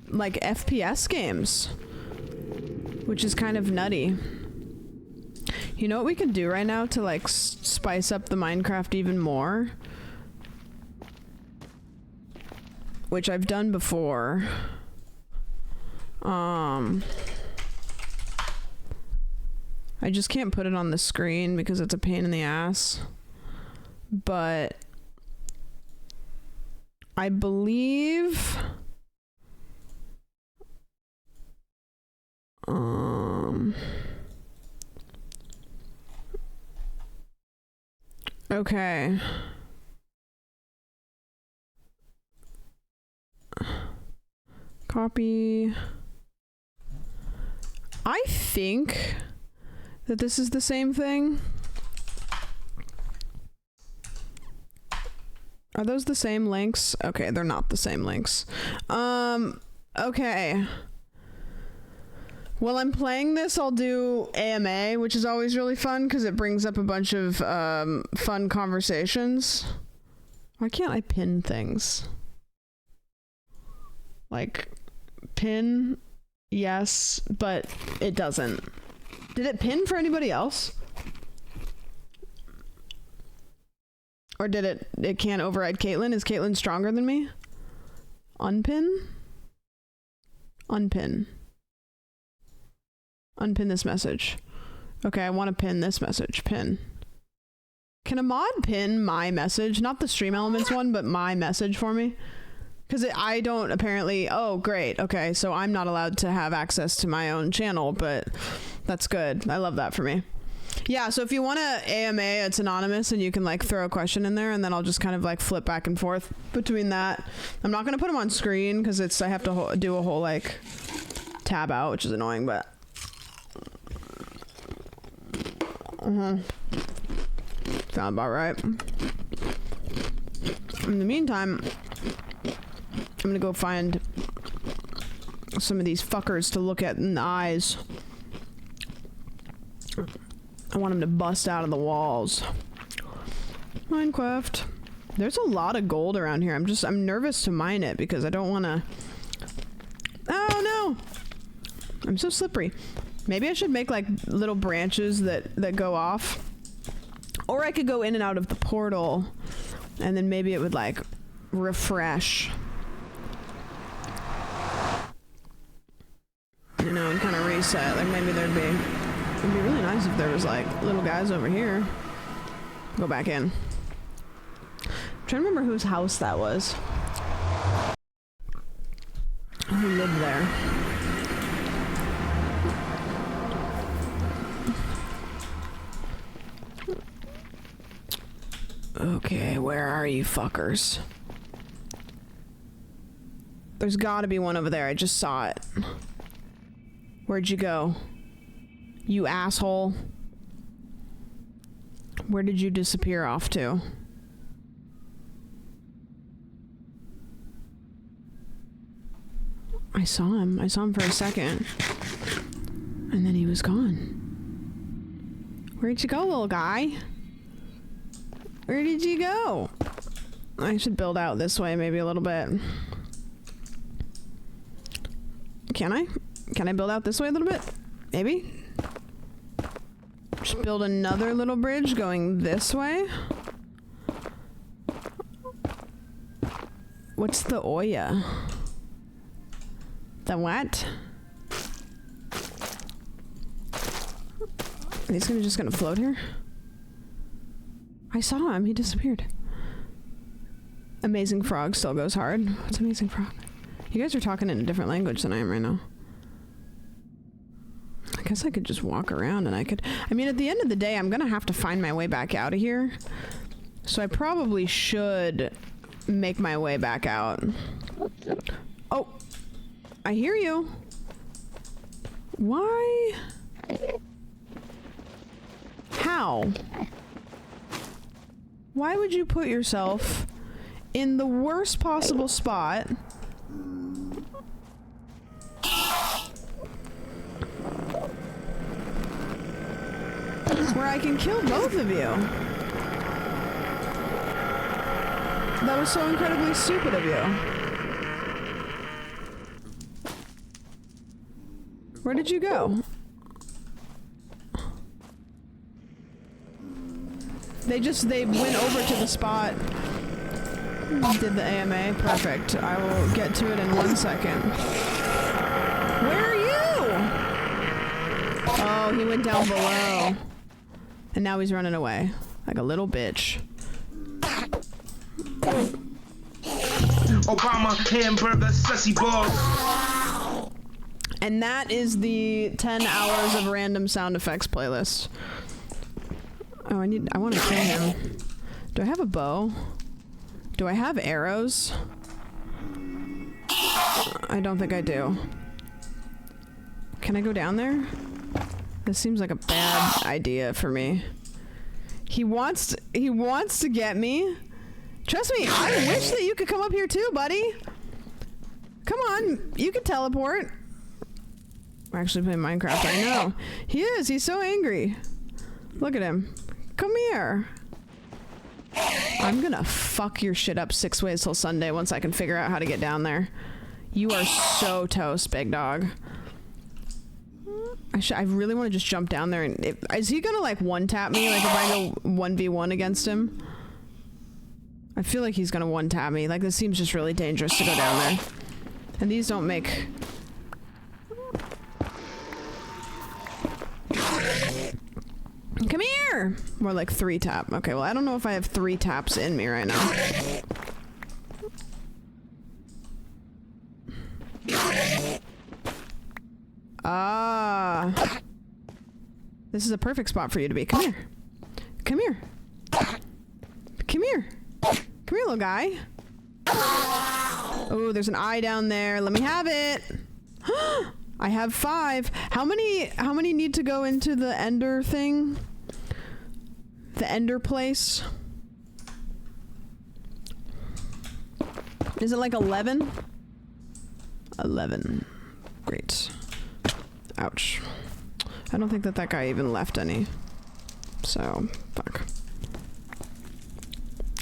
S1: like FPS games, which is kind of nutty. You know what we could do right now to like spice up the Minecraft even more? Which I've done before. I just can't put it on the screen because it's a pain in the ass. But I believe okay. Copy. I think that this is the same thing. Are those the same links? Okay, they're not the same links. Okay. While I'm playing this, I'll do AMA, which is always really fun because it brings up a bunch of fun conversations. Why can't I pin things? Like, pin, yes, but it doesn't. Did it pin for anybody else? Or did it can't override Caitlin? Is Caitlin stronger than me? Unpin? Unpin. Unpin this message. Okay, I want to pin this message. Pin. Can a mod pin my message? Not the Stream Elements one, but my message for me? Because I don't apparently... Oh, great. Okay, so I'm not allowed to have access to my own channel, but that's good. I love that for me. Yeah, so if you want to AMA, it's anonymous, and you can, like, throw a question in there, and then I'll just kind of, like, flip back and forth between that. I'm not going to put them on screen, because I have to do a whole, like, tab out, which is annoying, but... Sound about right. In the meantime... I'm gonna go find some of these fuckers to look at in the eyes. I want him to bust out of the walls. Minecraft. There's a lot of gold around here. I'm nervous to mine it because I don't want to... Oh no! I'm so slippery. Maybe I should make like little branches that go off. Or I could go in and out of the portal and then maybe it would like refresh. You know, and kind of reset. Like maybe it'd be really nice if there was like little guys over here. Go back in. I'm trying to remember whose house that was. Who lived there? Okay, where are you fuckers? There's gotta be one over there. I just saw it. Where'd you go? You asshole. Where did you disappear off to? I saw him. I saw him for a second. And then he was gone. Where'd you go, little guy? Where did you go? I should build out this way maybe a little bit. Can I? Can I build out this way a little bit? Maybe? Just build another little bridge going this way? What's the Oya? The what? He's just gonna float here? I saw him, he disappeared. Amazing Frog still goes hard. What's Amazing Frog? You guys are talking in a different language than I am right now. I guess I could just walk around and I mean, at the end of the day, I'm gonna have to find my way back out of here. So I probably should make my way back out. Oh! I hear you. Why? How? Why would you put yourself in the worst possible spot where I can kill both of you? That was so incredibly stupid of you. Where did you go? They went over to the spot. Did the AMA. Perfect. I will get to it in 1 second. Where are you? Oh, he went down below. And now he's running away. Like a little bitch.
S4: Obama hamburger sussy balls.
S1: And that is the 10 hours of random sound effects playlist. Oh, I want to kill him. Do I have a bow? Do I have arrows? I don't think I do. Can I go down there? This seems like a bad idea for me. He wants to get me. Trust me, I wish that you could come up here too, buddy. Come on, you could teleport. We're actually playing Minecraft, I know. He is, he's so angry. Look at him. Come here. I'm gonna fuck your shit up 6 ways till Sunday once I can figure out how to get down there. You are so toast, big dog. I really want to just jump down there and... is he gonna like one-tap me? Like if I go 1v1 against him? I feel like he's gonna one-tap me. Like this seems just really dangerous to go down there. And these don't make... Come here! More like 3 tap. Okay, well I don't know if I have 3 taps in me right now. Ah. This is a perfect spot for you to be. Come here. Come here. Come here. Come here, little guy. Oh, there's an eye down there. Let me have it. I have 5. How many need to go into the ender thing? The ender place? Is it like 11? 11. Great. Ouch. I don't think that that guy even left any. So, fuck.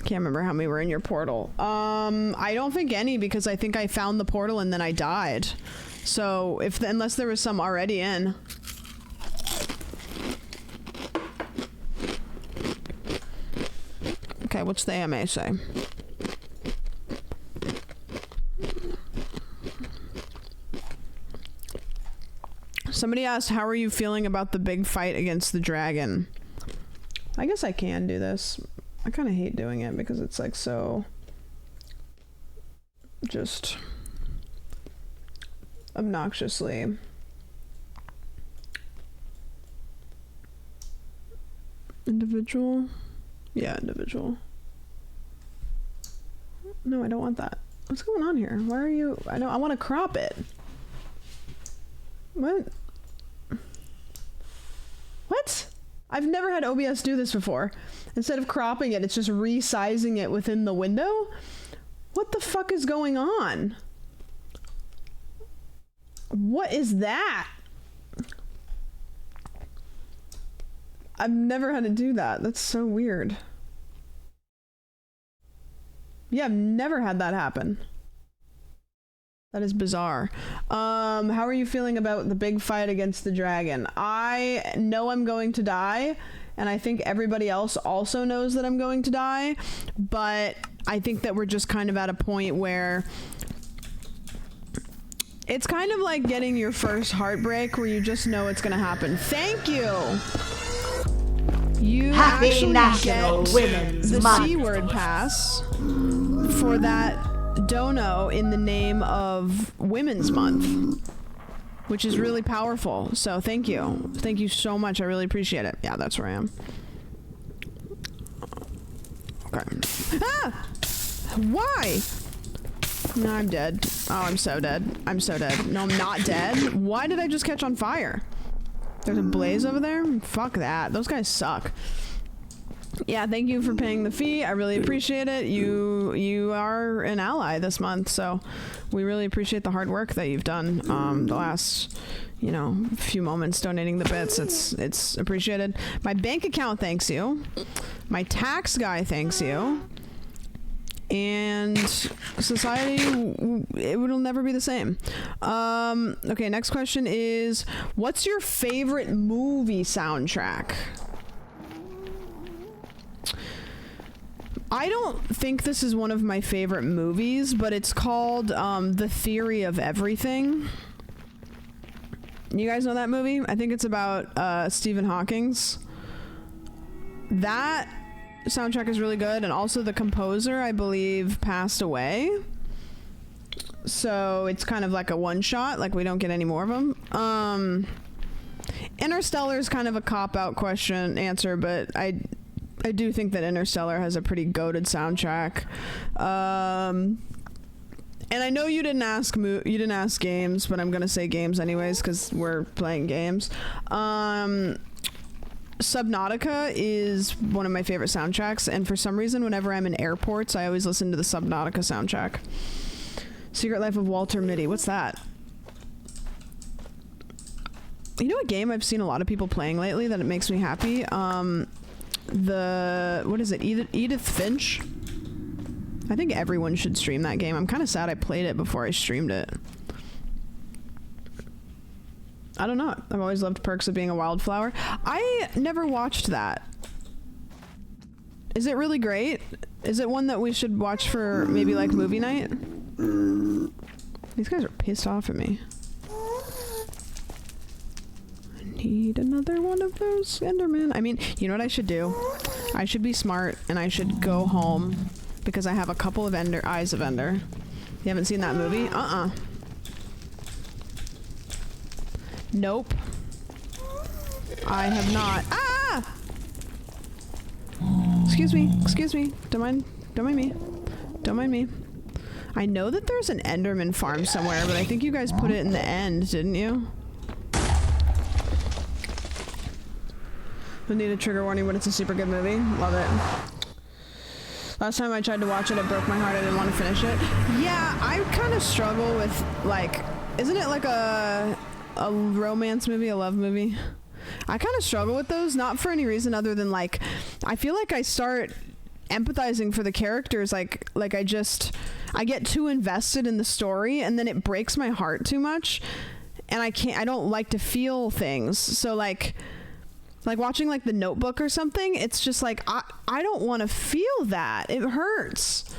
S1: Can't remember how many were in your portal. I don't think any, because I think I found the portal and then I died. So, unless there was some already in. Okay, what's the AMA say? Somebody asked, how are you feeling about the big fight against the dragon? I guess I can do this. I kind of hate doing it because it's like so just obnoxiously individual. Yeah, individual. No, I don't want that. What's going on here? Why are you... I want to crop it. What? What? I've never had OBS do this before. Instead of cropping it, it's just resizing it within the window? What the fuck is going on? What is that? I've never had to do that. That's so weird. Yeah, I've never had that happen. That is bizarre. How are you feeling about the big fight against the dragon? I know I'm going to die, and I think everybody else also knows that I'm going to die, but I think that we're just kind of at a point where it's kind of like getting your first heartbreak where you just know it's gonna happen. Thank you! You
S2: Happy
S1: actually
S2: National
S1: get
S2: Women's
S1: the
S2: Month.
S1: C-word pass for that dono in the name of Women's Month, which is really powerful. So thank you. Thank you so much. I really appreciate it. Yeah, that's where I am. Okay. Ah! Why? No, I'm dead. Oh, I'm so dead. I'm so dead. No, I'm not dead. Why did I just catch on fire? There's a blaze over there? Fuck that. Those guys suck. Yeah, thank you for paying the fee. I really appreciate it. You are an ally this month, so we really appreciate the hard work that you've done the last, you know, few moments donating the bits. It's appreciated. My bank account thanks you. My tax guy thanks you. And society, it will never be the same. Okay, next question is, what's your favorite movie soundtrack? I don't think this is one of my favorite movies, but it's called The Theory of Everything. You guys know that movie? I think it's about Stephen Hawking's. That soundtrack is really good, and also the composer, I believe, passed away. So it's kind of like a one-shot, like we don't get any more of them. Interstellar is kind of a cop-out answer, but I do think that Interstellar has a pretty goated soundtrack. And I know you didn't ask games, but I'm gonna say games anyways because we're playing games. Subnautica is one of my favorite soundtracks, and for some reason, whenever I'm in airports, I always listen to the Subnautica soundtrack. Secret Life of Walter Mitty. What's that? You know a game I've seen a lot of people playing lately that it makes me happy? What is it? Edith Finch? I think everyone should stream that game. I'm kind of sad I played it before I streamed it. I don't know. I've always loved Perks of Being a Wildflower. I never watched that. Is it really great? Is it one that we should watch for maybe like movie night? These guys are pissed off at me. I need another one of those Enderman. I mean, you know what I should do? I should be smart and I should go home because I have a couple of Eyes of Ender. You haven't seen that movie? Nope. I have not. Ah! Excuse me. Don't mind me. Don't mind me. I know that there's an Enderman farm somewhere, but I think you guys put it in the end, didn't you? We need a trigger warning, but it's a super good movie. Love it. Last time I tried to watch it, it broke my heart. I didn't want to finish it. Yeah, I kind of struggle with, like, isn't it like a romance movie, a love movie? I kind of struggle with those, not for any reason other than like I feel like I start empathizing for the characters, like I get too invested in the story and then it breaks my heart too much, and I don't like to feel things. So like watching like The Notebook or something, it's just like I don't want to feel that. It hurts.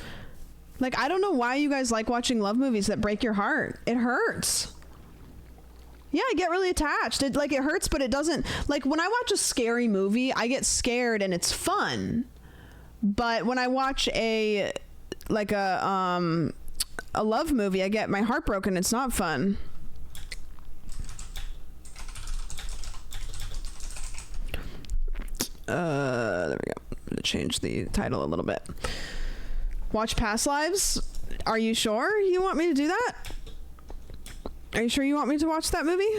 S1: Like, I don't know why you guys like watching love movies that break your heart. It hurts. Yeah, I get really attached. It hurts, but it doesn't. Like, when I watch a scary movie, I get scared and it's fun. But when I watch a love movie, I get my heart broken. It's not fun. There we go. I'm gonna change the title a little bit. Watch Past Lives? Are you sure you want me to do that? Are you sure you want me to watch that movie?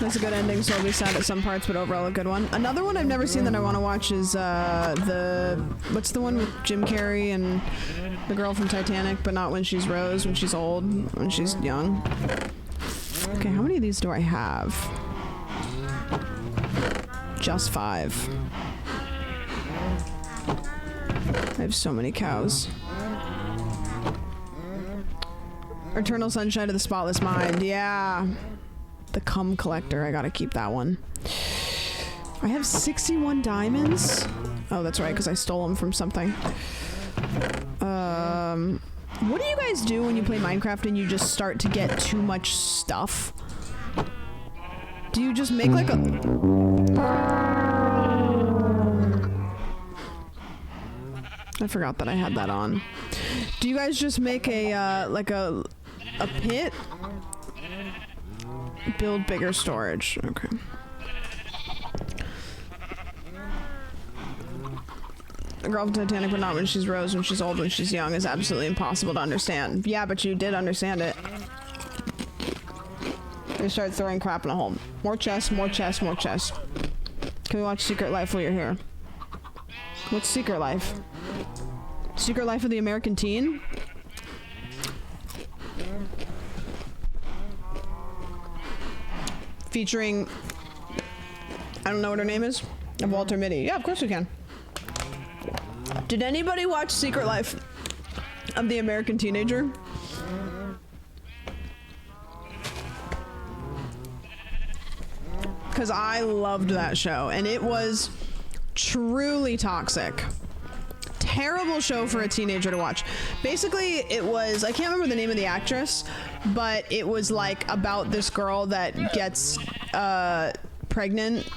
S1: That's a good ending, so I'll be sad at some parts, but overall a good one. Another one I've never seen that I want to watch is what's the one with Jim Carrey and the girl from Titanic, but not when she's Rose, when she's old, when she's young. Okay, how many of these do I have? Just 5. I have so many cows. Eternal Sunshine of the Spotless Mind. Yeah. The Cum Collector. I gotta keep that one. I have 61 diamonds. Oh, that's right, because I stole them from something. What do you guys do when you play Minecraft and you just start to get too much stuff? Do you just make like a... I forgot that I had that on. Do you guys just make a like a pit? Build bigger storage. Okay. The girl from Titanic, but not when she's Rose, when she's old, when she's young, is absolutely impossible to understand. Yeah, but you did understand it. They start throwing crap in a hole. More chests, more chests, more chests. Can we watch Secret Life while you're here? What's Secret Life? Secret Life of the American Teen? Featuring, I don't know what her name is, of Walter Mitty. Yeah, of course we can. Did anybody watch Secret Life of the American Teenager? Because I loved that show, and it was truly toxic. Terrible show for a teenager to watch. Basically, it was, I can't remember the name of the actress, but it was like about this girl that gets pregnant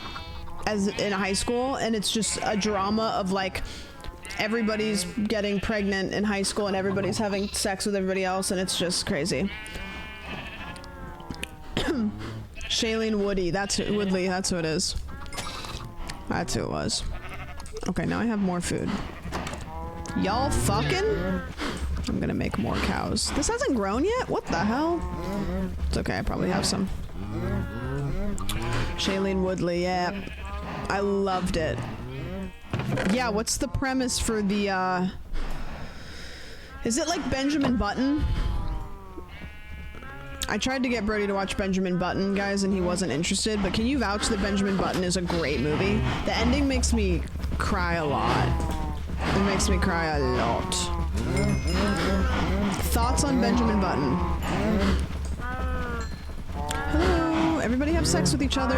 S1: in high school, and it's just a drama of like everybody's getting pregnant in high school and everybody's having sex with everybody else, and it's just crazy. Shailene Woodley, that's who it is. That's who it was. Okay, now I have more food. Y'all fucking? I'm gonna make more cows. This hasn't grown yet? What the hell? It's okay, I probably have some. Shailene Woodley, yeah. I loved it. Yeah, what's the premise for the, is it like Benjamin Button? I tried to get Brody to watch Benjamin Button, guys, and he wasn't interested, but can you vouch that Benjamin Button is a great movie? The ending makes me cry a lot. It makes me cry a lot. Thoughts on Benjamin Button? Hello, everybody have sex with each other.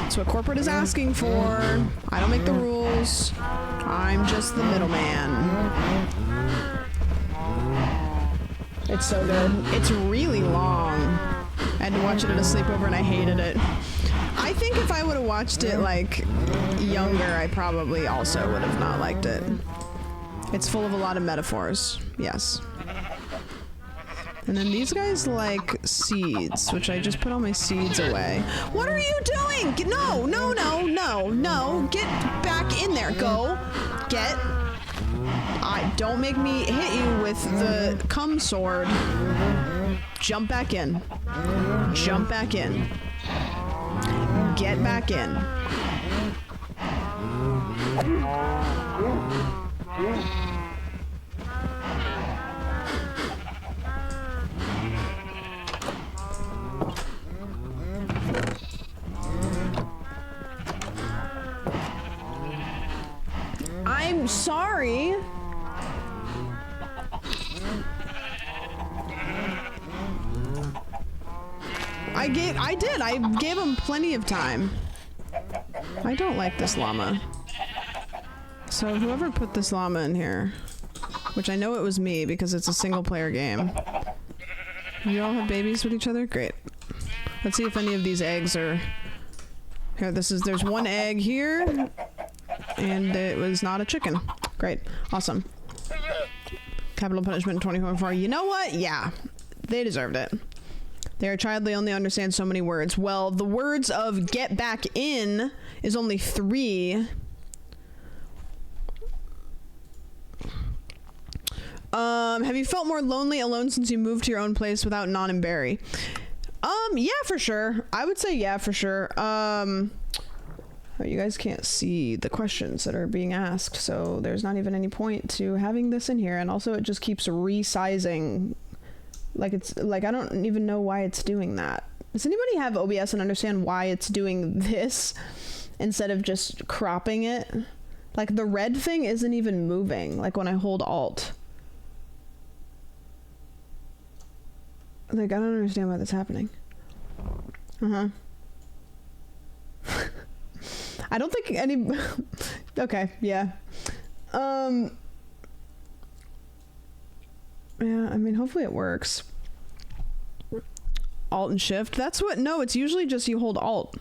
S1: That's what corporate is asking for. I don't make the rules. I'm just the middleman. It's so good. It's really long. I had to watch it at a sleepover and I hated it. I think if I would have watched it like younger, I probably also would have not liked it. It's full of a lot of metaphors. Yes. And then these guys like seeds, which I just put all my seeds away. What are you doing? No, no, no, no, no. Get back in there. Go. Get. Don't make me hit you with the cum sword. Jump back in. Jump back in. Get back in. I gave him plenty of time. I don't like this llama. So whoever put this llama in here, which I know it was me because it's a single player game. You all have babies with each other? Great. Let's see if any of these eggs are... Here, there's one egg here, and it was not a chicken. Great. Awesome. Capital punishment in 2024. You know what? Yeah. They deserved it. They are a child, they only understand so many words. Well, the words of get back in is only 3. Have you felt more lonely alone since you moved to your own place without Non and Barry? Yeah, for sure. I would say yeah, for sure. Oh, you guys can't see the questions that are being asked, so there's not even any point to having this in here. And also it just keeps resizing. Like it's like, I don't even know why it's doing that. Does anybody have OBS and understand why it's doing this instead of just cropping it? Like the red thing isn't even moving, like when I hold Alt. Like, I don't understand why that's happening. I don't think any... Okay, yeah. Yeah, I mean, hopefully it works. Alt and Shift. That's what... No, it's usually just you hold Alt.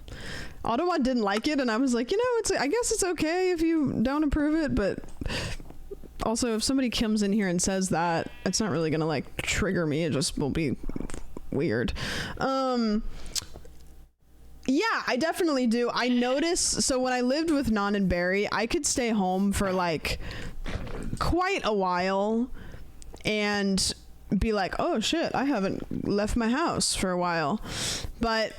S1: Autobot didn't like it, and I was like, you know, I guess it's okay if you don't approve it, but... Also, if somebody comes in here and says that, it's not really gonna, like, trigger me. It just will be weird. Yeah, I definitely do. I notice... So when I lived with Non and Barry, I could stay home for, like, quite a while and be like, oh, shit, I haven't left my house for a while. But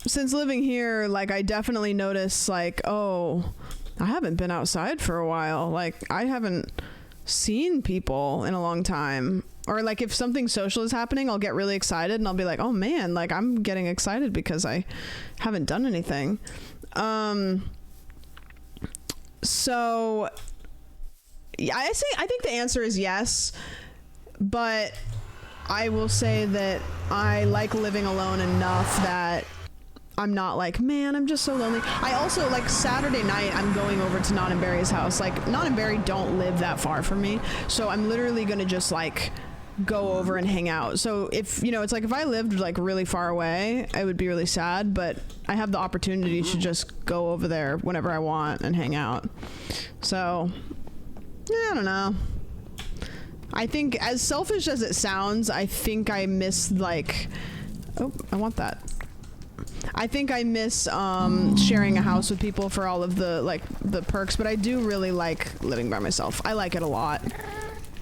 S1: since living here, like, I definitely notice, like, oh... I haven't been outside for a while. Like, I haven't seen people in a long time. Or, like, if something social is happening, I'll get really excited and I'll be like, oh, man, like, I'm getting excited because I haven't done anything. So, yeah, I think the answer is yes. But I will say that I like living alone enough that I'm not like, man, I'm just so lonely. I also, like, Saturday night, I'm going over to Non and Barry's house. Like, Non and Barry don't live that far from me, so I'm literally gonna just, like, go over and hang out. So if, you know, it's like if I lived, like, really far away, I would be really sad, but I have the opportunity to just go over there whenever I want and hang out. So, yeah, I don't know. I think, as selfish as it sounds, I think I miss, like... Oh, I want that. I think I miss sharing a house with people for all of the, like, the perks, but I do really like living by myself. I like it a lot.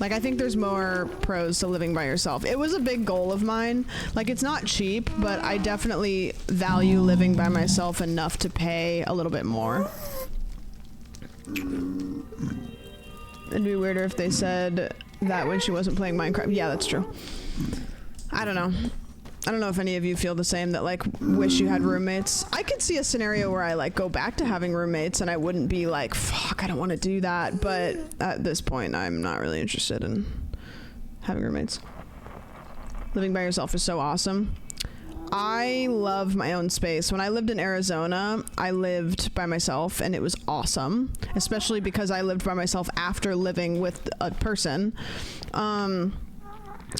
S1: Like, I think there's more pros to living by yourself. It was a big goal of mine. Like, it's not cheap, but I definitely value living by myself enough to pay a little bit more. It'd be weirder if they said that when she wasn't playing Minecraft. Yeah, that's true. I don't know. I don't know if any of you feel the same, that, like, wish you had roommates. I could see a scenario where I, like, go back to having roommates and I wouldn't be like, fuck, I don't want to do that. But at this point, I'm not really interested in having roommates. Living by yourself is so awesome. I love my own space. When I lived in Arizona, I lived by myself and it was awesome, especially because I lived by myself after living with a person.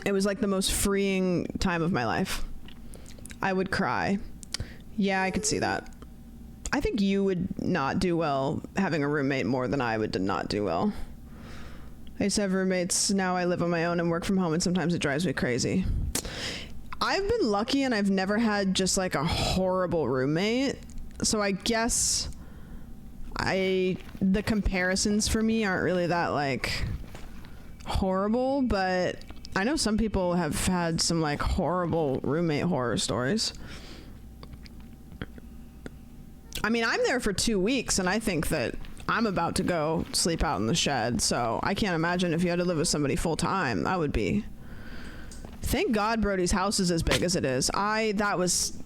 S1: It was like the most freeing time of my life. I would cry. Yeah, I could see that. I think you would not do well having a roommate more than I would not do well. I used to have roommates. Now I live on my own and work from home, and sometimes it drives me crazy. I've been lucky and I've never had just like a horrible roommate. So I guess the comparisons for me aren't really that like horrible, but I know some people have had some like horrible roommate horror stories. I mean, I'm there for 2 weeks and I think that I'm about to go sleep out in the shed, so I can't imagine if you had to live with somebody full time. That would be... Thank God Brody's house is as big as it is. That was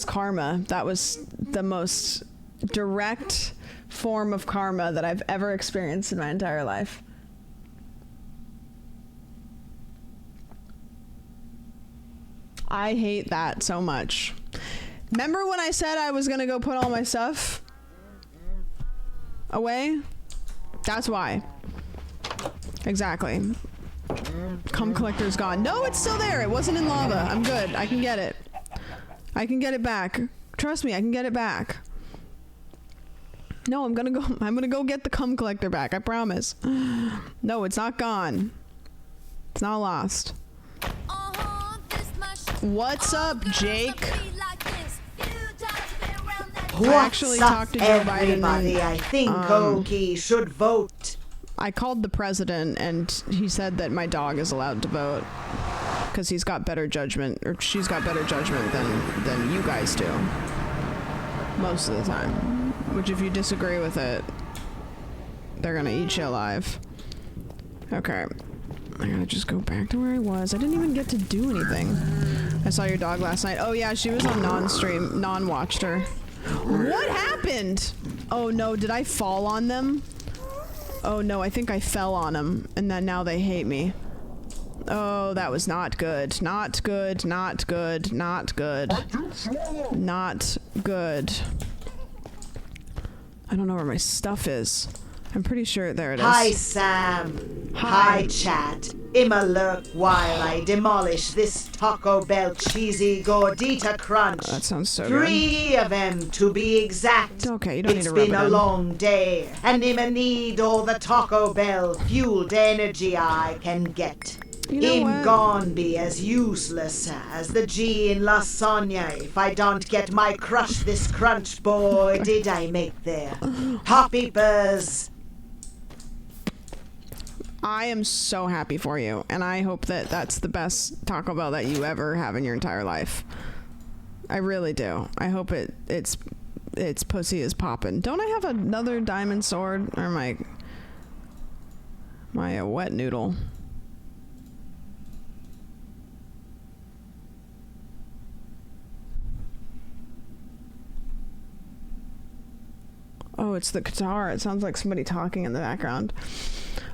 S1: karma. That was the most direct form of karma that I've ever experienced in my entire life. I hate that so much. Remember when I said I was gonna go put all my stuff away? That's why. Exactly. Cum collector's gone. No, it's still there. It wasn't in lava. I'm good. I can get it. I can get it back. Trust me, I can get it back. No, I'm gonna go get the cum collector back. I promise. No, it's not gone. It's not lost. What's up, Jake?
S2: What's up,
S1: talked to Joe Biden
S2: everybody? I think Okie should vote.
S1: I called the president and he said that my dog is allowed to vote because he's got better judgment, or she's got better judgment than you guys do most of the time. Which, if you disagree with it, they're gonna eat you alive. Okay, I gotta just go back to where I was. I didn't even get to do anything. I saw your dog last night. Oh yeah, she was on non-stream, non-watched her. What happened? Oh no, did I fall on them? Oh no, I think I fell on them, and then now they hate me. Oh, that was not good. Not good, not good, not good. Not good. I don't know where my stuff is. I'm pretty sure there it is.
S2: Hi, Sam. Hi, chat. I'ma lurk while I demolish this Taco Bell cheesy gordita crunch.
S1: That sounds so good.
S2: 3 of them to be exact.
S1: Okay, you don't need
S2: It's
S1: to rub
S2: been
S1: it
S2: a
S1: in.
S2: long day, and I'ma need all the Taco Bell fueled energy I can get.
S1: You know
S2: I'm
S1: what?
S2: gon' be as useless as the G in lasagna if I don't get my crush this crunch, boy. Did I make there? Happy Buzz.
S1: I am so happy for you, and I hope that that's the best Taco Bell that you ever have in your entire life. I really do. I hope its pussy is popping. Don't I have another diamond sword, or my wet noodle? Oh, it's the guitar. It sounds like somebody talking in the background.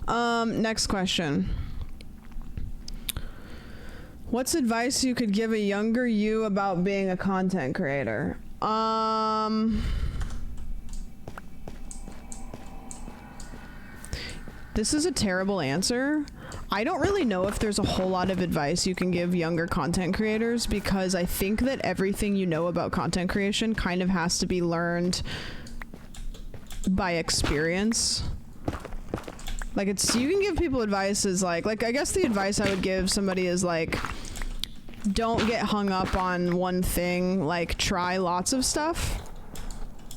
S1: Next question. What's advice you could give a younger you about being a content creator? This is a terrible answer. I don't really know if there's a whole lot of advice you can give younger content creators, because I think that everything you know about content creation kind of has to be learned by experience. Like, it's, you can give people advice as like I guess the advice I would give somebody is like, don't get hung up on one thing, like try lots of stuff,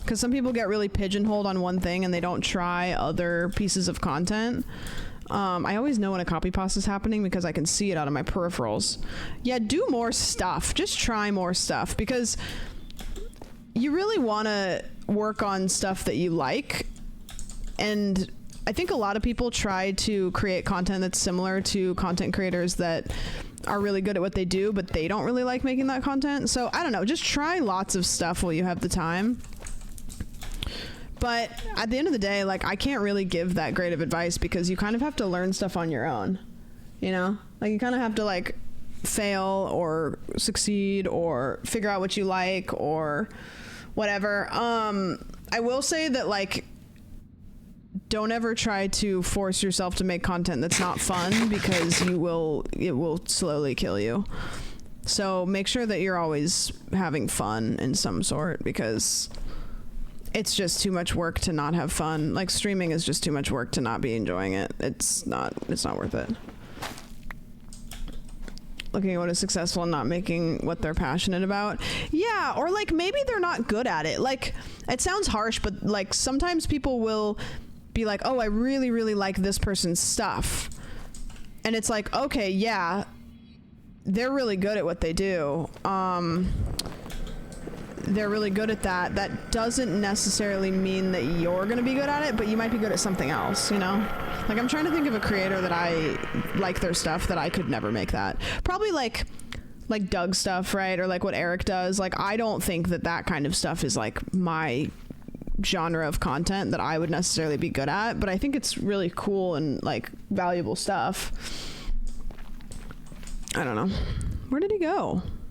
S1: because some people get really pigeonholed on one thing and they don't try other pieces of content. I always know when a copy pasta is happening because I can see it out of my peripherals. Yeah, do more stuff. Just try more stuff, because you really want to work on stuff that you like. And I think a lot of people try to create content that's similar to content creators that are really good at what they do, but they don't really like making that content. So I don't know, just try lots of stuff while you have the time. But at the end of the day, like, I can't really give that great of advice, because you kind of have to learn stuff on your own, you know? Like, you kind of have to, like, fail or succeed or figure out what you like or whatever. I will say that, like, don't ever try to force yourself to make content that's not fun, because it will slowly kill you. So make sure that you're always having fun in some sort, because it's just too much work to not have fun. Like, streaming is just too much work to not be enjoying it. It's not worth it. Looking at what is successful and not making what they're passionate about. Yeah, or like maybe they're not good at it. Like, it sounds harsh, but like sometimes people will be like, oh, I really, really like this person's stuff. And it's like, okay, yeah, they're really good at what they do. They're really good at that. That doesn't necessarily mean that you're going to be good at it, but you might be good at something else, you know? Like, I'm trying to think of a creator that I like their stuff that I could never make that. Probably like Doug stuff, right? Or like what Eric does. Like, I don't think that kind of stuff is like my genre of content that I would necessarily be good at, but I think it's really cool and like valuable stuff. I don't know. Where did he go?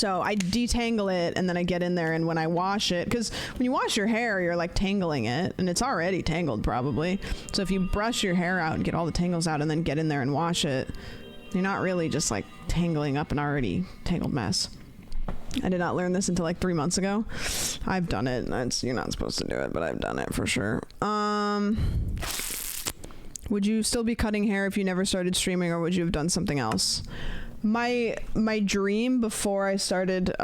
S1: So I detangle it and then I get in there, and when I wash it, because when you wash your hair, you're like tangling it and it's already tangled probably. So if you brush your hair out and get all the tangles out and then get in there and wash it, you're not really just like tangling up an already tangled mess. I did not learn this until like 3 months ago. I've done it. You're not supposed to do it, but I've done it for sure. Would you still be cutting hair if you never started streaming, or would you have done something else? My dream before I started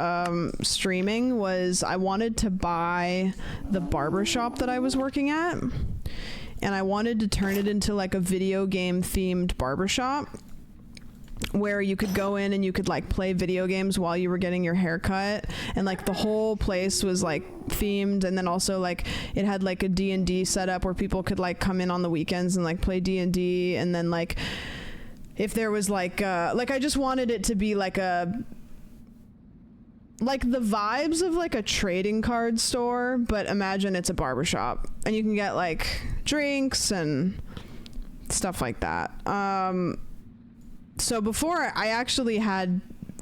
S1: streaming was I wanted to buy the barbershop that I was working at, and I wanted to turn it into like a video game themed barbershop where you could go in and you could like play video games while you were getting your hair cut, and like the whole place was like themed, and then also like it had like a D&D setup where people could like come in on the weekends and like play D&D, and then like if there was like I just wanted it to be like the vibes of like a trading card store, but imagine it's a barbershop and you can get like drinks and stuff like that. So before I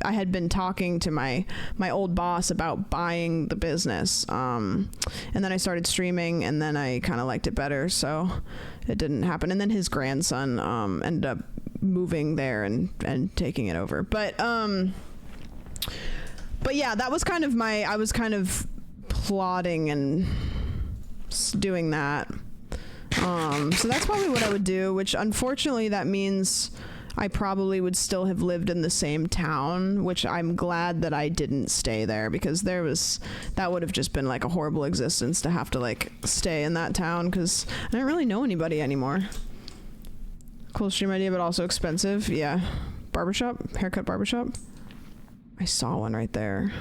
S1: had been talking to my old boss about buying the business, and then I started streaming, and then I kind of liked it better, so it didn't happen. And then his grandson ended up moving there and taking it over. But yeah, that was kind of I was kind of plotting and doing that. So that's probably what I would do, which unfortunately that means I probably would still have lived in the same town, which I'm glad that I didn't stay there, because that would have just been like a horrible existence to have to like stay in that town, because I didn't really know anybody anymore. Cool stream idea, but also expensive. Yeah. Barbershop, haircut barbershop. I saw one right there.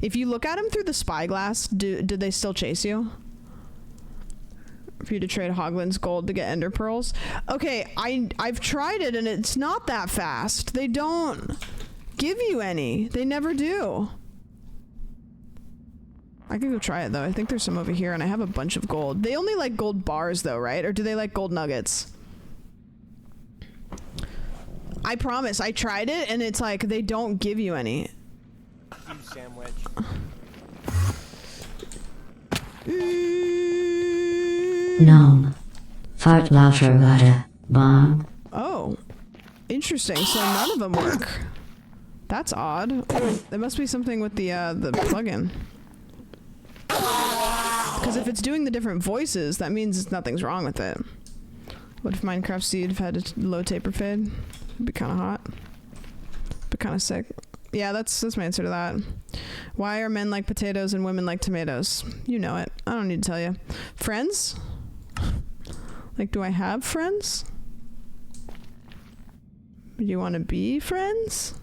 S1: If you look at them through the spyglass, did they still chase you? For you to trade Hoglin's gold to get ender pearls. Okay, I've tried it and it's not that fast. They don't give you any. They never do. I could go try it though. I think there's some over here, and I have a bunch of gold. They only like gold bars though, right? Or do they like gold nuggets? I promise, I tried it and it's like they don't give you any.
S5: Sandwich.
S6: Gnome. Fart laughter water. Bomb.
S1: Oh, interesting. So none of them work. That's odd. There must be something with the plugin. Because if it's doing the different voices, that means nothing's wrong with it. What if Minecraft Seed had a low taper fade? It'd be kind of hot. Be kind of sick. Yeah, that's my answer to that. Why are men like potatoes and women like tomatoes? You know it. I don't need to tell you. Friends? Like, do I have friends? Do you want to be friends?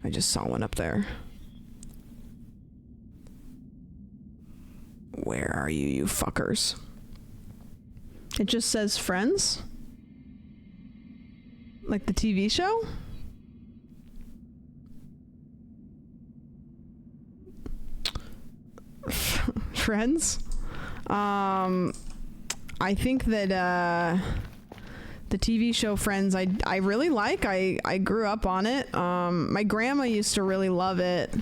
S1: I just saw one up there. Where are you, you fuckers? It just says friends? Like the TV show? Friends? I think that the TV show Friends I really like. I grew up on it. My grandma used to really love it,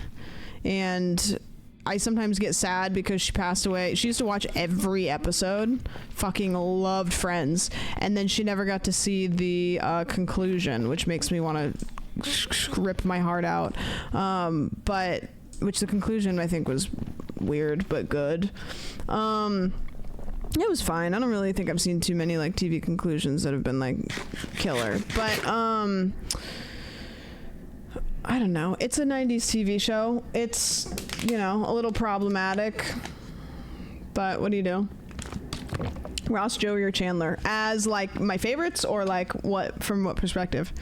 S1: and I sometimes get sad because she passed away. She used to watch every episode. Fucking loved Friends, and then she never got to see the conclusion, which makes me want to rip my heart out. But which the conclusion I think was weird but good. It was fine. I don't really think I've seen too many like TV conclusions that have been like killer, but I don't know. It's a 90s TV show. It's, you know, a little problematic, but what do you do? Ross, Joey, or Chandler as like my favorites, or like what, from what perspective?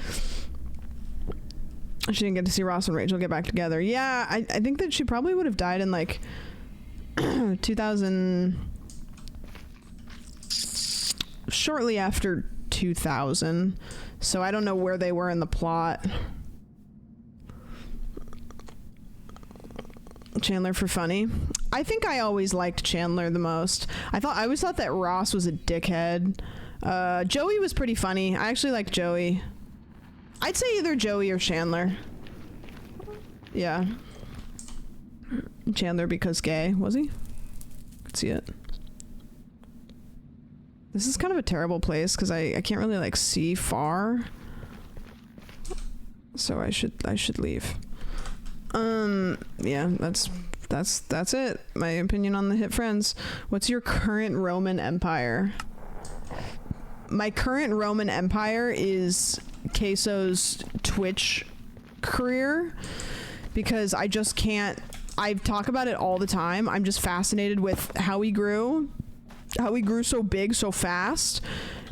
S1: She didn't get to see Ross and Rachel get back together. Yeah, I think that she probably would have died in like 2000, shortly after 2000. So I don't know where they were in the plot. Chandler for funny. I think I always liked Chandler the most. I always thought that Ross was a dickhead. Joey was pretty funny. I actually liked Joey. I'd say either Joey or Chandler. Yeah. Chandler because gay, was he? Could see it. This is kind of a terrible place because I can't really like see far. So I should leave. Yeah, that's it. My opinion on the hit friends. What's your current Roman Empire? My current Roman Empire is Queso's Twitch career, because I just can't. I talk about it all the time. I'm just fascinated with how he grew so big so fast,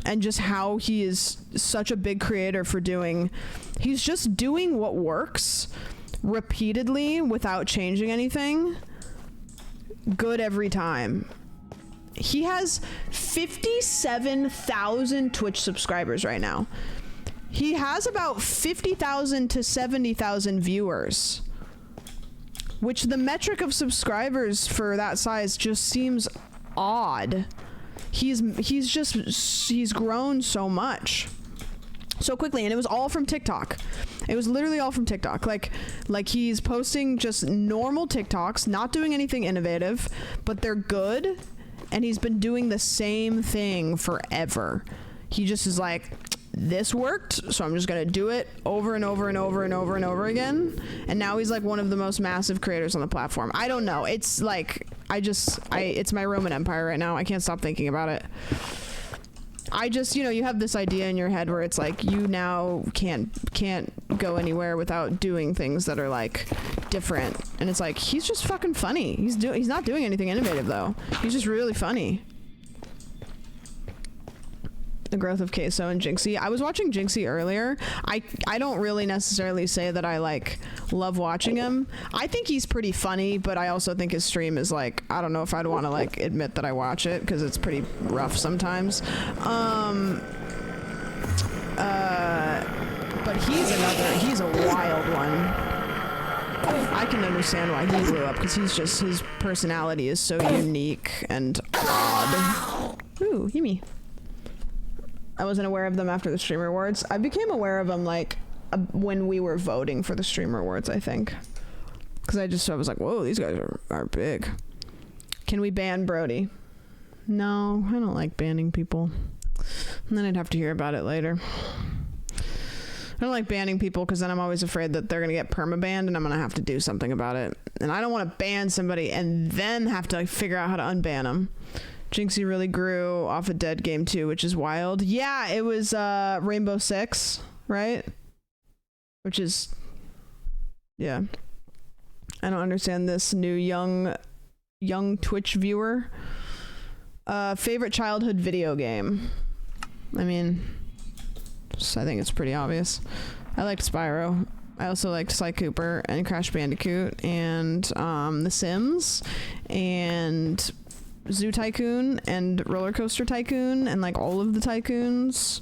S1: and just how he is such a big creator for doing. He's just doing what works repeatedly without changing anything. Good every time. He has 57,000 Twitch subscribers right now. He has about 50,000 to 70,000 viewers, which the metric of subscribers for that size just seems odd. He's grown so much so quickly, and it was all from TikTok. It was literally all from TikTok. Like he's posting just normal TikToks, not doing anything innovative, but they're good, and he's been doing the same thing forever. He just is like, this worked, so I'm just gonna do it over and over and over and over and over again. And now he's like one of the most massive creators on the platform. I don't know. It's like, it's my Roman Empire right now. I can't stop thinking about it. I just, you have this idea in your head where it's like you now can't go anywhere without doing things that are like different. And it's like, he's just fucking funny. He's not doing anything innovative though. He's just really funny. The growth of Queso and Jinxie. I was watching Jinxie earlier. I don't really necessarily say that I like love watching him. I think he's pretty funny, but I also think his stream is like, I don't know if I'd want to like admit that I watch it because it's pretty rough sometimes. But he's a wild one. I can understand why he blew up, because his personality is so unique and odd. Ooh, Yumi. I wasn't aware of them after the Streamer Awards. I became aware of them like when we were voting for the Streamer Awards, I think. Because I was like, whoa, these guys are big. Can we ban Brody? No, I don't like banning people. And then I'd have to hear about it later. I don't like banning people because then I'm always afraid that they're going to get permabanned and I'm going to have to do something about it. And I don't want to ban somebody and then have to like, figure out how to unban them. Jinxie really grew off a dead game too, which is wild. Yeah, it was Rainbow Six, right? Which is, yeah. I don't understand this new young Twitch viewer. Favorite childhood video game? I mean, I think it's pretty obvious. I liked Spyro. I also liked Sly Cooper and Crash Bandicoot and The Sims and Zoo Tycoon and Roller Coaster Tycoon and like all of the tycoons.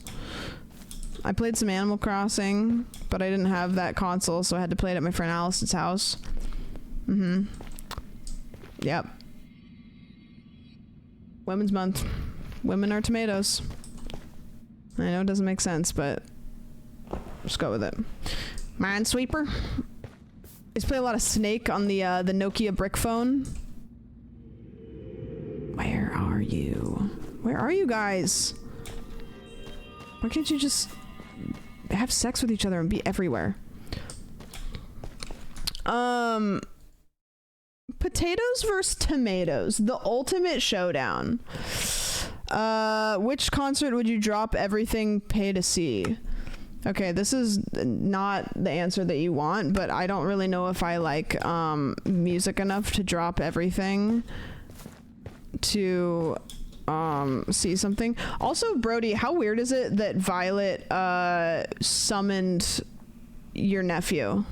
S1: I played some Animal Crossing, but I didn't have that console, so I had to play it at my friend Alice's house. Yep. Women's Month. Women are tomatoes. I know it doesn't make sense, but just go with it. Minesweeper. I used to play a lot of Snake on the Nokia brick phone. Where are you? Where are you guys? Why can't you just have sex with each other and be everywhere? Potatoes versus tomatoes. The ultimate showdown. Which concert would you drop everything pay to see? Okay, this is not the answer that you want, but I don't really know if I like music enough to drop everything to see something. Also, Brody, how weird is it that Violet summoned your nephew?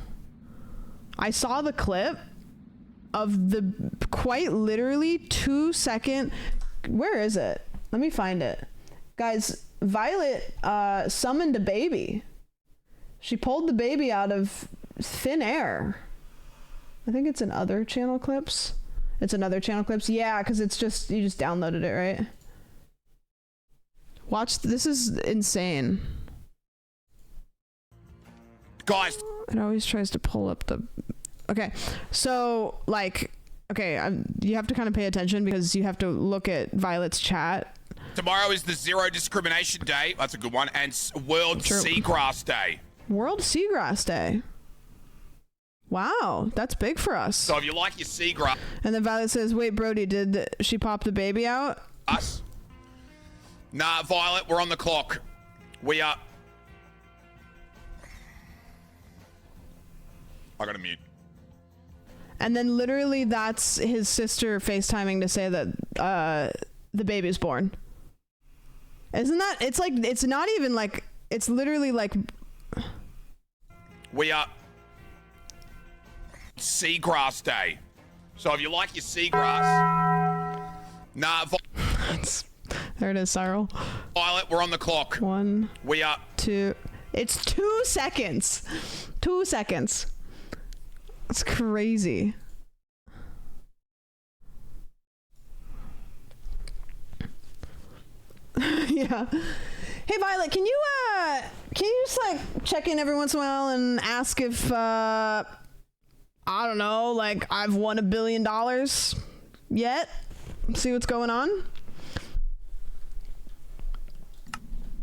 S1: I saw the clip of the quite literally 2-second. Where is it? Let me find it. Guys, Violet summoned a baby. She pulled the baby out of thin air. I think it's in other channel clips. It's another channel clips. Yeah, because it's just, you just downloaded it, right? Watch, this is insane.
S7: Guys.
S1: It always tries to pull up the Okay, so like, okay, you have to kind of pay attention because you have to look at Violet's chat.
S7: Tomorrow is the Zero Discrimination Day. That's a good one. And World Seagrass Day.
S1: World Seagrass Day. Wow, that's big for us.
S7: So if you like your seagrass...
S1: And then Violet says, wait, Brody, did she pop the baby out?
S7: Us? Nah, Violet, we're on the clock. We are... I gotta mute.
S1: And then literally that's his sister FaceTiming to say that the baby's born. Isn't that... It's like... It's not even like... It's literally like...
S7: We are... Seagrass Day. So if you like your seagrass... Nah,
S1: there it is, Cyril.
S7: Violet, we're on the clock.
S1: 1...
S7: We are...
S1: 2... It's 2 seconds. 2 seconds. It's crazy. Yeah. Hey Violet, can you just like check in every once in a while and ask if I don't know, like I've won $1 billion yet? See what's going on?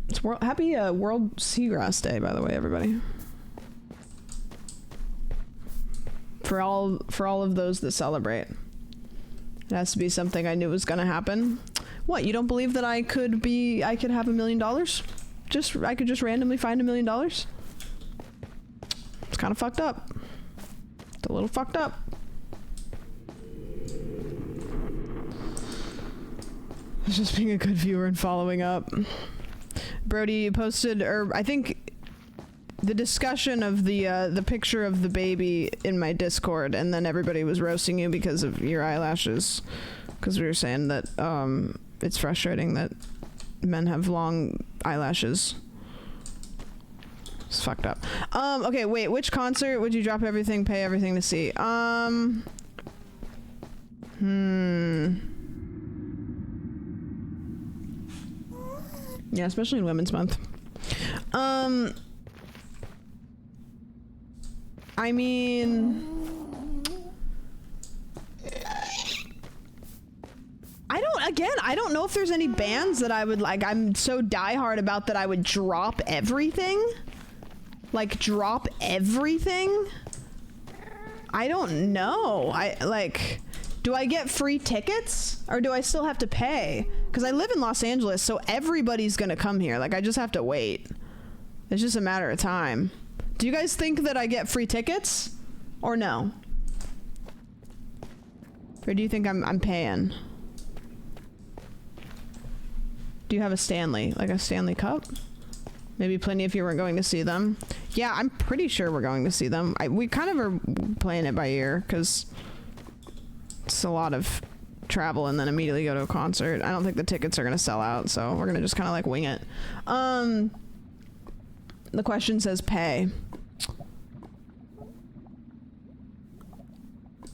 S1: It's happy World Seagrass Day, by the way, everybody. For all of those that celebrate. It has to be something I knew was gonna happen. What, you don't believe that I could have $1 million? I could just randomly find $1 million? It's kind of fucked up. It's a little fucked up. It's just being a good viewer and following up. Brody posted, or I think the discussion of the picture of the baby in my Discord, and then everybody was roasting you because of your eyelashes, because we were saying that it's frustrating that men have long eyelashes. It's fucked up. Okay, wait, which concert would you drop everything, pay everything to see? Yeah, especially in Women's Month. I mean, I don't know if there's any bands that I would like. I'm so diehard about that I would drop everything. Like, drop everything? I don't know. Do I get free tickets or do I still have to pay? Because I live in Los Angeles, so everybody's gonna come here. Like, I just have to wait. It's just a matter of time. Do you guys think that I get free tickets or no? Or do you think I'm paying? Do you have a Stanley, like a Stanley Cup? Maybe Plenty if you weren't going to see them. Yeah, I'm pretty sure we're going to see them. We kind of are playing it by ear because it's a lot of travel and then immediately go to a concert. I don't think the tickets are going to sell out, so we're going to just kind of like wing it. The question says pay.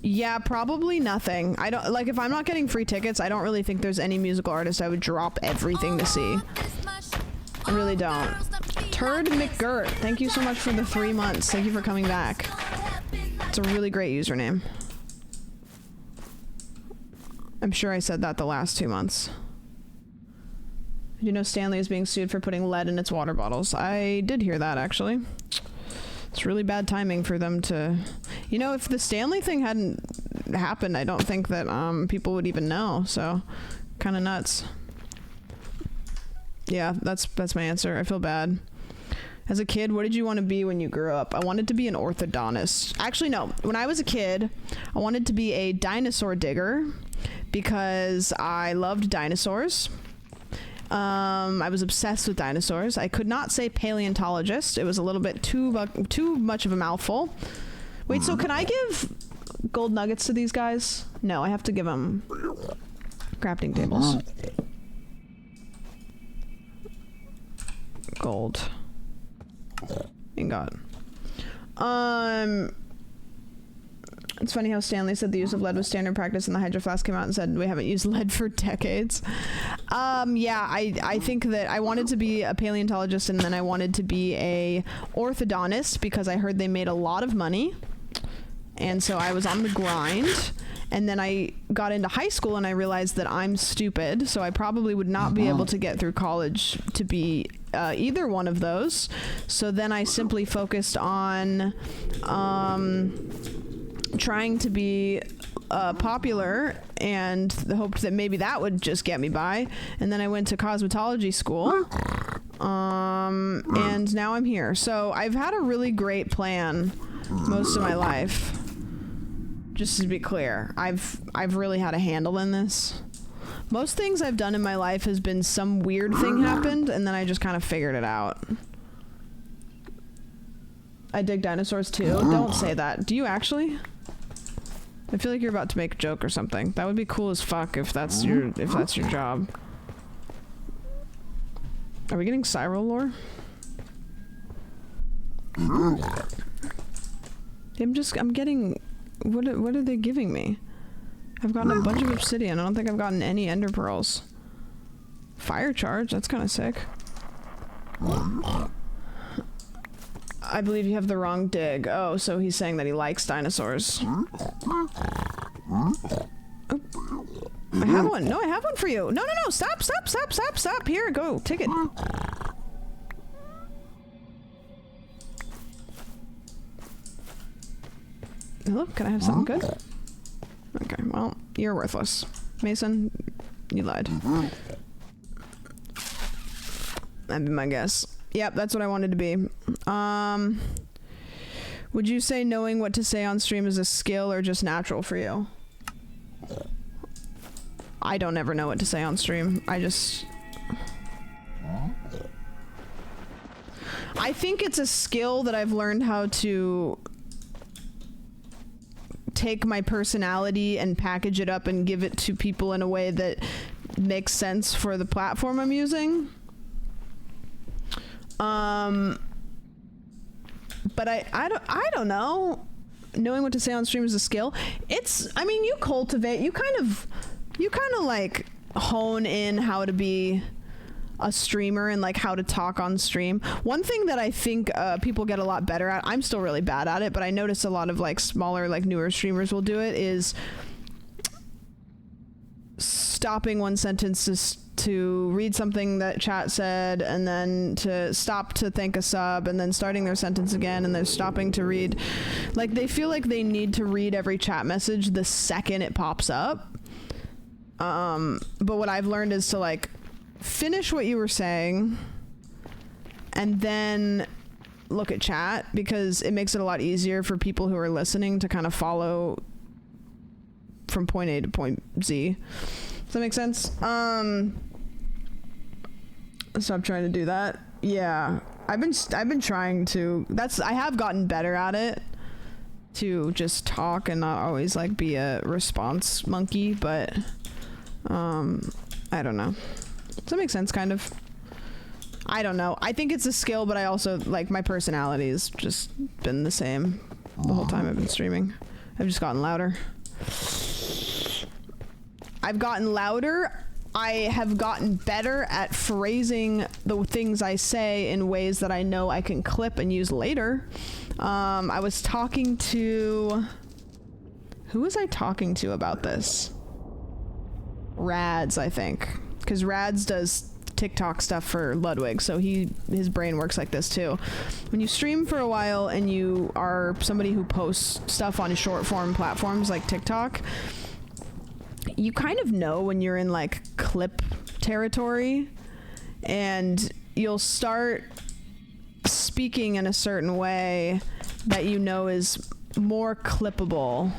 S1: Yeah, probably nothing. I don't like, if I'm not getting free tickets, I don't really think there's any musical artist I would drop everything to see. I really don't. Turd McGirt, thank you so much for the 3 months. Thank you for coming back. It's a really great username. I'm sure I said that the last 2 months. Did you know Stanley is being sued for putting lead in its water bottles? I did hear that, actually. It's really bad timing for them to... You know, if the Stanley thing hadn't happened, I don't think that people would even know, so kind of nuts. Yeah, that's my answer. I feel bad. As a kid, what did you want to be when you grew up? I wanted to be an orthodontist. Actually, no. When I was a kid, I wanted to be a dinosaur digger because I loved dinosaurs. I was obsessed with dinosaurs. I could not say paleontologist. It was a little bit too much of a mouthful. Wait, so can I give gold nuggets to these guys? No, I have to give them crafting tables. Gold. Ingot. It's funny how Stanley said the use of lead was standard practice and the Hydro Flask came out and said we haven't used lead for decades. Yeah, I think that I wanted to be a paleontologist and then I wanted to be a orthodontist because I heard they made a lot of money. And so I was on the grind. And then I got into high school and I realized that I'm stupid. So I probably would not be able to get through college to be either one of those. So then I simply focused on trying to be popular and hoped that maybe that would just get me by. And then I went to cosmetology school. And now I'm here. So I've had a really great plan most of my life. Just to be clear, I've really had a handle in this. Most things I've done in my life has been some weird thing happened, and then I just kind of figured it out. I dig dinosaurs too. Don't say that. Do you actually? I feel like you're about to make a joke or something. That would be cool as fuck if that's your job. Are we getting Cyril lore? I'm getting... What are they giving me? I've gotten a bunch of obsidian. I don't think I've gotten any ender pearls. Fire charge? That's kind of sick. I believe you have the wrong dig. Oh, so he's saying that he likes dinosaurs. Oh. I have one. No, I have one for you. No. Stop. Here, go. Take it. Hello, can I have something good? Okay, well, you're worthless. Mason, you lied. That'd be my guess. Yep, that's what I wanted to be. Would you say knowing what to say on stream is a skill or just natural for you? I don't ever know what to say on stream. I think it's a skill that I've learned how to take my personality and package it up and give it to people in a way that makes sense for the platform I'm using. But I don't know. Knowing what to say on stream is a skill. I mean, you cultivate, you kind of like hone in how to be a streamer and like how to talk on stream. One thing that I think people get a lot better at, I'm still really bad at it, but I notice a lot of like smaller, like newer streamers will do it, is stopping one sentence to read something that chat said, and then to stop to thank a sub, and then starting their sentence again, and then stopping to read. Like, they feel like they need to read every chat message the second it pops up. But what I've learned is to like finish what you were saying and then look at chat, because it makes it a lot easier for people who are listening to kind of follow from point A to point Z. Does that make sense? So I'm trying to do that. Yeah, I've been trying to. I have gotten better at it, to just talk and not always like be a response monkey. But I don't know. Does that make sense? Kind of. I don't know. I think it's a skill, but I also like my personality has just been the same the whole time I've been streaming. I've just gotten louder. I've gotten louder. I have gotten better at phrasing the things I say in ways that I know I can clip and use later. I was talking to... Who was I talking to about this? Rads, I think. Because Rads does TikTok stuff for Ludwig, so his brain works like this too. When you stream for a while and you are somebody who posts stuff on short form platforms like TikTok, you kind of know when you're in like clip territory, and you'll start speaking in a certain way that you know is more clippable.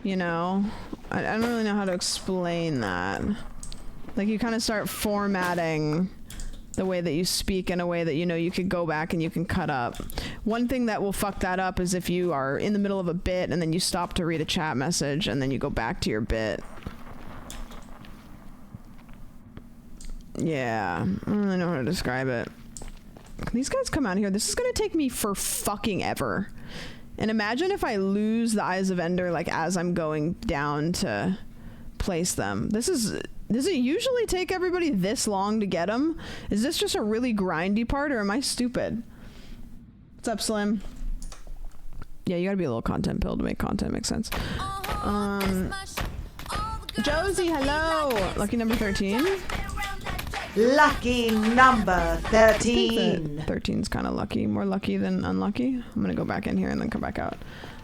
S1: You know? I don't really know how to explain that. Like, you kind of start formatting the way that you speak in a way that you know you could go back and you can cut up. One thing that will fuck that up is if you are in the middle of a bit and then you stop to read a chat message and then you go back to your bit. Yeah, I don't really know how to describe it. Can these guys come out here? This is gonna take me for fucking ever. And imagine if I lose the Eyes of Ender like as I'm going down to place them. Does it usually take everybody this long to get them? Is this just a really grindy part, or am I stupid? What's up, Slim? Yeah, you gotta be a little content pill to make content make sense. Josie, hello! Lucky number 13.
S2: Lucky number 13.
S1: 13's kind of lucky. More lucky than unlucky. I'm gonna go back in here and then come back out.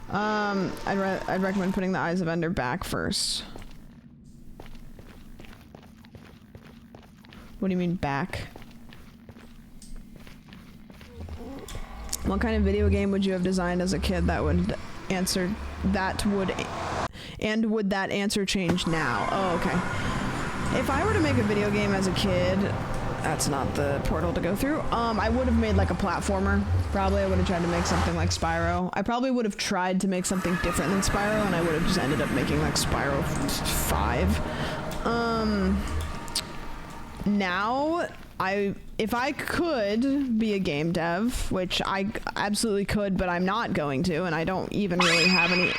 S1: I'd recommend putting the Eyes of Ender back first. What do you mean back? What kind of video game would you have designed as a kid that would answer that would and would that answer change now? Oh, okay. If I were to make a video game as a kid, that's not the portal to go through. I would have made like a platformer. Probably I would have tried to make something like Spyro. I probably would have tried to make something different than Spyro, and I would have just ended up making like Spyro 5. Now, if I could be a game dev, which I absolutely could, but I'm not going to, and I don't even really have any,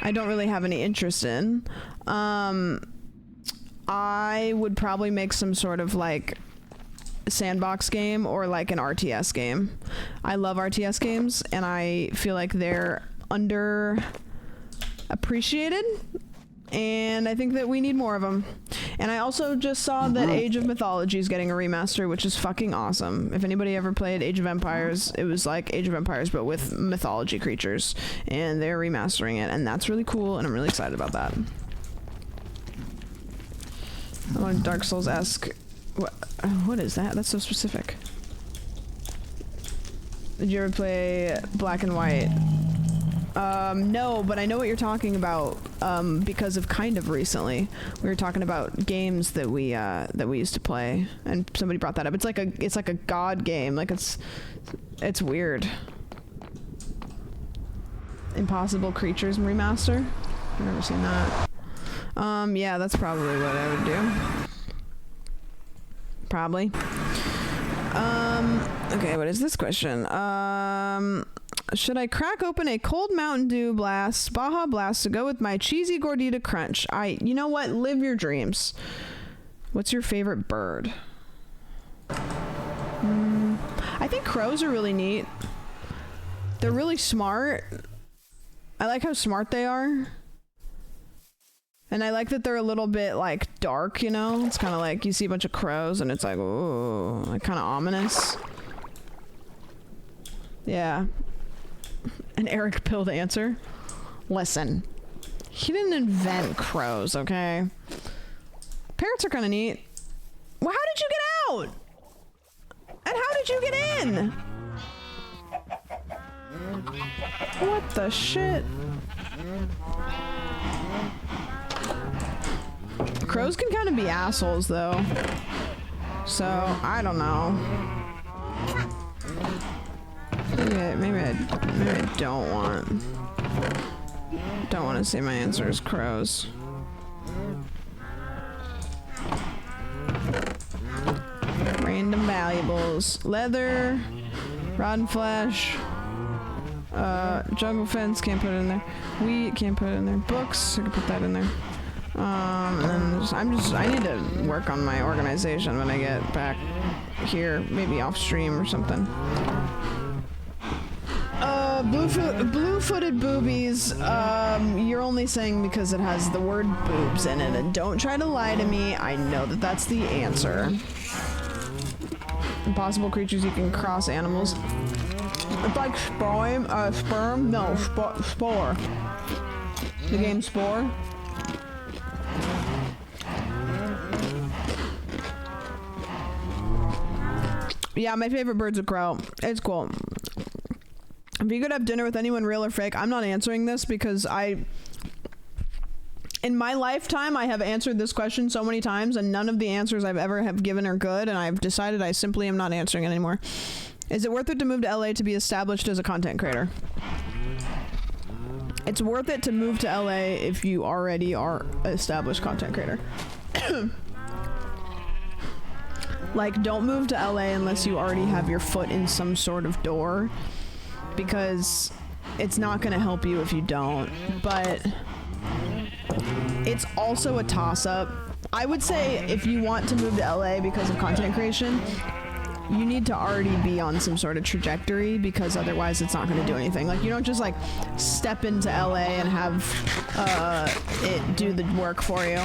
S1: I don't really have any interest in, I would probably make some sort of like sandbox game or like an RTS game. I love RTS games, and I feel like they're underappreciated, and I think that we need more of them. And I also just saw that Age of Mythology is getting a remaster, which is fucking awesome. If anybody ever played Age of Empires, it was like Age of Empires but with mythology creatures, and they're remastering it, and that's really cool, and I'm really excited about that. I want Dark Souls-esque. What is that? That's so specific. Did you ever play Black and White? No, but I know what you're talking about, because of kind of recently. We were talking about games that we used to play, and somebody brought that up. It's like a god game. Like it's weird. Impossible Creatures remaster? I've never seen that. Yeah, that's probably what I would do. Probably. Okay, what is this question? Should I crack open a cold Mountain Dew Blast, Baja Blast to go with my cheesy gordita crunch? You know what? Live your dreams. What's your favorite bird? I think crows are really neat. They're really smart. I like how smart they are. And I like that they're a little bit like dark, you know? It's kind of like you see a bunch of crows and it's like, ooh, like kind of ominous. Yeah. An Eric pilled answer. Listen, he didn't invent crows, okay? Parrots are kind of neat. Well, how did you get out? And how did you get in? What the shit? Crows can kind of be assholes, though. So, I don't know. Maybe I don't want to say my answer is crows. Random valuables. Leather. Rotten flesh. Jungle fence, can't put it in there. Wheat, can't put it in there. Books, I can put that in there. And then I need to work on my organization when I get back here, maybe off stream or something. Blue-footed boobies, you're only saying because it has the word boobs in it, and don't try to lie to me, I know that that's the answer. Impossible creatures, you can cross animals. It's like sperm? No, spore. The game Spore? Yeah, my favorite bird's a crow. It's cool. If you could have dinner with anyone real or fake, I'm not answering this because in my lifetime, I have answered this question so many times and none of the answers I've ever have given are good, and I've decided I simply am not answering it anymore. Is it worth it to move to LA to be established as a content creator? It's worth it to move to LA if you already are an established content creator. Like, don't move to LA unless you already have your foot in some sort of door, because it's not going to help you if you don't. But it's also a toss-up. I would say if you want to move to LA because of content creation, you need to already be on some sort of trajectory, because otherwise it's not going to do anything. Like, you don't just like step into LA and have it do the work for you.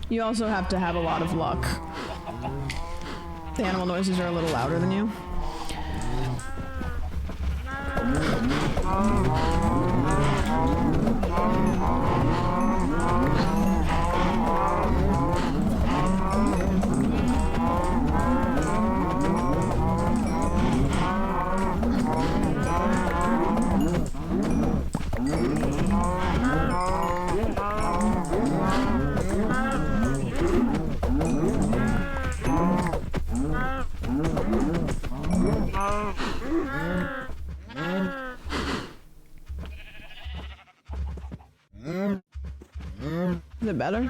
S1: You also have to have a lot of luck. The animal noises are a little louder than you. Is it better?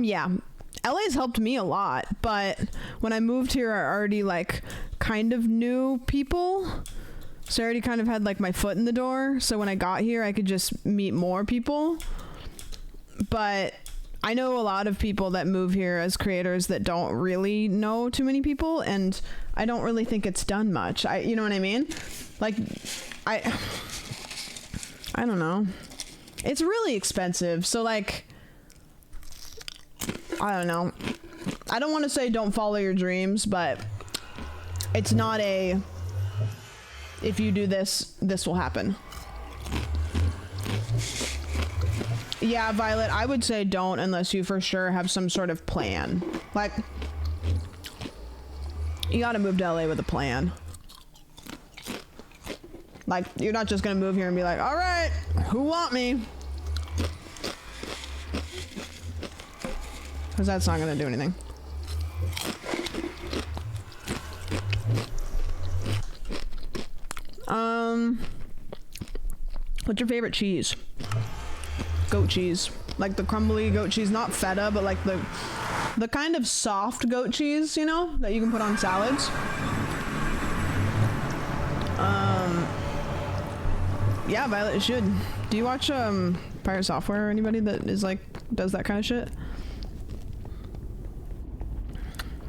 S1: Yeah. LA's helped me a lot, but when I moved here, I already like kind of knew people. So I already kind of had like my foot in the door. So when I got here, I could just meet more people. But I know a lot of people that move here as creators that don't really know too many people, and I don't really think it's done much. You know what I mean? Like, I don't know. It's really expensive. So like, I don't know. I don't want to say don't follow your dreams, but it's not a, if you do this, this will happen. Yeah, Violet, I would say don't unless you for sure have some sort of plan. Like, you gotta move to LA with a plan. Like, you're not just gonna move here and be like, all right, who want me? Because that's not gonna do anything. What's your favorite cheese? Goat cheese. Like the crumbly goat cheese, not feta, but like the kind of soft goat cheese, you know, that you can put on salads. Yeah, Violet, you should. Do you watch Pirate Software or anybody that is like does that kind of shit?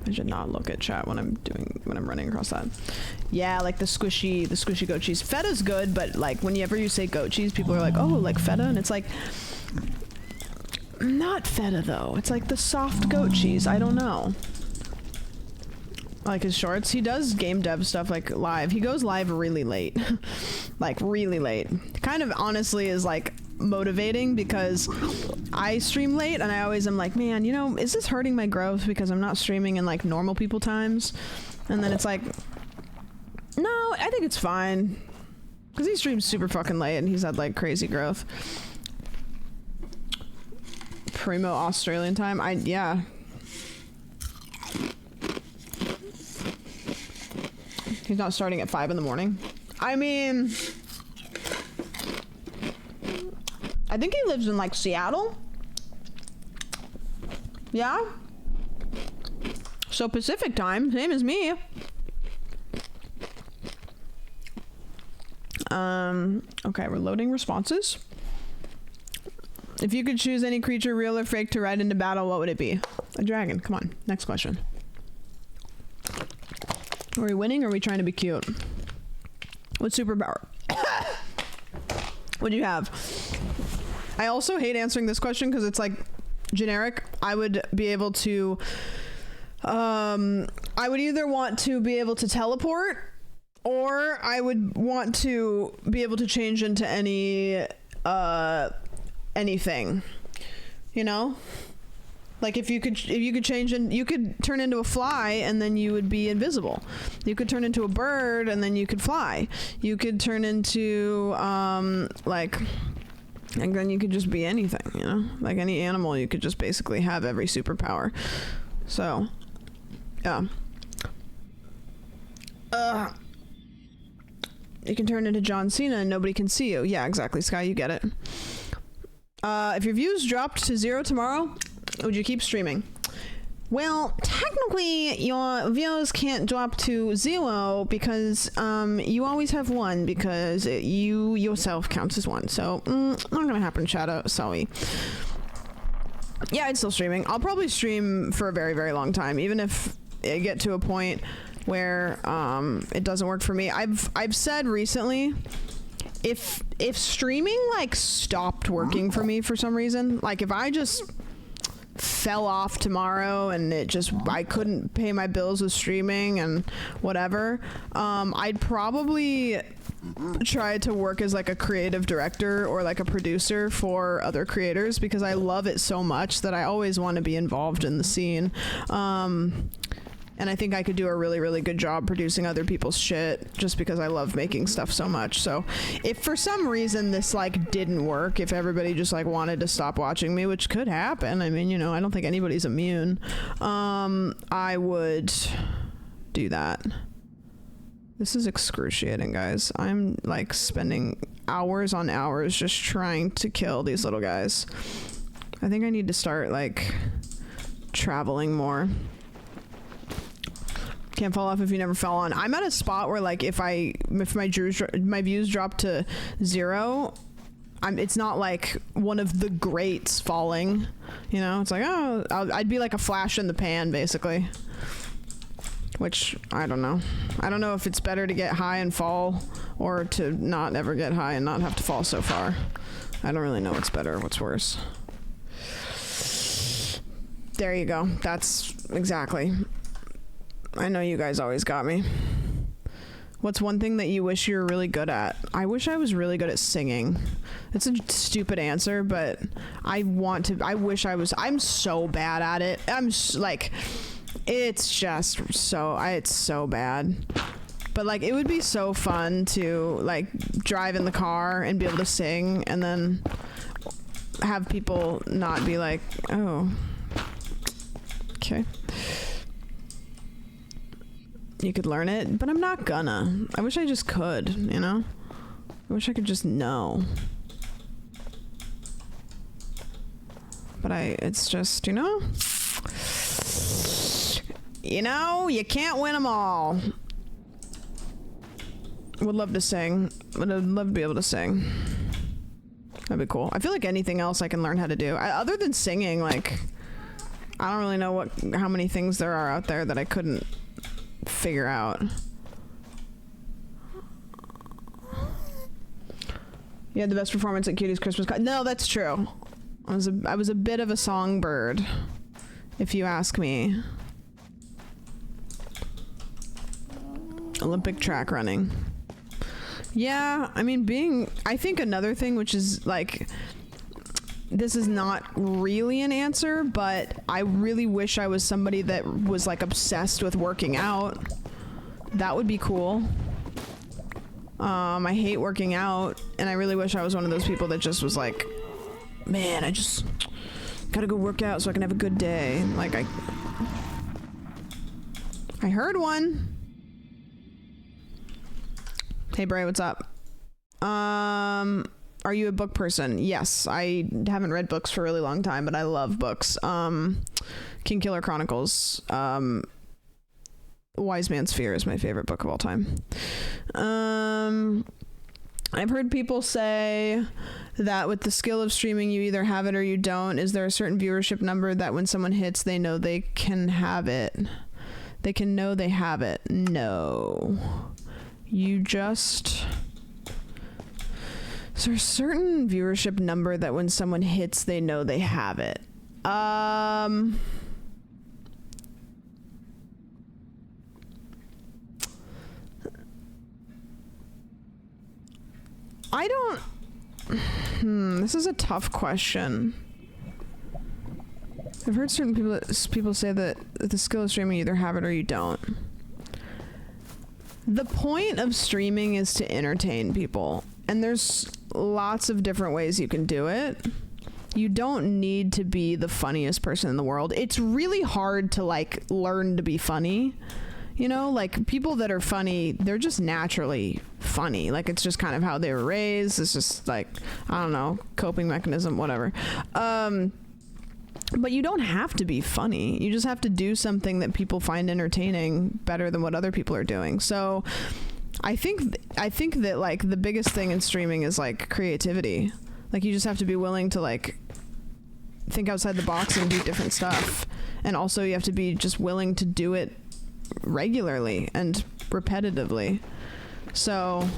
S1: I should not look at chat when I'm running across that. Yeah, like the squishy goat cheese. Feta's good, but like whenever you say goat cheese, people are like, oh, like feta, and it's like not feta though. It's like the soft goat cheese. I don't know. Like his shorts, he does game dev stuff like live. He goes live really late, like really late. Kind of honestly is like motivating because I stream late and I always am like, man, you know, is this hurting my growth because I'm not streaming in like normal people times? And then it's like, no, I think it's fine because he streams super fucking late and he's had like crazy growth. Primo Australian time. Yeah. He's not starting at 5 in the morning. I mean, I think he lives in like Seattle. Yeah. So Pacific time, same as me. Okay, we're loading responses. If you could choose any creature, real or fake, to ride into battle, what would it be? A dragon. Come on, next question. Are we winning or are we trying to be cute? What superpower would you have? I also hate answering this question because it's like generic. I would be able to I would either want to be able to teleport or I would want to be able to change into any anything, you know? Like if you could change and you could turn into a fly and then you would be invisible. You could turn into a bird and then you could fly. You could turn into like, and then you could just be anything, you know? Like any animal, you could just basically have every superpower. So, yeah. You can turn into John Cena and nobody can see you. Yeah, exactly, Sky, you get it. If your views dropped to 0 tomorrow, would you keep streaming? Well, technically, your views can't drop to 0 because you always have 1 because you yourself counts as 1. So, not gonna happen, Shadow. Sorry. Yeah, it's still streaming. I'll probably stream for a very, very long time, even if I get to a point where it doesn't work for me. I've said recently, if streaming like stopped working for me for some reason, like if I just fell off tomorrow and I couldn't pay my bills with streaming and whatever, I'd probably try to work as like a creative director or like a producer for other creators because I love it so much that I always want to be involved in the scene. And I think I could do a really, really good job producing other people's shit just because I love making stuff so much. So if for some reason this like didn't work, if everybody just like wanted to stop watching me, which could happen, I mean, you know, I don't think anybody's immune, I would do that. This is excruciating, guys. I'm like spending hours on hours just trying to kill these little guys. I think I need to start like traveling more. Can't fall off if you never fell on. I'm at a spot where like if my views drop to 0, it's not like one of the greats falling, you know. It's like, oh, I'd be like a flash in the pan basically, which I don't know if it's better to get high and fall or to not ever get high and not have to fall so far. I don't really know what's better or what's worse. There you go. That's exactly. I know you guys always got me. What's one thing that you wish you were really good at? I wish I was really good at singing. It's a stupid answer, but I wish I was. I'm so bad at it. It's just it's so bad. But like, it would be so fun to like drive in the car and be able to sing and then have people not be like, oh, okay. You could learn it, but I'm not gonna. I wish I just could, you know? I wish I could just know. But it's just, you know? You can't win them all. Would love to sing. I'd love to be able to sing. That'd be cool. I feel like anything else I can learn how to do. Other than singing, like, I don't really know how many things there are out there that I couldn't figure out. You had the best performance at Cutie's Christmas card. No, that's true. I was a bit of a songbird, if you ask me. Olympic track running. Yeah, I mean, I think another thing, which is like, this is not really an answer, but I really wish I was somebody that was like obsessed with working out. That would be cool. I hate working out, and I really wish I was one of those people that just was like, man, I just gotta go work out so I can have a good day. Like, I heard one. Hey Bray, what's up? Are you a book person? Yes, I haven't read books for a really long time, but I love books. King Killer Chronicles, Wise Man's Fear is my favorite book of all time. I've heard people say that with the skill of streaming, you either have it or you don't. Is there a certain viewership number that when someone hits, they know they can have it? They can know they have it. No. You just... Is there a certain viewership number that when someone hits, they know they have it? I don't... this is a tough question. I've heard certain people say that the skill of streaming, you either have it or you don't. The point of streaming is to entertain people, and there's lots of different ways you can do it. You don't need to be the funniest person in the world. It's really hard to like learn to be funny. You know, like people that are funny, they're just naturally funny. Like it's just kind of how they were raised. It's just like, I don't know, coping mechanism, whatever. But you don't have to be funny. You just have to do something that people find entertaining better than what other people are doing. So I think that like the biggest thing in streaming is like creativity. Like you just have to be willing to like think outside the box and do different stuff. And also you have to be just willing to do it regularly and repetitively. So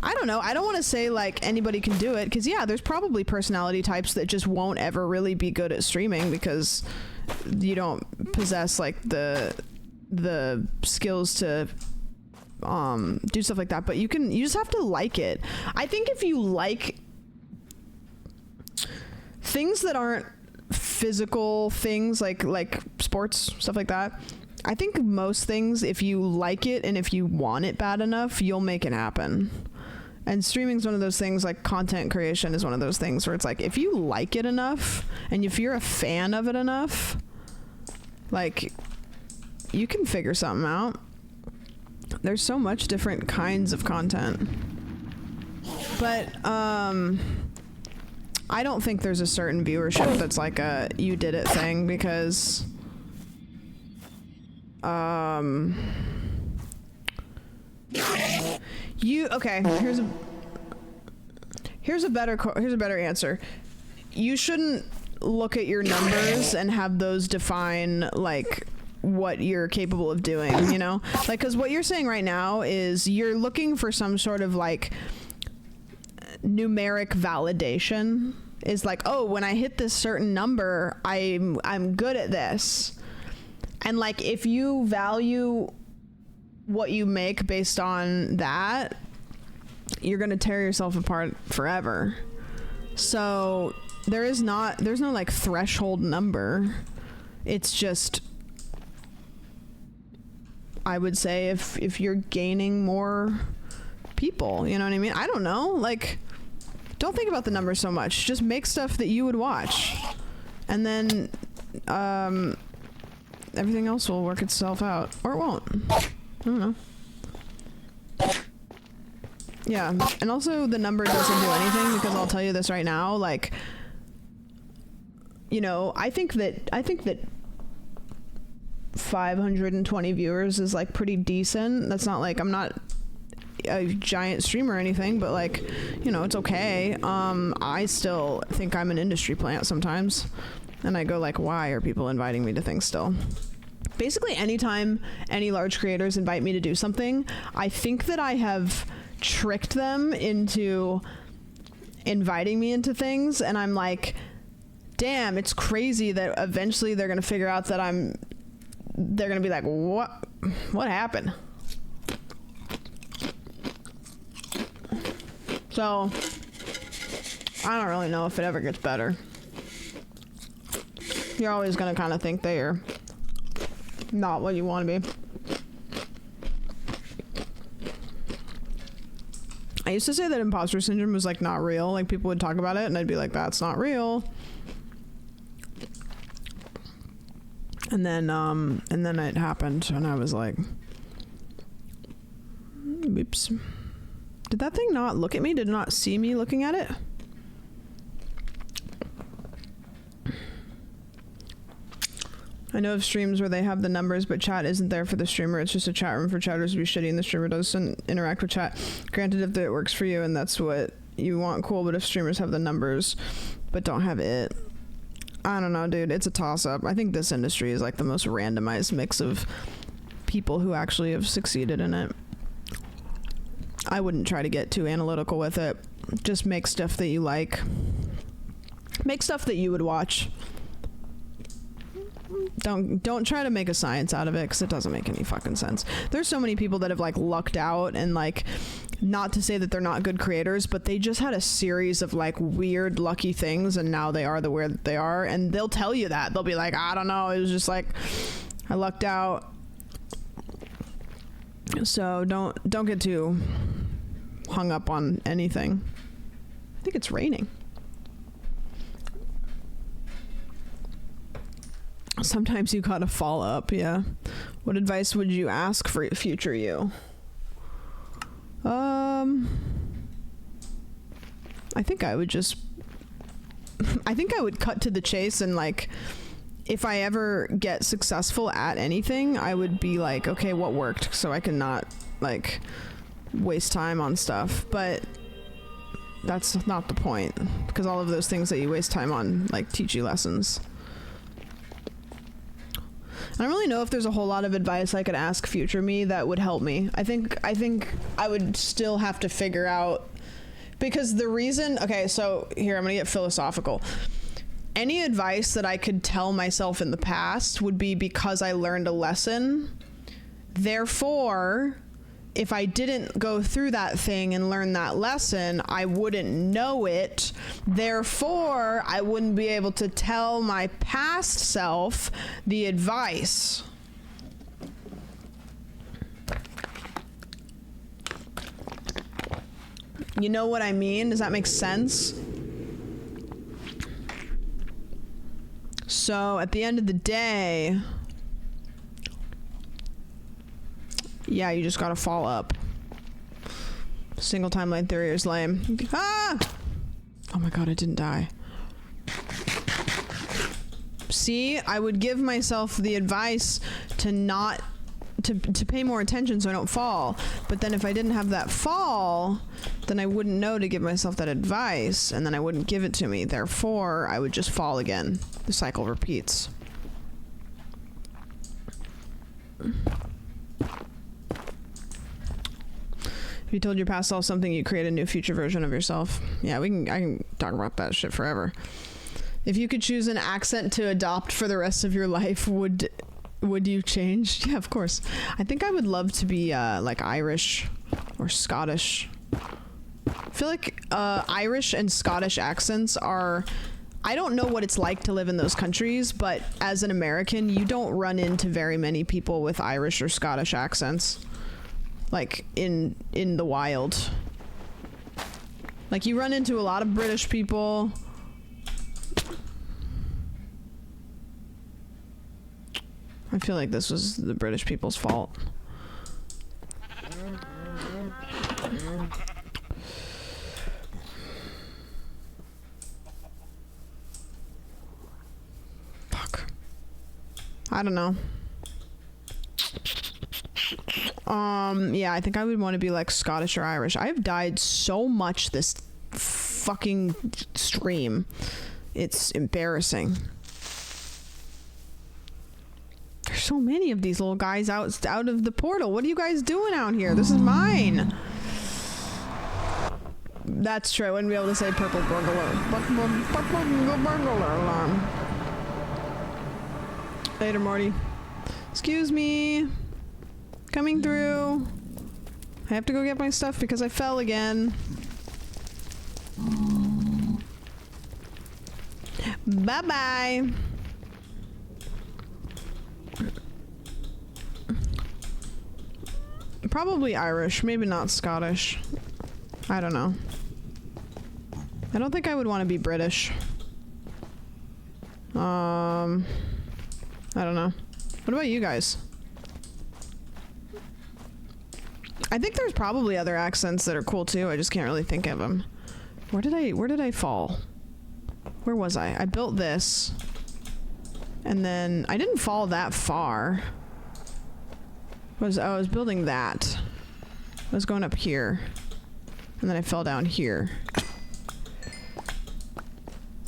S1: I don't know. I don't want to say like anybody can do it, because yeah, there's probably personality types that just won't ever really be good at streaming because you don't possess like the skills to do stuff like that. But you just have to like it. I think if you like things that aren't physical things like sports, stuff like that, I think most things, if you like it and if you want it bad enough, you'll make it happen. And streaming's one of those things, like content creation is one of those things where it's like, if you like it enough and if you're a fan of it enough, like you can figure something out. There's so much different kinds of content. But I don't think there's a certain viewership that's like a you did it thing, because here's a better answer. You shouldn't look at your numbers and have those define like what you're capable of doing, you know? Like, because what you're saying right now is you're looking for some sort of like numeric validation. Is like, oh, when I hit this certain number, I'm good at this. And like, if you value what you make based on that, you're gonna tear yourself apart forever. So there's no like threshold number. It's just, I would say if you're gaining more people, you know what I mean? I don't know, like, don't think about the numbers so much. Just make stuff that you would watch, and then everything else will work itself out, or it won't. I don't know. Yeah, and also the number doesn't do anything, because I'll tell you this right now, like, you know, I think that 520 viewers is like pretty decent. That's not like, I'm not a giant streamer or anything, but like, you know, it's okay. I still think I'm an industry plant sometimes, and I go like, why are people inviting me to things still? Basically, anytime any large creators invite me to do something, I think that I have tricked them into inviting me into things, and I'm like, damn, it's crazy that eventually they're gonna figure out that they're gonna be like, what happened? So I don't really know if it ever gets better. You're always gonna kind of think they are not what you want to be. I used to say that imposter syndrome was like not real. Like, people would talk about it and I'd be like, that's not real. And then it happened and I was like, oops. Did that thing not look at me? Did it not see me looking at it? I know of streams where they have the numbers, but chat isn't there for the streamer. It's just a chat room for chatters to be shitty, and the streamer doesn't interact with chat. Granted, if it works for you and that's what you want, cool, but if streamers have the numbers but don't have it, I don't know, dude. It's a toss-up. I think this industry is like the most randomized mix of people who actually have succeeded in it. I wouldn't try to get too analytical with it. Just make stuff that you like. Make stuff that you would watch. Don't try to make a science out of it, because it doesn't make any fucking sense. There's so many people that have like lucked out, and like, not to say that they're not good creators, but they just had a series of like weird lucky things, and now they are the way that they are, and they'll tell you that. They'll be like, I don't know, it was just like I lucked out. So don't get too hung up on anything. I think it's raining. Sometimes you gotta fall up, yeah. What advice would you ask for future you? I think I would just I think I would cut to the chase and like, if I ever get successful at anything, I would be like, okay, what worked, so I can not like waste time on stuff. But that's not the point, because all of those things that you waste time on like teach you lessons. I don't really know if there's a whole lot of advice I could ask future me that would help me. I think I would still have to figure out, because the reason, okay, so here I'm gonna get philosophical. Any advice that I could tell myself in the past would be because I learned a lesson. Therefore, if I didn't go through that thing and learn that lesson, I wouldn't know it. Therefore, I wouldn't be able to tell my past self the advice. You know what I mean? Does that make sense? So at the end of the day, yeah, you just gotta fall up. Single timeline theory is lame. Ah! Oh my god, I didn't die. See, I would give myself the advice to not to pay more attention so I don't fall. But then if I didn't have that fall, then I wouldn't know to give myself that advice, and then I wouldn't give it to me. Therefore, I would just fall again. The cycle repeats. If you told your past self something, you create a new future version of yourself. Yeah, I can talk about that shit forever. If you could choose an accent to adopt for the rest of your life, would you change? Yeah, of course. I think I would love to be like Irish or Scottish. I feel like Irish and Scottish accents are, I don't know what it's like to live in those countries, but as an American, you don't run into very many people with Irish or Scottish accents, like in the wild. Like you run into a lot of British people. I feel like this was the British people's fault. Fuck. I don't know. Yeah, I think I would want to be like Scottish or Irish. I've died so much this fucking stream. It's embarrassing. There's so many of these little guys out of the portal. What are you guys doing out here? This is mine. That's true. I wouldn't be able to say purple burglar. Purple burglar alarm. Later, Morty. Excuse me. Coming through. I have to go get my stuff because I fell again. Bye-bye. Probably Irish, maybe not Scottish. I don't know. I don't think I would want to be British. I don't know. What about you guys? I think there's probably other accents that are cool too. I just can't really think of them. Where did I fall? Where was I? I built this. And then I didn't fall that far. I was building that. I was going up here. And then I fell down here.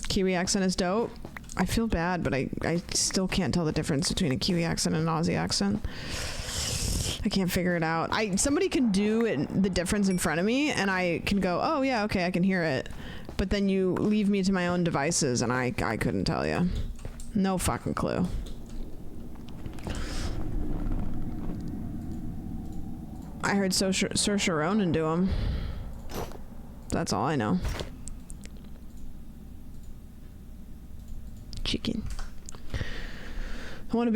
S1: Kiwi accent is dope. I feel bad, but I still can't tell the difference between a Kiwi accent and an Aussie accent. I can't figure it out. Somebody can do the difference in front of me, and I can go, oh yeah, okay, I can hear it. But then you leave me to my own devices, and I couldn't tell you. No fucking clue. I heard Saoirse Ronan do them. That's all I know. Chicken. I want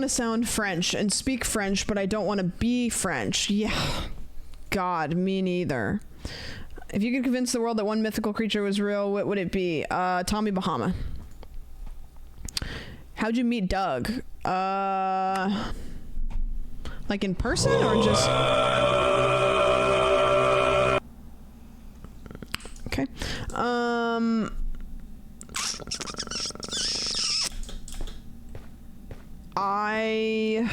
S1: to sound French and speak French, but I don't want to be French. Yeah. God, me neither. If you could convince the world that one mythical creature was real, what would it be? Tommy Bahama. How'd you meet Doug? Like in person or just... Okay. I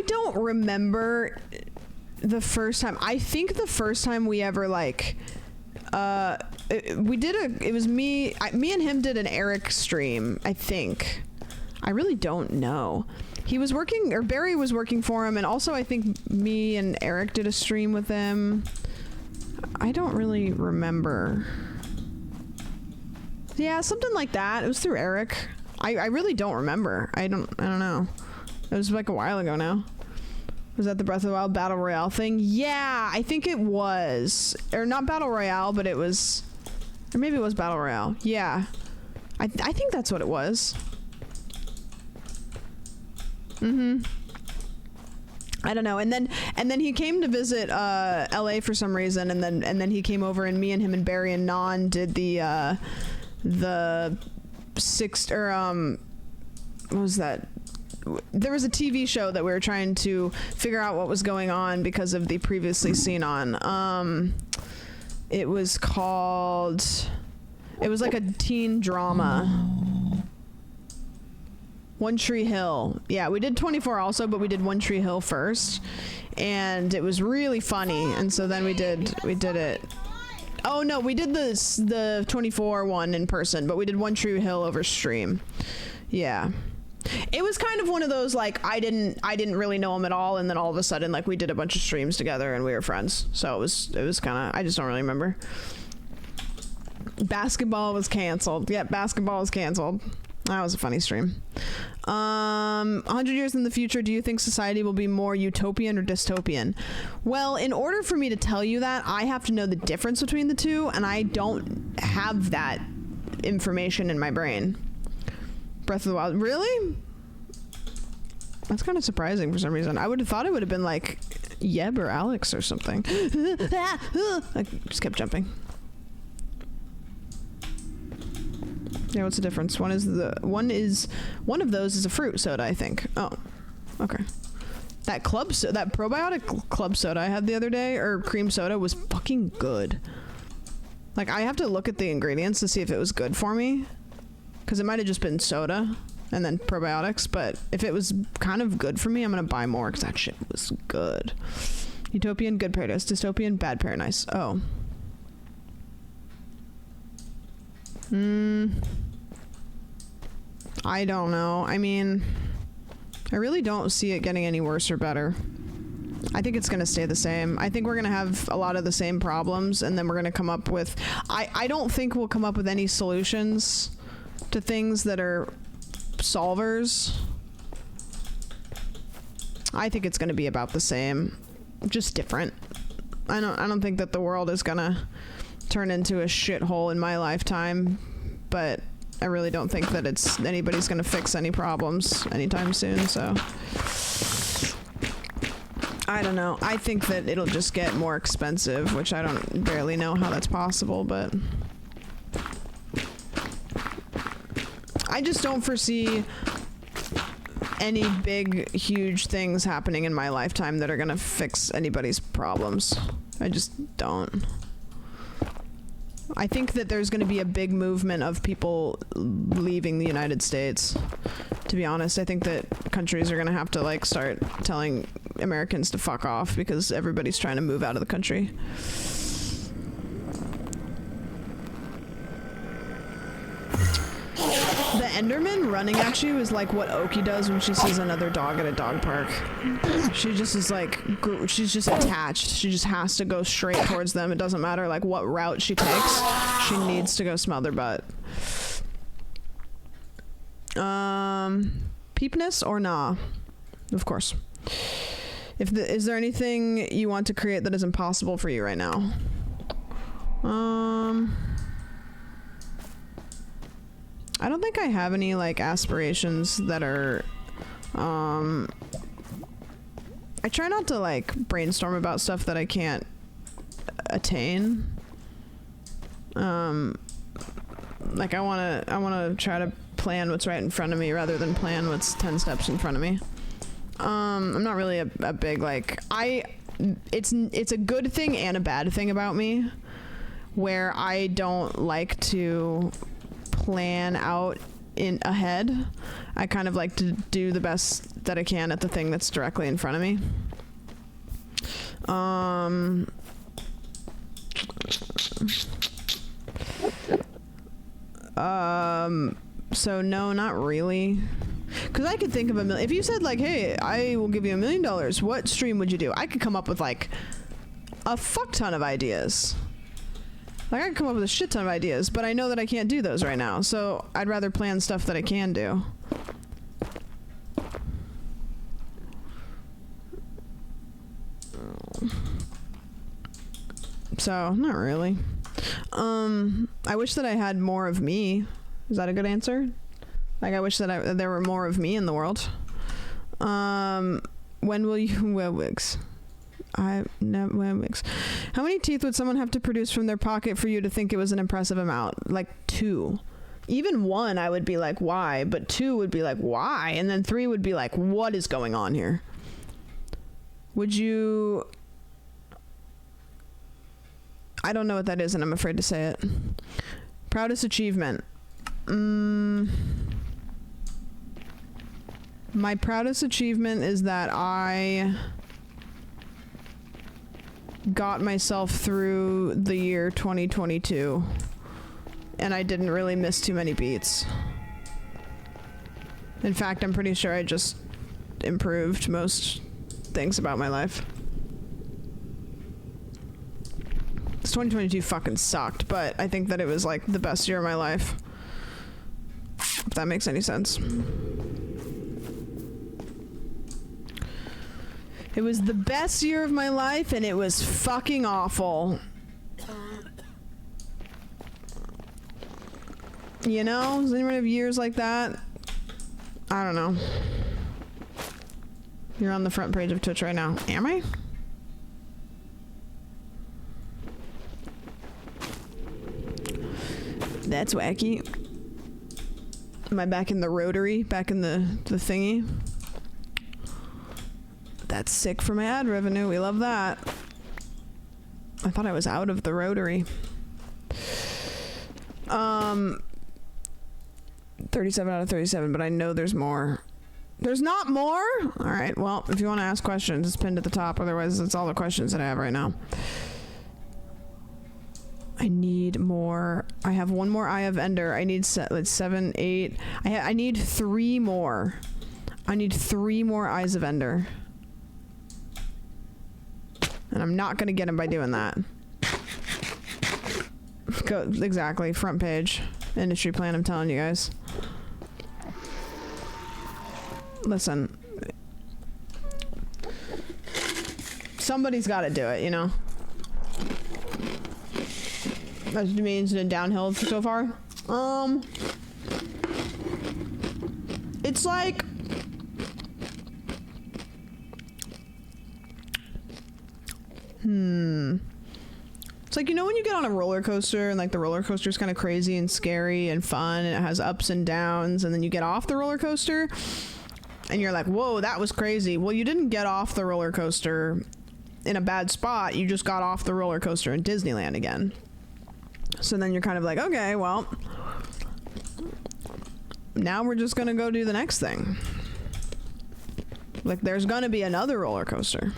S1: don't remember the first time. I think the first time we ever like it was me and him did an Eric stream, I think. I really don't know. He was working, or Barry was working for him, and also I think me and Eric did a stream with him. I don't really remember. Yeah, something like that. It was through Eric. I really don't remember. I don't know. It was like a while ago now. Was that the Breath of the Wild Battle Royale thing? Yeah, I think it was. Or not Battle Royale, but it was... Or maybe it was Battle Royale. Yeah. I think that's what it was. I don't know. And then he came to visit LA for some reason, and then he came over, and me and him and Barry and Non did the what was that? There was a TV show that we were trying to figure out what was going on because of the previously seen on. It was called... It was like a teen drama. One Tree Hill. Yeah, we did 24 also, but we did One Tree Hill first. And it was really funny. And so then we did it. Oh no, we did the 24 one in person, but we did One Tree Hill over stream. Yeah. It was kind of one of those, like, I didn't really know him at all, and then all of a sudden, like, we did a bunch of streams together and we were friends. So it was kind of, I just don't really remember. Basketball was canceled. Yep, basketball was canceled. That was a funny stream. 100 years in the future, do you think society will be more utopian or dystopian? Well, in order for me to tell you that, I have to know the difference between the two, and I don't have that information in my brain. Breath of the Wild. Really? That's kind of surprising for some reason. I would have thought it would have been like Yeb or Alex or something. I just kept jumping. Yeah, what's the difference? One of those is a fruit soda, I think. Oh, okay. That probiotic club soda I had the other day, or cream soda, was fucking good. Like, I have to look at the ingredients to see if it was good for me. Because it might have just been soda and then probiotics, but if it was kind of good for me, I'm gonna buy more because that shit was good. Utopian, good paradise. Dystopian, bad paradise. Oh. I don't know. I mean, I really don't see it getting any worse or better. I think it's gonna stay the same. I think we're gonna have a lot of the same problems, and then we're gonna come up with... I don't think we'll come up with any solutions to things that are solvers. I think it's going to be about the same, just different. I don't think that the world is going to turn into a shithole in my lifetime, but I really don't think that anybody's going to fix any problems anytime soon, so I don't know. I think that it'll just get more expensive, which I don't barely know how that's possible, but I just don't foresee any big, huge things happening in my lifetime that are gonna fix anybody's problems. I just don't. I think that there's gonna be a big movement of people leaving the United States. To be honest, I think that countries are gonna have to, like, start telling Americans to fuck off because everybody's trying to move out of the country. The Enderman running at you is like what Oki does when she sees another dog at a dog park. She just is like, she's just attached. She just has to go straight towards them. It doesn't matter like what route she takes. She needs to go smell their butt. Peepness or nah? Of course. Is there anything you want to create that is impossible for you right now? I don't think I have any, like, aspirations that are, I try not to, like, brainstorm about stuff that I can't attain. Like, I wanna try to plan what's right in front of me rather than plan what's 10 steps in front of me. I'm not really a big, like, it's a good thing and a bad thing about me, where I don't like to plan out in ahead. I kind of like to do the best that I can at the thing that's directly in front of me. So no, not really. Because I could think of if you said like, hey, I will give you $1 million, what stream would you do? I could come up with like a fuck ton of ideas. Like I could come up with a shit ton of ideas, but I know that I can't do those right now. So I'd rather plan stuff that I can do. So not really. I wish that I had more of me. Is that a good answer? Like I wish that there were more of me in the world. When will you wear wigs? I never wear wigs. How many teeth would someone have to produce from their pocket for you to think it was an impressive amount? Like 2. Even 1 I would be like, why? But 2 would be like, why? And then 3 would be like, what is going on here? Would you... I don't know what that is and I'm afraid to say it. Proudest achievement. My proudest achievement is that I got myself through the year 2022 and I didn't really miss too many beats. In fact, I'm pretty sure I just improved most things about my life. This 2022 fucking sucked, but I think that it was like the best year of my life. If that makes any sense. It was the best year of my life and it was fucking awful. You know? Does anyone have years like that? I don't know. You're on the front page of Twitch right now. Am I? That's wacky. Am I back in the rotary? Back in the thingy? That's sick for my ad revenue. We love that. I thought I was out of the rotary. 37 out of 37, but I know there's more. There's not more? Alright, well, if you want to ask questions, it's pinned at the top. Otherwise, that's all the questions that I have right now. I need more. I have 1 more Eye of Ender. I need 7, 8. I need 3 more. I need 3 more Eyes of Ender. And I'm not gonna get them by doing that. Go, exactly, front page. Industry plan, I'm telling you guys. Listen. Somebody's gotta do it, you know? That means it's downhill so far. It's like... It's like, you know when you get on a roller coaster and like the roller coaster is kind of crazy and scary and fun and it has ups and downs, and then you get off the roller coaster and you're like, whoa, that was crazy. Well, you didn't get off the roller coaster in a bad spot. You just got off the roller coaster in Disneyland again. So then you're kind of like, okay, well, now we're just gonna go do the next thing. Like, there's gonna be another roller coaster.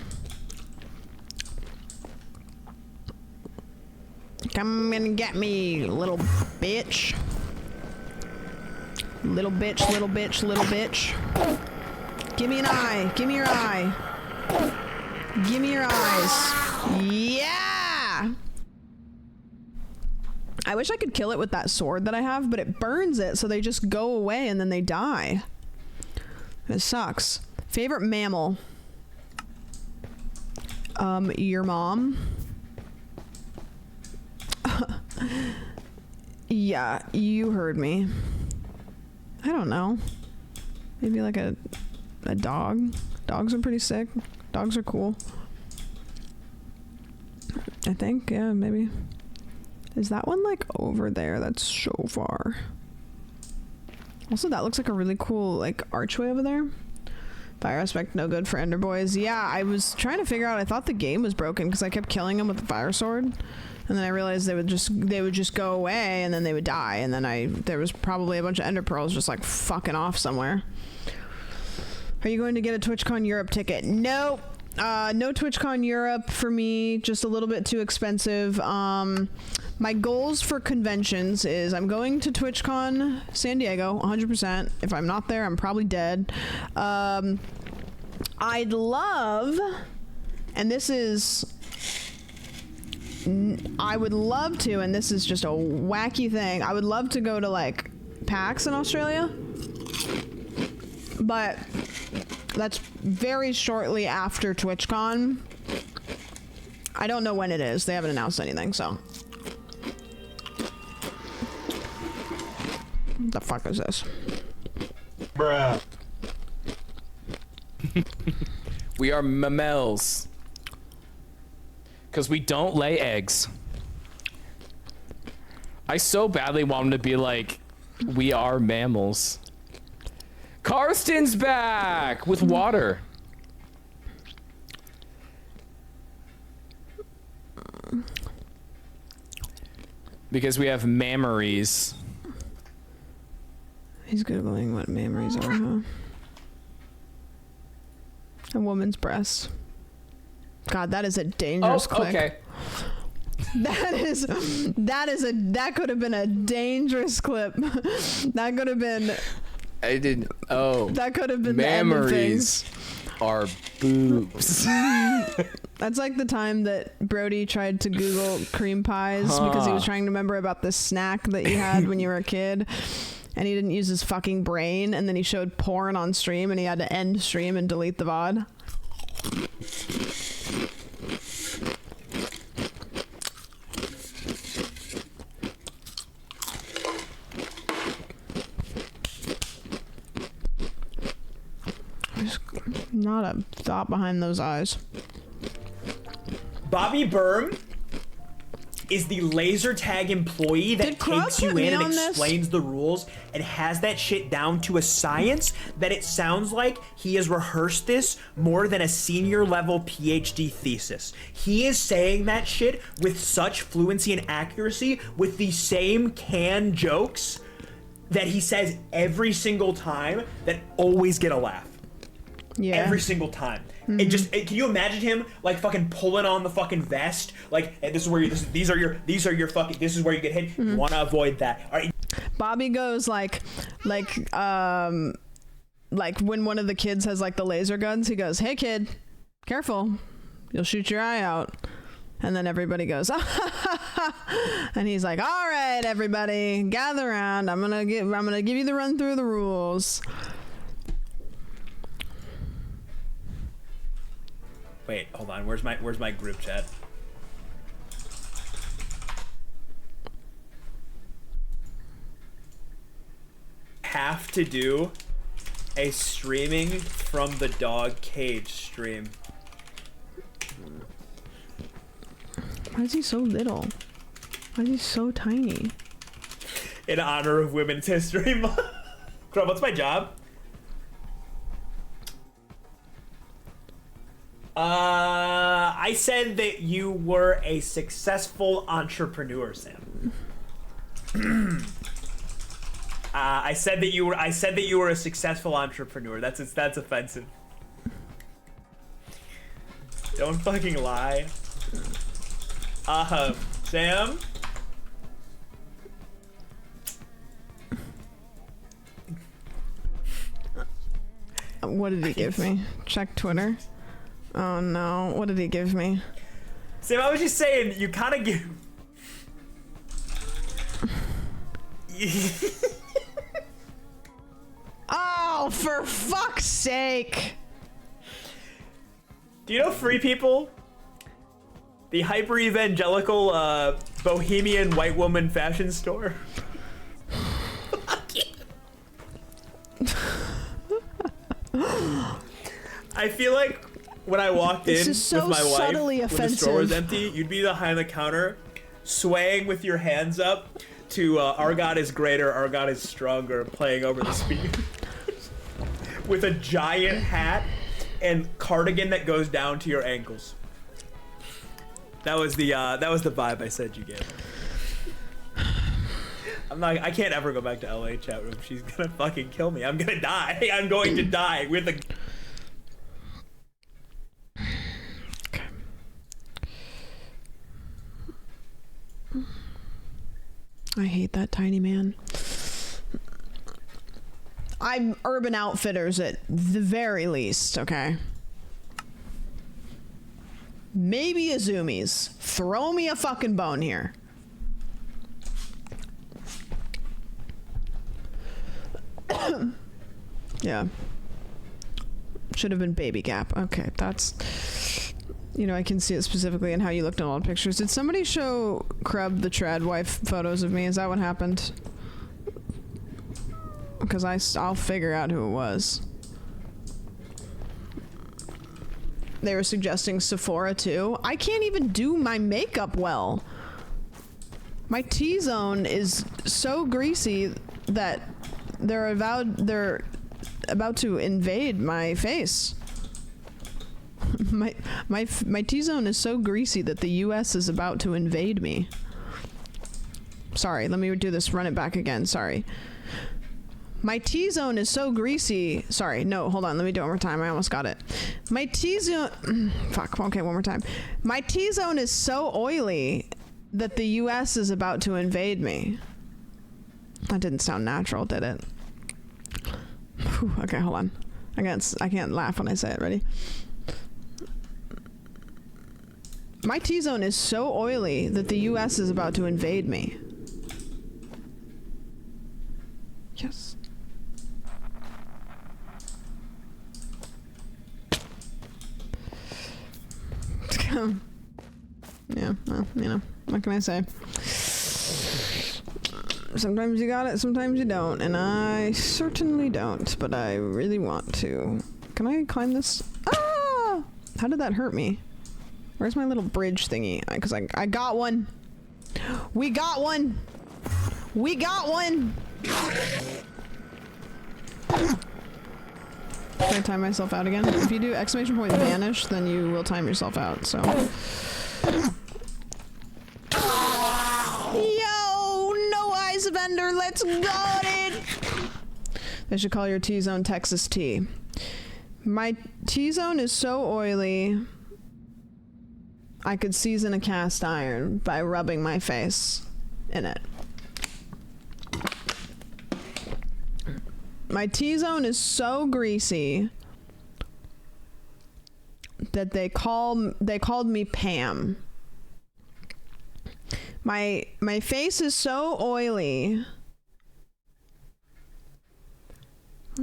S1: Come and get me, little bitch. Little bitch, little bitch, little bitch. Give me an eye. Give me your eye. Give me your eyes. Yeah! I wish I could kill it with that sword that I have, but it burns it, so they just go away and then they die. It sucks. Favorite mammal? Your mom. Yeah, you heard me. I don't know. Maybe like a dog. Dogs are pretty sick. Dogs are cool. I think, yeah, maybe. Is that one like over there? That's so far. Also, that looks like a really cool like archway over there. Fire aspect no good for Ender Boys. Yeah, I was trying to figure out, I thought the game was broken because I kept killing him with the fire sword. And And then I realized they would just go away, and then they would die, and then there was probably a bunch of ender pearls just like fucking off somewhere. Are you going to get a TwitchCon Europe ticket? Nope. No TwitchCon Europe for me, just a little bit too expensive. My goals for conventions is I'm going to TwitchCon San Diego 100%. If I'm not there, I'm probably dead. I'd love, and this is, I would love to, and this is just a wacky thing, I would love to go to like PAX in Australia, but that's very shortly after TwitchCon. I don't know when it is. They haven't announced anything, so. What the fuck is this?
S5: Bruh.
S3: We are mammals. Because we don't lay eggs. I so badly want him to be like, we are mammals. Karsten's back with water. Because we have mammaries.
S1: He's Googling what mammaries are, huh? A woman's breast. God, that is a dangerous click.
S3: Okay.
S1: That could have been a dangerous clip. That could have been.
S3: I didn't. Oh.
S1: That could have been the end of
S3: Mammaries are boobs.
S1: That's like the time that Brody tried to Google cream pies because he was trying to remember about this snack that you had when you were a kid. And he didn't use his fucking brain, and then he showed porn on stream, and he had to end stream and delete the VOD. There's not a thought behind those eyes.
S8: Bobby Berm is the laser tag employee that takes you in and explains the rules and has that shit down to a science that it sounds like he has rehearsed this more than a senior level PhD thesis. He is saying that shit with such fluency and accuracy with the same canned jokes that he says every single time that always get a laugh.
S1: Yeah.
S8: Every single time. It just, can you imagine him like fucking pulling on the fucking vest? Like, hey, this is where these are your fucking, this is where you get hit. You want to avoid that. All right.
S1: Bobby goes like when one of the kids has like the laser guns, he goes, "Hey kid, careful, you'll shoot your eye out." And then everybody goes, and he's like, "All right, everybody, gather around. I'm gonna give you the run through the rules."
S8: Wait, hold on. Where's my group chat? Have to do a streaming from the dog cage stream.
S1: Why is he so little? Why is he so tiny?
S8: In honor of Women's History Month. Bro, what's my job? I said that you were a successful entrepreneur, Sam. I said that you were a successful entrepreneur. That's offensive. Don't fucking lie. Sam?
S1: What did he give me? Check Twitter. Oh no, what did he give me?
S8: Sam, I was just saying, you kind of give...
S1: Oh, for fuck's sake!
S8: Do you know Free People? The hyper-evangelical, bohemian white woman fashion store? I feel like when I walked in with my wife, when the store was empty, you'd be behind the counter, swaying with your hands up to "Our God is Greater, Our God is Stronger" playing over the speakers, with a giant hat and cardigan that goes down to your ankles. That was the vibe I said you gave. I can't ever go back to LA chat room. She's gonna fucking kill me. I'm gonna die. I'm going to die with a.
S1: Okay. I hate that tiny man. I'm Urban Outfitters at the very least, okay? Maybe a Zoomies. Throw me a fucking bone here. Yeah. Should have been Baby Gap. Okay, that's... You know, I can see it specifically in how you looked in all the pictures. Did somebody show Krub the trad wife photos of me? Is that what happened? Because I'll figure out who it was. They were suggesting Sephora too. I can't even do my makeup well. My T-zone is so greasy that they're about to invade my face. My T-zone is so greasy that the US is about to invade me. Sorry, let me do this. Run it back again. Sorry. My T-zone is so greasy. Sorry, no, hold on. Let me do it one more time. I almost got it. My T-zone... Fuck, okay, one more time. My T-zone is so oily that the US is about to invade me. That didn't sound natural, did it? Whew, okay, hold on. I can't laugh when I say it. Ready? My T-zone is so oily that the US is about to invade me. Yes. Yeah, well, you know, what can I say? Sometimes you got it, sometimes you don't, and I certainly don't, but I really want to. Can I climb this? Ah! How did that hurt me? Where's my little bridge thingy? Because I got one. We got one. We got one. Can I time myself out again? If you do exclamation point vanish, then you will time yourself out, so. Yo, no eyes vendor, let's go, dude. They should call your T-zone Texas T. My T-zone is so oily, I could season a cast iron by rubbing my face in it. My T-zone is so greasy that they called me Pam. My face is so oily.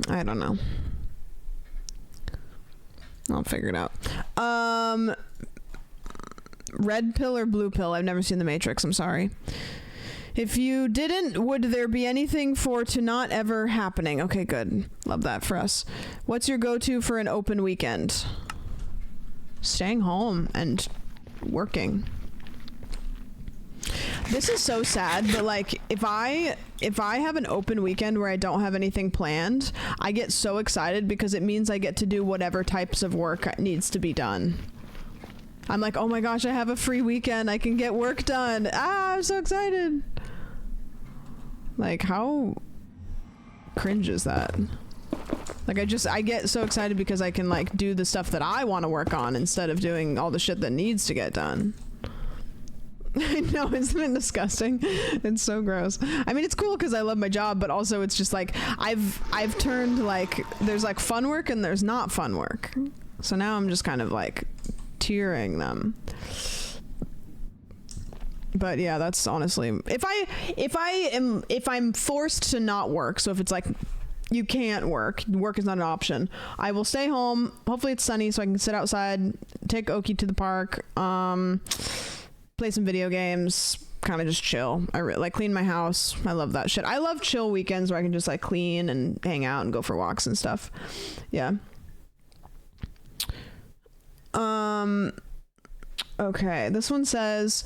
S1: I don't know. I'll figure it out. Red pill or blue pill? I've never seen The Matrix. I'm sorry. If you didn't, would there be anything for to not ever happening? Okay, good. Love that for us. What's your go-to for an open weekend? Staying home and working. This is so sad, but like if I have an open weekend where I don't have anything planned, I get so excited because it means I get to do whatever types of work needs to be done. I'm like, oh my gosh, I have a free weekend. I can get work done. Ah, I'm so excited. Like, how cringe is that? Like, I get so excited because I can like do the stuff that I want to work on instead of doing all the shit that needs to get done. I know, isn't it disgusting? It's so gross. I mean, it's cool because I love my job, but also it's just like I've turned like there's like fun work and there's not fun work. So now I'm just kind of like tiering them. But yeah, that's honestly if I'm forced to not work, so if it's like you can't work is not an option, I will stay home. Hopefully it's sunny so I can sit outside, take Oki to the park, play some video games, kind of just chill. I like clean my house. I love that shit. I love chill weekends where I can just like clean and hang out and go for walks and stuff. Yeah. Okay, this one says,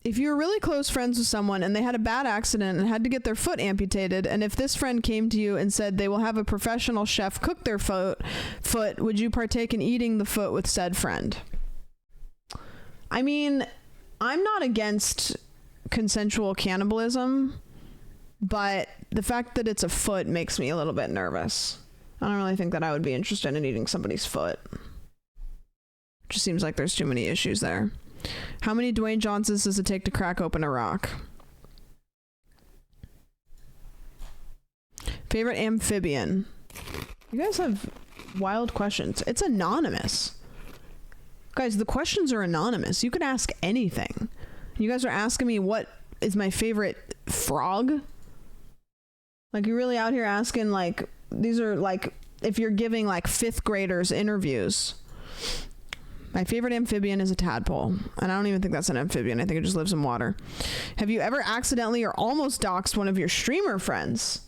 S1: if you were really close friends with someone and they had a bad accident and had to get their foot amputated, and if this friend came to you and said they will have a professional chef cook their foot, would you partake in eating the foot with said friend? I mean, I'm not against consensual cannibalism, but the fact that it's a foot makes me a little bit nervous. I don't really think that I would be interested in eating somebody's foot. Just seems like there's too many issues there. How many Dwayne Johnsons does it take to crack open a rock? Favorite amphibian? You guys have wild questions. It's anonymous. Guys, the questions are anonymous. You could ask anything. You guys are asking me what is my favorite frog? Like, you're really out here asking, like, these are like, if you're giving like 5th graders interviews. My favorite amphibian is a tadpole, and I don't even think that's an amphibian. I think it just lives in water. Have you ever accidentally or almost doxed one of your streamer friends?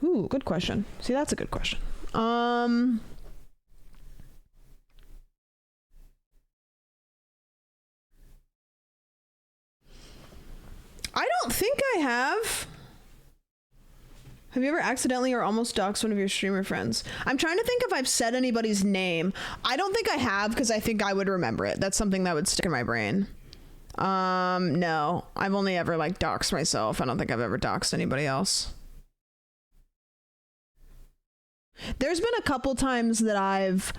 S1: Ooh, good question. See, that's a good question. I don't think I have. Have you ever accidentally or almost doxed one of your streamer friends? I'm trying to think if I've said anybody's name. I don't think I have, because I think I would remember it. That's something that would stick in my brain. No. I've only ever, like, doxed myself. I don't think I've ever doxed anybody else. There's been a couple times that I've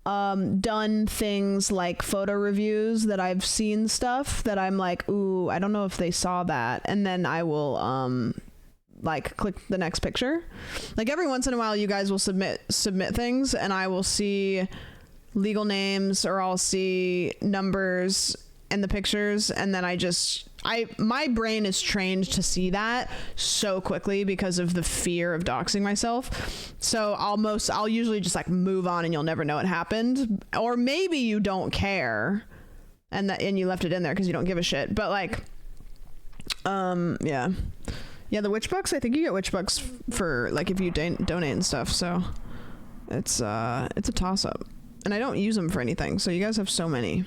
S1: done things like photo reviews that I've seen stuff that I'm like, ooh, I don't know if they saw that. And then I will, like, click the next picture. Like, every once in a while you guys will submit things, and I will see legal names, or I'll see numbers in the pictures, and then my brain is trained to see that so quickly because of the fear of doxing myself. So I'll usually just like move on, and you'll never know it happened. Or maybe you don't care and you left it in there because you don't give a shit. But like, yeah, the witch bucks, I think you get witch bucks for like if you donate and stuff. So it's a toss up, and I don't use them for anything. So you guys have so many.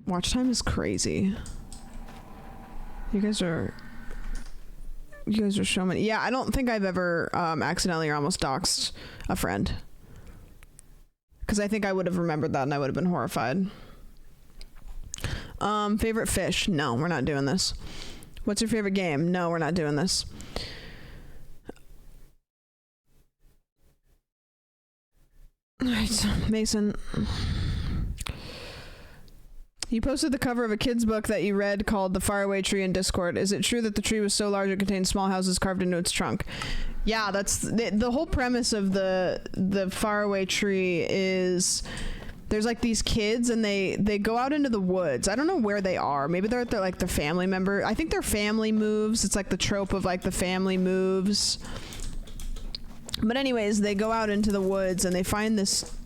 S1: Watch time is crazy. You guys are so many. Yeah, I don't think I've ever accidentally or almost doxed a friend, because I think I would have remembered that and I would have been horrified. Favorite fish? No, we're not doing this. What's your favorite game? No, we're not doing this. All right, Mason. You posted the cover of a kid's book that you read called The Faraway Tree in Discord. Is it true that the tree was so large it contained small houses carved into its trunk? Yeah, that's the whole premise of the Faraway Tree is there's like these kids, and they go out into the woods. I don't know where they are. Maybe they're at their family member. I think their family moves. It's like the trope of like the family moves. But anyways, they go out into the woods and they find this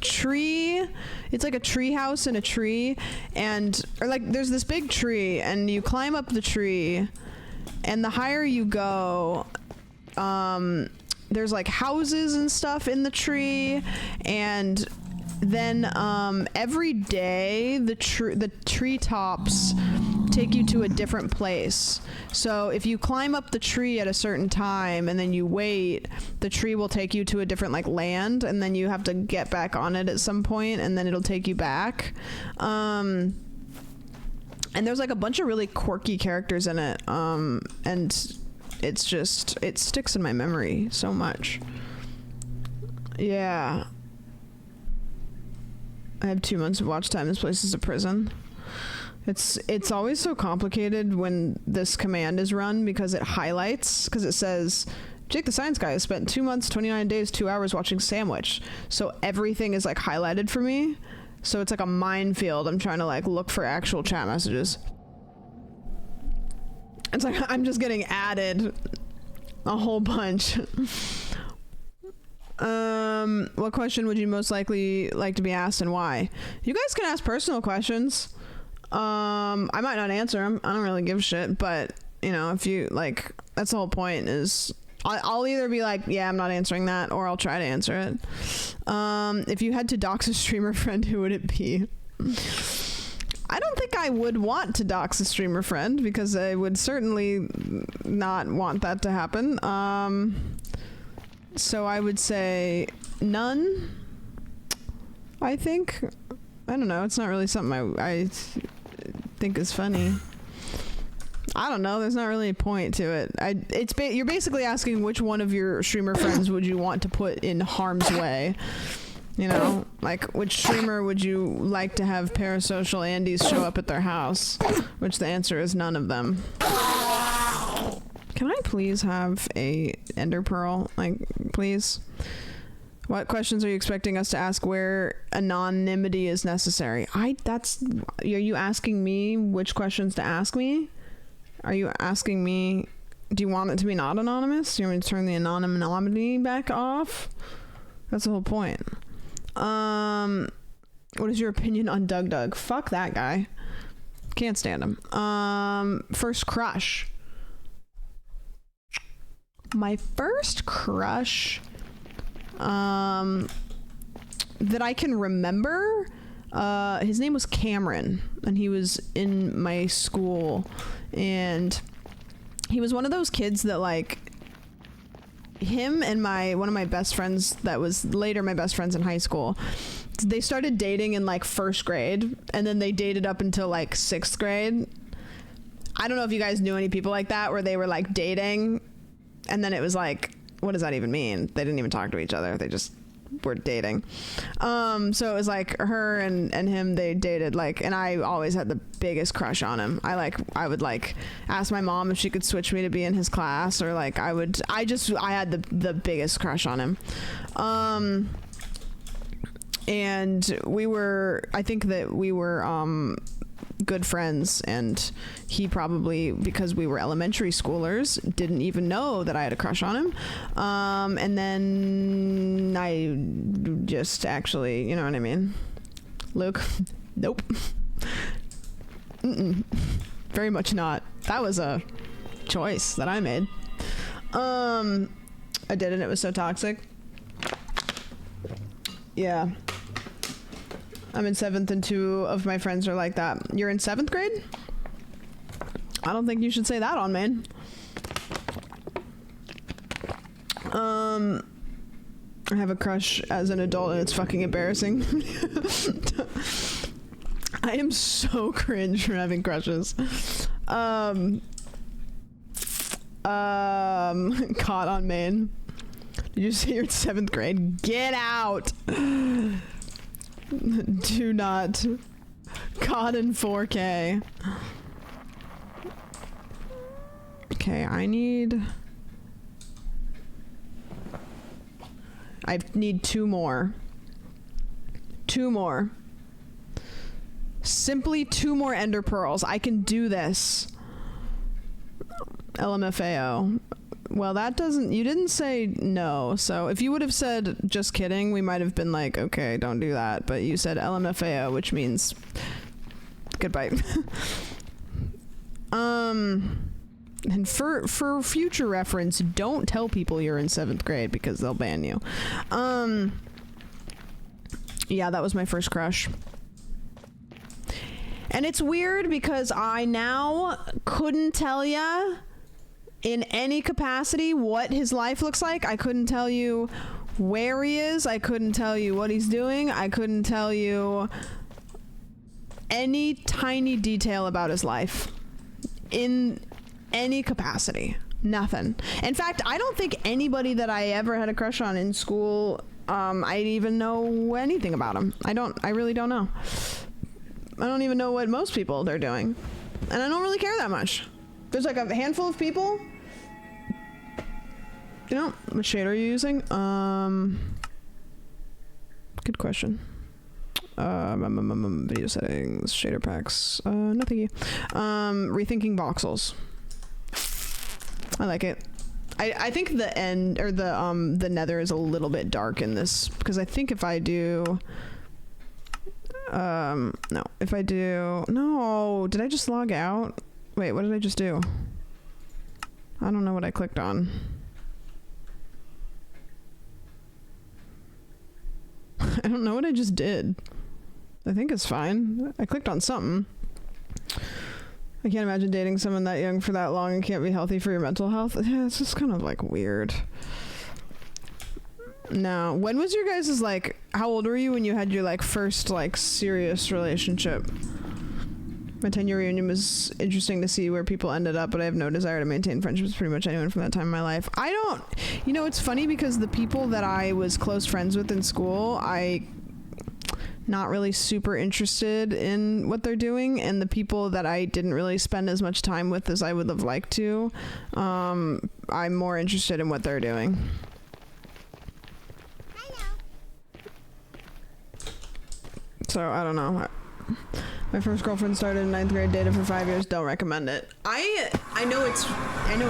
S1: tree. It's like a tree house in a tree, or like there's this big tree, and you climb up the tree, and the higher you go, there's like houses and stuff in the tree, and then every day the treetops take you to a different place. So if you climb up the tree at a certain time and then you wait, the tree will take you to a different like land, and then you have to get back on it at some point, and then it'll take you back. And there's like a bunch of really quirky characters in it, and it sticks in my memory so much. Yeah, I have 2 months of watch time. This place is a prison. It's always so complicated when this command is run, because it highlights, because it says Jake the Science Guy has spent 2 months, 29 days, 2 hours watching Sandwich. So everything is like highlighted for me. So it's like a minefield. I'm trying to like look for actual chat messages. It's like I'm just getting added a whole bunch. What question would you most likely like to be asked, and why? You guys can ask personal questions. I might not answer them. I don't really give a shit, but you know, if you like, that's the whole point. Is I'll either be like, yeah, I'm not answering that, or I'll try to answer it. If you had to dox a streamer friend, who would it be? I don't think I would want to dox a streamer friend, because I would certainly not want that to happen. So I would say none. I think. I don't know. It's not really something I think is funny. I don't know. There's not really a point to it. You're basically asking which one of your streamer friends would you want to put in harm's way. You know, like which streamer would you like to have parasocial Andys show up at their house? Which the answer is none of them. Can I please have a ender pearl? Like, please? What questions are you expecting us to ask where anonymity is necessary? Are you asking me which questions to ask me? Are you asking me, do you want it to be not anonymous? Do you want me to turn the anonymity back off? That's the whole point. What is your opinion on Doug? Fuck that guy. Can't stand him. First crush. My first crush that I can remember, his name was Cameron, and he was in my school, and he was one of those kids that, like, him and one of my best friends that was later my best friends in high school, they started dating in like first grade, and then they dated up until like sixth grade. I don't know if you guys knew any people like that where they were like dating and then it was like, what does that even mean? They didn't even talk to each other. They just were dating. So it was like her and him, they dated, like, and I always had the biggest crush on him. I would like ask my mom if she could switch me to be in his class, or like I had the biggest crush on him. And I think that we were good friends, and he probably, because we were elementary schoolers, didn't even know that I had a crush on him. And then I just actually, you know what I mean? Luke? Nope. Very much not. That was a choice that I made. I did, and it was so toxic. Yeah. I'm in 7th and 2 of my friends are like that. You're in 7th grade? I don't think you should say that on main. I have a crush as an adult and it's fucking embarrassing. I am so cringe for having crushes. Caught on main. Did you say you're in 7th grade? Get out! Do not. Caught in 4K. Okay, I need 2 more. 2 more. Simply 2 more ender pearls. I can do this. LMFAO. Well, you didn't say no, so if you would have said just kidding, we might have been like, okay, don't do that, but you said LMFAO, which means goodbye. And for future reference, don't tell people you're in 7th grade because they'll ban you. Yeah, that was my first crush. And it's weird because I now couldn't tell ya in any capacity what his life looks like. I couldn't tell you where he is. I couldn't tell you what he's doing. I couldn't tell you any tiny detail about his life in any capacity. Nothing. In fact, I don't think anybody that I ever had a crush on in school, I'd even know anything about him. I really don't know. I don't even know what most people they're doing. And I don't really care that much. There's like a handful of people. You know, what shade are you using? Good question. Video settings, shader packs. No thank you. Rethinking voxels. I like it. I think the end, or the nether is a little bit dark in this, because I think if I do no, did I just log out? Wait, what did I just do? I don't know what I clicked on. I don't know what I just did. I think it's fine. I clicked on something. I can't imagine dating someone that young for that long and can't be healthy for your mental health. Yeah, it's just kind of like weird. No. When was your guys' like, how old were you when you had your like first like serious relationship? My 10-year reunion was interesting to see where people ended up, but I have no desire to maintain friendships with pretty much anyone from that time in my life. I don't, you know, it's funny because the people that I was close friends with in school, not really super interested in what they're doing, and the people that I didn't really spend as much time with as I would have liked to, I'm more interested in what they're doing. So I don't know. My first girlfriend started in 9th grade, dated for 5 years, don't recommend it. I know it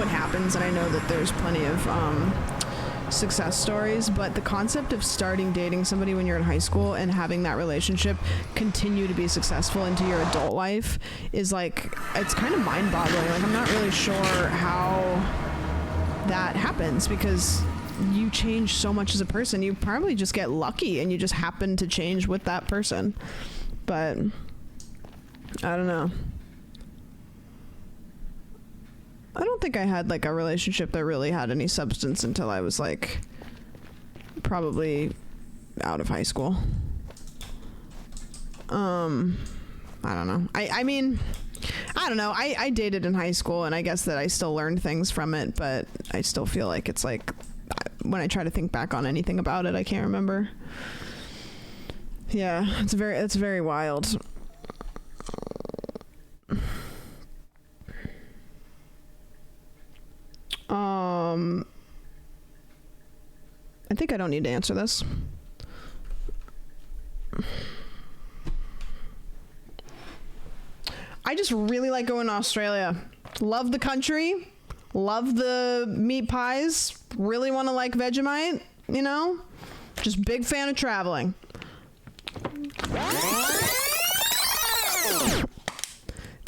S1: happens, and I know that there's plenty of success stories, but the concept of starting dating somebody when you're in high school and having that relationship continue to be successful into your adult life is like, it's kind of mind-boggling. Like, I'm not really sure how that happens, because you change so much as a person. You probably just get lucky and you just happen to change with that person. But I don't know. I don't think I had like a relationship that really had any substance until I was like probably out of high school. I don't know. I mean, I don't know. I dated in high school, and I guess that I still learned things from it, but I still feel like it's like when I try to think back on anything about it, I can't remember. Yeah, it's very wild. I think I don't need to answer this. I just really like going to Australia. Love the country. Love the meat pies. Really want to like Vegemite, you know? Just big fan of traveling.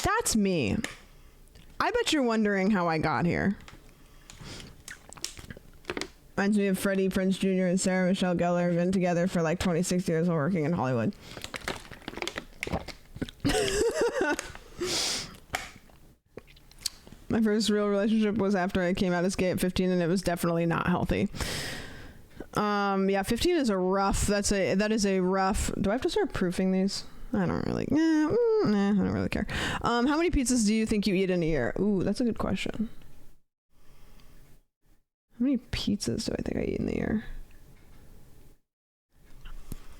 S1: That's me. I bet you're wondering how I got here. Reminds me of Freddie Prinze Jr. and Sarah Michelle Gellar have been together for like 26 years while working in Hollywood. My first real relationship was after I came out as gay at 15, and it was definitely not healthy. Yeah, 15 is a rough, that is a rough, do I have to start proofing these? I don't really, I don't really care. How many pizzas do you think you eat in a year? Ooh, that's a good question. How many pizzas do I think I eat in the year?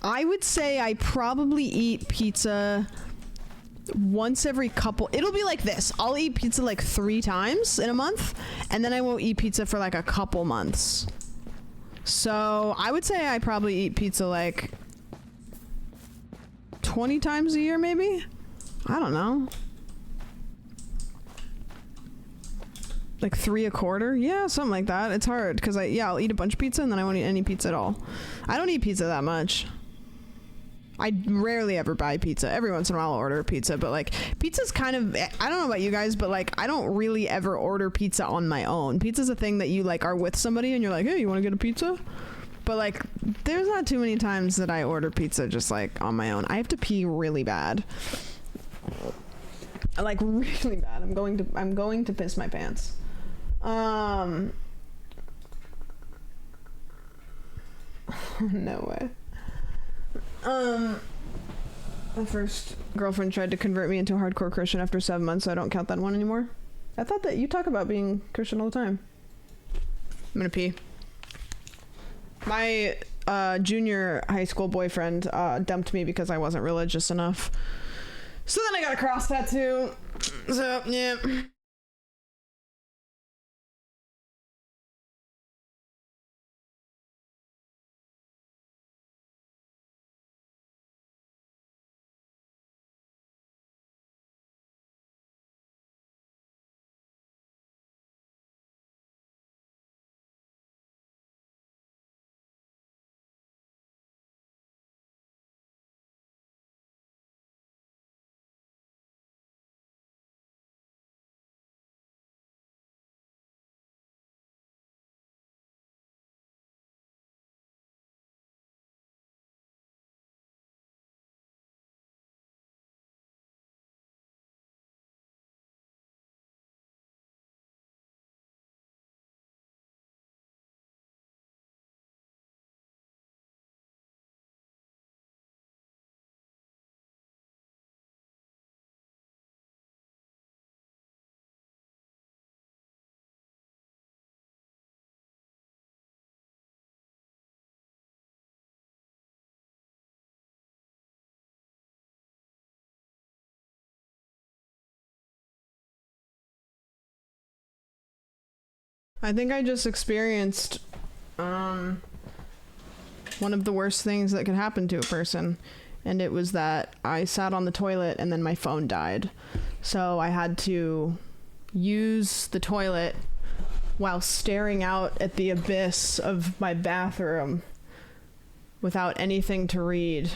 S1: I would say I probably eat pizza once every couple, it'll be like this. I'll eat pizza like 3 times in a month, and then I won't eat pizza for like a couple months. So I would say I probably eat pizza like 20 times a year, maybe? I don't know. Like 3 a quarter? Yeah, something like that. It's hard because I'll eat a bunch of pizza and then I won't eat any pizza at all. I don't eat pizza that much. I rarely ever buy pizza. Every once in a while I'll order a pizza, but like pizza's kind of, I don't know about you guys, but like I don't really ever order pizza on my own. Pizza's a thing that you like are with somebody and you're like, hey, you want to get a pizza? But like there's not too many times that I order pizza just like on my own. I have to pee really bad. Like really bad. I'm going to piss my pants. No way. My first girlfriend tried to convert me into a hardcore Christian after 7 months, so I don't count that one anymore. I thought that you talk about being Christian all the time. I'm gonna pee. My junior high school boyfriend dumped me because I wasn't religious enough. So then I got a cross tattoo. So, yeah. I think I just experienced one of the worst things that could happen to a person, and it was that I sat on the toilet and then my phone died. So I had to use the toilet while staring out at the abyss of my bathroom without anything to read.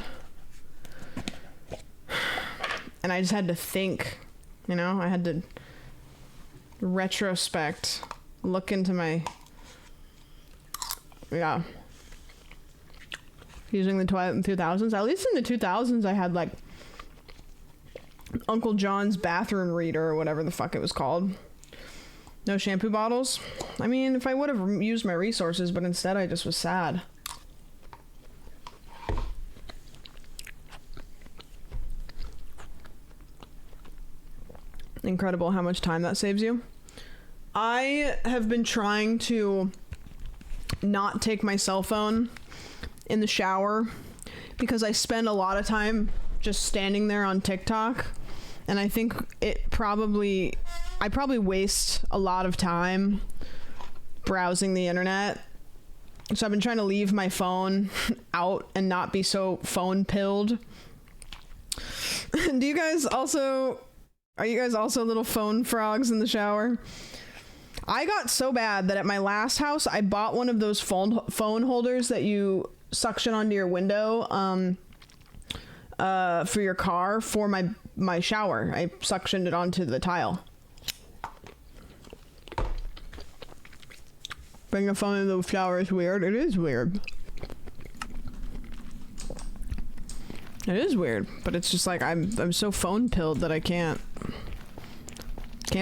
S1: And I just had to think, you know, I had to retrospect, look into my, yeah. Using the toilet in the 2000s. At least in the 2000s, I had like Uncle John's bathroom reader or whatever the fuck it was called. No shampoo bottles. I mean, if I would have used my resources, but instead I just was sad. Incredible how much time that saves you. I have been trying to not take my cell phone in the shower because I spend a lot of time just standing there on TikTok, and I think I probably waste a lot of time browsing the internet. So I've been trying to leave my phone out and not be so phone pilled. Are you guys also little phone frogs in the shower? I got so bad that at my last house, I bought one of those phone holders that you suction onto your window for your car for my shower. I suctioned it onto the tile. Bring a phone into the shower is weird. It is weird. It is weird, but it's just like I'm so phone pilled that I can't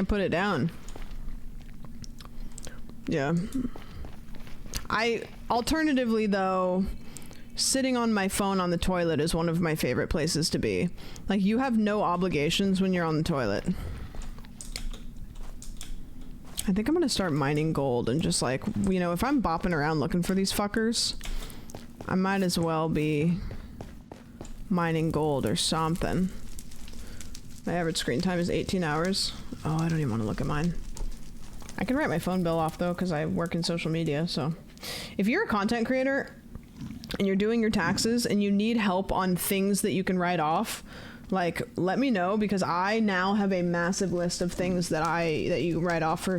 S1: put it down. Yeah. Alternatively though, sitting on my phone on the toilet is one of my favorite places to be. Like, you have no obligations when you're on the toilet. I think I'm gonna start mining gold and just like, you know, if I'm bopping around looking for these fuckers, I might as well be mining gold or something. My average screen time is 18 hours. Oh, I don't even want to look at mine. I can write my phone bill off though, because I work in social media, so. If you're a content creator and you're doing your taxes and you need help on things that you can write off, like, let me know, because I now have a massive list of things that you write off for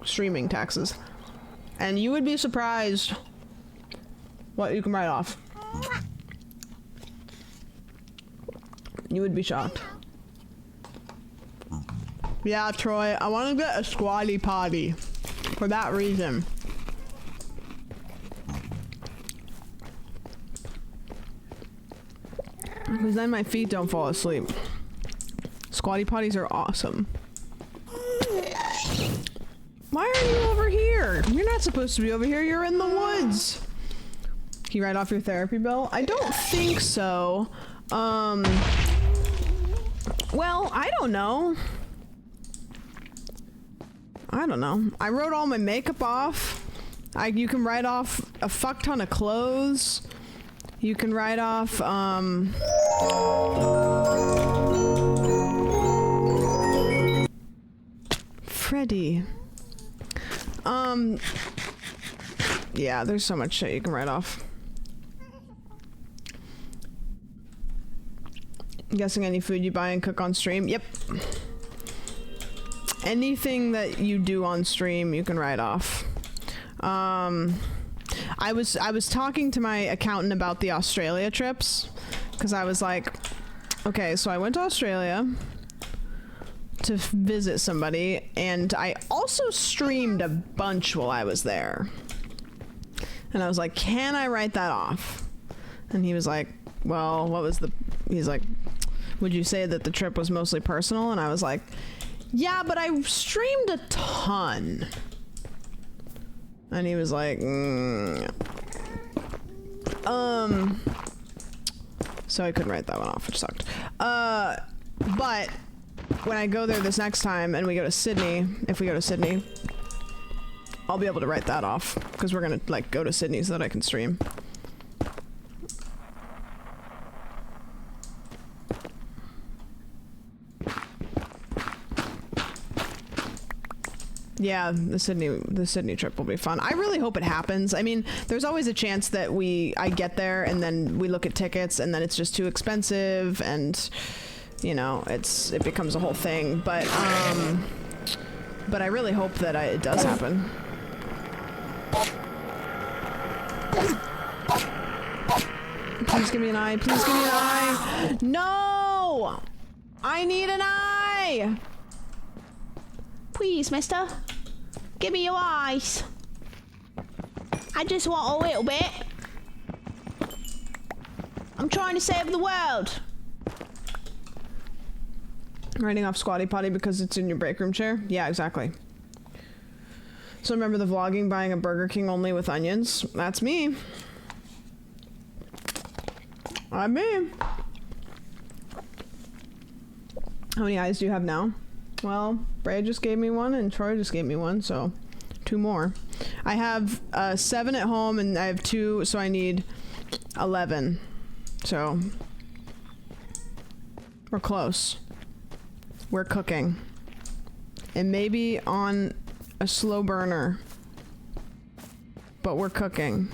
S1: streaming taxes. And you would be surprised what you can write off. You would be shocked. Yeah, Troy, I want to get a squatty potty for that reason. Because then my feet don't fall asleep. Squatty potties are awesome. Why are you over here? You're not supposed to be over here. You're in the woods. Can you write off your therapy bill? I don't think so. Well, I don't know. I wrote all my makeup off. You can write off a fuck ton of clothes. You can write off, Freddy. Yeah, there's so much shit you can write off. I'm guessing any food you buy and cook on stream? Yep. Anything that you do on stream, you can write off. I was talking to my accountant about the Australia trips, because I was like, okay, so I went to Australia to visit somebody, and I also streamed a bunch while I was there. And I was like, can I write that off? And he was like, well, he's like, would you say that the trip was mostly personal? And I was like, yeah, but I streamed a ton. And he was like, so I couldn't write that one off, which sucked. But when I go there this next time and we go to Sydney, if we go to Sydney, I'll be able to write that off, because we're gonna like go to Sydney so that I can stream. Yeah, the Sydney trip will be fun. I really hope it happens. I mean, there's always a chance that I get there and then we look at tickets and then it's just too expensive and you know, it becomes a whole thing. But I really hope that it does happen. Please give me an eye. Please give me an eye. No! I need an eye! Please, mister. Give me your eyes. I just want a little bit. I'm trying to save the world. Writing off Squatty Potty because it's in your break room chair? Yeah, exactly. So remember the vlogging buying a Burger King only with onions? That's me. I'm me. How many eyes do you have now? Well, Bray just gave me one and Troy just gave me one, so 2 more. I have 7 at home and I have 2, so I need 11. So we're close. We're cooking. And maybe on a slow burner. But we're cooking.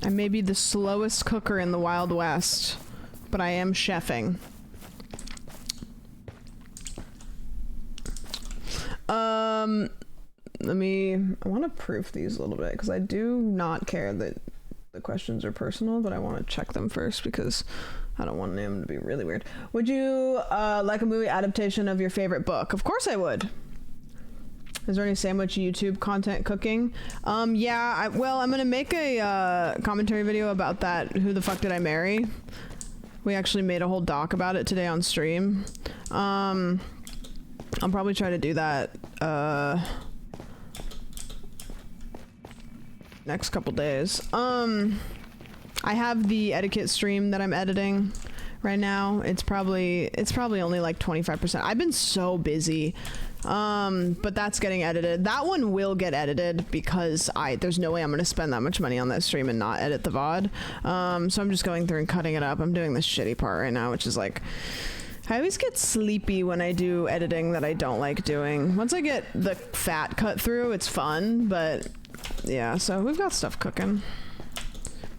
S1: I may be the slowest cooker in the Wild West, but I am chefing. I want to proof these a little bit because I do not care that the questions are personal, but I want to check them first because I don't want them to be really weird. Would you like a movie adaptation of your favorite book? Of course I would. Is there any sandwich YouTube content cooking? Yeah, well, I'm gonna make a commentary video about that. Who the fuck did I marry? We actually made a whole doc about it today on stream. I'll probably try to do that next couple days. I have the etiquette stream that I'm editing right now. It's probably only like 25%. I've been so busy. But that's getting edited. That one will get edited because there's no way I'm going to spend that much money on that stream and not edit the VOD. So I'm just going through and cutting it up. I'm doing this shitty part right now, which is like, I always get sleepy when I do editing that I don't like doing. Once I get the fat cut through, it's fun, but yeah, so we've got stuff cooking.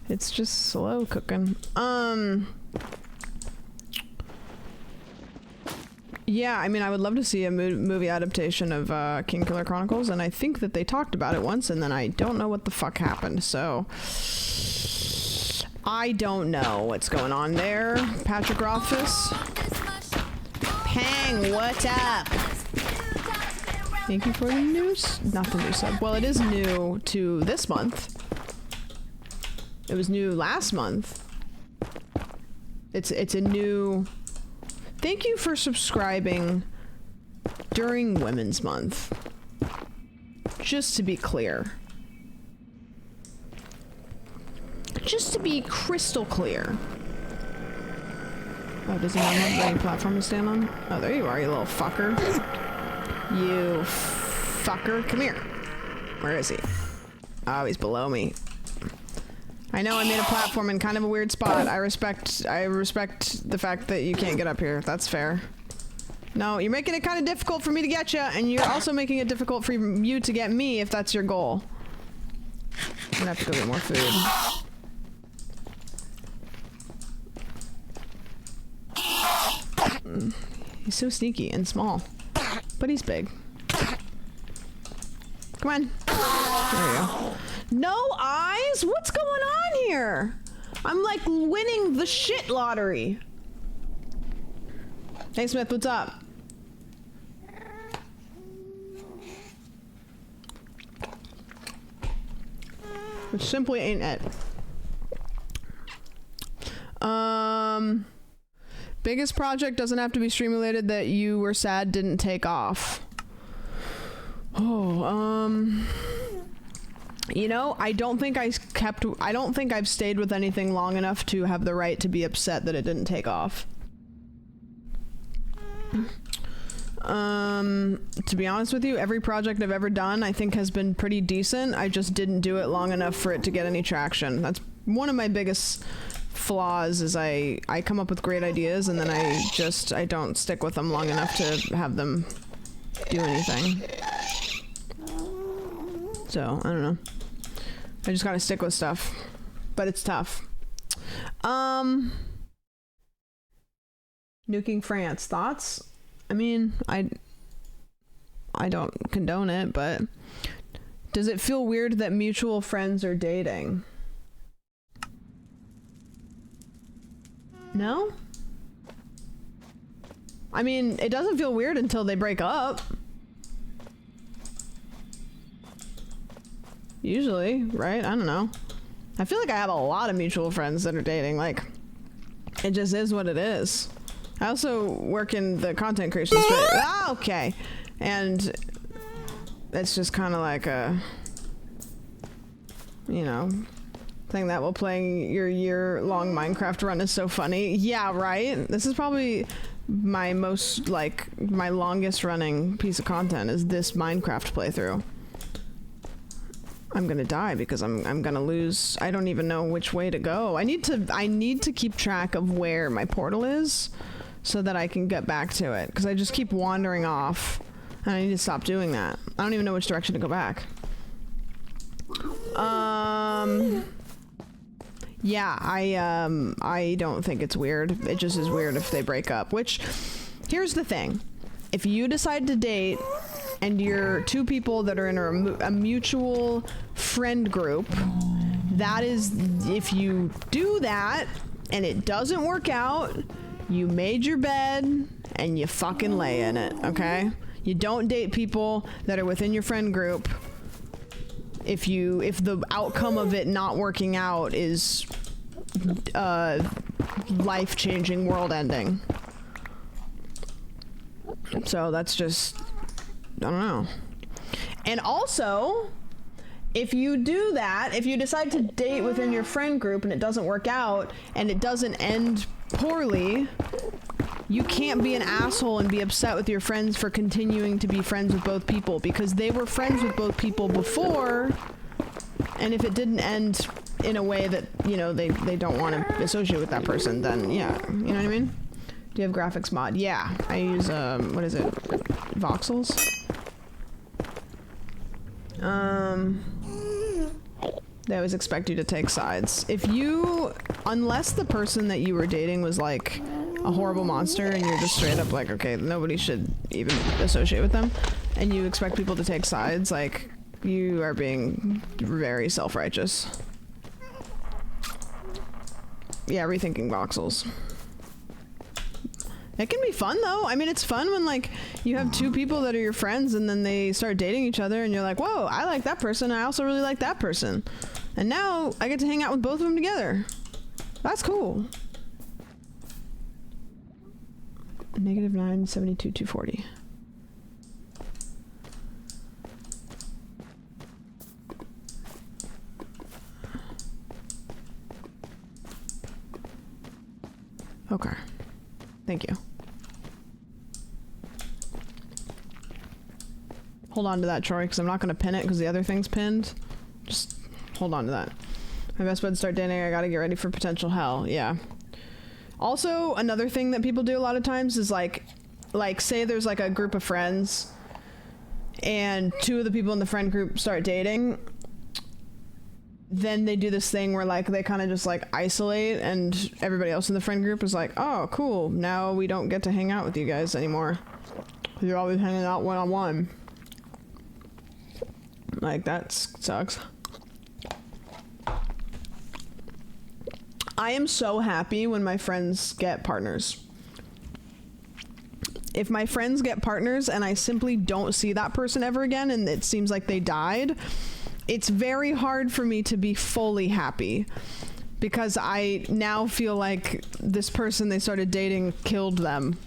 S1: It's just slow cooking. Yeah, I mean, I would love to see a movie adaptation of King Killer Chronicles, and I think that they talked about it once, and then I don't know what the fuck happened, so I don't know what's going on there. Patrick Rothfuss. Pang, what's up? Thank you for the news. Not the new sub. Well, it is new to this month. It was new last month. It's a new... Thank you for subscribing during Women's Month. Just to be clear. Just to be crystal clear. Oh, does he not have any platform to stand on? Oh, there you are, you little fucker. You fucker. Come here. Where is he? Oh, he's below me. I know I made a platform in kind of a weird spot. I respect the fact that you can't get up here. That's fair. No, you're making it kind of difficult for me to get you, and you're also making it difficult for you to get me if that's your goal. I'm gonna have to go get more food. He's so sneaky and small, but he's big. Come on. There you go. No eyes? What's going on here? I'm like winning the shit lottery. Hey Smith, what's up? Which simply ain't it. Biggest project doesn't have to be stream related that you were sad didn't take off. You know, I don't think I've stayed with anything long enough to have the right to be upset that it didn't take off. To be honest with you, every project I've ever done I think has been pretty decent. I just didn't do it long enough for it to get any traction. That's one of my biggest flaws, is I come up with great ideas and then I don't stick with them long enough to have them do anything. So, I don't know. I just gotta stick with stuff. But it's tough. Nuking France. Thoughts? I mean, I don't condone it, but does it feel weird that mutual friends are dating? No? I mean, it doesn't feel weird until they break up. Usually, right? I don't know. I feel like I have a lot of mutual friends that are dating. Like, it just is what it is. I also work in the content creation space. Ah, okay. And it's just kind of like a, you know, thing that while playing your year-long Minecraft run is so funny. Yeah, right? This is probably my most, like, my longest running piece of content is this Minecraft playthrough. I'm gonna die because I'm gonna lose. I don't even know which way to go. I need to keep track of where my portal is so that I can get back to it, because I just keep wandering off and I need to stop doing that. I don't even know which direction to go back. Yeah, I don't think it's weird. It just is weird if they break up, which, here's the thing. If you decide to date and you're two people that are in a mutual friend group, that is, if you do that and it doesn't work out, you made your bed and you fucking lay in it, okay? You don't date people that are within your friend group if the outcome of it not working out is life-changing, world-ending. So that's just, I don't know. And also, if you do that, if you decide to date within your friend group and it doesn't work out and it doesn't end poorly, you can't be an asshole and be upset with your friends for continuing to be friends with both people, because they were friends with both people before, and if it didn't end in a way that, you know, they don't want to associate with that person, then yeah, you know what I mean? Do you have graphics mod? Yeah, I use, what is it? Voxels? They always expect you to take sides. Unless the person that you were dating was like a horrible monster and you're just straight up like, okay, nobody should even associate with them, and you expect people to take sides, like, you are being very self-righteous. Yeah, rethinking voxels. It can be fun though. I mean, it's fun when like you have two people that are your friends and then they start dating each other and you're like, whoa, I like that person. I also really like that person. And now I get to hang out with both of them together. That's cool. -9, 72, 240. Okay. Thank you. Hold on to that, Troy, because I'm not going to pin it because the other thing's pinned. Just hold on to that. My best bud start dating. I got to get ready for potential hell. Yeah. Also, another thing that people do a lot of times is like say there's like a group of friends and two of the people in the friend group start dating. Then they do this thing where like they kind of just like isolate, and everybody else in the friend group is like, oh, cool. Now we don't get to hang out with you guys anymore. You're always hanging out one-on-one. Like, that sucks. I am so happy when my friends get partners. If my friends get partners and I simply don't see that person ever again and it seems like they died, it's very hard for me to be fully happy, because I now feel like this person they started dating killed them.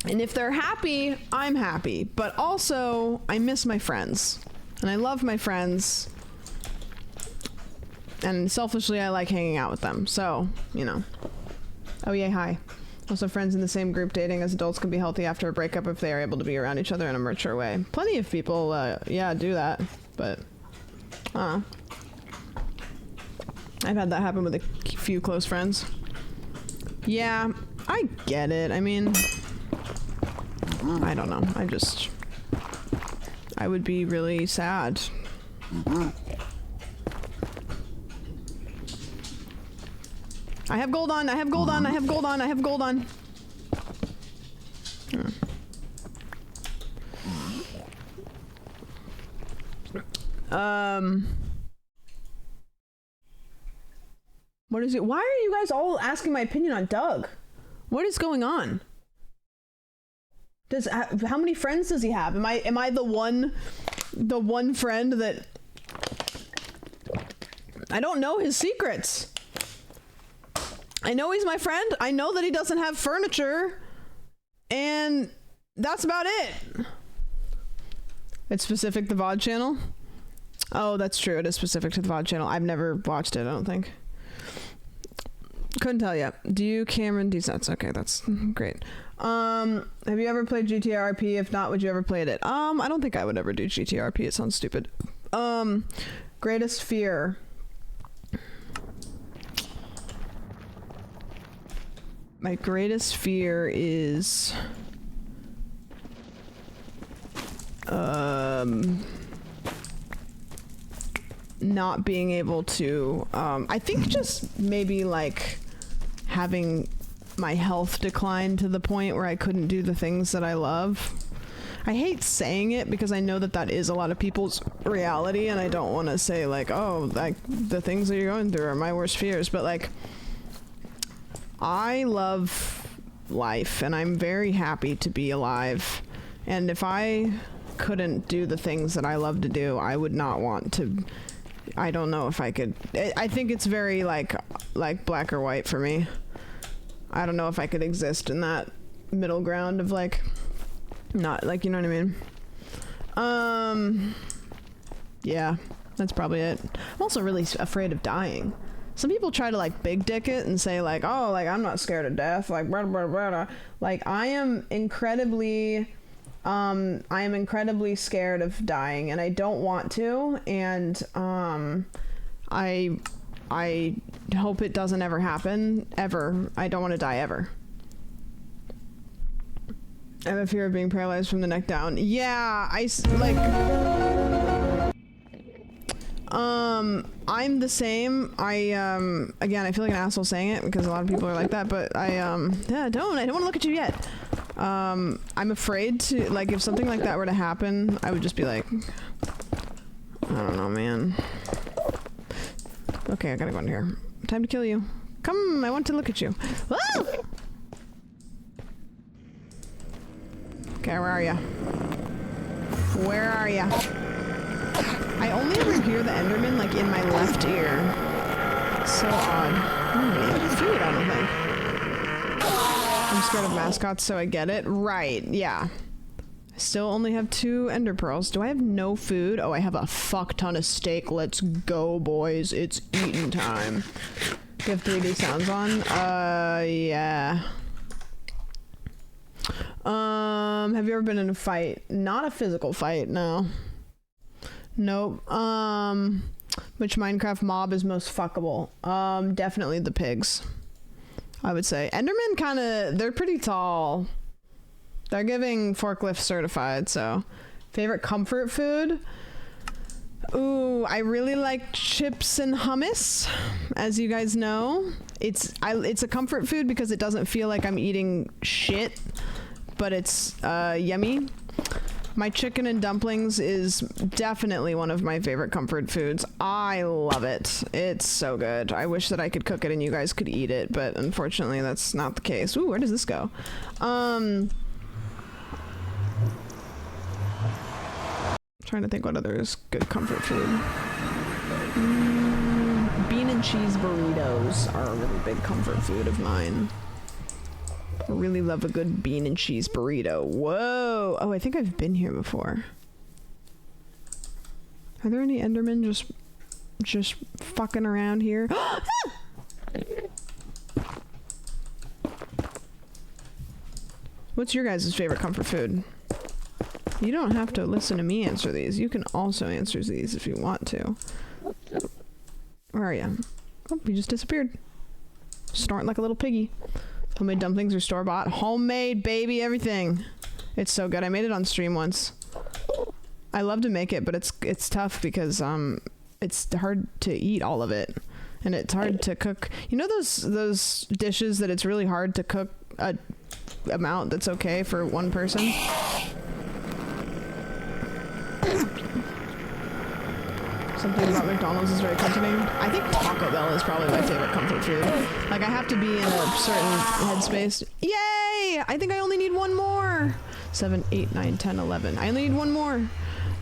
S1: And if they're happy, I'm happy. But also, I miss my friends. And I love my friends. And selfishly, I like hanging out with them. So, you know. Oh, yay, hi. Also, friends in the same group dating as adults can be healthy after a breakup if they are able to be around each other in a mature way. Plenty of people, yeah, do that. But, I've had that happen with a few close friends. Yeah, I get it. I mean, I don't know. I would be really sad. I have gold on, I have gold on, I have gold on, I have gold on. What is it? Why are you guys all asking my opinion on Doug? What is going on? How many friends does he have? Am I the one friend that I don't know his secrets? I know he's my friend. I know that he doesn't have furniture, and that's about it. It's specific to the VOD channel. Oh, that's true. It is specific to the VOD channel. I've never watched it, I don't think. Couldn't tell you. Do you Cameron D-Sets? Okay, that's great. Have you ever played GTRP? If not, would you ever played it? I don't think I would ever do GTRP. It sounds stupid. Greatest fear. My greatest fear is not being able to I think just maybe like having my health decline to the point where I couldn't do the things that I love. I hate saying it because I know that that is a lot of people's reality, and I don't want to say like, oh, like the things that you're going through are my worst fears, but like I love life and I'm very happy to be alive, and if I couldn't do the things that I love to do, I would not want to. I don't know if I could. I think it's very like black or white for me. I don't know if I could exist in that middle ground of like not like, you know what I mean? Yeah, that's probably it. I'm also really afraid of dying. Some people try to like big dick it and say like, oh, like I'm not scared of death, like blah, blah, blah, blah. Like I am incredibly scared of dying, and I don't want to, and I hope it doesn't ever happen, ever. I don't want to die ever. I have a fear of being paralyzed from the neck down. Yeah, I'm the same. Again, I feel like an asshole saying it because a lot of people are like that, but I don't want to look at you yet. I'm afraid to, like, if something like that were to happen, I would just be like, I don't know, man. Okay, I gotta go in here. Time to kill you. Come, I want to look at you. Woo! Okay, where are ya? Where are ya? I only ever hear the Enderman, like, in my left ear. So odd. I don't really have food, I don't think. I'm scared of mascots, so I get it. Right, yeah. I still only have 2 ender pearls. Do I have no food? Oh, I have a fuck ton of steak. Let's go, boys. It's eating time. Do you have 3D sounds on? Yeah. Have you ever been in a fight? Not a physical fight, no. Nope. Which Minecraft mob is most fuckable? Definitely the pigs, I would say. Endermen kinda, they're pretty tall. They're giving forklift certified, so. Favorite comfort food? Ooh, I really like chips and hummus, as you guys know. It's a comfort food because it doesn't feel like I'm eating shit, but it's yummy. My chicken and dumplings is definitely one of my favorite comfort foods. I love it. It's so good. I wish that I could cook it and you guys could eat it, but unfortunately that's not the case. Ooh, where does this go? Trying to think what other is good comfort food. Bean and cheese burritos are a really big comfort food of mine. I really love a good bean and cheese burrito. Whoa! Oh, I think I've been here before. Are there any Endermen just fucking around here? What's your guys' favorite comfort food? You don't have to listen to me answer these. You can also answer these if you want to. Where are you? Oh, you just disappeared. Snorting like a little piggy. Homemade dumplings or store-bought? Homemade, baby, everything. It's so good. I made it on stream once. I love to make it, but it's tough because it's hard to eat all of it, and it's hard to cook. You know those dishes that it's really hard to cook a amount that's okay for one person. Something about McDonald's is very comforting. I think Taco Bell is probably my favorite comfort food. Like, I have to be in a certain headspace. Yay! I think I only need one more. 7, 8, 9, 10, 11. I only need one more.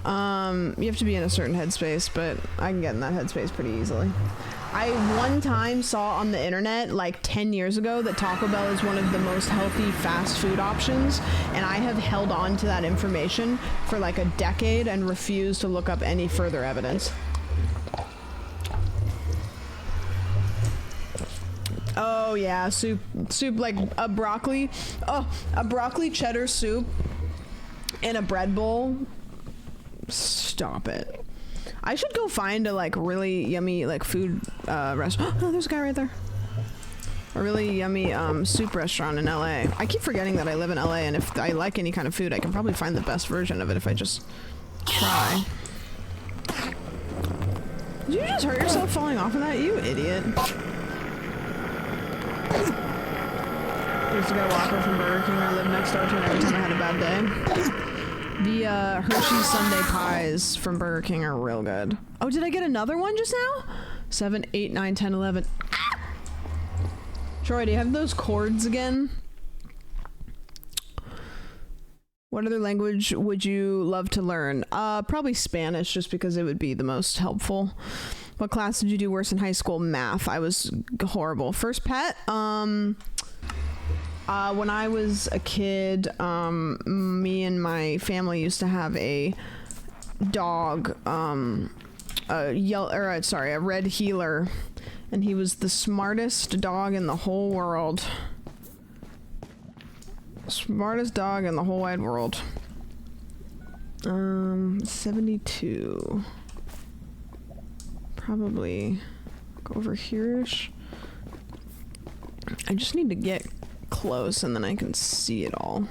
S1: You have to be in a certain headspace, but I can get in that headspace pretty easily. I one time saw on the internet, like 10 years ago, that Taco Bell is one of the most healthy fast food options, and I have held on to that information for like a decade and refused to look up any further evidence. Oh yeah, soup like a broccoli cheddar soup in a bread bowl. Stop it. I should go find a like really yummy like food restaurant. Oh, there's a guy right there. A really yummy soup restaurant in LA. I keep forgetting that I live in LA, and if I like any kind of food, I can probably find the best version of it if I just try. Did you just hurt yourself falling off of that, you idiot? Used to get a Whopper from Burger King. I lived next door to it every time I had a bad day. The Hershey's Sundae Pies from Burger King are real good. Oh, did I get another one just now? 7, 8, 9, 10, 11. Ah! Troy, do you have those chords again? What other language would you love to learn? Probably Spanish, just because it would be the most helpful. What class did you do worse in high school? Math. I was horrible. First pet? When I was a kid, me and my family used to have a dog, a red heeler, and he was the smartest dog in the whole world. Smartest dog in the whole wide world. 72. Probably go over here-ish. I just need to get close and then I can see it all.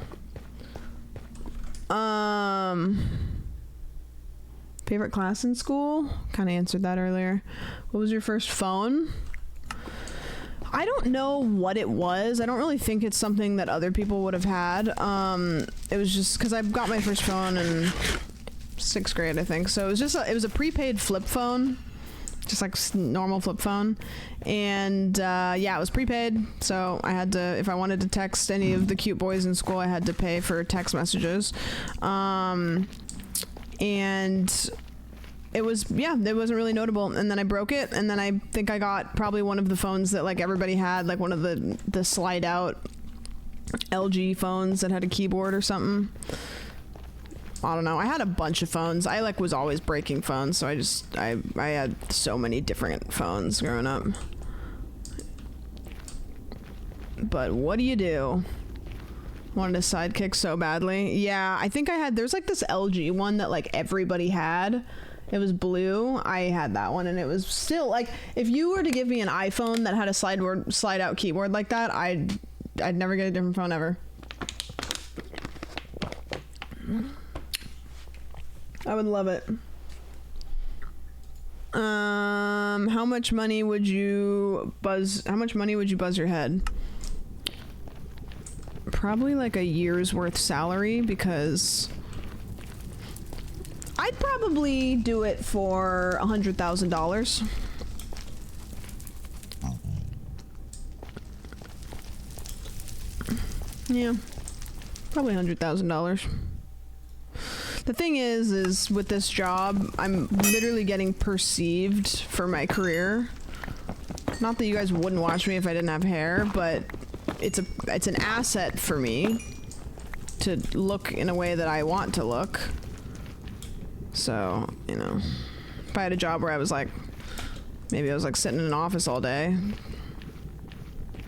S1: Favorite class in school? Kind of answered that earlier. What was your first phone? I don't know what it was. I don't really think it's something that other people would have had. It was just because I got my first phone in 6th grade, I think. So it was a prepaid flip phone. Just like normal flip phone, and yeah, it was prepaid, so I had to, if I wanted to text any of the cute boys in school, I had to pay for text messages, and it was, yeah, it wasn't really notable. And then I broke it, and then I think I got probably one of the phones that like everybody had, like one of the slide out LG phones that had a keyboard or something. I don't know. I had a bunch of phones. I like was always breaking phones, so I had so many different phones growing up. But what do you do? Wanted a sidekick so badly. Yeah, I think I had, there's like this LG one that like everybody had. It was blue. I had that one, and it was still like, if you were to give me an iPhone that had a slide out keyboard like that, I'd never get a different phone ever. I would love it. How much money would you buzz your head? Probably like a year's worth salary, because I'd probably do it for $100,000. Yeah, probably $100,000. The thing is with this job, I'm literally getting perceived for my career. Not that you guys wouldn't watch me if I didn't have hair, but it's an asset for me to look in a way that I want to look. So, you know, if I had a job where I was like, maybe I was like sitting in an office all day,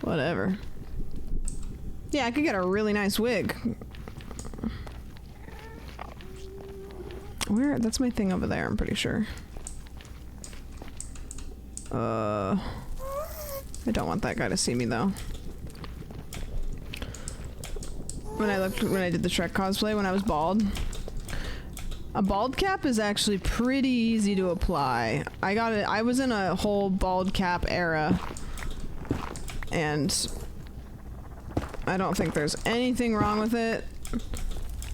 S1: whatever. Yeah, I could get a really nice wig. Where? That's my thing over there, I'm pretty sure. I don't want that guy to see me, though. when I did the Shrek cosplay when I was bald. A bald cap is actually pretty easy to apply. I was in a whole bald cap era, and I don't think there's anything wrong with it.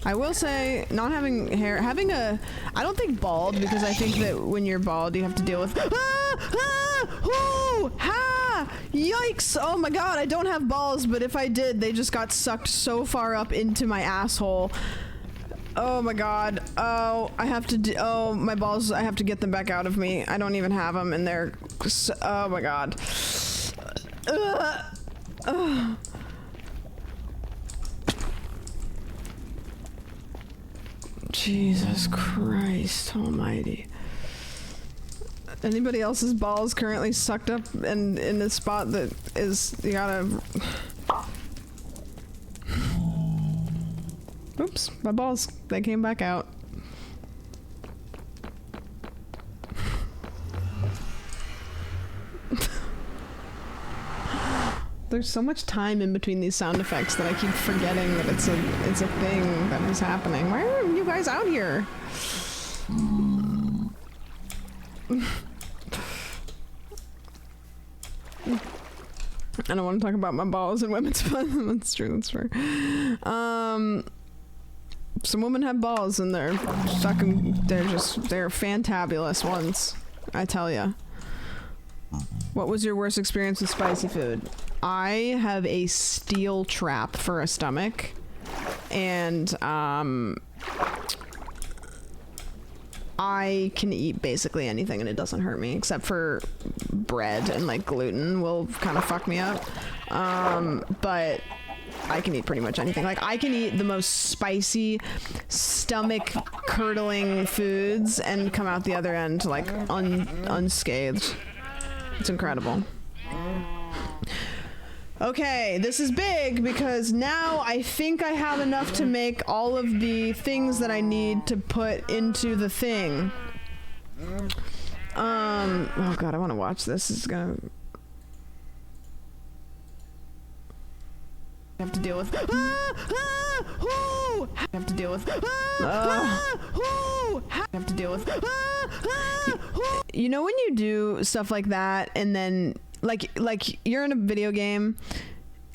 S1: I will say, not having hair, I don't think bald, because I think that when you're bald, you have to deal with, yikes, oh my god, I don't have balls, but if I did, they just got sucked so far up into my asshole. Oh my god, oh, my balls, I have to get them back out of me. I don't even have them, and they're, oh my god. Jesus Christ almighty. Anybody else's balls currently sucked up in this spot that is, you gotta... Oops, my balls, they came back out. There's so much time in between these sound effects that I keep forgetting that it's a thing that is happening. Why are you guys out here? I don't want to talk about my balls and women's fun. That's true, that's fair. Some women have balls and they're fantabulous ones, I tell ya. What was your worst experience with spicy food? I have a steel trap for a stomach, and I can eat basically anything and it doesn't hurt me, except for bread, and like gluten will kind of fuck me up. But I can eat pretty much anything. Like, I can eat the most spicy, stomach curdling foods and come out the other end like unscathed. It's incredible. Okay, this is big because now I think I have enough to make all of the things that I need to put into the thing. Oh god, I want to watch this. It's gonna... I have to deal with... I have to deal with... I have to deal with... You know when you do stuff like that and then... Like you're in a video game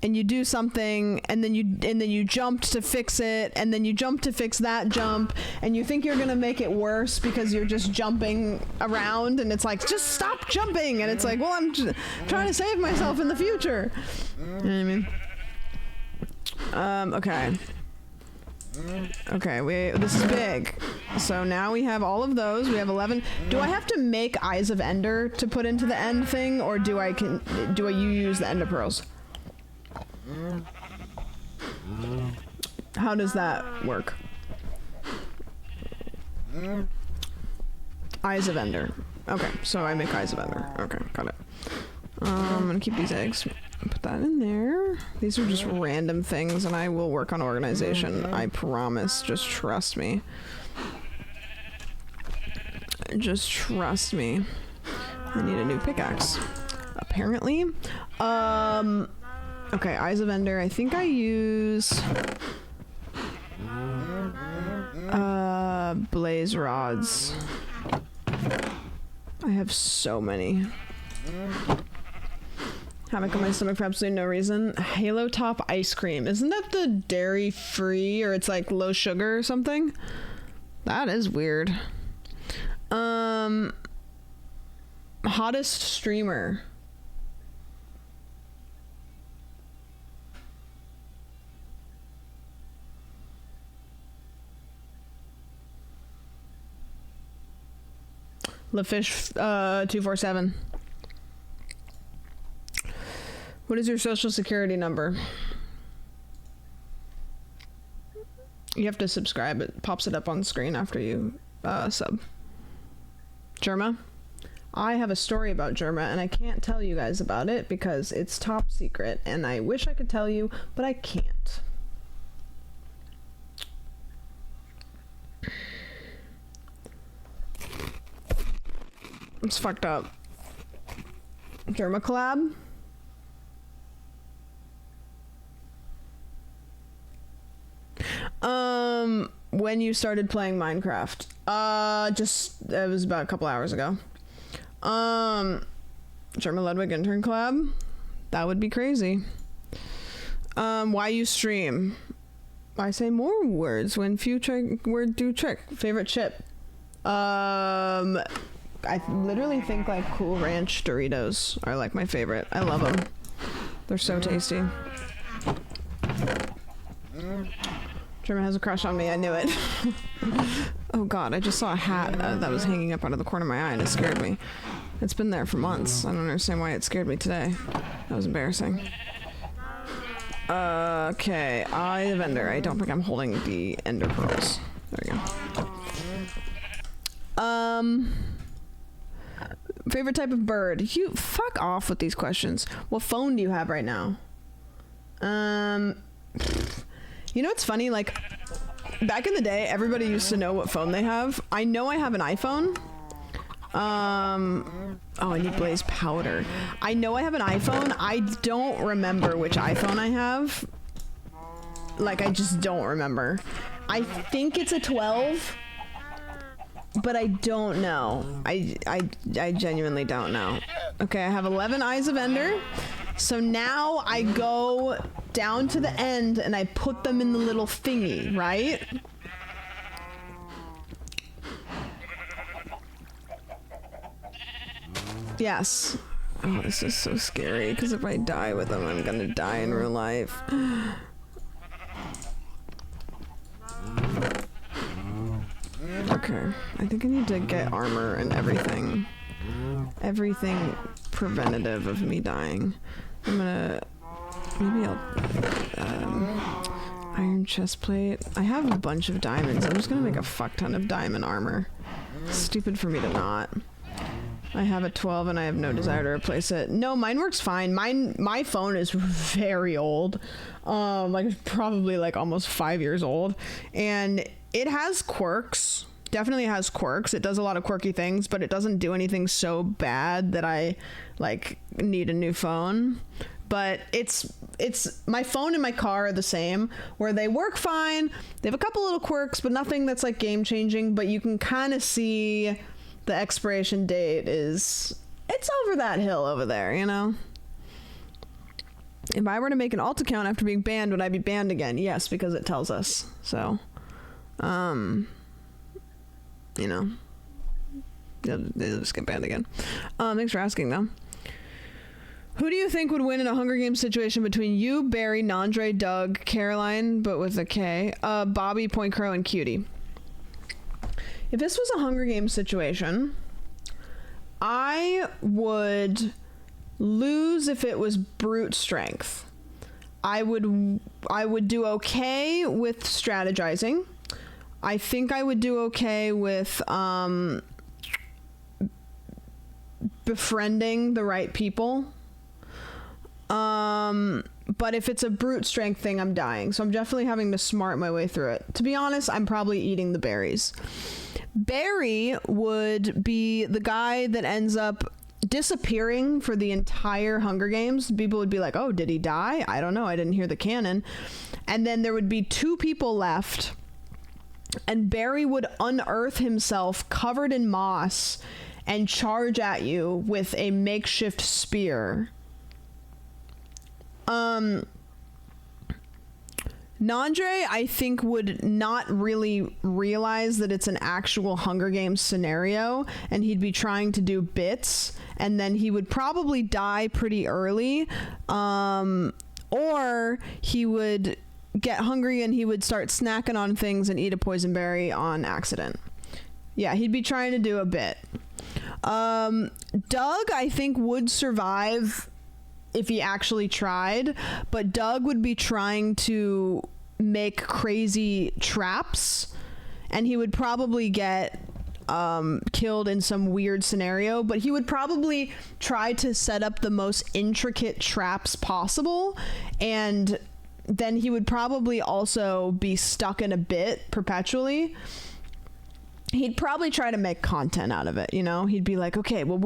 S1: and you do something and then you jumped to fix it and then you jump to fix that jump and you think you're gonna make it worse because you're just jumping around and it's like, just stop jumping, and it's like, well, I'm just trying to save myself in the future. You know what I mean? Okay, this is big. So now we have all of those. We have 11. Do I have to make Eyes of Ender to put into the end thing, or do you use the Ender Pearls? How does that work? Eyes of Ender. Okay, so I make Eyes of Ender. Okay, got it. I'm gonna keep these eggs. Put that in there. These are just random things, and I will work on organization. I promise. Just trust me. Just trust me. I need a new pickaxe. Apparently. Okay, Eyes of Ender. I think I use... blaze rods. I have so many. Havoc on my stomach for absolutely no reason. Halo Top ice cream. Isn't that the dairy free, or it's like low sugar or something? That is weird. Hottest streamer. LaFish 247. What is your social security number? You have to subscribe. It pops it up on screen after you sub. Germa? I have a story about Germa, and I can't tell you guys about it because it's top secret, and I wish I could tell you, but I can't. It's fucked up. Germa collab? When you started playing Minecraft? It was about a couple hours ago. German Ludwig intern collab? That would be crazy. Why you stream? I say more words when few word do trick. Favorite chip? I literally think like Cool Ranch Doritos are like my favorite. I love them. They're so tasty. German has a crush on me. I knew it. Oh god, I just saw a hat that was hanging up out of the corner of my eye and it scared me. It's been there for months. I don't understand why it scared me today. That was embarrassing. Okay, the vendor. I don't think I'm holding the ender pearls. There we go. Favorite type of bird? You fuck off with these questions. What phone do you have right now? You know what's funny? Like, back in the day, everybody used to know what phone they have. I know I have an iPhone. Oh, I need Blaze powder. I know I have an iPhone. I don't remember which iPhone I have. Like, I just don't remember. I think it's a 12, but I don't know. I genuinely don't know. Okay, I have 11 Eyes of Ender. So now I go down to the end and I put them in the little thingy, right? Yes. Oh, this is so scary because if I die with them, I'm gonna die in real life. Okay, I think I need to get armor and everything. Everything preventative of me dying. I'm gonna... Maybe I'll... iron chest plate. I have a bunch of diamonds. I'm just gonna make a fuck ton of diamond armor. Stupid for me to not. I have a 12 and I have no desire to replace it. No, mine works fine. My phone is very old. Like it's probably like almost 5 years old. And it has quirks. Definitely has quirks. It does a lot of quirky things, but it doesn't do anything so bad that I like need a new phone. But it's my phone and my car are the same, where they work fine. They have a couple little quirks, but nothing that's like game changing. But you can kind of see the expiration date it's over that hill over there, you know? If I were to make an alt account after being banned, would I be banned again? Yes, because it tells us. So, you know, they'll just get banned again. Thanks for asking, though. Who do you think would win in a Hunger Games situation between you, Barry, Nandre, Doug, Caroline, but with a K, Bobby, Point Crow, and Cutie? If this was a Hunger Games situation, I would lose if it was brute strength. I would do okay with strategizing. I think I would do okay with befriending the right people. But if it's a brute strength thing, I'm dying. So I'm definitely having to smart my way through it. To be honest, I'm probably eating the berries. Barry would be the guy that ends up disappearing for the entire Hunger Games. People would be like, oh, did he die? I don't know. I didn't hear the cannon. And then there would be 2 people left. And Barry would unearth himself covered in moss and charge at you with a makeshift spear. Nandre, I think, would not really realize that it's an actual Hunger Games scenario, and he'd be trying to do bits, and then he would probably die pretty early, or he would get hungry and he would start snacking on things and eat a poison berry on accident. Yeah, he'd be trying to do a bit. Doug, I think, would survive if he actually tried, but Doug would be trying to make crazy traps, and he would probably get killed in some weird scenario, but he would probably try to set up the most intricate traps possible, and then he would probably also be stuck in a bit perpetually. he'd probably try to make content out of it, you know? He'd be like, okay, well,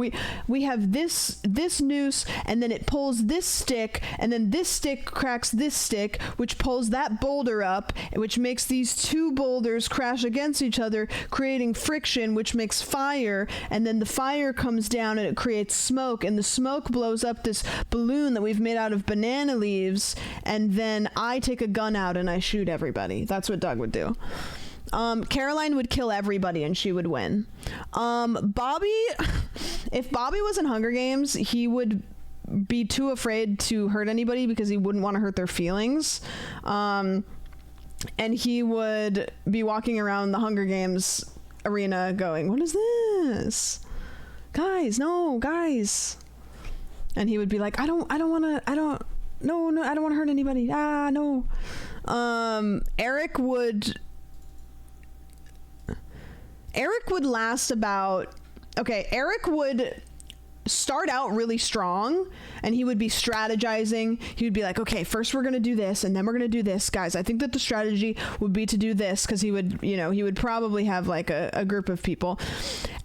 S1: we have this noose, and then it pulls this stick, and then this stick cracks this stick, which pulls that boulder up, which makes these two boulders crash against each other, creating friction, which makes fire, and then the fire comes down and it creates smoke, and the smoke blows up this balloon that we've made out of banana leaves, and then I take a gun out and I shoot everybody. That's what Doug would do. Caroline would kill everybody and she would win. Bobby, if Bobby was in Hunger Games, he would be too afraid to hurt anybody because he wouldn't want to hurt their feelings. And he would be walking around the Hunger Games arena going, what is this? Guys, no, guys. And he would be like, I don't want to hurt anybody. No. Eric would last about... Okay, Eric would start out really strong, and he would be strategizing. He would be like, okay, first we're going to do this, and then we're going to do this. Guys, I think that the strategy would be to do this, because he would probably have like a group of people.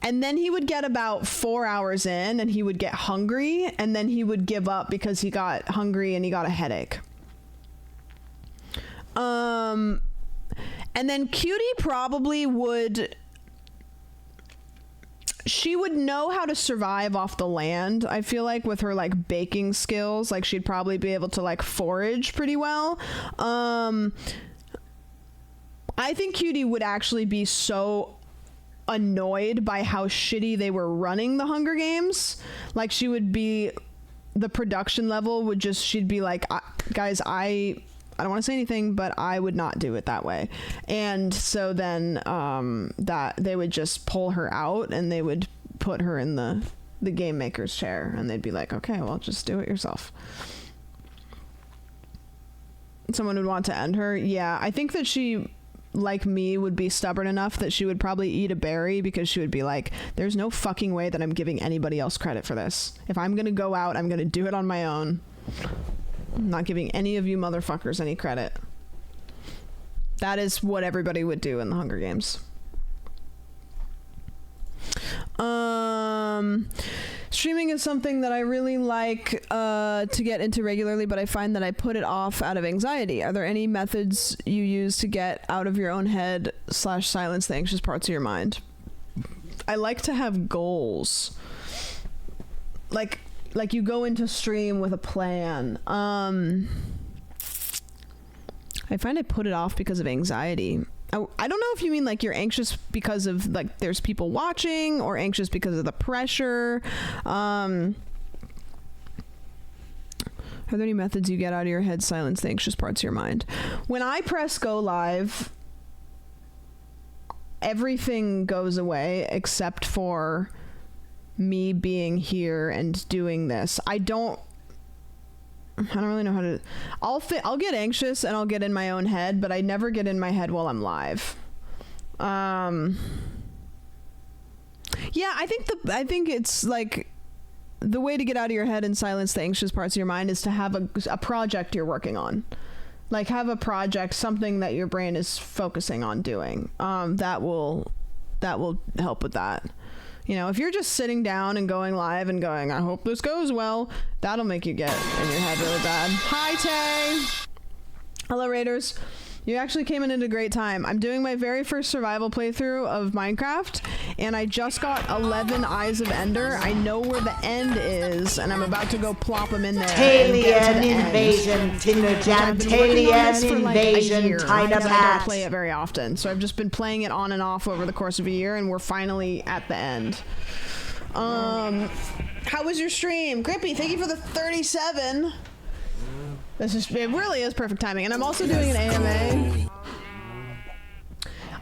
S1: And then he would get about 4 hours in, and he would get hungry, and then he would give up because he got hungry and he got a headache. And then Cutie probably would... She would know how to survive off the land, I feel like, with her like baking skills. Like she'd probably be able to like forage pretty well. I think Cutie would actually be so annoyed by how shitty they were running the Hunger Games. Like she would be, the production level would just, she'd be like, guys, I don't want to say anything, but I would not do it that way. And so then that they would just pull her out and they would put her in the game maker's chair, and they'd be like, okay, well, just do it yourself. Someone would want to end her. Yeah, I think that she, like me, would be stubborn enough that she would probably eat a berry, because she would be like, there's no fucking way that I'm giving anybody else credit for this. If I'm gonna go out, I'm gonna do it on my own. I'm not giving any of you motherfuckers any credit. That is what everybody would do in the Hunger Games. Streaming is something that I really like to get into regularly, but I find that I put it off out of anxiety. Are there any methods you use to get out of your own head / silence the anxious parts of your mind? I like to have goals. Like you go into stream with a plan. I find I put it off because of anxiety. I don't know if you mean like you're anxious because of like there's people watching, or anxious because of the pressure. Are there any methods you get out of your head silence the anxious parts of your mind? When I press go live, everything goes away except for me being here and doing this. I don't really know how to... I'll get anxious and I'll get in my own head, but I never get in my head while I'm live. Yeah, I think it's like the way to get out of your head and silence the anxious parts of your mind is to have a project you're working on. Like have a project, something that your brain is focusing on doing. That will help with that. You know, if you're just sitting down and going live and going, I hope this goes well, that'll make you get in your head really bad. Hi, Tay. Hello, Raiders. You actually came in at a great time. I'm doing my very first survival playthrough of Minecraft, and I just got 11 Eyes of Ender. I know where the end is, and I'm about to go plop them in there.
S2: Alien invasion, Tinnerjan, alien invasion, Tina
S1: I
S2: Pat.
S1: don't play it very often, so I've just been playing it on and off over the course of a year, and we're finally at the end. How was your stream? Grippy, thank you for the 37. It really is perfect timing. And I'm also doing an AMA.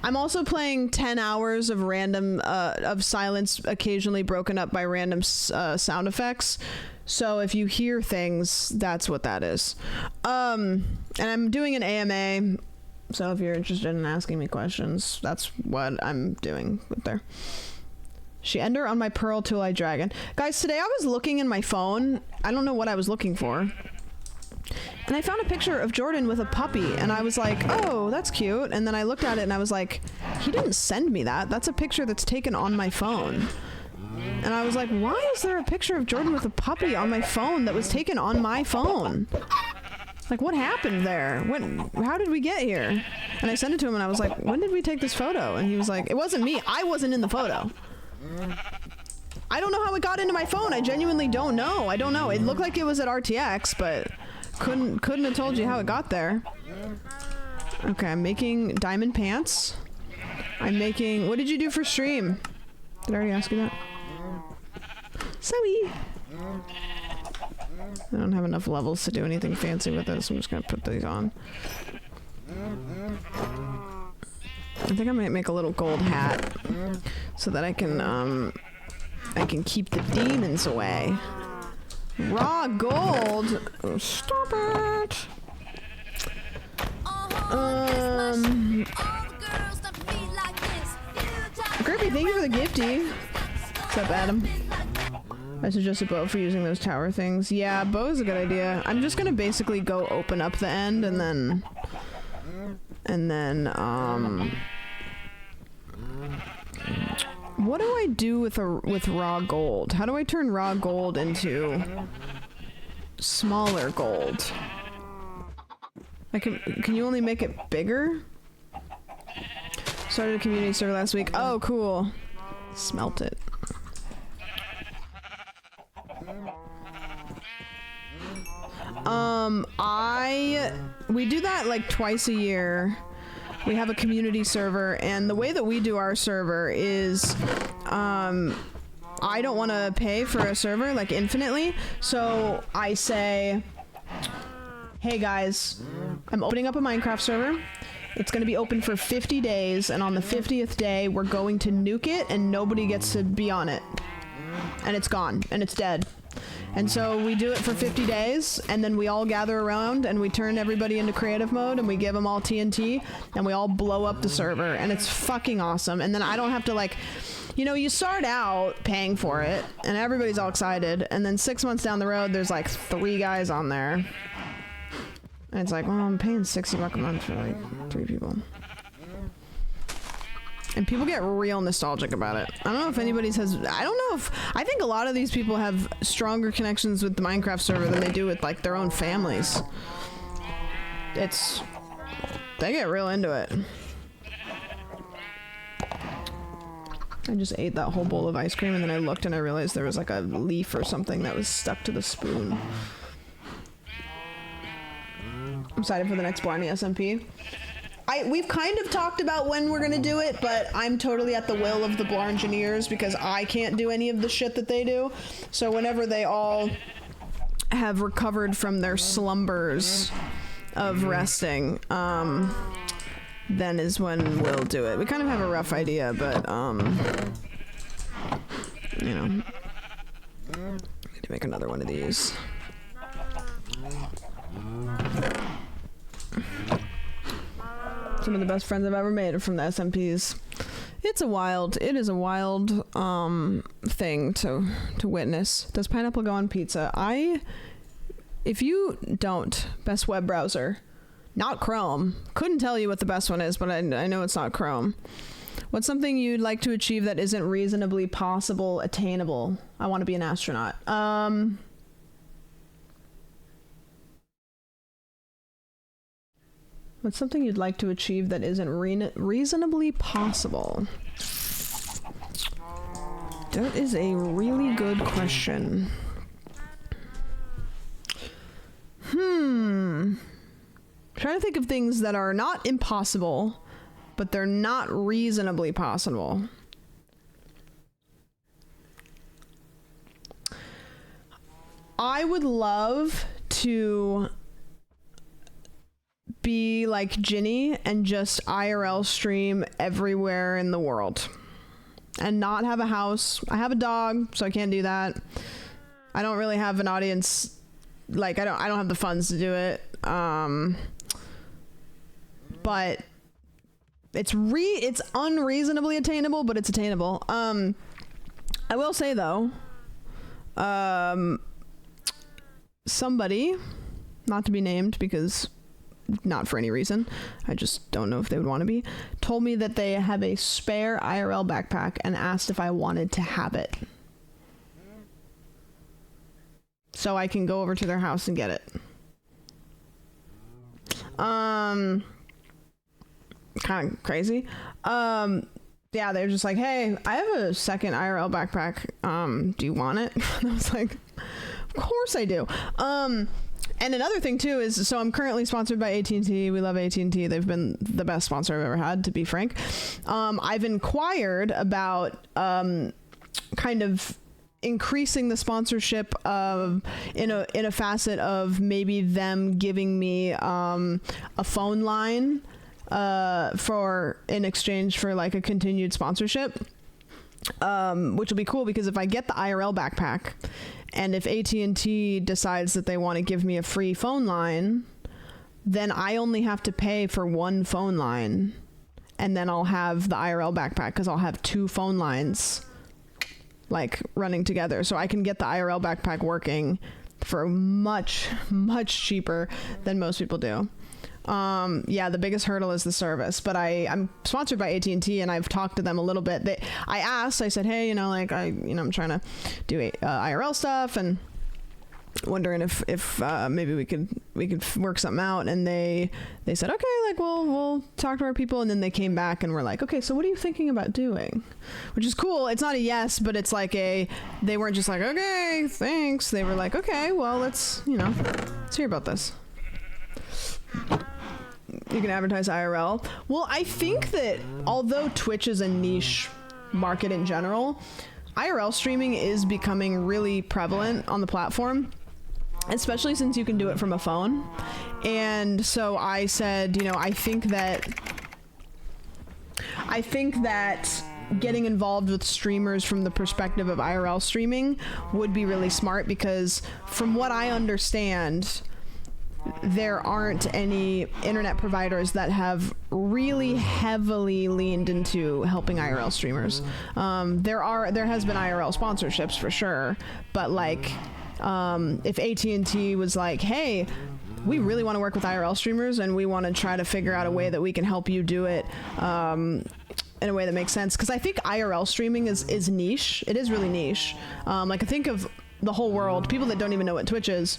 S1: I'm also playing 10 hours of random of silence, occasionally broken up by random sound effects. So if you hear things, that's what that is. And I'm doing an AMA. So if you're interested in asking me questions, that's what I'm doing there. She ender on my Pearl Tool-Eye Dragon. Guys, today I was looking in my phone. I don't know what I was looking for. And I found a picture of Jordan with a puppy, and I was like, oh, that's cute. And then I looked at it and I was like, he didn't send me that. That's a picture that's taken on my phone. And I was like, why is there a picture of Jordan with a puppy on my phone that was taken on my phone? Like, what happened there? How did we get here? And I sent it to him and I was like, when did we take this photo? And he was like, it wasn't me. I wasn't in the photo. I don't know how it got into my phone. I genuinely don't know. I don't know. It looked like it was at RTX, but couldn't have told you how it got there. Okay, I'm making diamond pants. I'm making, what did you do for stream? Did I already ask you that? Zoe! I don't have enough levels to do anything fancy with this. I'm just gonna put these on. I think I might make a little gold hat so that I can keep the demons away. Raw gold? Oh, stop it! Grippy, thank you for the gifty. What's up, Adam? I suggest a bow for using those tower things. Yeah, bow is a good idea. I'm just gonna basically go open up the end and then what do I do with raw gold? How do I turn raw gold into smaller gold? Can you only make it bigger? Started a community server last week. Oh, cool. Smelt it. We do that like twice a year. We have a community server, and the way that we do our server is, I don't want to pay for a server like infinitely, so I say, hey guys, I'm opening up a Minecraft server. It's going to be open for 50 days, and on the 50th day, we're going to nuke it, and nobody gets to be on it. And it's gone, and it's dead. And so we do it for 50 days, and then we all gather around, and we turn everybody into creative mode, and we give them all TNT, and we all blow up the server, and it's fucking awesome. And then I don't have to, like, you know, you start out paying for it, and everybody's all excited, and then 6 months down the road, there's like 3 guys on there. And it's like, well, I'm paying $60 a month for like 3 people. And people get real nostalgic about it. I don't know if anybody's has, I think a lot of these people have stronger connections with the Minecraft server than they do with like their own families. They get real into it. I just ate that whole bowl of ice cream, and then I looked and I realized there was like a leaf or something that was stuck to the spoon. I'm excited for the next Blarney SMP. We've kind of talked about when we're gonna do it, but I'm totally at the will of the Blarngineers because I can't do any of the shit that they do. So whenever they all have recovered from their slumbers of resting, then is when we'll do it. We kind of have a rough idea, but you know, I need to make another one of these. Some of the best friends I've ever made are from the SMPs. It is a wild thing to witness. Does pineapple go on pizza? If you don't, best web browser, not Chrome. Couldn't tell you what the best one is, but I know it's not Chrome. What's something you'd like to achieve that isn't reasonably possible, attainable? I want to be an astronaut. What's something you'd like to achieve that isn't reasonably possible? That is a really good question. Trying to think of things that are not impossible, but they're not reasonably possible. I would love to be like Ginny and just IRL stream everywhere in the world and not have a house. I have a dog, so I can't do that. I don't really have an audience. Like I don't have the funds to do it. But it's unreasonably attainable, but it's attainable. I will say though, somebody, not to be named because not for any reason, I just don't know if they would want to be, told me that they have a spare IRL backpack and asked if I wanted to have it. So I can go over to their house and get it. Kind of crazy. Yeah, they're just like, hey, I have a second IRL backpack. Do you want it? And I was like, of course I do. And another thing too is, so I'm currently sponsored by AT&T. We love AT&T. They've been the best sponsor I've ever had, to be frank. I've inquired about kind of increasing the sponsorship of in a facet of maybe them giving me a phone line in exchange for like a continued sponsorship, which will be cool because if I get the IRL backpack and if AT&T decides that they want to give me a free phone line, then I only have to pay for one phone line, and then I'll have the IRL backpack because I'll have two phone lines like running together. So I can get the IRL backpack working for much, much cheaper than most people do. Yeah, the biggest hurdle is the service, but I'm sponsored by AT&T and I've talked to them a little bit. I said, hey, I'm trying to do IRL stuff and wondering if maybe we could work something out. And they said, okay, like we'll talk to our people. And then they came back and were like, okay, so what are you thinking about doing? Which is cool. It's not a yes, but it's like they weren't just like, okay, thanks. They were like, okay, well, let's hear about this. You can advertise IRL. Well, I think that although Twitch is a niche market in general, IRL streaming is becoming really prevalent on the platform, especially since you can do it from a phone. And so I said, I think that getting involved with streamers from the perspective of IRL streaming would be really smart because from what I understand, there aren't any internet providers that have really heavily leaned into helping IRL streamers. There has been IRL sponsorships for sure, but like if AT&T was like, hey, we really want to work with IRL streamers and we want to try to figure out a way that we can help you do it in a way that makes sense, because I think IRL streaming is niche. It is really niche. Like I think of the whole world, people that don't even know what Twitch is,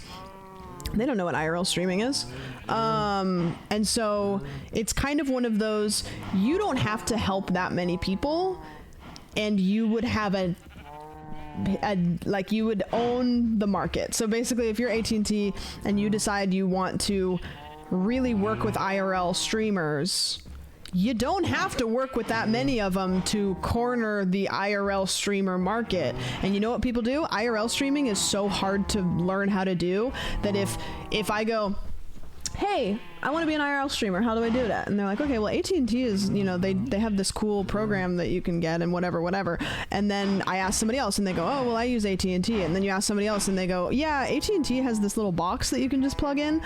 S1: they don't know what IRL streaming is. And so it's kind of one of those, you don't have to help that many people and you would have like you would own the market. So basically if you're AT&T and you decide you want to really work with IRL streamers, you don't have to work with that many of them to corner the IRL streamer market. And you know what people do? IRL streaming is so hard to learn how to do that if I go, hey, I want to be an IRL streamer, how do I do that? And they're like, okay, well, AT&T is, they have this cool program that you can get and whatever. And then I ask somebody else and they go, oh, well, I use AT&T. And then you ask somebody else and they go, yeah, AT&T has this little box that you can just plug in.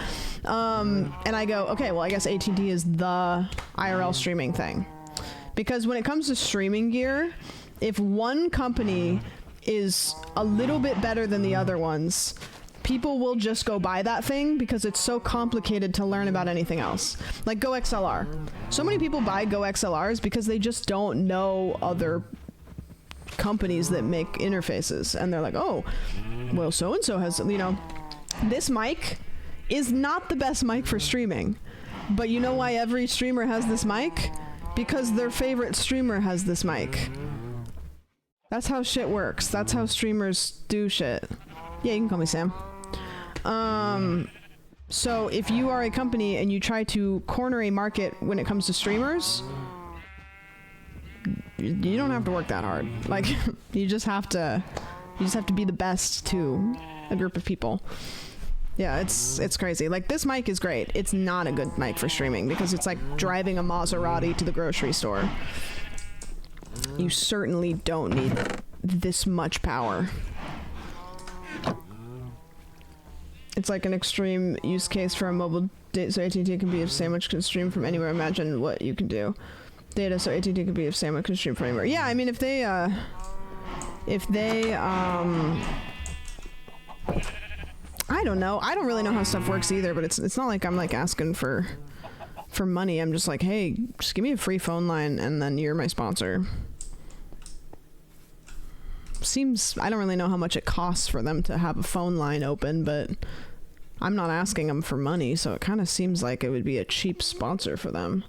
S1: And I go, okay, well, I guess AT&T is the IRL streaming thing. Because when it comes to streaming gear, if one company is a little bit better than the other ones, people will just go buy that thing because it's so complicated to learn about anything else. Like GoXLR. So many people buy GoXLRs because they just don't know other companies that make interfaces. And they're like, oh, well, so-and-so has, this mic is not the best mic for streaming. But you know why every streamer has this mic? Because their favorite streamer has this mic. That's how shit works. That's how streamers do shit. Yeah, you can call me Sam. So if you are a company and you try to corner a market when it comes to streamers, you don't have to work that hard. Like you just have to be the best to a group of people. Yeah, it's crazy. Like this mic is great. It's not a good mic for streaming because it's like driving a Maserati to the grocery store. You certainly don't need this much power. It's like an extreme use case for a mobile data, so AT&T can be of sandwich can stream from anywhere. Imagine what you can do. Data, so AT&T can be of sandwich can stream from anywhere. Yeah, I mean if they I I don't know. I don't really know how stuff works either, but it's not like I'm like asking for money. I'm just like, hey, just give me a free phone line and then you're my sponsor. Seems, I don't really know how much it costs for them to have a phone line open, but I'm not asking them for money, so it kind of seems like it would be a cheap sponsor for them.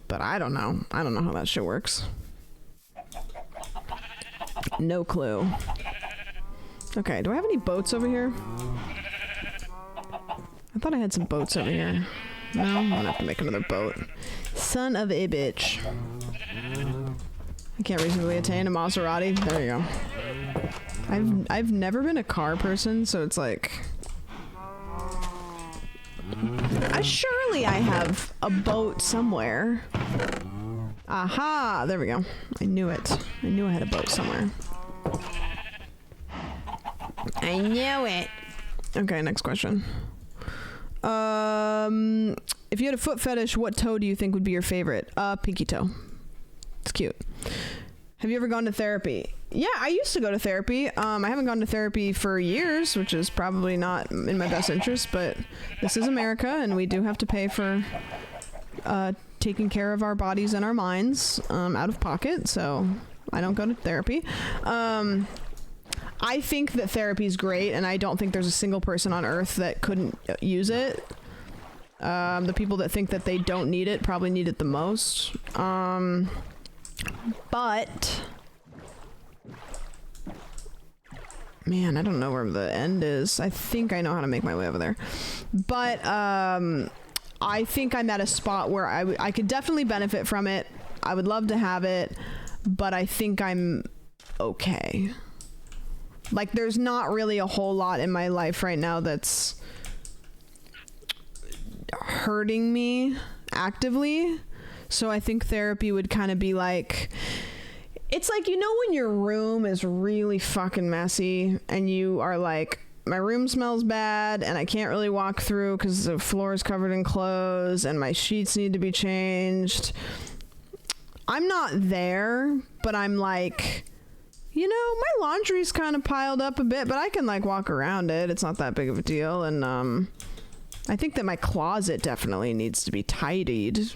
S1: But I don't know. I don't know how that shit works. No clue. Okay, do I have any boats over here? I thought I had some boats over here. No, I'm gonna have to make another boat. Son of a bitch. I can't reasonably attain a Maserati. There you go. I've never been a car person, so it's like... surely I have a boat somewhere. Aha! There we go. I knew it. I knew I had a boat somewhere. I knew it. Okay, next question. If you had a foot fetish, what toe do you think would be your favorite? Pinky toe. It's cute. Have you ever gone to therapy? Yeah, I used to go to therapy. I haven't gone to therapy for years, which is probably not in my best interest, but this is America, and we do have to pay for taking care of our bodies and our minds out of pocket, so I don't go to therapy. I think that therapy is great, and I don't think there's a single person on earth that couldn't use it. The people that think that they don't need it probably need it the most. But man, I don't know where the end is. I think I know how to make my way over there. But I think I'm at a spot where I could definitely benefit from it. I would love to have it, but I think I'm okay. Like, there's not really a whole lot in my life right now that's hurting me actively. So I think therapy would kind of be like, it's like, you know, when your room is really fucking messy and you are like, my room smells bad and I can't really walk through because the floor is covered in clothes and my sheets need to be changed. I'm not there, but I'm like, you know, my laundry's kind of piled up a bit, but I can like walk around it. It's not that big of a deal. And I think that my closet definitely needs to be tidied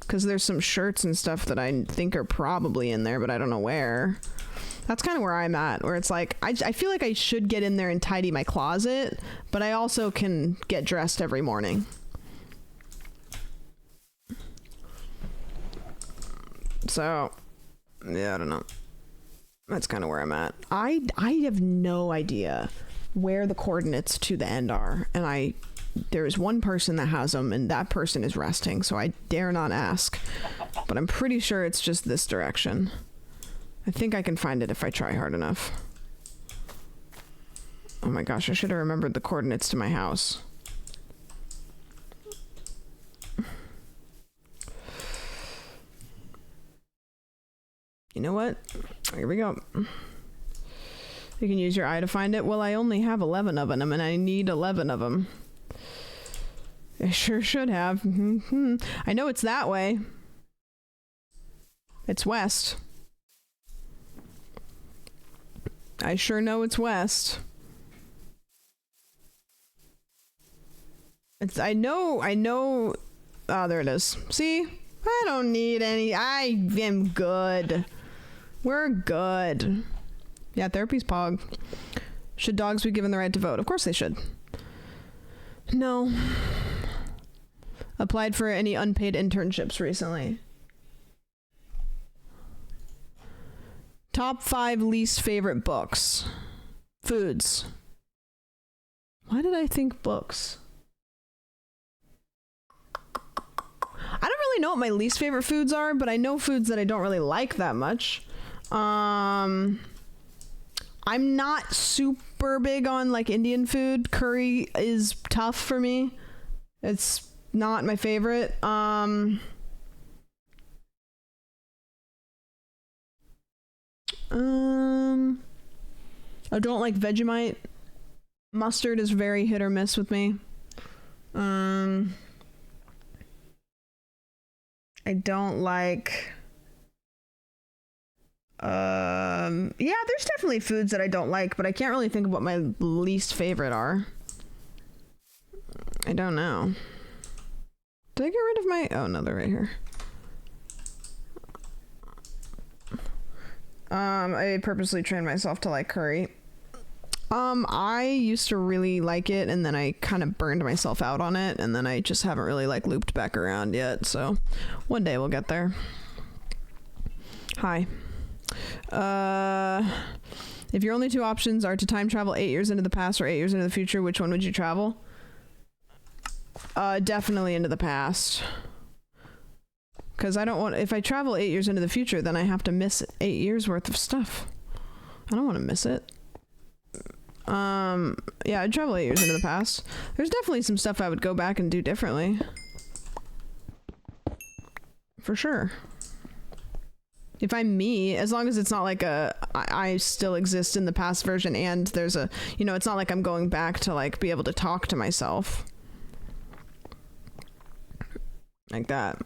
S1: because there's some shirts and stuff that I think are probably in there, but I don't know where. That's kind of where I'm at, where it's like, I feel like I should get in there and tidy my closet, but I also can get dressed every morning. So, yeah, I don't know. That's kind of where I'm at. I have no idea where the coordinates to the end are, and there is one person that has them, and that person is resting, so I dare not ask. But I'm pretty sure it's just this direction. I think I can find it if I try hard enough. Oh my gosh, I should have remembered the coordinates to my house. You know what? Here we go. You can use your eye to find it. Well, I only have 11 of them, and I need 11 of them. I sure should have. I know it's that way. It's west. I sure know it's west. I know. Oh, there it is. See? I don't need any. I am good. We're good. Yeah, therapy's pog. Should dogs be given the right to vote? Of course they should. No. Applied for any unpaid internships recently. Top 5 least favorite books. Foods. Why did I think books? I don't really know what my least favorite foods are, but I know foods that I don't really like that much. I'm not super big on like Indian food. Curry is tough for me. It's not my favorite. I don't like Vegemite. Mustard is very hit or miss with me. I don't like yeah, there's definitely foods that I don't like, but I can't really think of what my least favorite are. I don't know. Did I get rid of my... Oh, no, they're right here. I purposely trained myself to like curry. I used to really like it, and then I kind of burned myself out on it, and then I just haven't really like looped back around yet, so one day we'll get there. Hi. If your only two options are to time travel 8 years into the past or 8 years into the future, which one would you travel? Definitely into the past. Because I don't want... If I travel 8 years into the future, then I have to miss 8 years worth of stuff. I don't want to miss it. Yeah, I'd travel 8 years into the past. There's definitely some stuff I would go back and do differently. For sure. If I'm me, as long as it's not like I still exist in the past version and there's a, you know, it's not like I'm going back to like be able to talk to myself. Like that.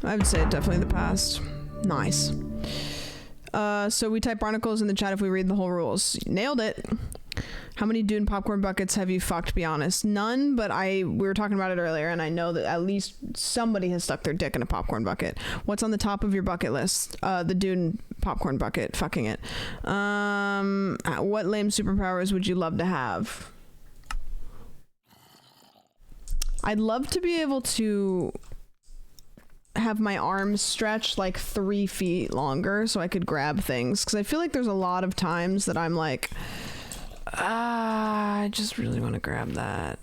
S1: I would say definitely the past. Nice. So we type barnacles in the chat if we read the whole rules. Nailed it. How many Dune popcorn buckets have you fucked, be honest? None, but we were talking about it earlier, and I know that at least somebody has stuck their dick in a popcorn bucket. What's on the top of your bucket list? The Dune popcorn bucket. Fucking it. What lame superpowers would you love to have? I'd love to be able to have my arms stretched like 3 feet longer so I could grab things, because I feel like there's a lot of times that I'm like, I just really want to grab that.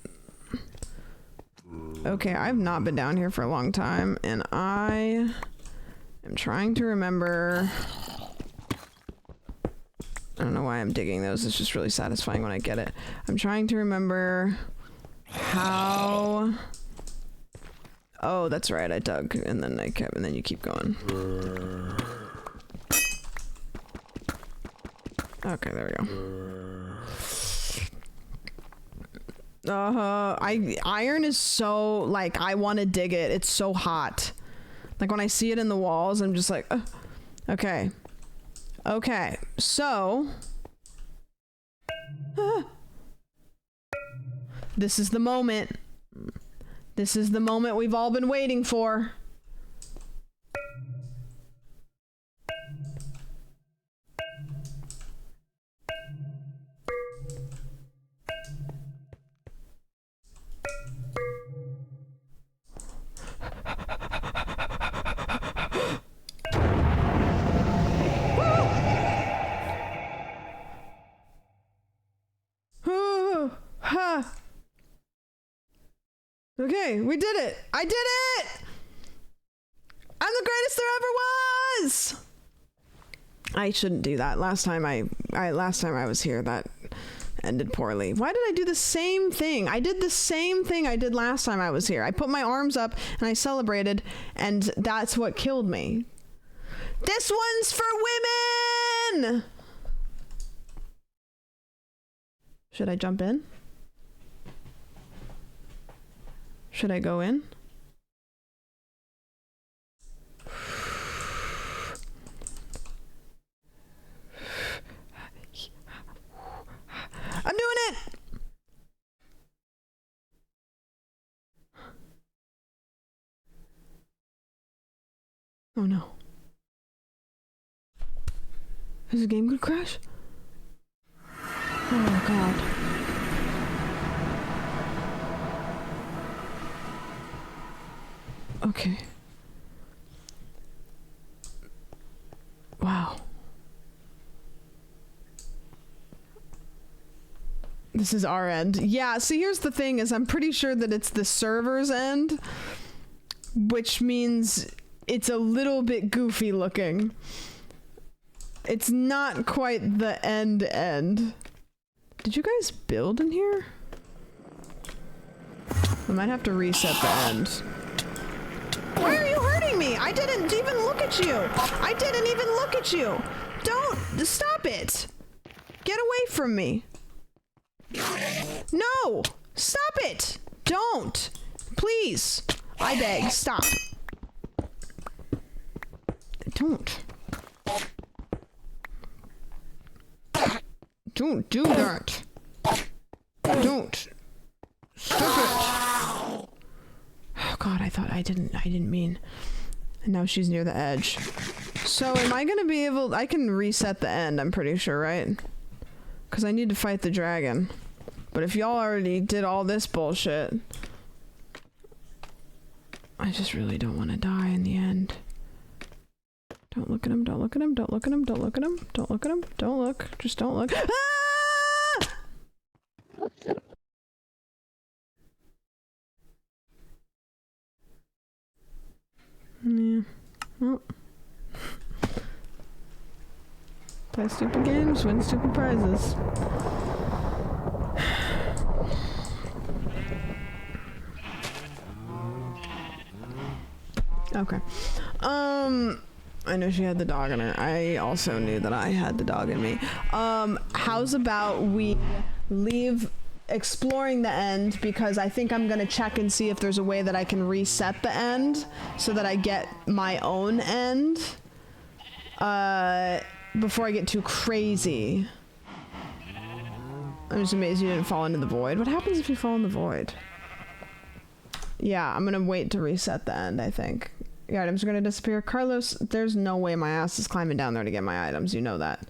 S1: Okay, I've not been down here for a long time, and I am trying to remember. I don't know why I'm digging those. It's just really satisfying when I get it. I'm trying to remember how... Oh, that's right. I dug, and then I kept, and then you keep going. Okay, there we go. Iron is so, like, I want to dig it. It's so hot. Like, when I see it in the walls, I'm just like, okay. Okay, so... This is the moment. This is the moment we've all been waiting for. Okay, we did it. I did it. I'm the greatest there ever was. I shouldn't do that. Last time I was here, that ended poorly. Why did I do the same thing? I did the same thing I did last time I was here. I put my arms up and I celebrated, and that's what killed me. This one's for women. Should I jump in? Should I go in? I'm doing it! Oh no. Is the game gonna crash? Oh god. Okay. Wow. This is our end. Yeah, see, here's the thing is I'm pretty sure that it's the server's end, which means it's a little bit goofy looking. It's not quite the end. Did you guys build in here? I might have to reset the end. Why are you hurting me? I didn't even look at you. I didn't even look at you. Don't. Stop it. Get away from me. No. Stop it. Don't. Please. I beg. Stop. Don't. Don't do that. Don't. thought I didn't mean. And now she's near the edge. So am I gonna be able, I can reset the end, I'm pretty sure, right? Because I need to fight the dragon. But if y'all already did all this bullshit, I just really don't want to die in the end. Don't look at him, don't look at him, don't look at him, don't look at him, don't look at him, don't look, just don't look. Ah! Yeah. Well. Play stupid games, win stupid prizes. Okay. I know she had the dog in her. I also knew that I had the dog in me. How's about we leave exploring the end, because I think I'm gonna check and see if there's a way that I can reset the end so that I get my own end before I get too crazy. I'm just amazed you didn't fall into the void. What happens if you fall in the void? Yeah, I'm gonna wait to reset the end, I think. Your items are gonna disappear. Carlos, there's no way my ass is climbing down there to get my items. You know that.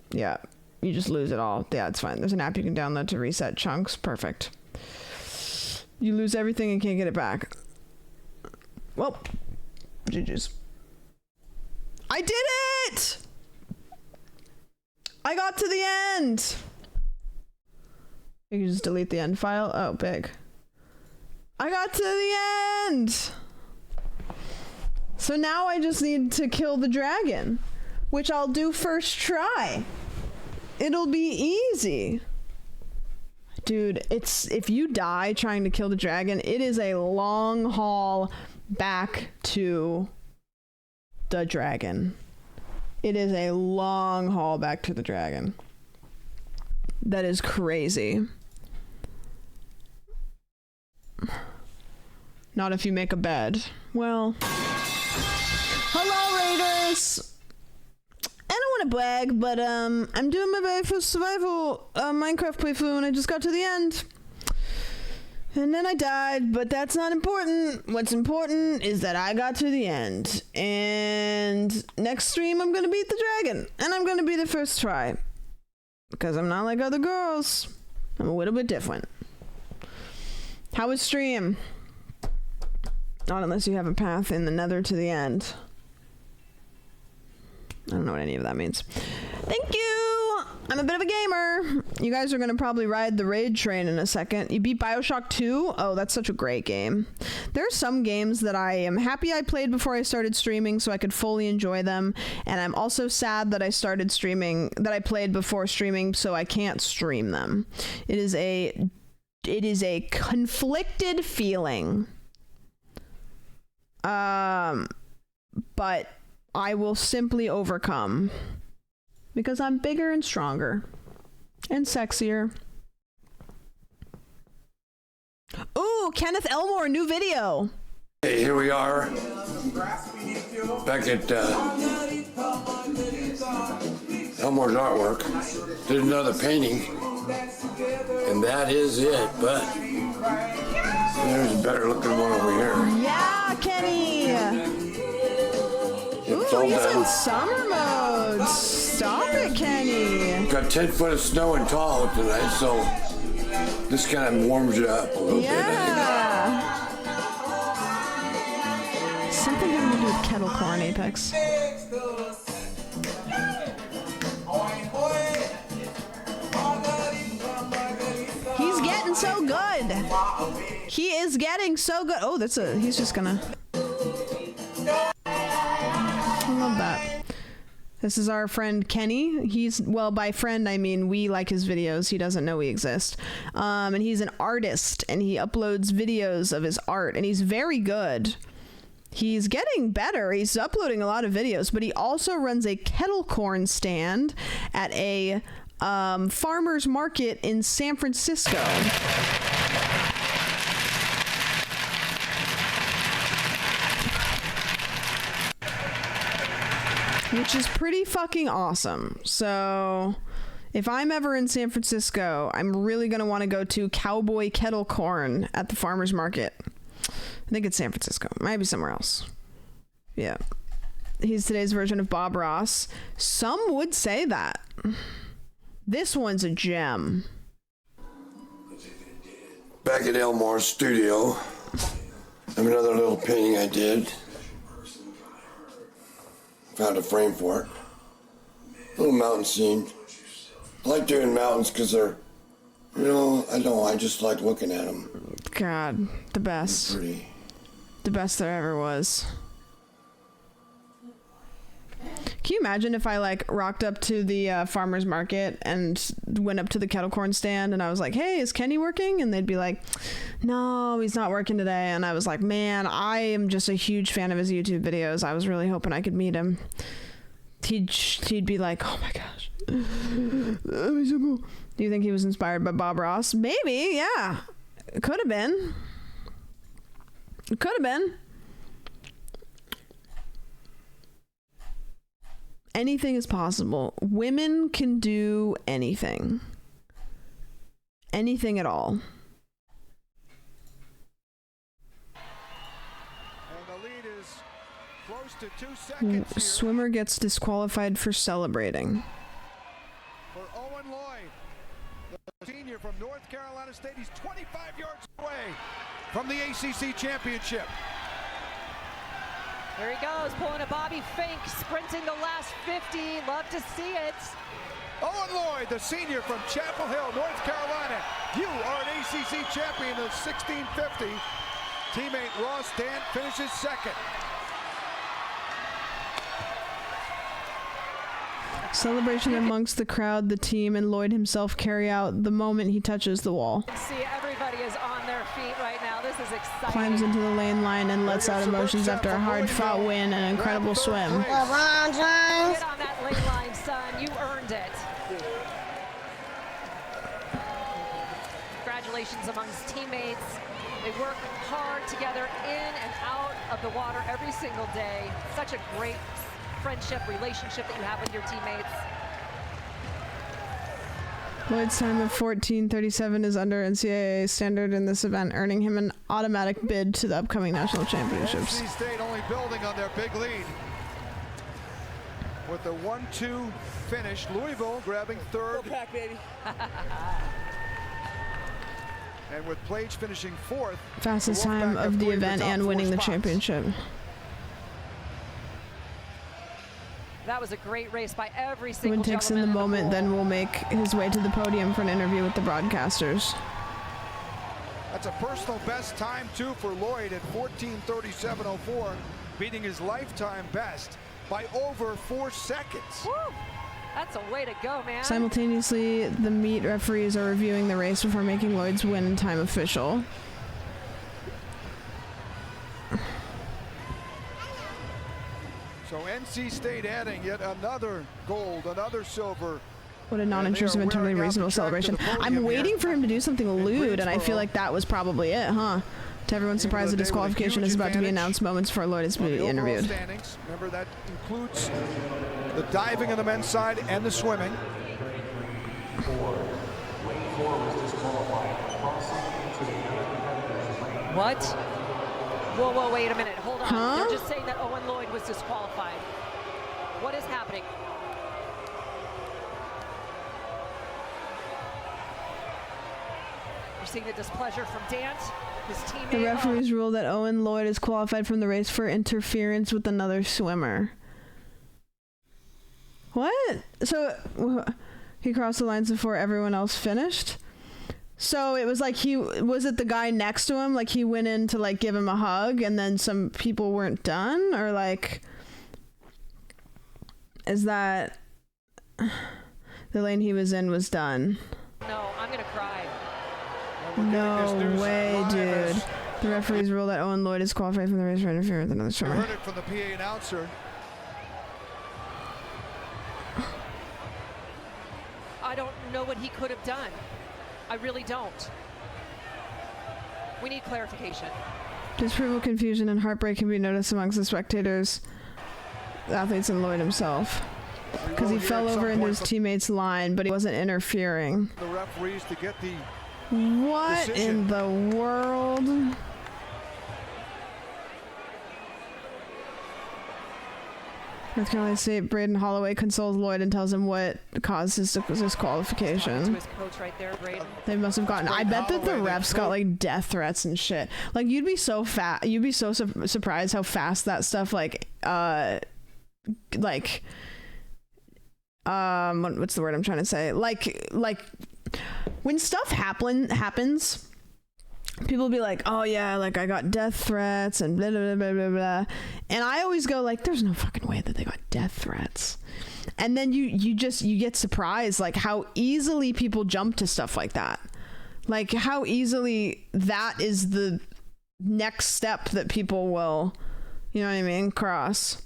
S1: Yeah, you just lose it all. Yeah, it's fine. There's an app you can download to reset chunks. Perfect. You lose everything and can't get it back. Well, GG's. I did it! I got to the end! You can just delete the end file. Oh, big. I got to the end! So now I just need to kill the dragon, which I'll do first try. It'll be easy. Dude, if you die trying to kill the dragon, it is a long haul back to the dragon. It is a long haul back to the dragon. That is crazy. Not if you make a bed. Well... Hello, Raiders! I don't want to brag, but I'm doing my very first survival Minecraft playthrough and I just got to the end. And then I died, but that's not important. What's important is that I got to the end. And next stream I'm gonna beat the dragon. And I'm gonna be the first try. Because I'm not like other girls. I'm a little bit different. How was stream? Not unless you have a path in the nether to the end. I don't know what any of that means. Thank you! I'm a bit of a gamer. You guys are gonna probably ride the raid train in a second. You beat Bioshock 2? Oh, that's such a great game. There are some games that I am happy I played before I started streaming so I could fully enjoy them. And I'm also sad that I started streaming, that I played before streaming so I can't stream them. It is a conflicted feeling. But I will simply overcome because I'm bigger and stronger and sexier. Ooh, Kenneth Elmore, new video.
S9: Hey, here we are back at Elmore's artwork. Did another painting, and that is it. But there's a better looking one over here.
S1: Yeah, Kenny. Ooh, he's in summer mode. Stop it, Kenny.
S9: Got 10 foot of snow in Tahoe tonight, so this kind of warms you up a little bit.
S1: Yeah. Something having to do with kettle corn, Apex. He's getting so good. He is getting so good. Oh, he's just gonna... I love that. This is our friend Kenny. Well, by friend I mean we like his videos. He doesn't know we exist. And he's an artist and he uploads videos of his art and he's very good. He's getting better. He's uploading a lot of videos, but he also runs a kettle corn stand at a farmer's market in San Francisco. Which is pretty fucking awesome. So if I'm ever in San Francisco, I'm really going to want to go to Cowboy Kettle Corn at the farmer's market. think it's San Francisco. Might be somewhere else. Yeah. He's today's version of Bob Ross. Some would say that. This one's a gem.
S9: Back at Elmore's studio, I have another little painting I did. Found a frame for it. Little mountain scene. I like doing mountains because they're, you know, I just like looking at them.
S1: God, the best.
S9: Pretty.
S1: The best there ever was. Can you imagine if I like rocked up to the farmer's market and went up to the kettle corn stand and I was like, hey, is Kenny working? And they'd be like, no, he's not working today. And I was like, man, I am just a huge fan of his YouTube videos. I was really hoping I could meet him. He'd be like, oh my gosh, that'd be so cool. Do you think he was inspired by Bob Ross? Maybe, yeah. It could have been. It could have been. Anything is possible. Women can do anything. Anything at all.
S10: And the lead is close to 2 seconds here.
S1: Swimmer gets disqualified for celebrating.
S10: For Owen Lloyd, the senior from North Carolina State. He's 25 yards away from the ACC championship.
S11: Here he goes, pulling a Bobby Fink, sprinting the last 50. Love to see it.
S10: Owen Lloyd, the senior from Chapel Hill, North Carolina. You are an ACC champion of 1650. Teammate Ross Dant finishes second.
S1: Celebration amongst the crowd, the team, and Lloyd himself carry out the moment he touches the wall.
S11: See, everybody is on their feet right now. This is exciting.
S1: Climbs into the lane line and lets out emotions after a hard-fought win and an incredible swim.
S11: LeBron James. Get on that lane line, son. You earned it. Congratulations amongst teammates. They work hard together in and out of the water every single day. Such a great friendship, relationship that you have with your teammates.
S1: Lloyd's time of 14:37 is under NCAA standard in this event, earning him an automatic bid to the upcoming national championships.
S10: NC State only building on their big lead. With the 1-2 finish, Louisville grabbing third.
S11: Go Pack, baby.
S10: And with Plage finishing fourth.
S1: Fastest time of the event and winning the championship.
S11: That was a great race by every single
S1: Win takes in the moment, then will make his way to the podium for an interview with the broadcasters.
S10: That's a personal best time too for Lloyd at 14:37.04, beating his lifetime best by over 4 seconds.
S11: Woo! That's a way to go, man.
S1: Simultaneously, the meet referees are reviewing the race before making Lloyd's win time official.
S10: So NC State adding yet another gold, another silver.
S1: What a non-intrusive and totally reasonable celebration. I'm waiting for him to do something lewd, and I feel like that was probably it, huh? To everyone's surprise, the disqualification is about to be announced moments before Lloyd is interviewed.
S10: Remember, that includes the diving on the men's side and the swimming.
S11: What? Whoa, whoa, wait a minute. Hold on.
S1: Huh?
S11: They're just saying that Owen Lloyd was disqualified. What is happening? We're seeing the displeasure from Dant, his teammate.
S1: The referees rule that Owen Lloyd is qualified from the race for interference with another swimmer. What? So he crossed the lines before everyone else finished? So it was like was it the guy next to him? Like he went in to like give him a hug and then some people weren't done? Or like, is that the lane he was in was done?
S11: No, I'm going to cry.
S1: No way, dude. The referees rule that Owen Lloyd is qualified from the race for interference with another swimmer.
S10: You heard it from the PA announcer.
S11: I don't know what he could have done. I really don't. We need clarification.
S1: Disapproval, confusion, and heartbreak can be noticed amongst the spectators, the athletes, and Lloyd himself. Because he fell over into his teammate's line, but he wasn't interfering.
S10: The referees to get the
S1: what
S10: decision.
S1: in the world? North Carolina State, Braden Holloway consoles Lloyd and tells him what caused his disqualification.
S11: To his coach right there, Braden.
S1: They must have gotten. I bet that the refs got like death threats and shit. Like you'd be so You'd be so surprised how fast that stuff what's the word I'm trying to say? Like when stuff happens. People be like, oh yeah, like I got death threats and blah, blah, blah, blah, blah. And I always go like, there's no fucking way that they got death threats. And then you get surprised like how easily people jump to stuff like that. Like how easily that is the next step that people will, you know what I mean, cross.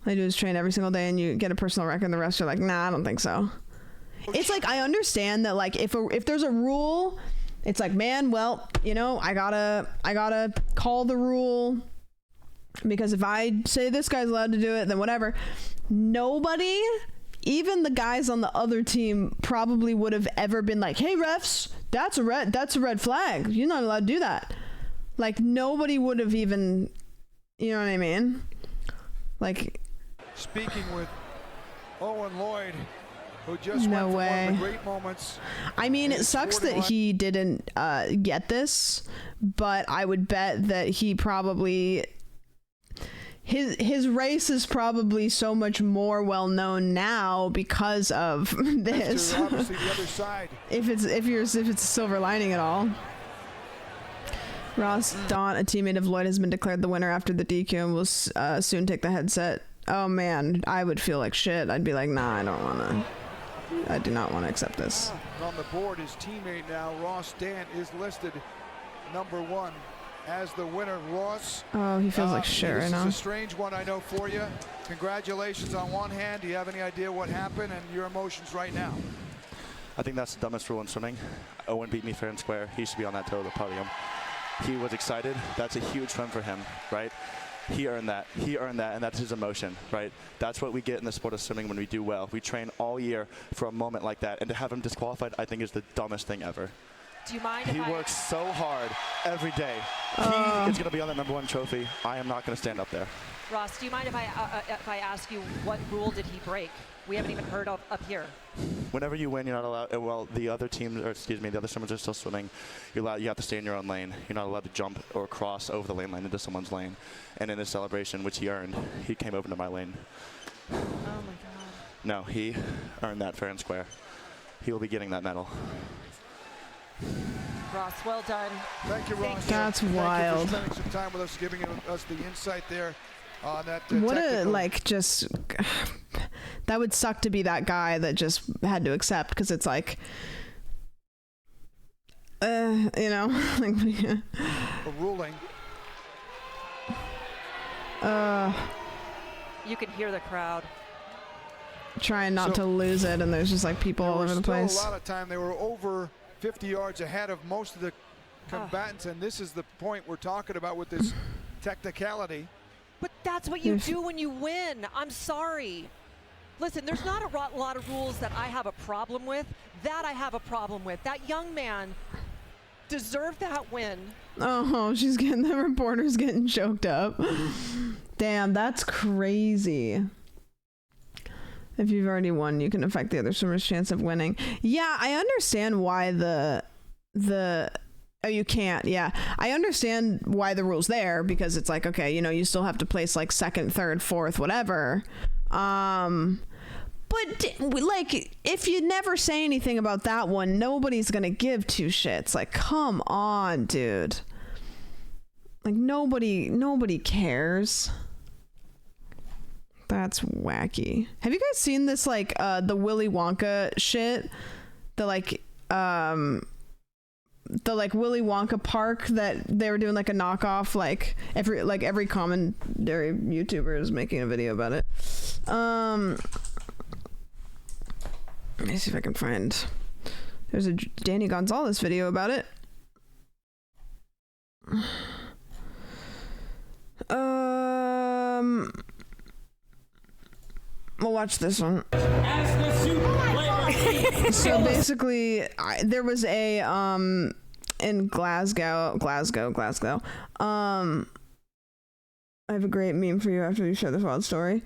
S1: All I do is train every single day and you get a personal record and the rest are like, nah, I don't think so. It's like, I understand that like if there's a rule, it's like, man, well, you know, I gotta call the rule because if I say this guy's allowed to do it, then whatever. Nobody, even the guys on the other team, probably would have ever been like, hey refs, that's a red flag. You're not allowed to do that. Like nobody would have even, you know what I mean? Like,
S10: speaking with Owen Lloyd, who just
S1: no
S10: went
S1: way.
S10: One of the great moments.
S1: I mean, it sucks that he didn't get this, but I would bet that he probably his race is probably so much more well known now because of this.
S10: Obviously, the other side.
S1: if it's a silver lining at all. Ross Daunt, a teammate of Lloyd, has been declared the winner after the DQ and will soon take the headset. Oh man, I would feel like shit. I'd be like, nah, I do not want to accept this.
S10: On the board, his teammate now, Ross Dant, is listed number 1 as the winner. Ross.
S1: Oh, he feels like shit right now.
S10: This is a strange one, I know, for you. Congratulations on one hand. Do you have any idea what happened and your emotions right now?
S12: I think that's the dumbest rule in swimming. Owen beat me fair and square. He should be on that toe of the podium. He was excited. That's a huge win for him, right? He earned that, and that's his emotion, right? That's what we get in the sport of swimming when we do well. We train all year for a moment like that, and to have him disqualified, I think is the dumbest thing ever.
S11: Do you mind
S12: He works so hard every day. He is going to be on that number 1 trophy. I am not going to stand up there.
S11: Ross, do you mind if I ask you what rule did he break? We haven't even heard of up here.
S12: Whenever you win, you're not allowed. Well, the other teams, or excuse me, the other swimmers are still swimming. You have to stay in your own lane. You're not allowed to jump or cross over the lane line into someone's lane. And in his celebration, which he earned, he came over to my lane.
S11: Oh my God.
S12: No, he earned that fair and square. He will be getting that medal.
S11: Ross, well done.
S10: Thank you, Ross.
S1: That's
S10: Thank
S1: wild.
S10: you for spending some time with us, giving us the insight there on that.
S1: What a, like, just, that would suck to be that guy that just had to accept, because it's like, you know, like,
S10: a ruling.
S11: You can hear the crowd
S1: trying not to lose it, and there's just like people all over the place.
S10: A lot of time. They were over 50 yards ahead of most of the combatants, and this is the point we're talking about with this technicality.
S11: But that's what you do when you win. I'm sorry. Listen, there's not a lot of rules that I have a problem with. That I have a problem with. That young man deserved that win.
S1: Oh, the reporter's getting choked up. Damn, that's crazy. If you've already won, you can affect the other swimmer's chance of winning. Yeah, I understand why oh, you can't. Yeah, I understand why the rule's there, because it's like, okay, you know, you still have to place like second, third, fourth, whatever. But like, if you never say anything about that one, nobody's gonna give two shits. Like, come on, dude. Like, nobody cares. That's wacky. Have you guys seen this, like, the Willy Wonka shit? The Willy Wonka park that they were doing, like, a knockoff, like every commentary YouTuber is making a video about it. Let me see if I can find. There's a Danny Gonzalez video about it. We'll watch this one. So basically, there was a in Glasgow. I have a great meme for you after you share this wild story.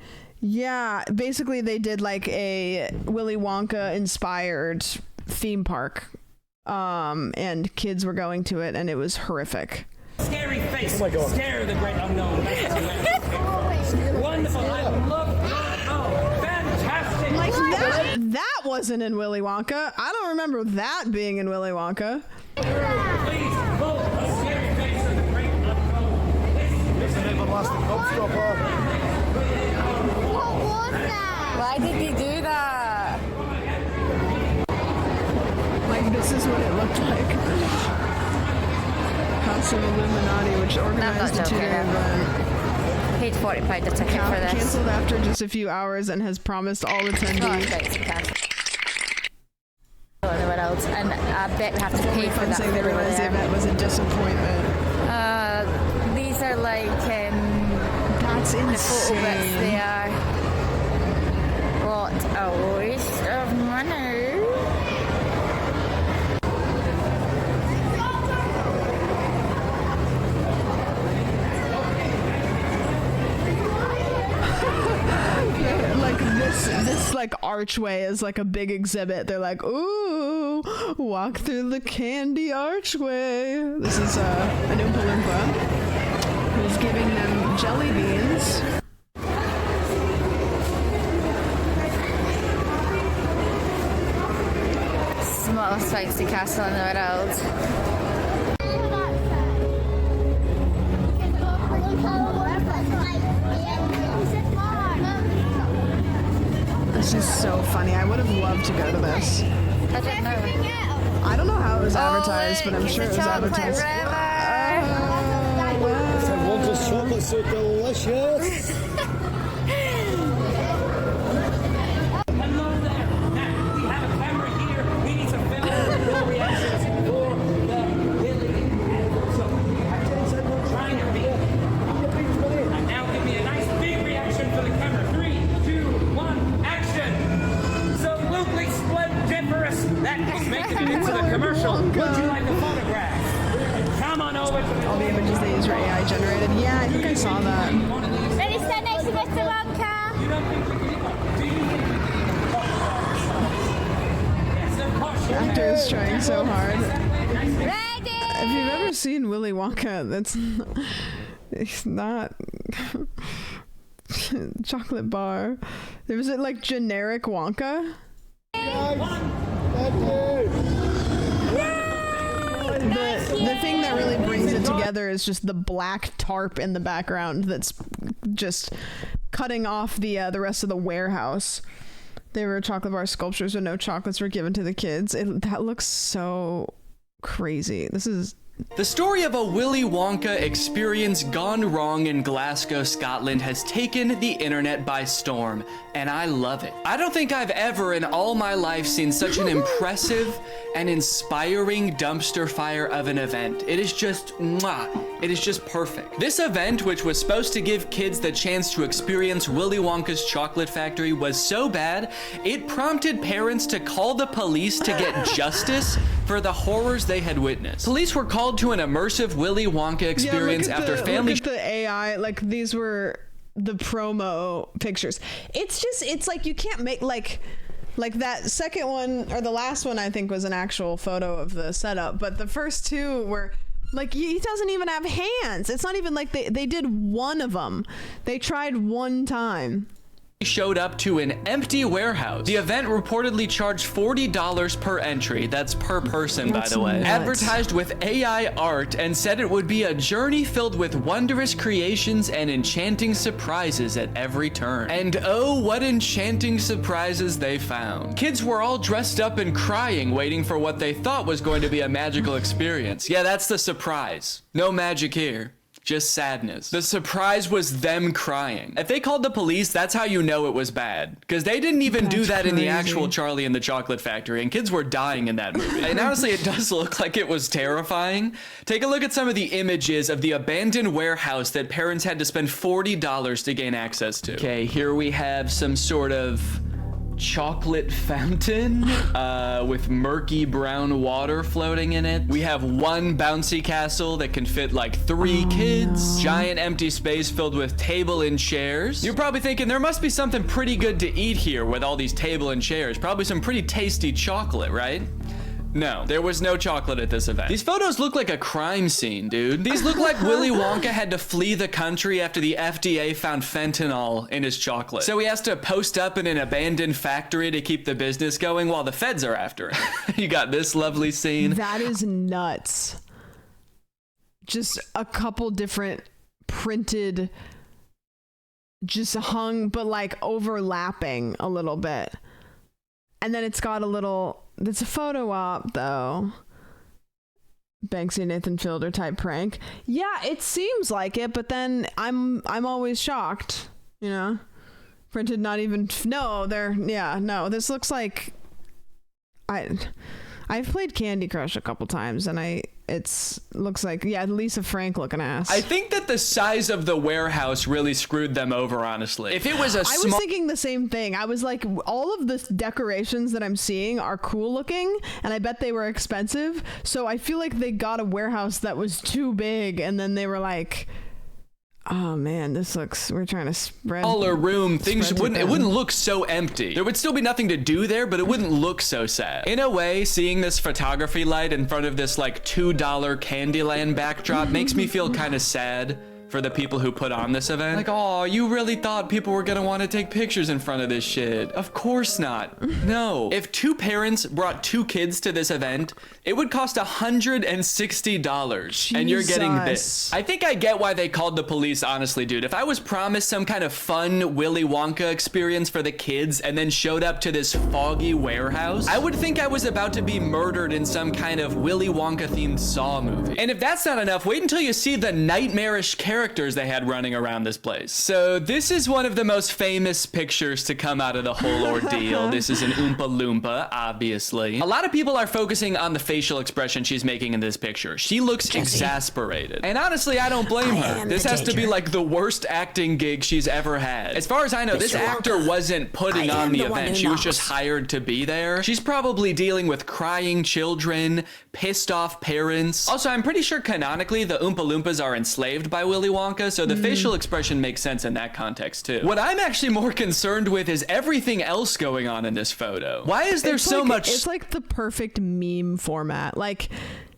S1: Yeah, basically they did like a Willy Wonka inspired theme park. And kids were going to it and it was horrific.
S13: Scary face. Oh my God. Scare the great unknown. Wonderful. I love fantastic.
S1: Like that wasn't in Willy Wonka. I don't remember that being in Willy Wonka.
S13: Please vote a scary face of the great unknown.
S10: This is an everlasting gobstopper.
S14: What was that? Why did he do that?
S1: Like this is what it looked like. House of Illuminati, which organized the two-day event.
S14: Paid £40 a ticket for this.
S1: Cancelled after just a few hours and has promised all attendees.
S14: And I bet we have to pay for that.
S1: They realized the event was a disappointment.
S14: These are like
S1: that's insane.
S14: The photo bits there. What a waste of money.
S1: Like this like archway is like a big exhibit. They're like, ooh, walk through the candy archway. This is an Oompa Loompa who's giving them jelly beans.
S14: Smallest fancy castle in the world.
S1: This is so funny. I would have loved to go to this.
S14: I don't know.
S1: I don't know how it was advertised, but I'm sure it was advertised.
S14: I
S10: want this chocolate so delicious.
S13: Hello there. Now, we have a camera here. We need to film your reactions for the Willy So, we're trying to be. And now give me a nice big reaction for the camera. 3, 2, 1, action. So, Luke splendiferous. That is making it into the commercial. Would you like a photograph? Come on over to
S1: all the images they use are AI generated. Yeah, I think I saw that.
S14: Ready, stand next to Mr. Wonka.
S13: You don't think we can do you think we Yes, of course.
S1: The actor is trying so hard.
S14: Ready.
S1: If you've ever seen Willy Wonka, that's it's not chocolate bar. There was it like generic Wonka. The thing that really brings it together is just the black tarp in the background that's just cutting off the rest of the warehouse. They were chocolate bar sculptures, but no chocolates were given to the kids. That looks so crazy. This is
S15: The story of a Willy Wonka experience gone wrong in Glasgow, Scotland has taken the internet by storm, and I love it. I don't think I've ever in all my life seen such an impressive and inspiring dumpster fire of an event. It is just, mwah, it is just perfect. This event, which was supposed to give kids the chance to experience Willy Wonka's chocolate factory, was so bad, it prompted parents to call the police to get justice for the horrors they had witnessed. Police were called to an immersive Willy Wonka experience after family.
S1: Look at the AI, like these were the promo pictures. It's like you can't make like that second one or the last one I think was an actual photo of the setup, but the first two were like he doesn't even have hands. It's not even like they did one of them. They tried one time.
S15: Showed up to an empty warehouse. The event reportedly charged $40 per entry. That's per person, by the way. Advertised with AI art and said it would be a journey filled with wondrous creations and enchanting surprises at every turn. And oh, what enchanting surprises they found. Kids were all dressed up and crying, waiting for what they thought was going to be a magical experience. Yeah, that's the surprise. No magic here. Just sadness. The surprise was them crying. If they called the police, that's how you know it was bad. Because they didn't even do that in the actual Charlie and the Chocolate Factory, and kids were dying in that movie. And honestly, it does look like it was terrifying. Take a look at some of the images of the abandoned warehouse that parents had to spend $40 to gain access to. Okay, here we have some sort of chocolate fountain with murky brown water floating in it. We have one bouncy castle that can fit like 3 kids. Giant empty space filled with table and chairs. You're probably thinking there must be something pretty good to eat here with all these table and chairs. Probably some pretty tasty chocolate, right? No, there was no chocolate at this event. These photos look like a crime scene, dude. These look like Willy Wonka had to flee the country after the FDA found fentanyl in his chocolate. So he has to post up in an abandoned factory to keep the business going while the feds are after him. You got this lovely scene.
S1: That is nuts. Just a couple different printed, just hung, but like overlapping a little bit. And then it's got a little, it's a photo op though. Banksy Nathan Fielder type prank. Yeah, it seems like it, but then I'm always shocked, you know? Printed not even, no, this looks like, I've played Candy Crush a couple times and it's looks like, yeah, Lisa Frank looking ass.
S15: I think that the size of the warehouse really screwed them over, honestly. If it was
S1: I was thinking the same thing. I was like, all of the decorations that I'm seeing are cool looking, and I bet they were expensive. So I feel like they got a warehouse that was too big, and then they were like, oh man, we're trying to spread
S15: smaller room. It wouldn't look so empty. There would still be nothing to do there, but it wouldn't look so sad. In a way, seeing this photography light in front of this like $2 Candyland backdrop makes me feel kind of sad for the people who put on this event. Like, oh, you really thought people were gonna want to take pictures in front of this shit? Of course not. No. If 2 parents brought 2 kids to this event, it would cost $160, and you're getting this. I think I get why they called the police, honestly, dude. If I was promised some kind of fun Willy Wonka experience for the kids and then showed up to this foggy warehouse, I would think I was about to be murdered in some kind of Willy Wonka themed Saw movie. And if that's not enough, wait until you see the nightmarish characters they had running around this place. So this is one of the most famous pictures to come out of the whole ordeal. This is an Oompa Loompa, obviously. A lot of people are focusing on the facial expression she's making in this picture. She looks exasperated. And honestly, I don't blame her. This has to be like the worst acting gig she's ever had. As far as I know, this actor wasn't putting on the event. She was just hired to be there. She's probably dealing with crying children, pissed off parents. Also, I'm pretty sure canonically the Oompa Loompas are enslaved by Willy Wonka, so the facial expression makes sense in that context too. What I'm actually more concerned with is everything else going on in this photo. Why is there so much?
S1: It's like the perfect meme format. Like,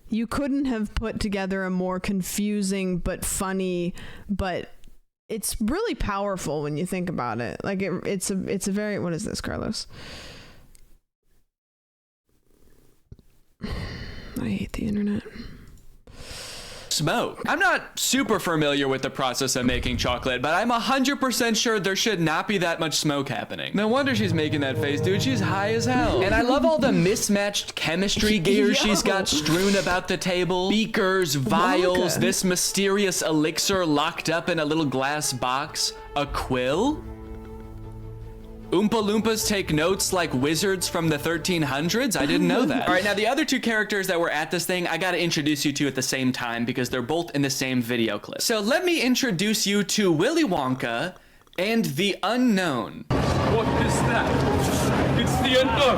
S1: you couldn't have put together a more confusing but funny, but it's really powerful when you think about it. Like it's a very, what is this, Carlos? I hate the internet.
S15: Smoke. I'm not super familiar with the process of making chocolate, but I'm 100% sure there should not be that much smoke happening. No wonder she's making that face, dude. She's high as hell. And I love all the mismatched chemistry gear she's got strewn about the table. Beakers, vials, this mysterious elixir locked up in a little glass box. A quill? Oompa Loompas take notes like wizards from the 1300s? I didn't know that. All right, now the other 2 characters that were at this thing, I gotta introduce you to at the same time because they're both in the same video clip. So let me introduce you to Willy Wonka and the Unknown.
S13: What is that? It's the Unknown.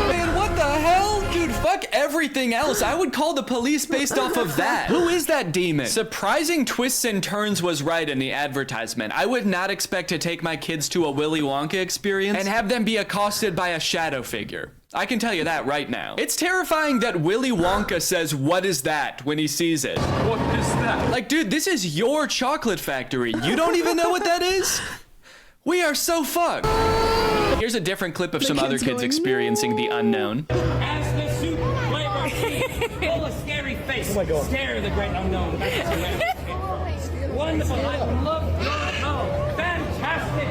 S15: Man, what the hell? Dude, fuck everything else. I would call the police based off of that. Who is that demon? Surprising twists and turns was right in the advertisement. I would not expect to take my kids to a Willy Wonka experience and have them be accosted by a shadow figure. I can tell you that right now. It's terrifying that Willy Wonka says, "What is that?" when he sees it.
S13: What is that?
S15: Like, dude, this is your chocolate factory. You don't even know what that is? We are so fucked. Here's a different clip of some other kids experiencing the unknown.
S13: As the soup flavor full of scary face. Oh my God. Scare the great unknown. Wonderful. I love oh, fantastic.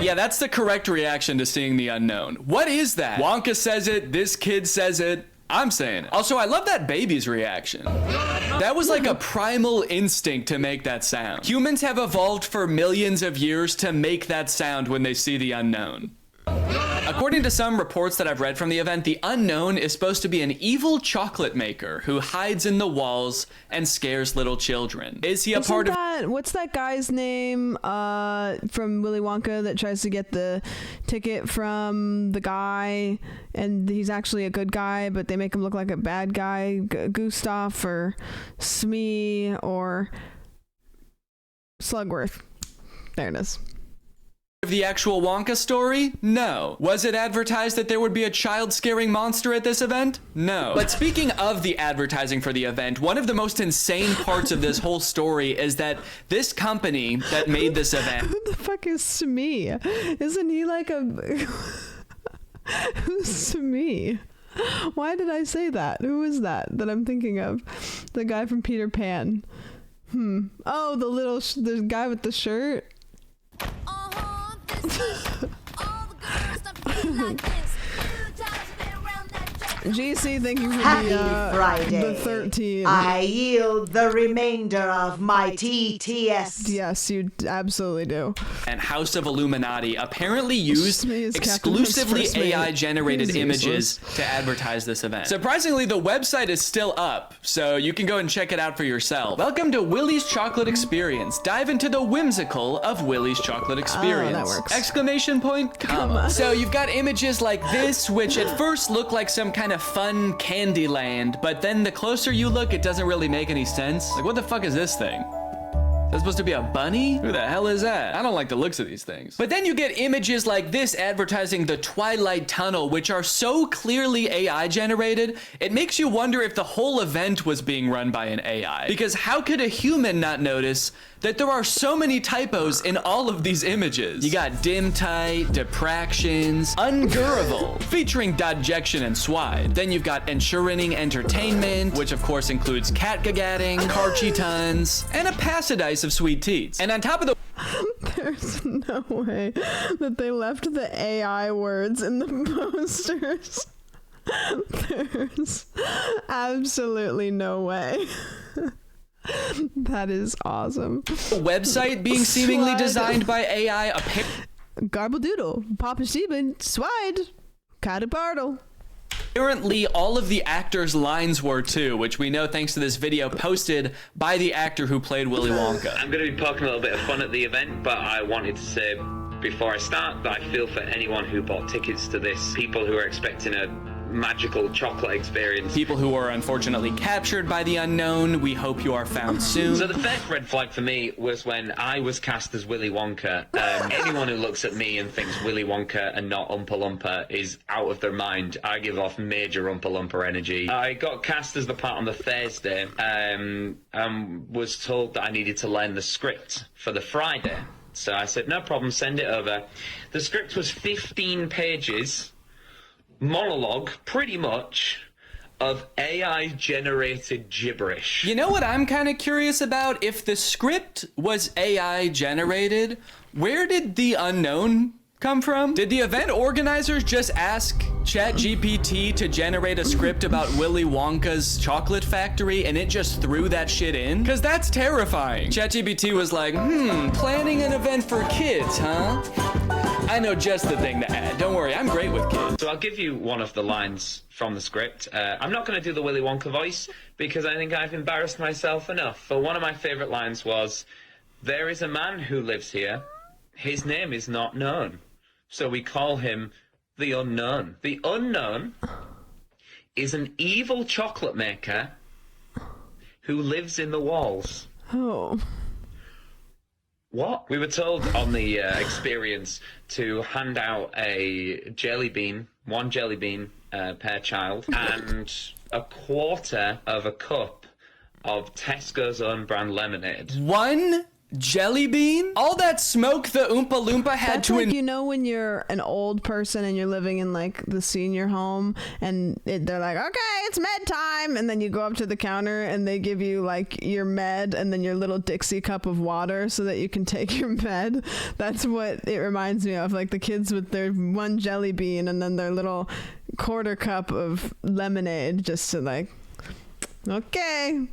S15: Yeah, that's the correct reaction to seeing the unknown. What is that? Wonka says it, this kid says it, I'm saying it. Also, I love that baby's reaction. That was like a primal instinct to make that sound. Humans have evolved for millions of years to make that sound when they see the unknown. According to some reports that I've read from the event, the unknown is supposed to be an evil chocolate maker who hides in the walls and scares little children. Is he a part of
S1: that? What's that guy's name from Willy Wonka that tries to get the ticket from the guy, and he's actually a good guy, but they make him look like a bad guy? Gustav or Smee or Slugworth. There it is.
S15: The actual Wonka story? No. Was it advertised that there would be a child scaring monster at this event? No. But speaking of the advertising for the event, one of the most insane parts of this whole story is that this company that made this event...
S1: Who the fuck is Smee? Isn't he like a... Who's Smee? Why did I say that? Who is that I'm thinking of? The guy from Peter Pan. Oh, the guy with the shirt. GC, thank you for
S2: Happy
S1: the
S2: Friday.
S1: the 13.
S2: I yield the remainder of my TTS.
S1: Yes, you absolutely do.
S15: And House of Illuminati apparently used exclusively AI-generated images to advertise this event. Surprisingly, the website is still up, so you can go and check it out for yourself. Welcome to Willy's Chocolate Experience. Dive into the whimsical of Willy's Chocolate Experience.
S1: that works.
S15: Exclamation point, comma. So you've got images like this, which at first look like some kind of fun candy land, but then the closer you look, it doesn't really make any sense. Like, what the fuck is this thing? Is that supposed to be a bunny? Who the hell is that? I don't like the looks of these things. But then you get images like this advertising the Twilight Tunnel, which are so clearly AI generated, it makes you wonder if the whole event was being run by an AI. Because how could a human not notice that there are so many typos in all of these images? You got dim tight, depractions, ungurable, featuring Dodjection and Swide. Then you've got ensuring entertainment, which of course includes catgagatting, carchy tons, and a passidice of sweet teats. And on top of the
S1: There's no way that they left the AI words in the posters. There's absolutely no way. That is awesome.
S15: The website being seemingly designed by AI.
S1: Garble-doodle, Papa Steven, Swide, Catabartle.
S15: Apparently, all of the actors' lines were too, which we know thanks to this video posted by the actor who played Willy Wonka.
S16: I'm going to be poking a little bit of fun at the event, but I wanted to say before I start that I feel for anyone who bought tickets to this, people who are expecting a magical chocolate experience.
S15: People who were unfortunately captured by the unknown, we hope you are found soon.
S16: So the first red flag for me was when I was cast as Willy Wonka. Anyone who looks at me and thinks Willy Wonka and not Oompa Loompa is out of their mind. I give off major Oompa Loompa energy. I got cast as the part on the Thursday and was told that I needed to learn the script for the Friday. So I said, no problem, send it over. The script was 15 pages, monologue, pretty much, of AI-generated gibberish.
S15: You know what I'm kind of curious about? If the script was AI-generated, where did the unknown come from? Did the event organizers just ask ChatGPT to generate a script about Willy Wonka's chocolate factory and it just threw that shit in? Because that's terrifying. ChatGPT was like, planning an event for kids, huh? I know just the thing to add. Don't worry, I'm great with kids.
S16: So I'll give you one of the lines from the script. I'm not going to do the Willy Wonka voice because I think I've embarrassed myself enough. But one of my favorite lines was, there is a man who lives here. His name is not known. So we call him the Unknown. The Unknown is an evil chocolate maker who lives in the walls.
S1: Oh.
S16: What? We were told on the experience to hand out a jelly bean, one jelly bean per child, and a quarter of a cup of Tesco's own brand lemonade.
S15: One jelly bean? All that smoke the Oompa Loompa had
S1: That's
S15: to...
S1: like, you know, when you're an old person and you're living in like the senior home and they're like, okay, it's med time, and then you go up to the counter and they give you like your med and then your little Dixie cup of water so that you can take your med. That's what it reminds me of, like the kids with their one jelly bean and then their little quarter cup of lemonade just to like, okay,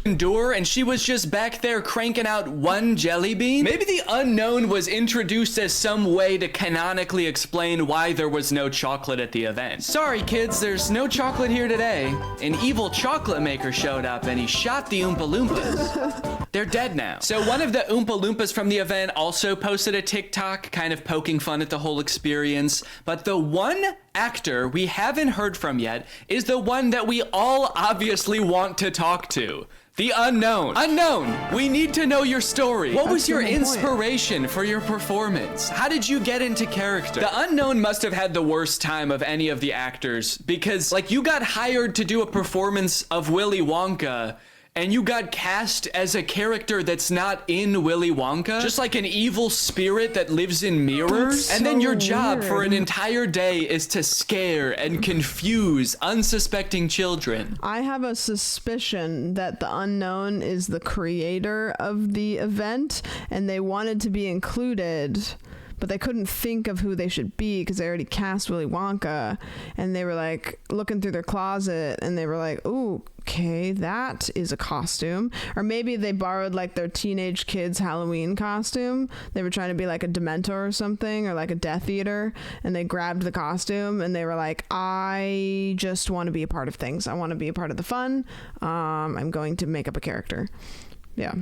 S15: door and she was just back there cranking out one jelly bean? Maybe the unknown was introduced as some way to canonically explain why there was no chocolate at the event. Sorry kids, there's no chocolate here today. An evil chocolate maker showed up and he shot the Oompa Loompas. They're dead now. So one of the Oompa Loompas from the event also posted a TikTok kind of poking fun at the whole experience, but the one actor we haven't heard from yet is the one that we all obviously want to talk to. The unknown. Unknown, we need to know your story. What was your inspiration for your performance? How did you get into character? The unknown must have had the worst time of any of the actors because, like, you got hired to do a performance of Willy Wonka and you got cast as a character that's not in Willy Wonka, just like an evil spirit that lives in mirrors. And then your job for an entire day is to scare and confuse unsuspecting children.
S1: I have a suspicion that the unknown is the creator of the event and they wanted to be included, but they couldn't think of who they should be because they already cast Willy Wonka, and they were like looking through their closet and they were like, ooh, okay, that is a costume. Or maybe they borrowed like their teenage kid's Halloween costume. They were trying to be like a Dementor or something, or like a Death Eater, and they grabbed the costume and they were like, I just want to be a part of things. I want to be a part of the fun. I'm going to make up a character. Yeah.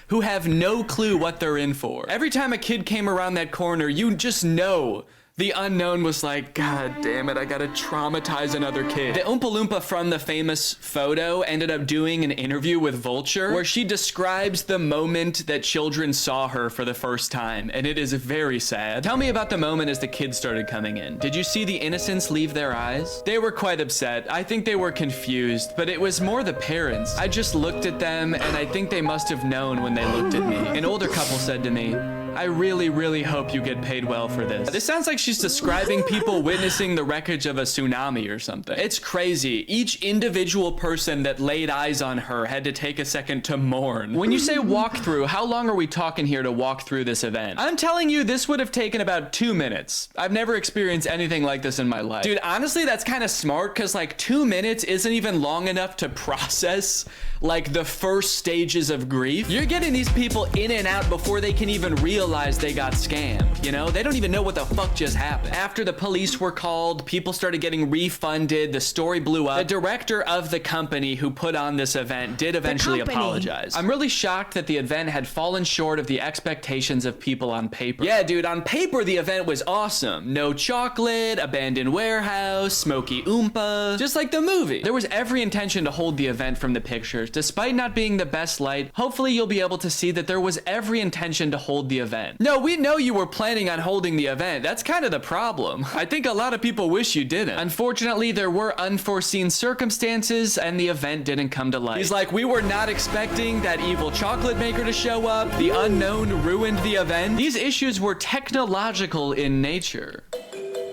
S15: Who have no clue what they're in for. Every time a kid came around that corner, you just know the unknown was like, God damn it, I gotta traumatize another kid. The Oompa Loompa from the famous photo ended up doing an interview with Vulture where she describes the moment that children saw her for the first time, and it is very sad. Tell me about the moment as the kids started coming in. Did you see the innocence leave their eyes? They were quite upset. I think they were confused, but it was more the parents. I just looked at them, and I think they must have known when they looked at me. An older couple said to me, I really, really hope you get paid well for this. This sounds like she's describing people witnessing the wreckage of a tsunami or something. It's crazy. Each individual person that laid eyes on her had to take a second to mourn. When you say walk through, how long are we talking here to walk through this event? I'm telling you, this would have taken about 2 minutes. I've never experienced anything like this in my life. Dude, honestly, that's kind of smart because like 2 minutes isn't even long enough to process like the first stages of grief. You're getting these people in and out before they can even realize they got scammed, you know? They don't even know what the fuck just happened. After the police were called, people started getting refunded, the story blew up. The director of the company who put on this event did eventually apologize. I'm really shocked that the event had fallen short of the expectations of people on paper. Yeah, dude, on paper the event was awesome. No chocolate, abandoned warehouse, smoky Oompa, just like the movie. There was every intention to hold the event from the pictures. Despite not being the best light, hopefully you'll be able to see that there was every intention to hold the event. No, we know you were planning on holding the event. That's kind of the problem. I think a lot of people wish you didn't. Unfortunately, there were unforeseen circumstances and the event didn't come to light. He's like, we were not expecting that evil chocolate maker to show up. The unknown ruined the event. These issues were technological in nature.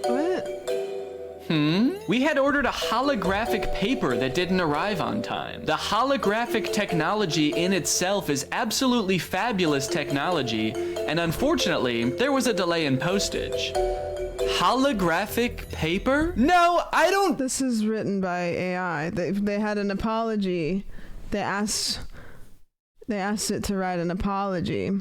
S1: What?
S15: We had ordered a holographic paper that didn't arrive on time. The holographic technology in itself is absolutely fabulous technology, and unfortunately, there was a delay in postage. Holographic paper? No, I don't.
S1: This is written by AI. They had an apology. They asked it to write an apology.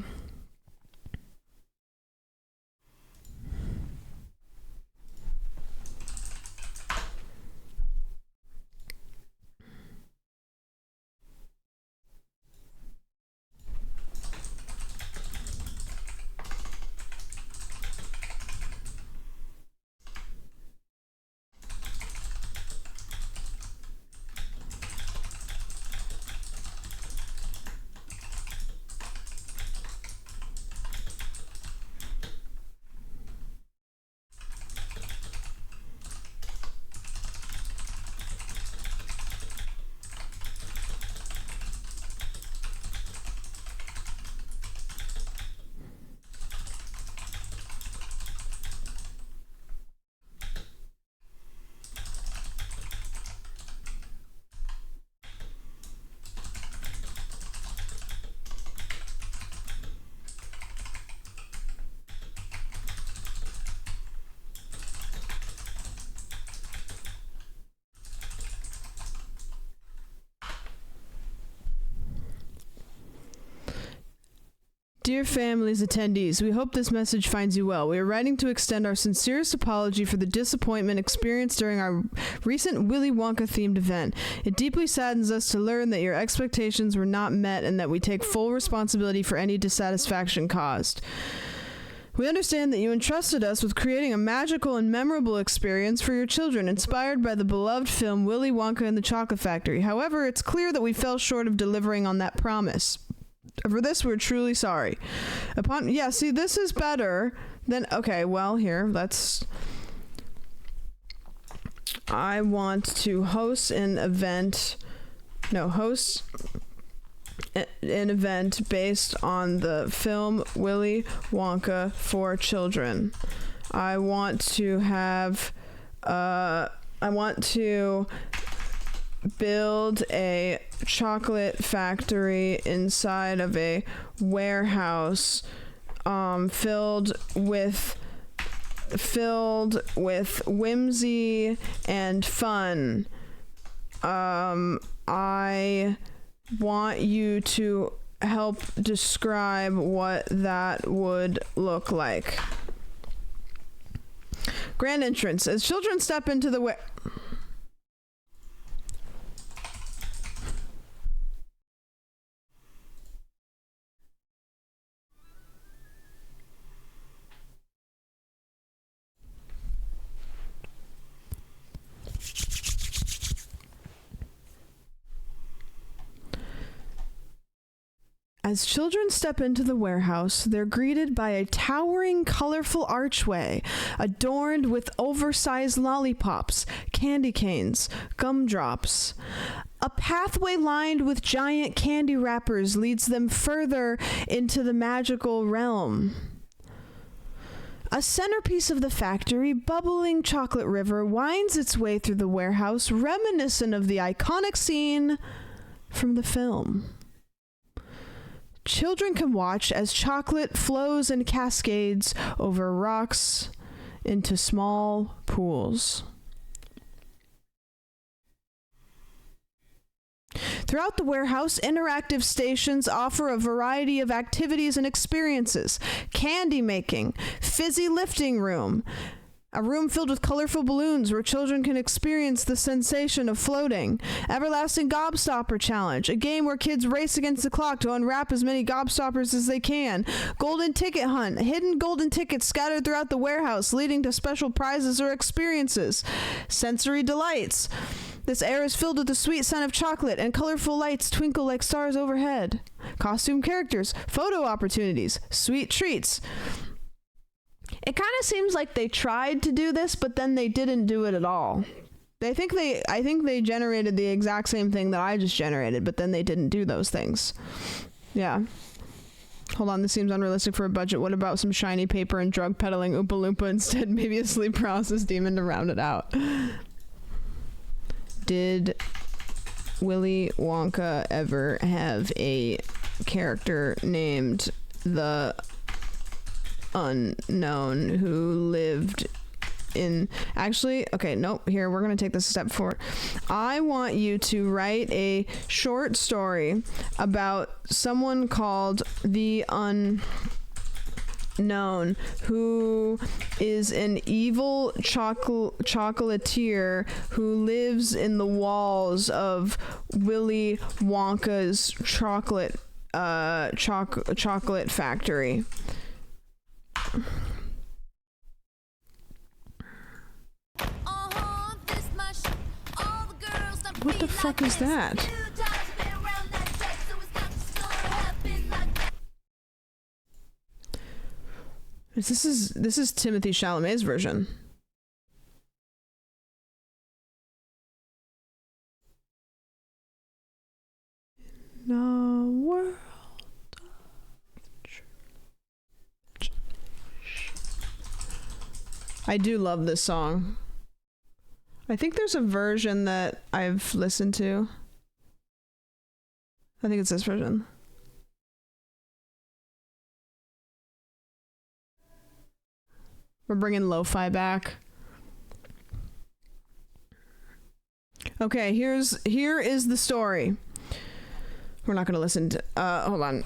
S1: Dear families, attendees, we hope this message finds you well. We are writing to extend our sincerest apology for the disappointment experienced during our recent Willy Wonka-themed event. It deeply saddens us to learn that your expectations were not met and that we take full responsibility for any dissatisfaction caused. We understand that you entrusted us with creating a magical and memorable experience for your children, inspired by the beloved film Willy Wonka and the Chocolate Factory. However, it's clear that we fell short of delivering on that promise. For this, we're truly sorry. See, this is better than... Okay, well, here, let's... I want to host an event... No, host an event based on the film Willy Wonka for children. I want to have... I want to build a chocolate factory inside of a warehouse filled with whimsy and fun. I want you to help describe what that would look like. Grand entrance. As children step into the As children step into the warehouse, they're greeted by a towering, colorful archway adorned with oversized lollipops, candy canes, gumdrops. A pathway lined with giant candy wrappers leads them further into the magical realm. A centerpiece of the factory, bubbling chocolate river, winds its way through the warehouse, reminiscent of the iconic scene from the film. Children can watch as chocolate flows and cascades over rocks into small pools. Throughout the warehouse, interactive stations offer a variety of activities and experiences. Candy making, fizzy lifting room, a room filled with colorful balloons where children can experience the sensation of floating. Everlasting Gobstopper Challenge, a game where kids race against the clock to unwrap as many gobstoppers as they can. Golden Ticket Hunt, hidden golden tickets scattered throughout the warehouse leading to special prizes or experiences. Sensory Delights. This air is filled with the sweet scent of chocolate and colorful lights twinkle like stars overhead. Costume characters, photo opportunities, sweet treats. It kind of seems like they tried to do this, but then they didn't do it at all. I think they generated the exact same thing that I just generated, but then they didn't do those things. Yeah. Hold on, this seems unrealistic for a budget. What about some shiny paper and drug peddling Oompa Loompa instead? Maybe a sleep paralysis demon to round it out. Did Willy Wonka ever have a character named the Unknown who lived in... Actually, okay, nope, here, we're gonna take this a step forward. I want you to write a short story about someone called the Unknown who is an evil chocolatier who lives in the walls of Willy Wonka's chocolate factory. What the fuck is that? This is Timothy Chalamet's version. No world. I do love this song. I think there's a version that I've listened to. I think it's this version. We're bringing lo-fi back. Okay, here is the story. We're not going to listen to... hold on.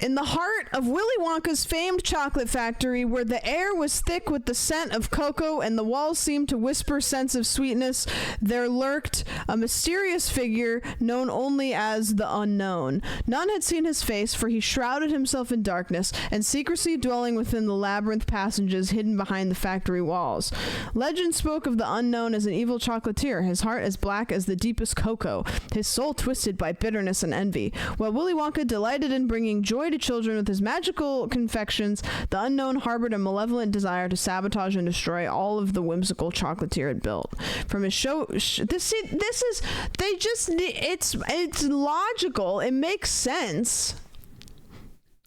S1: In the heart of Willy Wonka's famed chocolate factory, where the air was thick with the scent of cocoa and the walls seemed to whisper scents of sweetness, there lurked a mysterious figure known only as the Unknown. None had seen his face, for he shrouded himself in darkness and secrecy, dwelling within the labyrinth passages hidden behind the factory walls. Legend spoke of the Unknown as an evil chocolatier, his heart as black as the deepest cocoa, his soul twisted by bitterness and envy. While Willy Wonka delighted in bringing joy to children with his magical confections, the Unknown harbored a malevolent desire to sabotage and destroy all of the whimsical chocolatier had built. From his it's logical. It makes sense.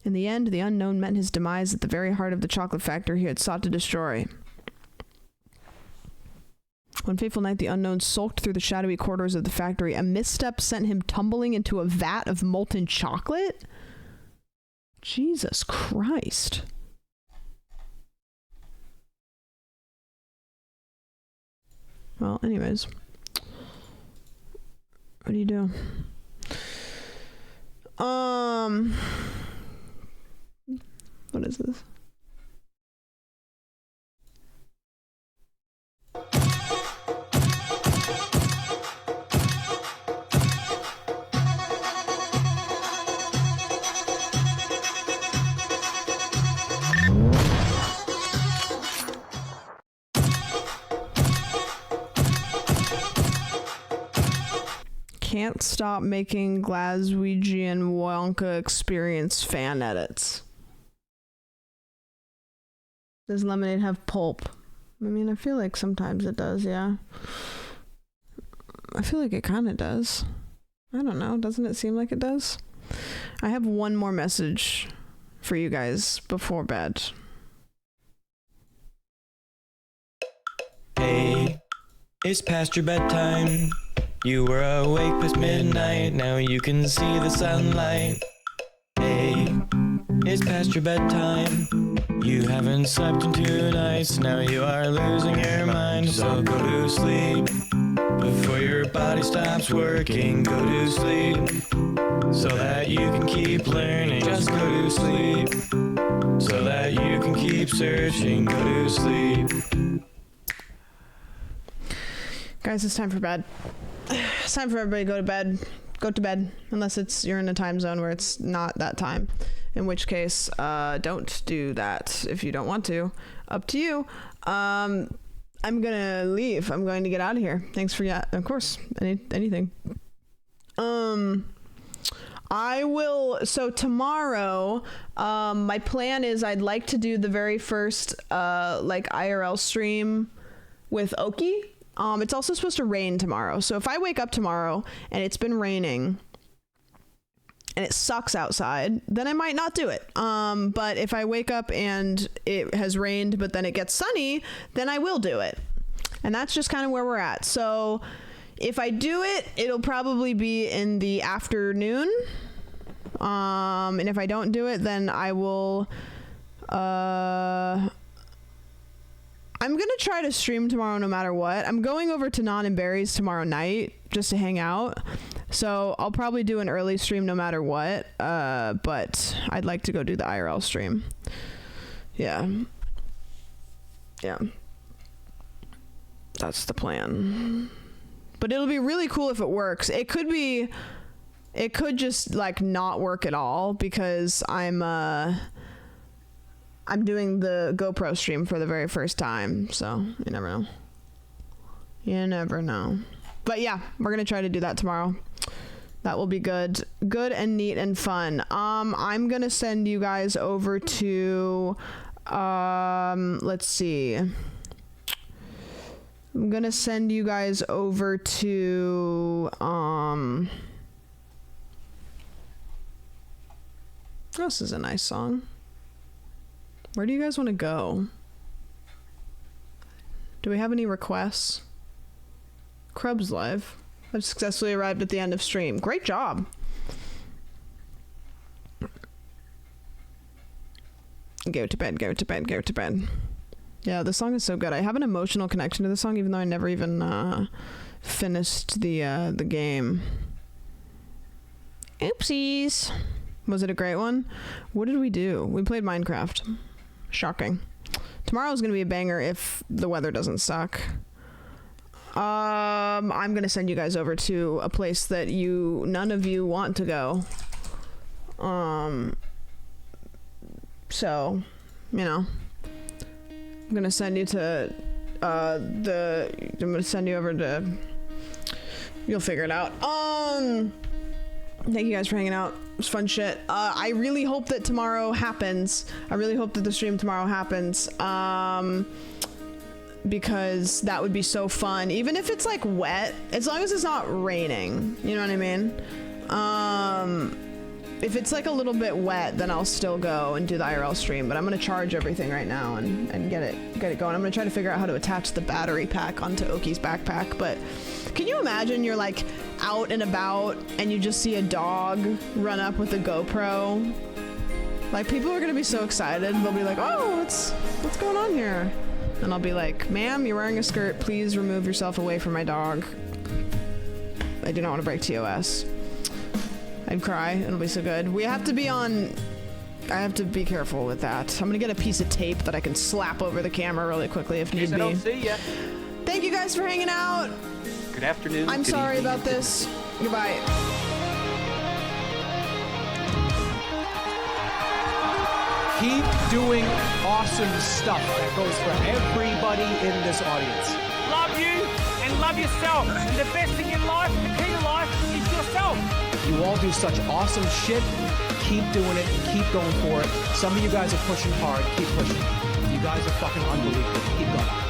S1: In the end, the Unknown met his demise at the very heart of the chocolate factory he had sought to destroy. One fateful night, the Unknown sulked through the shadowy corridors of the factory. A misstep sent him tumbling into a vat of molten chocolate? Jesus Christ. Well, anyways. What do you do? What is this? Can't stop making Glaswegian Wonka experience fan edits. Does lemonade have pulp? I mean, I feel like sometimes it does, yeah. I feel like it kind of does. I don't know. Doesn't it seem like it does? I have one more message for you guys before bed.
S17: Hey, it's past your bedtime. You were awake past midnight, now you can see the sunlight. Hey, it's past your bedtime. You haven't slept in 2 nights, now you are losing your mind. So go to sleep before your body stops working. Go to sleep so that you can keep learning. Just go to sleep so that you can keep searching. Go to sleep.
S1: Guys, it's time for bed. It's time for everybody to go to bed. Go to bed, unless you're in a time zone where it's not that time. In which case, don't do that if you don't want to. Up to you. I'm gonna leave. I'm going to get out of here. Thanks for of course, anything. I will. So tomorrow, my plan is I'd like to do the very first like IRL stream with Oki. It's also supposed to rain tomorrow. So if I wake up tomorrow and it's been raining and it sucks outside, then I might not do it. But if I wake up and it has rained, but then it gets sunny, then I will do it. And that's just kind of where we're at. So if I do it, it'll probably be in the afternoon. And if I don't do it, then I will, I'm going to try to stream tomorrow no matter what. I'm going over to Non and Barry's tomorrow night just to hang out. So I'll probably do an early stream no matter what. But I'd like to go do the IRL stream. Yeah. Yeah. That's the plan. But it'll be really cool if it works. It could just like not work at all because I'm doing the GoPro stream for the very first time, so you never know. You never know. But yeah, we're gonna try to do that tomorrow. That will be good and neat and fun. I'm gonna send you guys over to let's see. I'm gonna send you guys over to oh, this is a nice song. Where do you guys want to go? Do we have any requests? Crub's live. I've successfully arrived at the end of stream. Great job. Go to bed, go to bed, go to bed. Yeah, the song is so good. I have an emotional connection to the song even though I never even finished the game. Oopsies. Was it a great one? What did we do? We played Minecraft. Shocking. Tomorrow's gonna be a banger if the weather doesn't suck. I'm gonna send you guys over to a place that none of you want to go. So, you know, I'm gonna send you to I'm gonna send you over to, you'll figure it out. Thank you guys for hanging out. It was fun shit. I really hope that tomorrow happens. I really hope that the stream tomorrow happens. Because that would be so fun. Even if it's like wet, as long as it's not raining. You know what I mean? If it's like a little bit wet, then I'll still go and do the IRL stream. But I'm gonna charge everything right now and get it going. I'm gonna try to figure out how to attach the battery pack onto Oki's backpack. But can you imagine you're like out and about and you just see a dog run up with a GoPro? Like, people are gonna be so excited. They'll be like, oh, what's going on here? And I'll be like, ma'am, you're wearing a skirt. Please remove yourself away from my dog. I do not want to break TOS. I'd cry. It'll be so good. We have to be on... I have to be careful with that. I'm gonna get a piece of tape that I can slap over the camera really quickly if need be.
S18: I don't see ya.
S1: Thank you guys for hanging out.
S18: Good afternoon.
S1: I'm sorry about this. Goodbye.
S19: Keep doing awesome stuff that goes for everybody in this audience.
S13: Love you and love yourself. And the best thing in life, the key to life, is yourself.
S19: You all do such awesome shit. Keep doing it. Keep going for it. Some of you guys are pushing hard. Keep pushing. You guys are fucking unbelievable. Keep going.